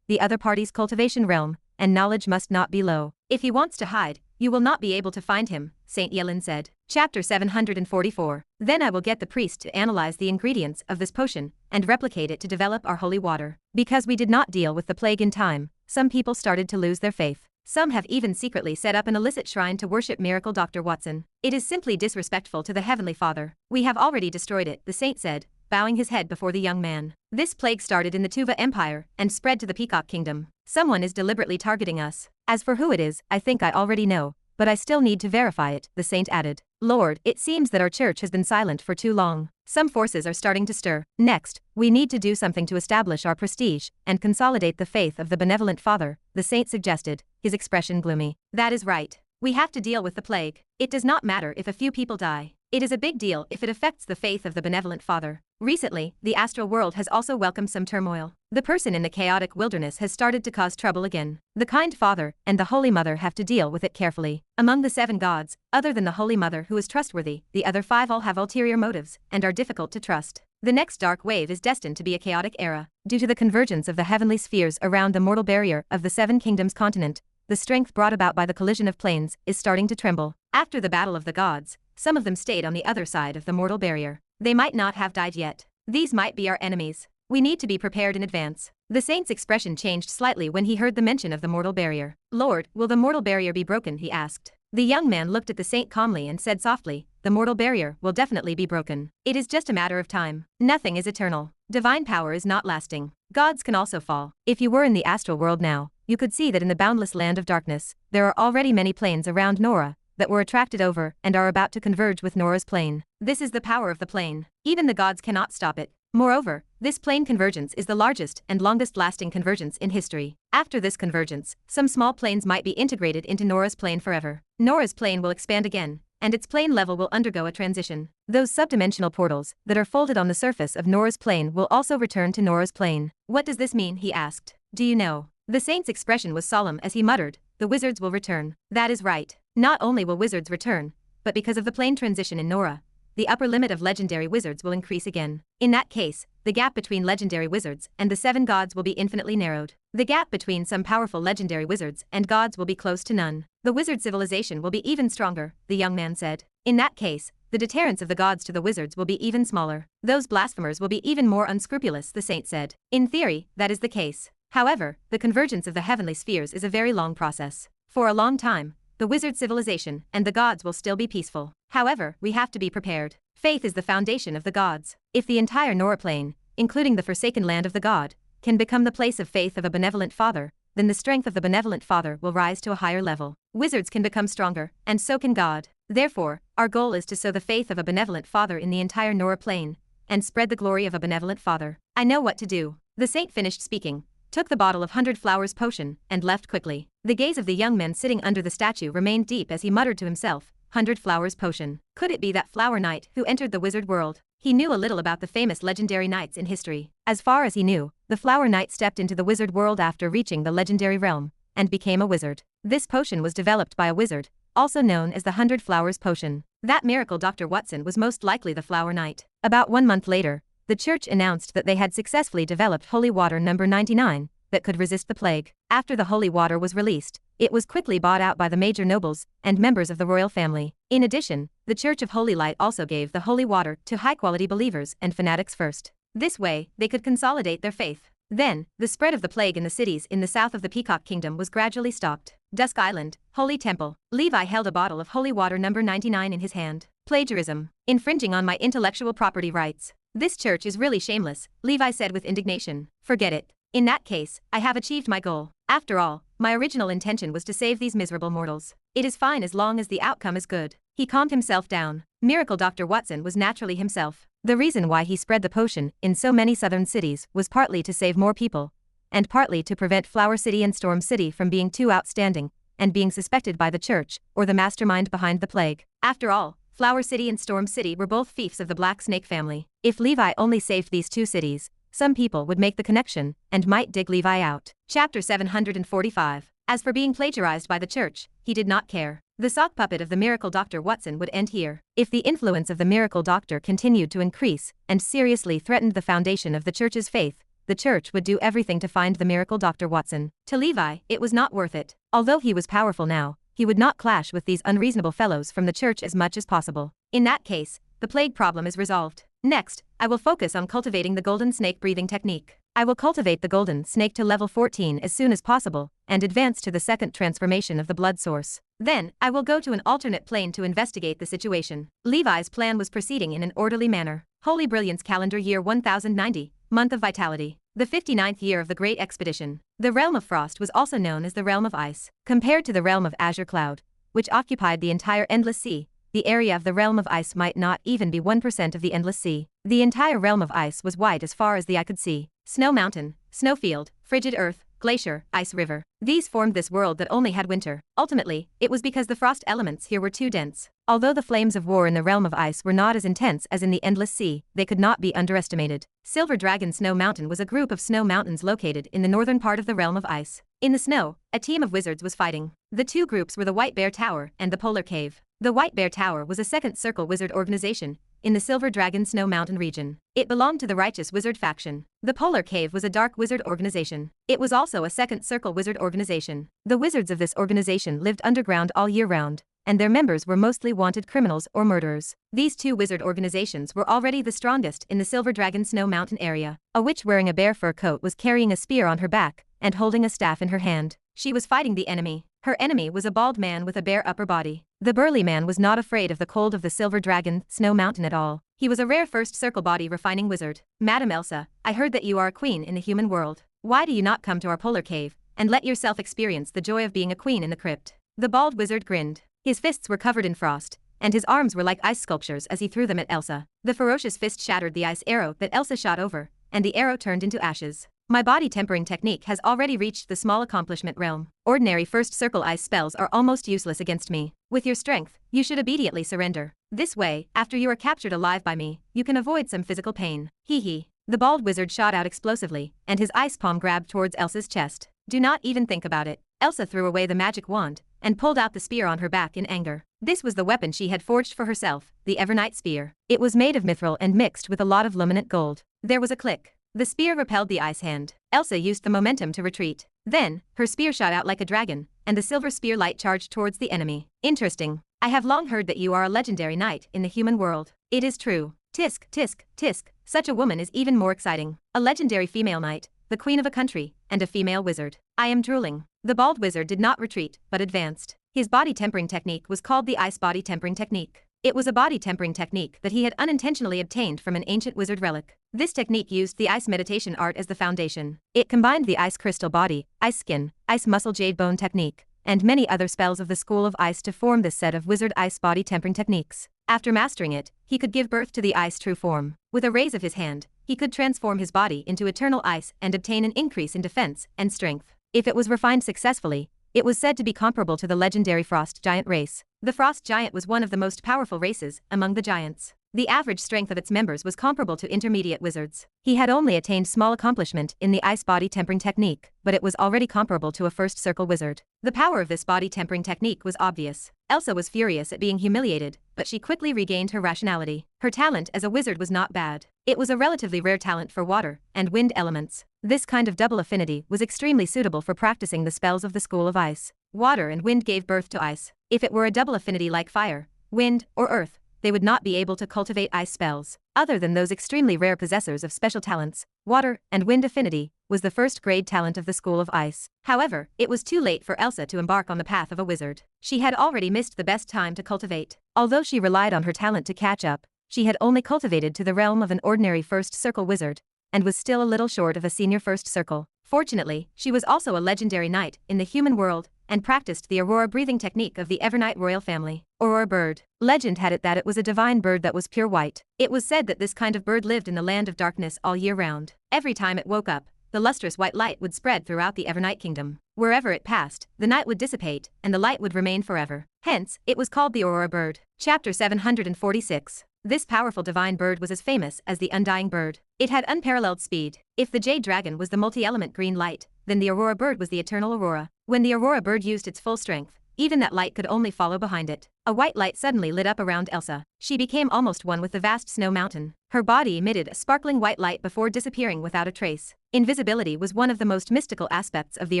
the other party's cultivation realm and knowledge must not be low. If he wants to hide, you will not be able to find him, Saint Yelin said. Chapter 744. Then I will get the priest to analyze the ingredients of this potion and replicate it to develop our holy water. Because we did not deal with the plague in time, some people started to lose their faith. Some have even secretly set up an illicit shrine to worship miracle Dr. Watson. It is simply disrespectful to the Heavenly Father. We have already destroyed it, the saint said, bowing his head before the young man. This plague started in the Tuva Empire and spread to the Peacock Kingdom. Someone is deliberately targeting us. As for who it is, I think I already know, but I still need to verify it, the saint added. Lord, it seems that our church has been silent for too long. Some forces are starting to stir. Next, we need to do something to establish our prestige and consolidate the faith of the benevolent Father, the saint suggested, his expression gloomy. That is right. We have to deal with the plague. It does not matter if a few people die. It is a big deal if it affects the faith of the benevolent Father. Recently, the astral world has also welcomed some turmoil. The person in the chaotic wilderness has started to cause trouble again. The kind Father and the Holy Mother have to deal with it carefully. Among the 7 gods, other than the Holy Mother who is trustworthy, the other 5 all have ulterior motives and are difficult to trust. The next dark wave is destined to be a chaotic era. Due to the convergence of the heavenly spheres around the mortal barrier of the 7 kingdoms continent, the strength brought about by the collision of planes is starting to tremble. After the battle of the gods, some of them stayed on the other side of the mortal barrier. They might not have died yet. These might be our enemies. We need to be prepared in advance. The saint's expression changed slightly when he heard the mention of the mortal barrier. Lord, will the mortal barrier be broken? He asked. The young man looked at the saint calmly and said softly, the mortal barrier will definitely be broken. It is just a matter of time. Nothing is eternal. Divine power is not lasting. Gods can also fall. If you were in the astral world now, you could see that in the boundless land of darkness, there are already many planes around Nora that were attracted over and are about to converge with Nora's plane. This is the power of the plane. Even the gods cannot stop it. Moreover, this plane convergence is the largest and longest-lasting convergence in history. After this convergence, some small planes might be integrated into Nora's plane forever. Nora's plane will expand again, and its plane level will undergo a transition. Those subdimensional portals that are folded on the surface of Nora's plane will also return to Nora's plane. What does this mean? He asked. Do you know? The saint's expression was solemn as he muttered, the wizards will return. That is right. Not only will wizards return, but because of the plane transition in Nora, the upper limit of legendary wizards will increase again. In that case, the gap between legendary wizards and the 7 gods will be infinitely narrowed. The gap between some powerful legendary wizards and gods will be close to none. The wizard civilization will be even stronger, the young man said. In that case, the deterrence of the gods to the wizards will be even smaller. Those blasphemers will be even more unscrupulous, the saint said. In theory, that is the case. However, the convergence of the heavenly spheres is a very long process. For a long time, the wizard civilization and the gods will still be peaceful. However, we have to be prepared. Faith is the foundation of the gods. If the entire Nora plane, including the forsaken land of the god, can become the place of faith of a benevolent Father, then the strength of the benevolent Father will rise to a higher level. Wizards can become stronger, and so can God. Therefore, our goal is to sow the faith of a benevolent Father in the entire Nora plane, and spread the glory of a benevolent Father. I know what to do. The saint finished speaking, took the bottle of 100 Flowers potion, and left quickly. The gaze of the young man sitting under the statue remained deep as he muttered to himself, 100 Flowers potion. Could it be that flower knight who entered the wizard world? He knew a little about the famous legendary knights in history. As far as he knew, the flower knight stepped into the wizard world after reaching the legendary realm, and became a wizard. This potion was developed by a wizard, also known as the 100 Flowers potion. That miracle Dr. Watson was most likely the flower knight. About 1 month later, the church announced that they had successfully developed holy water number 99 that could resist the plague. After the holy water was released, it was quickly bought out by the major nobles and members of the royal family. In addition, the Church of Holy Light also gave the holy water to high-quality believers and fanatics first. This way, they could consolidate their faith. Then, the spread of the plague in the cities in the south of the Peacock Kingdom was gradually stopped. Dusk Island, Holy Temple. Levi held a bottle of holy water number 99 in his hand. Plagiarism. Infringing on my intellectual property rights. This church is really shameless, Levi said with indignation. Forget it. In that case, I have achieved my goal. After all, my original intention was to save these miserable mortals. It is fine as long as the outcome is good. He calmed himself down. Miracle Dr. Watson was naturally himself. The reason why he spread the potion in so many southern cities was partly to save more people, and partly to prevent Flower City and Storm City from being too outstanding and being suspected by the church or the mastermind behind the plague. After all, Flower City and Storm City were both fiefs of the Black Snake family. If Levi only saved these two cities, some people would make the connection and might dig Levi out. Chapter 745. As for being plagiarized by the church, he did not care. The sock puppet of the miracle Dr. Watson would end here. If the influence of the miracle doctor continued to increase and seriously threatened the foundation of the church's faith, the church would do everything to find the miracle Dr. Watson. To Levi, it was not worth it. Although he was powerful now, he would not clash with these unreasonable fellows from the church as much as possible. In that case, the plague problem is resolved. Next, I will focus on cultivating the golden snake breathing technique. I will cultivate the golden snake to level 14 as soon as possible, and advance to the second transformation of the blood source. Then, I will go to an alternate plane to investigate the situation. Levi's plan was proceeding in an orderly manner. Holy Brilliance Calendar Year 1090, Month of Vitality. The 59th year of the Great Expedition. The Realm of Frost was also known as the Realm of Ice. Compared to the Realm of Azure Cloud, which occupied the entire Endless Sea, the area of the Realm of Ice might not even be 1% of the Endless Sea. The entire Realm of Ice was wide as far as the eye could see. Snow mountain, snowfield, frigid earth, glacier, ice river. These formed this world that only had winter. Ultimately, it was because the frost elements here were too dense. Although the flames of war in the Realm of Ice were not as intense as in the Endless Sea, they could not be underestimated. Silver Dragon Snow Mountain was a group of snow mountains located in the northern part of the Realm of Ice. In the snow, a team of wizards was fighting. The two groups were the White Bear Tower and the Polar Cave. The White Bear Tower was a second circle wizard organization in the Silver Dragon Snow Mountain region. It belonged to the Righteous Wizard faction. The Polar Cave was a dark wizard organization. It was also a second circle wizard organization. The wizards of this organization lived underground all year round, and their members were mostly wanted criminals or murderers. These two wizard organizations were already the strongest in the Silver Dragon Snow Mountain area. A witch wearing a bear fur coat was carrying a spear on her back and holding a staff in her hand. She was fighting the enemy. Her enemy was a bald man with a bare upper body. The burly man was not afraid of the cold of the Silver Dragon Snow Mountain at all. He was a rare first circle body refining wizard. Madam Elsa, I heard that you are a queen in the human world. Why do you not come to our polar cave and let yourself experience the joy of being a queen in the crypt? The bald wizard grinned. His fists were covered in frost, and his arms were like ice sculptures as he threw them at Elsa. The ferocious fist shattered the ice arrow that Elsa shot over, and the arrow turned into ashes. My body tempering technique has already reached the small accomplishment realm. Ordinary first circle ice spells are almost useless against me. With your strength, you should obediently surrender. This way, after you are captured alive by me, you can avoid some physical pain. Hee hee. The bald wizard shot out explosively, and his ice palm grabbed towards Elsa's chest. Do not even think about it. Elsa threw away the magic wand and pulled out the spear on her back in anger. This was the weapon she had forged for herself, the Evernight spear. It was made of mithril and mixed with a lot of luminant gold. There was a click. The spear repelled the ice hand. Elsa used the momentum to retreat. Then, her spear shot out like a dragon, and the silver spear light charged towards the enemy. Interesting. I have long heard that you are a legendary knight in the human world. It is true. Tisk, tisk, tisk. Such a woman is even more exciting. A legendary female knight, the queen of a country, and a female wizard. I am drooling. The bald wizard did not retreat, but advanced. His body tempering technique was called the ice body tempering technique. It was a body tempering technique that he had unintentionally obtained from an ancient wizard relic. This technique used the ice meditation art as the foundation. It combined the ice crystal body, ice skin, ice muscle jade bone technique, and many other spells of the School of Ice to form this set of wizard ice body tempering techniques. After mastering it, he could give birth to the ice true form. With a raise of his hand, he could transform his body into eternal ice and obtain an increase in defense and strength. If it was refined successfully, it was said to be comparable to the legendary Frost Giant race. The Frost Giant was one of the most powerful races among the giants. The average strength of its members was comparable to intermediate wizards. He had only attained small accomplishment in the ice body tempering technique, but it was already comparable to a first circle wizard. The power of this body tempering technique was obvious. Elsa was furious at being humiliated, but she quickly regained her rationality. Her talent as a wizard was not bad. It was a relatively rare talent for water and wind elements. This kind of double affinity was extremely suitable for practicing the spells of the School of Ice. Water and wind gave birth to ice. If it were a double affinity like fire, wind, or earth, they would not be able to cultivate ice spells. Other than those extremely rare possessors of special talents, water and wind affinity was the first grade talent of the School of Ice. However, it was too late for Elsa to embark on the path of a wizard. She had already missed the best time to cultivate. Although she relied on her talent to catch up, she had only cultivated to the realm of an ordinary first circle wizard, and was still a little short of a senior first circle. Fortunately, she was also a legendary knight in the human world, and practiced the Aurora breathing technique of the Evernight royal family. Aurora bird. Legend had it that it was a divine bird that was pure white. It was said that this kind of bird lived in the land of darkness all year round. Every time it woke up, the lustrous white light would spread throughout the Evernight Kingdom. Wherever it passed, the night would dissipate, and the light would remain forever. Hence, it was called the Aurora bird. Chapter 746. This powerful divine bird was as famous as the undying bird. It had unparalleled speed. If the jade dragon was the multi-element green light, then the Aurora bird was the eternal aurora. When the Aurora bird used its full strength, even that light could only follow behind it. A white light suddenly lit up around Elsa. She became almost one with the vast snow mountain. Her body emitted a sparkling white light before disappearing without a trace. Invisibility was one of the most mystical aspects of the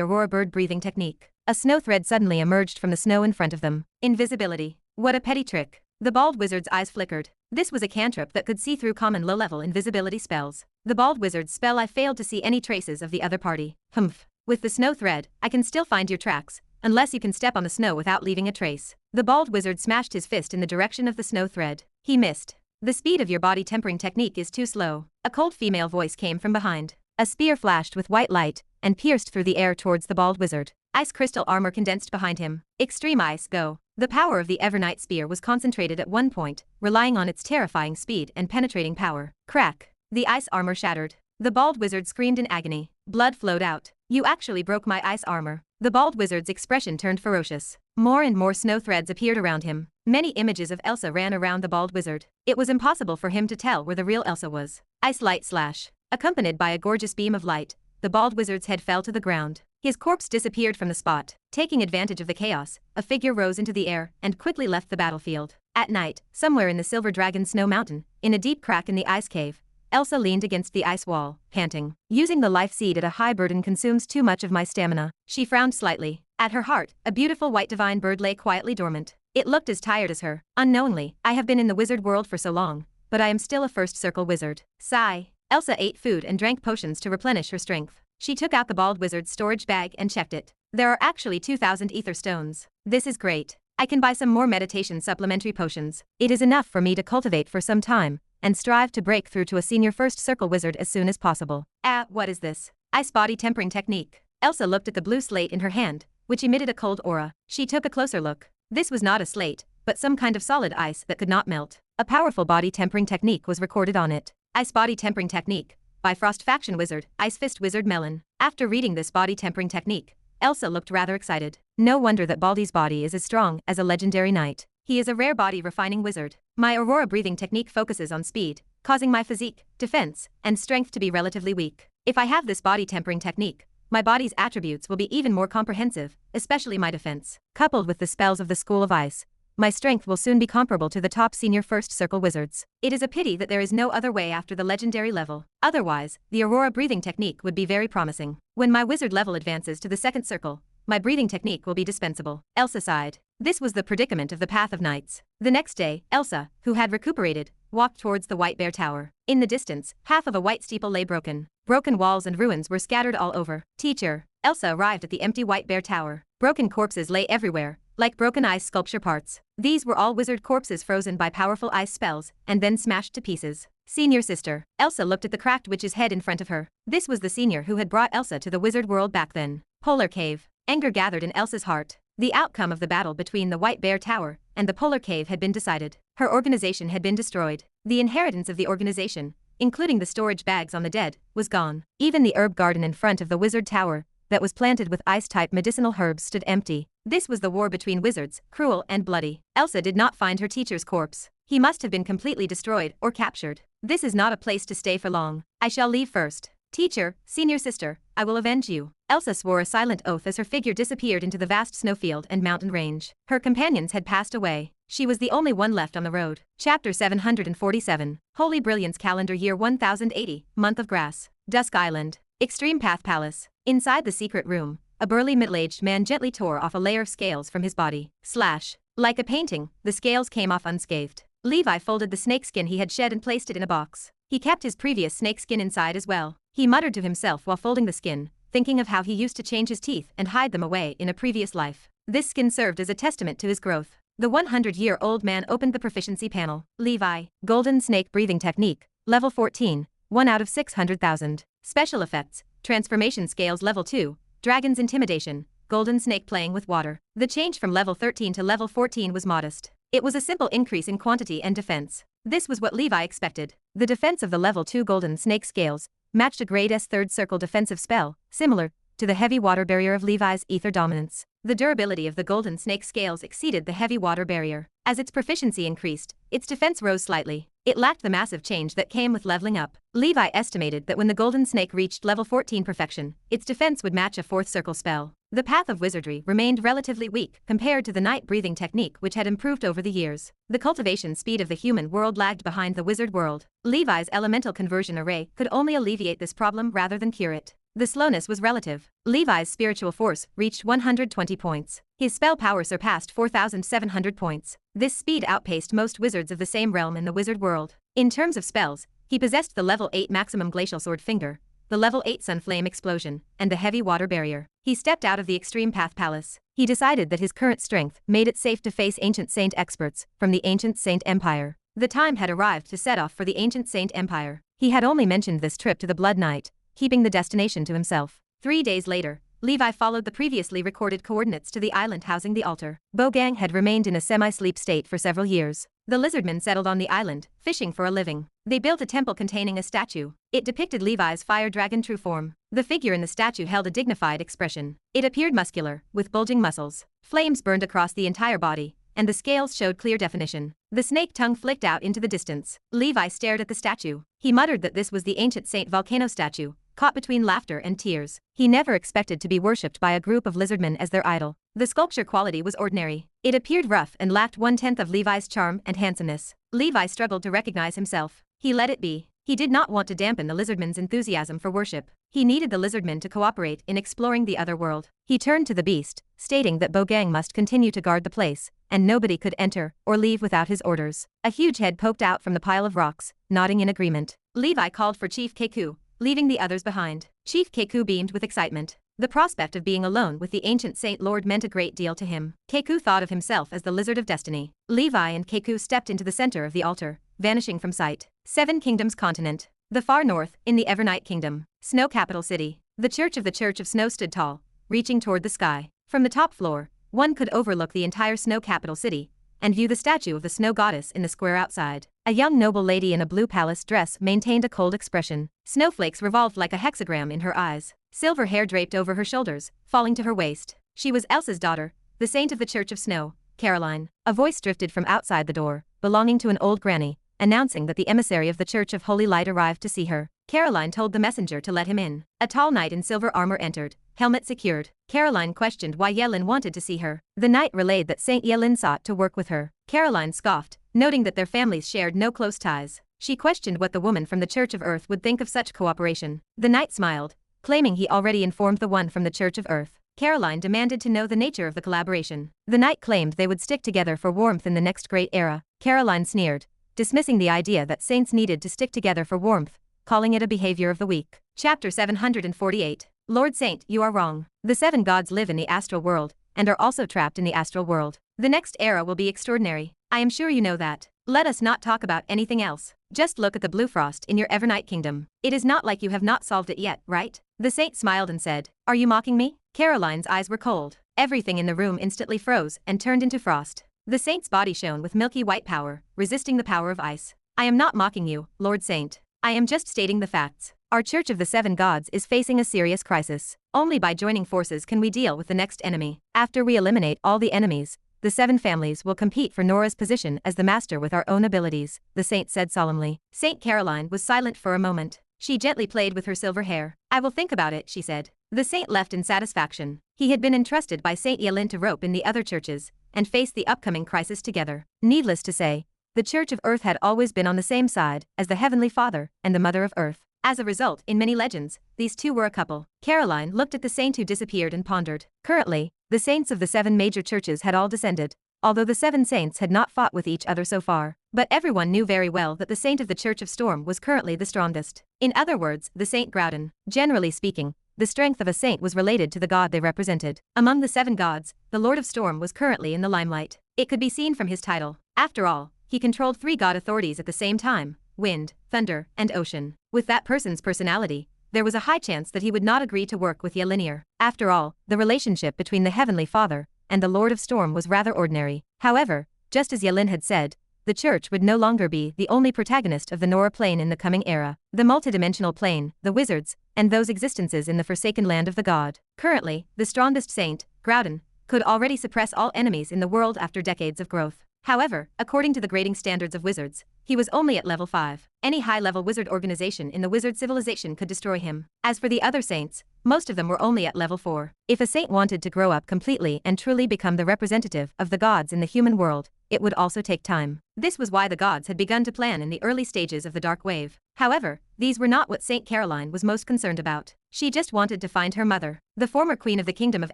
Aurora bird breathing technique. A snow thread suddenly emerged from the snow in front of them. Invisibility. What a petty trick. The bald wizard's eyes flickered. This was a cantrip that could see through common low-level invisibility spells. The bald wizard's spell. I failed to see any traces of the other party. Humph. With the snow thread, I can still find your tracks, unless you can step on the snow without leaving a trace. The bald wizard smashed his fist in the direction of the snow thread. He missed. The speed of your body tempering technique is too slow. A cold female voice came from behind. A spear flashed with white light and pierced through the air towards the bald wizard. Ice crystal armor condensed behind him. Extreme ice go. The power of the Evernight spear was concentrated at one point, relying on its terrifying speed and penetrating power. Crack. The ice armor shattered. The bald wizard screamed in agony. Blood flowed out. You actually broke my ice armor. The bald wizard's expression turned ferocious. More and more snow threads appeared around him. Many images of Elsa ran around the bald wizard. It was impossible for him to tell where the real Elsa was. Ice light slash. Accompanied by a gorgeous beam of light, the bald wizard's head fell to the ground. His corpse disappeared from the spot. Taking advantage of the chaos, a figure rose into the air and quickly left the battlefield. At night, somewhere in the Silver Dragon Snow Mountain, in a deep crack in the ice cave, Elsa leaned against the ice wall, panting. Using the life seed at a high burden consumes too much of my stamina. She frowned slightly. At her heart, a beautiful white divine bird lay quietly dormant. It looked as tired as her. Unknowingly, I have been in the wizard world for so long, but I am still a first circle wizard. Sigh. Elsa ate food and drank potions to replenish her strength. She took out the bald wizard's storage bag and checked it. There are actually 2,000 ether stones. This is great. I can buy some more meditation supplementary potions. It is enough for me to cultivate for some time and strive to break through to a senior first circle wizard as soon as possible. What is this? Ice body tempering technique. Elsa looked at the blue slate in her hand, which emitted a cold aura. She took a closer look. This was not a slate, but some kind of solid ice that could not melt. A powerful body tempering technique was recorded on it. Ice body tempering technique. By Frost Faction Wizard, Ice Fist Wizard Melon. After reading this body tempering technique, Elsa looked rather excited. No wonder that Baldy's body is as strong as a legendary knight. He is a rare body refining wizard. My Aurora breathing technique focuses on speed, causing my physique, defense, and strength to be relatively weak. If I have this body tempering technique, my body's attributes will be even more comprehensive, especially my defense. Coupled with the spells of the School of Ice, my strength will soon be comparable to the top senior first circle wizards. It is a pity that there is no other way after the legendary level. Otherwise, the Aurora breathing technique would be very promising. When my wizard level advances to the second circle, my breathing technique will be dispensable. Elsa sighed. This was the predicament of the Path of Knights. The next day, Elsa, who had recuperated, walked towards the White Bear Tower. In the distance, half of a white steeple lay broken. Broken walls and ruins were scattered all over. Teacher. Elsa arrived at the empty White Bear Tower. Broken corpses lay everywhere, like broken ice sculpture parts. These were all wizard corpses frozen by powerful ice spells, and then smashed to pieces. Senior sister. Elsa looked at the cracked witch's head in front of her. This was the senior who had brought Elsa to the wizard world back then. Polar Cave. Anger gathered in Elsa's heart. The outcome of the battle between the White Bear Tower and the Polar Cave had been decided. Her organization had been destroyed. The inheritance of the organization, including the storage bags on the dead, was gone. Even the herb garden in front of the wizard tower, that was planted with ice-type medicinal herbs, stood empty. This was the war between wizards, cruel and bloody. Elsa did not find her teacher's corpse. He must have been completely destroyed or captured. This is not a place to stay for long. I shall leave first. Teacher, senior sister, I will avenge you. Elsa swore a silent oath as her figure disappeared into the vast snowfield and mountain range. Her companions had passed away. She was the only one left on the road. Chapter 747. Holy Brilliance Calendar Year 1080, Month of Grass. Dusk Island. Extreme Path Palace. Inside the secret room, a burly middle-aged man gently tore off a layer of scales from his body. Slash. Like a painting, the scales came off unscathed. Levi folded the snakeskin he had shed and placed it in a box. He kept his previous snakeskin inside as well. He muttered to himself while folding the skin, thinking of how he used to change his teeth and hide them away in a previous life. This skin served as a testament to his growth. The 100-year-old man opened the proficiency panel. Levi. Golden Snake Breathing Technique. Level 14. 1 out of 600,000. Special Effects. Transformation Scales Level 2. Dragon's Intimidation. Golden Snake Playing with Water. The change from level 13 to level 14 was modest. It was a simple increase in quantity and defense. This was what Levi expected. The defense of the level 2 Golden Snake Scales matched a grade S third circle defensive spell, similar to the heavy water barrier of Levi's ether dominance. The durability of the golden snake scales exceeded the heavy water barrier. As its proficiency increased, its defense rose slightly. It lacked the massive change that came with leveling up. Levi estimated that when the golden snake reached level 14 perfection, its defense would match a fourth circle spell. The path of wizardry remained relatively weak compared to the night breathing technique which had improved over the years. The cultivation speed of the human world lagged behind the wizard world. Levi's elemental conversion array could only alleviate this problem rather than cure it. The slowness was relative. Levi's spiritual force reached 120 points. His spell power surpassed 4,700 points. This speed outpaced most wizards of the same realm in the wizard world. In terms of spells, he possessed the level 8 maximum glacial sword finger, the level 8 sun flame explosion, and the heavy water barrier. He stepped out of the extreme path palace. He decided that his current strength made it safe to face ancient saint experts from the ancient saint empire. The time had arrived to set off for the ancient saint empire. He had only mentioned this trip to the Blood Knight, keeping the destination to himself. 3 days later, Levi followed the previously recorded coordinates to the island housing the altar. Bogang had remained in a semi-sleep state for several years. The lizardmen settled on the island, fishing for a living. They built a temple containing a statue. It depicted Levi's fire dragon true form. The figure in the statue held a dignified expression. It appeared muscular, with bulging muscles. Flames burned across the entire body, and the scales showed clear definition. The snake tongue flicked out into the distance. Levi stared at the statue. He muttered that this was the ancient Saint Volcano statue, caught between laughter and tears. He never expected to be worshipped by a group of lizardmen as their idol. The sculpture quality was ordinary. It appeared rough and lacked 1/10 of Levi's charm and handsomeness. Levi struggled to recognize himself. He let it be. He did not want to dampen the lizardmen's enthusiasm for worship. He needed the lizardmen to cooperate in exploring the other world. He turned to the beast, stating that Bogang must continue to guard the place, and nobody could enter or leave without his orders. A huge head poked out from the pile of rocks, nodding in agreement. Levi called for Chief Keku, leaving the others behind. Chief Keku beamed with excitement. The prospect of being alone with the ancient Saint Lord meant a great deal to him. Keku thought of himself as the Lizard of Destiny. Levi and Keku stepped into the center of the altar, vanishing from sight. 7 Kingdoms continent. The far north, in the Evernight Kingdom. Snow capital city. The Church of Snow stood tall, reaching toward the sky. From the top floor, one could overlook the entire snow capital city, and view the statue of the snow goddess in the square outside. A young noble lady in a blue palace dress maintained a cold expression. Snowflakes revolved like a hexagram in her eyes. Silver hair draped over her shoulders, falling to her waist. She was Elsa's daughter, the saint of the Church of Snow, Caroline. A voice drifted from outside the door, belonging to an old granny, announcing that the emissary of the Church of Holy Light arrived to see her. Caroline told the messenger to let him in. A tall knight in silver armor entered, helmet secured. Caroline questioned why Yelin wanted to see her. The knight relayed that Saint Yelin sought to work with her. Caroline scoffed, noting that their families shared no close ties. She questioned what the woman from the Church of Earth would think of such cooperation. The knight smiled, claiming he already informed the one from the Church of Earth. Caroline demanded to know the nature of the collaboration. The knight claimed they would stick together for warmth in the next great era. Caroline sneered, dismissing the idea that saints needed to stick together for warmth, calling it a behavior of the weak. Chapter 748. Lord Saint, you are wrong. The 7 gods live in the astral world, and are also trapped in the astral world. The next era will be extraordinary. I am sure you know that. Let us not talk about anything else. Just look at the blue frost in your Evernight Kingdom. It is not like you have not solved it yet, right? The saint smiled and said, "Are you mocking me?" Caroline's eyes were cold. Everything in the room instantly froze and turned into frost. The saint's body shone with milky white power, resisting the power of ice. I am not mocking you, Lord Saint. I am just stating the facts. Our Church of the 7 Gods is facing a serious crisis. Only by joining forces can we deal with the next enemy. After we eliminate all the enemies, the 7 families will compete for Nora's position as the master with our own abilities, the saint said solemnly. Saint Caroline was silent for a moment. She gently played with her silver hair. I will think about it, she said. The saint left in satisfaction. He had been entrusted by Saint Yelin to rope in the other churches, and face the upcoming crisis together. Needless to say, the Church of Earth had always been on the same side as the Heavenly Father and the Mother of Earth. As a result, in many legends, these two were a couple. Caroline looked at the saint who disappeared and pondered. Currently, the saints of the 7 major churches had all descended, although the 7 saints had not fought with each other so far. But everyone knew very well that the saint of the Church of Storm was currently the strongest. In other words, the Saint Groudon. Generally speaking, the strength of a saint was related to the god they represented. Among the 7 gods, the Lord of Storm was currently in the limelight. It could be seen from his title. After all, he controlled 3 god authorities at the same time: wind, thunder, and ocean. With that person's personality, there was a high chance that he would not agree to work with Yelinier. After all, the relationship between the Heavenly Father and the Lord of Storm was rather ordinary. However, just as Yelin had said, the church would no longer be the only protagonist of the Nora plane in the coming era. The multidimensional plane, the wizards, and those existences in the forsaken land of the god. Currently, the strongest saint, Groudon, could already suppress all enemies in the world after decades of growth. However, according to the grading standards of wizards, he was only at level 5. Any high-level wizard organization in the wizard civilization could destroy him. As for the other saints, most of them were only at level 4. If a saint wanted to grow up completely and truly become the representative of the gods in the human world, it would also take time. This was why the gods had begun to plan in the early stages of the Dark Wave. However, these were not what Saint Caroline was most concerned about. She just wanted to find her mother, the former queen of the kingdom of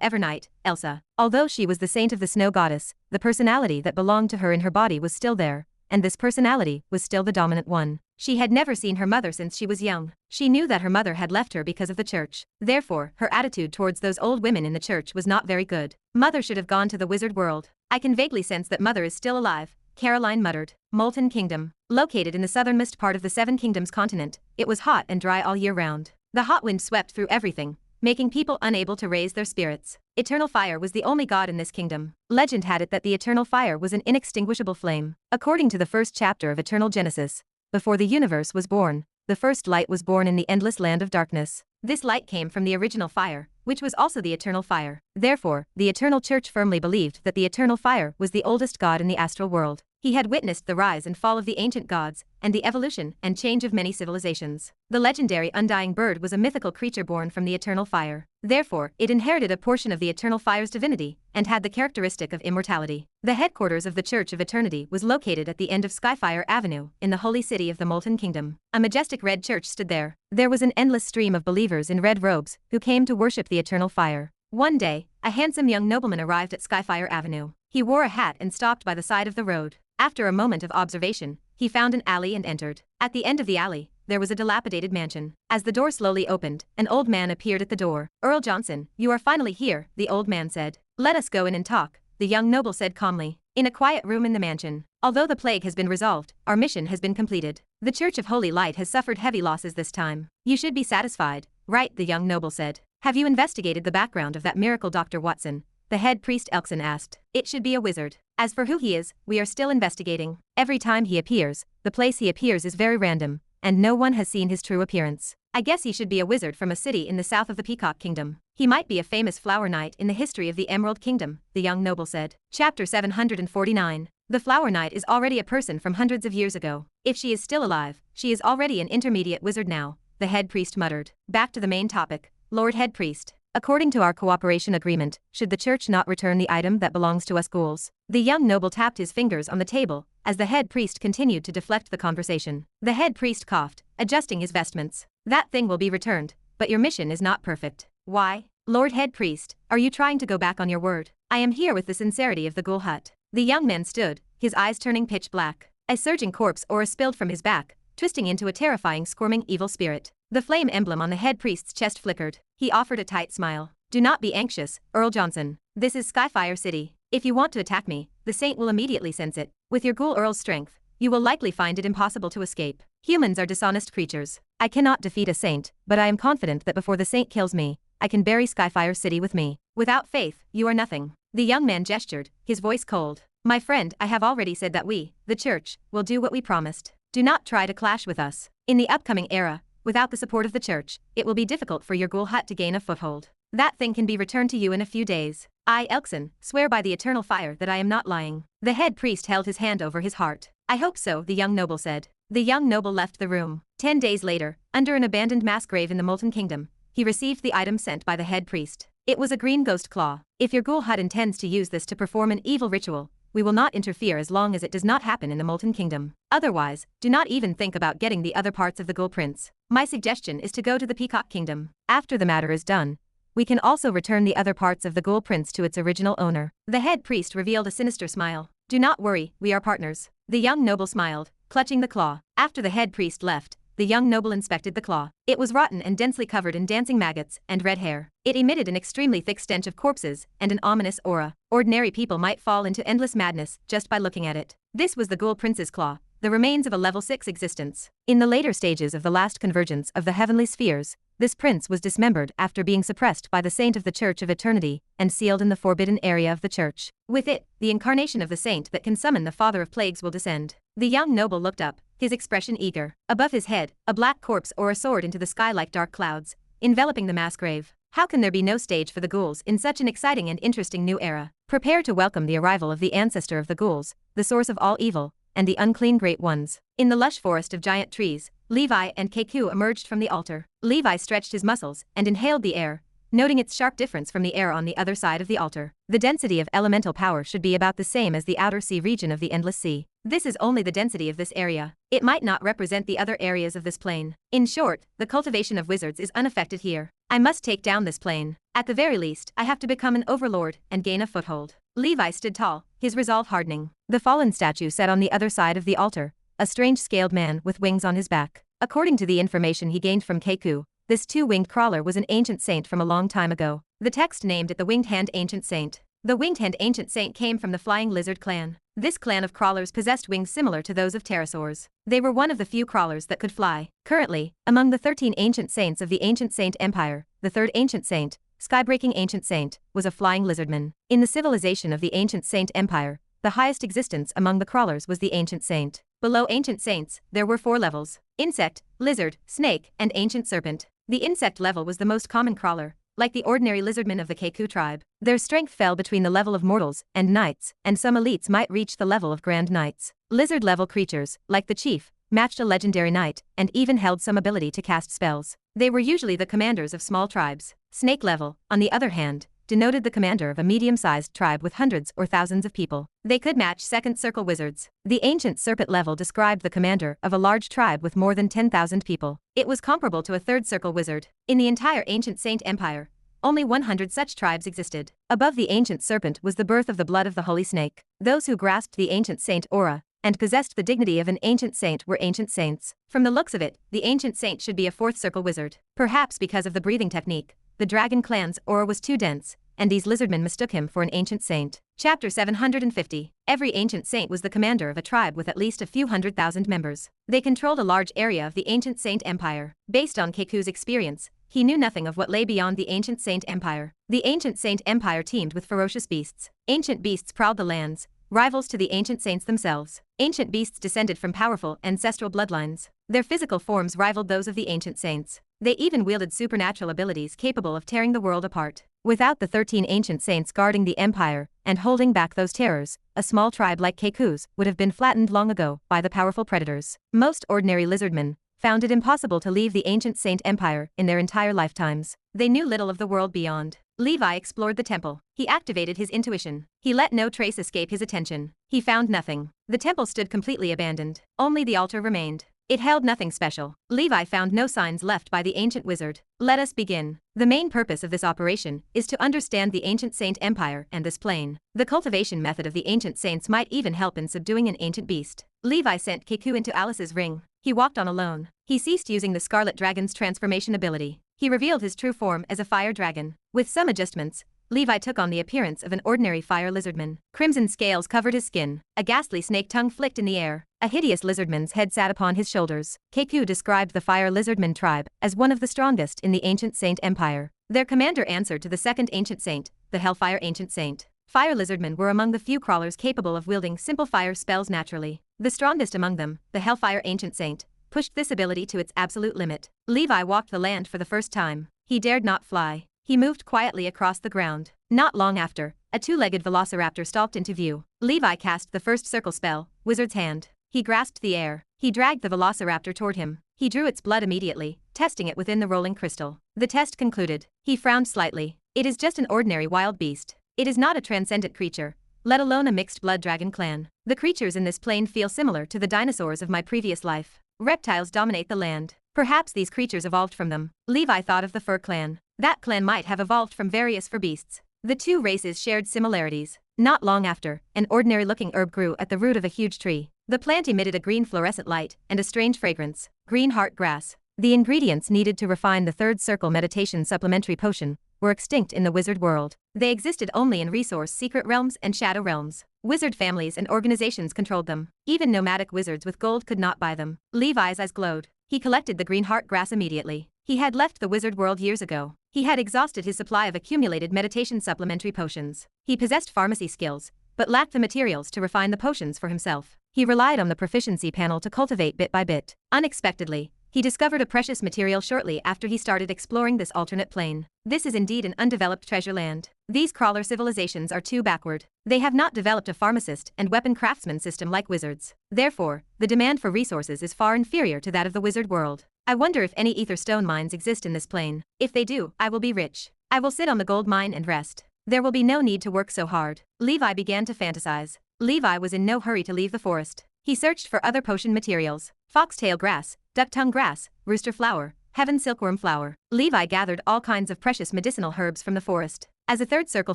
Evernight, Elsa. Although she was the saint of the snow goddess, the personality that belonged to her in her body was still there, and this personality was still the dominant one. She had never seen her mother since she was young. She knew that her mother had left her because of the church. Therefore, her attitude towards those old women in the church was not very good. Mother should have gone to the wizard world. I can vaguely sense that mother is still alive, Caroline muttered. Molten Kingdom. Located in the southernmost part of the Seven Kingdoms continent, it was hot and dry all year round. The hot wind swept through everything, making people unable to raise their spirits. Eternal fire was the only god in this kingdom. Legend had it that the eternal fire was an inextinguishable flame. According to the first chapter of Eternal Genesis, before the universe was born, the first light was born in the endless land of darkness. This light came from the original fire, which was also the eternal fire. Therefore, the Eternal Church firmly believed that the eternal fire was the oldest god in the astral world. He had witnessed the rise and fall of the ancient gods, and the evolution and change of many civilizations. The legendary undying bird was a mythical creature born from the eternal fire. Therefore, it inherited a portion of the eternal fire's divinity, and had the characteristic of immortality. The headquarters of the Church of Eternity was located at the end of Skyfire Avenue, in the holy city of the Molten Kingdom. A majestic red church stood there. There was an endless stream of believers in red robes, who came to worship the eternal fire. One day, a handsome young nobleman arrived at Skyfire Avenue. He wore a hat and stopped by the side of the road. After a moment of observation, he found an alley and entered. At the end of the alley, there was a dilapidated mansion. As the door slowly opened, an old man appeared at the door. "Earl Johnson, you are finally here," the old man said. "Let us go in and talk," the young noble said calmly. "In a quiet room in the mansion. Although the plague has been resolved, our mission has been completed. The Church of Holy Light has suffered heavy losses this time. You should be satisfied, right?" the young noble said. "Have you investigated the background of that miracle Dr. Watson?" the head priest Elkson asked. "It should be a wizard. As for who he is, we are still investigating. Every time he appears, the place he appears is very random, and no one has seen his true appearance. I guess he should be a wizard from a city in the south of the Peacock Kingdom. He might be a famous flower knight in the history of the Emerald Kingdom," the young noble said. Chapter 749. The flower knight is already a person from hundreds of years ago. If she is still alive, she is already an intermediate wizard now, the head priest muttered. Back to the main topic, Lord Head Priest. According to our cooperation agreement, should the church not return the item that belongs to us ghouls? The young noble tapped his fingers on the table, as the head priest continued to deflect the conversation. The head priest coughed, adjusting his vestments. "That thing will be returned, but your mission is not perfect." "Why? Lord Head Priest, are you trying to go back on your word?" "I am here with the sincerity of the ghoul hut." The young man stood, his eyes turning pitch black. A surging corpse aura spilled from his back, twisting into a terrifying squirming evil spirit. The flame emblem on the head priest's chest flickered. He offered a tight smile. "Do not be anxious, Earl Johnson. This is Skyfire City. If you want to attack me, the saint will immediately sense it. With your ghoul Earl's strength, you will likely find it impossible to escape. Humans are dishonest creatures. I cannot defeat a saint, but I am confident that before the saint kills me, I can bury Skyfire City with me. Without faith, you are nothing." The young man gestured, his voice cold. "My friend, I have already said that we, the church, will do what we promised. Do not try to clash with us. In the upcoming era, without the support of the church, it will be difficult for your ghoul hut to gain a foothold. That thing can be returned to you in a few days. I, Elkson, swear by the eternal fire that I am not lying." The head priest held his hand over his heart. "I hope so," the young noble said. The young noble left the room. 10 days later, under an abandoned mass grave in the Molten Kingdom, he received the item sent by the head priest. It was a green ghost claw. "If your ghoul hut intends to use this to perform an evil ritual, we will not interfere as long as it does not happen in the Molten Kingdom. Otherwise, do not even think about getting the other parts of the Ghoul Prince. My suggestion is to go to the Peacock Kingdom. After the matter is done, we can also return the other parts of the Ghoul Prince to its original owner." The head priest revealed a sinister smile. "Do not worry, we are partners." The young noble smiled, clutching the claw. After the head priest left, the young noble inspected the claw. It was rotten and densely covered in dancing maggots and red hair. It emitted an extremely thick stench of corpses and an ominous aura. Ordinary people might fall into endless madness just by looking at it. This was the Ghoul Prince's claw, the remains of a level 6 existence. In the later stages of the last convergence of the heavenly spheres, This prince was dismembered after being suppressed by the saint of the Church of Eternity and sealed in the forbidden area of the church. With it, the incarnation of the saint that can summon the father of plagues will descend. The young noble looked up, his expression eager. Above his head, a black corpse or a sword into the sky like dark clouds, enveloping the mass grave. How can there be no stage for the ghouls in such an exciting and interesting new era? Prepare to welcome the arrival of the ancestor of the ghouls, the source of all evil, and the unclean great ones. In the lush forest of giant trees, Levi and KQ emerged from the altar. Levi stretched his muscles and inhaled the air, noting its sharp difference from the air on the other side of the altar. The density of elemental power should be about the same as the outer sea region of the endless sea. This is only the density of this area. It might not represent the other areas of this plane. In short, the cultivation of wizards is unaffected here. I must take down this plane. At the very least, I have to become an overlord and gain a foothold. Levi stood tall, his resolve hardening. The fallen statue sat on the other side of the altar, a strange scaled man with wings on his back. According to the information he gained from Keiku, this two-winged crawler was an ancient saint from a long time ago. The text named it the Winged Hand Ancient Saint. The Winged Hand Ancient Saint came from the Flying Lizard clan. This clan of crawlers possessed wings similar to those of pterosaurs. They were one of the few crawlers that could fly. Currently, among the 13 ancient saints of the Ancient Saint Empire, the third ancient saint, Skybreaking Ancient Saint, was a flying lizardman. In the civilization of the Ancient Saint Empire, the highest existence among the crawlers was the Ancient Saint. Below Ancient Saints, there were 4 levels: insect, lizard, snake, and ancient serpent. The insect level was the most common crawler, like the ordinary lizardmen of the Keiku tribe. Their strength fell between the level of mortals and knights, and some elites might reach the level of grand knights. Lizard-level creatures, like the chief, matched a legendary knight, and even held some ability to cast spells. They were usually the commanders of small tribes. Snake level, on the other hand, denoted the commander of a medium-sized tribe with hundreds or thousands of people. They could match second circle wizards. The ancient serpent level described the commander of a large tribe with more than 10,000 people. It was comparable to a third circle wizard. In the entire ancient Saint Empire, only 100 such tribes existed. Above the ancient serpent was the birth of the blood of the holy snake. Those who grasped the ancient saint aura and possessed the dignity of an ancient saint were ancient saints. From the looks of it, the ancient saint should be a fourth circle wizard. Perhaps because of the breathing technique, the dragon clan's aura was too dense, and these lizardmen mistook him for an ancient saint. Chapter 750. Every ancient saint was the commander of a tribe with at least a few 100,000 members. They controlled a large area of the ancient Saint Empire. Based on Keiku's experience, he knew nothing of what lay beyond the ancient Saint Empire. The ancient Saint Empire teemed with ferocious beasts. Ancient beasts prowled the lands, rivals to the ancient saints themselves. Ancient beasts descended from powerful ancestral bloodlines. Their physical forms rivaled those of the ancient saints. They even wielded supernatural abilities capable of tearing the world apart. Without the 13 ancient saints guarding the empire and holding back those terrors, a small tribe like Keiku's would have been flattened long ago by the powerful predators. Most ordinary lizardmen found it impossible to leave the ancient Saint Empire in their entire lifetimes. They knew little of the world beyond. Levi explored the temple. He activated his intuition. He let no trace escape his attention. He found nothing. The temple stood completely abandoned. Only the altar remained. It held nothing special. Levi found no signs left by the ancient wizard. Let us begin. The main purpose of this operation is to understand the ancient Saint Empire and this plane. The cultivation method of the ancient saints might even help in subduing an ancient beast. Levi sent Keiku into Alice's ring. He walked on alone. He ceased using the Scarlet Dragon's transformation ability. He revealed his true form as a fire dragon. With some adjustments, Levi took on the appearance of an ordinary fire lizardman. Crimson scales covered his skin. A ghastly snake tongue flicked in the air. A hideous lizardman's head sat upon his shoulders. Keiku described the fire lizardman tribe as one of the strongest in the ancient Saint Empire. Their commander answered to the second ancient saint, the Hellfire Ancient Saint. Fire lizardmen were among the few crawlers capable of wielding simple fire spells naturally. The strongest among them, the Hellfire Ancient Saint, pushed this ability to its absolute limit. Levi walked the land for the first time. He dared not fly. He moved quietly across the ground. Not long after, a two-legged velociraptor stalked into view. Levi cast the first circle spell, Wizard's Hand. He grasped the air. He dragged the velociraptor toward him. He drew its blood immediately, testing it within the rolling crystal. The test concluded. He frowned slightly. It is just an ordinary wild beast. It is not a transcendent creature, let alone a mixed blood dragon clan. The creatures in this plane feel similar to the dinosaurs of my previous life. Reptiles dominate the land. Perhaps these creatures evolved from them. Levi thought of the fur clan. That clan might have evolved from various fur beasts. The two races shared similarities. Not long after, an ordinary-looking herb grew at the root of a huge tree. The plant emitted a green fluorescent light and a strange fragrance. Green heart grass. The ingredients needed to refine the third circle meditation supplementary potion were extinct in the wizard world. They existed only in resource secret realms and shadow realms. Wizard families and organizations controlled them. Even nomadic wizards with gold could not buy them. Levi's eyes glowed. He collected the green heart grass immediately. He had left the wizard world years ago. He had exhausted his supply of accumulated meditation supplementary potions. He possessed pharmacy skills, but lacked the materials to refine the potions for himself. He relied on the proficiency panel to cultivate bit by bit. Unexpectedly, he discovered a precious material shortly after he started exploring this alternate plane. This is indeed an undeveloped treasure land. These crawler civilizations are too backward. They have not developed a pharmacist and weapon craftsman system like wizards. Therefore, the demand for resources is far inferior to that of the wizard world. I wonder if any ether stone mines exist in this plane. If they do, I will be rich. I will sit on the gold mine and rest. There will be no need to work so hard. Levi began to fantasize. Levi was in no hurry to leave the forest. He searched for other potion materials: foxtail grass, duck-tongue grass, rooster flower, heaven silkworm flower. Levi gathered all kinds of precious medicinal herbs from the forest. As a third circle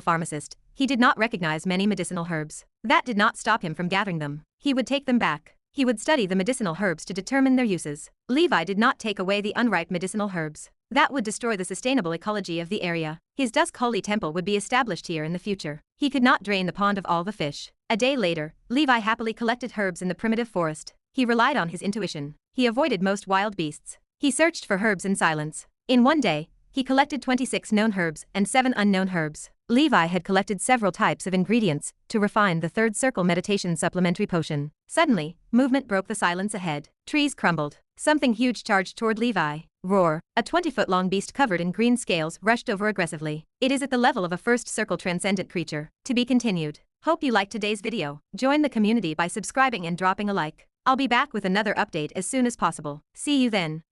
pharmacist, he did not recognize many medicinal herbs. That did not stop him from gathering them. He would take them back. He would study the medicinal herbs to determine their uses. Levi did not take away the unripe medicinal herbs. That would destroy the sustainable ecology of the area. His Dusk Holy Temple would be established here in the future. He could not drain the pond of all the fish. A day later, Levi happily collected herbs in the primitive forest. He relied on his intuition. He avoided most wild beasts. He searched for herbs in silence. In one day, he collected 26 known herbs and 7 unknown herbs. Levi had collected several types of ingredients to refine the third circle meditation supplementary potion. Suddenly, movement broke the silence ahead. Trees crumbled. Something huge charged toward Levi. Roar. A 20-foot-long beast covered in green scales rushed over aggressively. It is at the level of a first circle transcendent creature. To be continued. Hope you liked today's video. Join the community by subscribing and dropping a like. I'll be back with another update as soon as possible. See you then.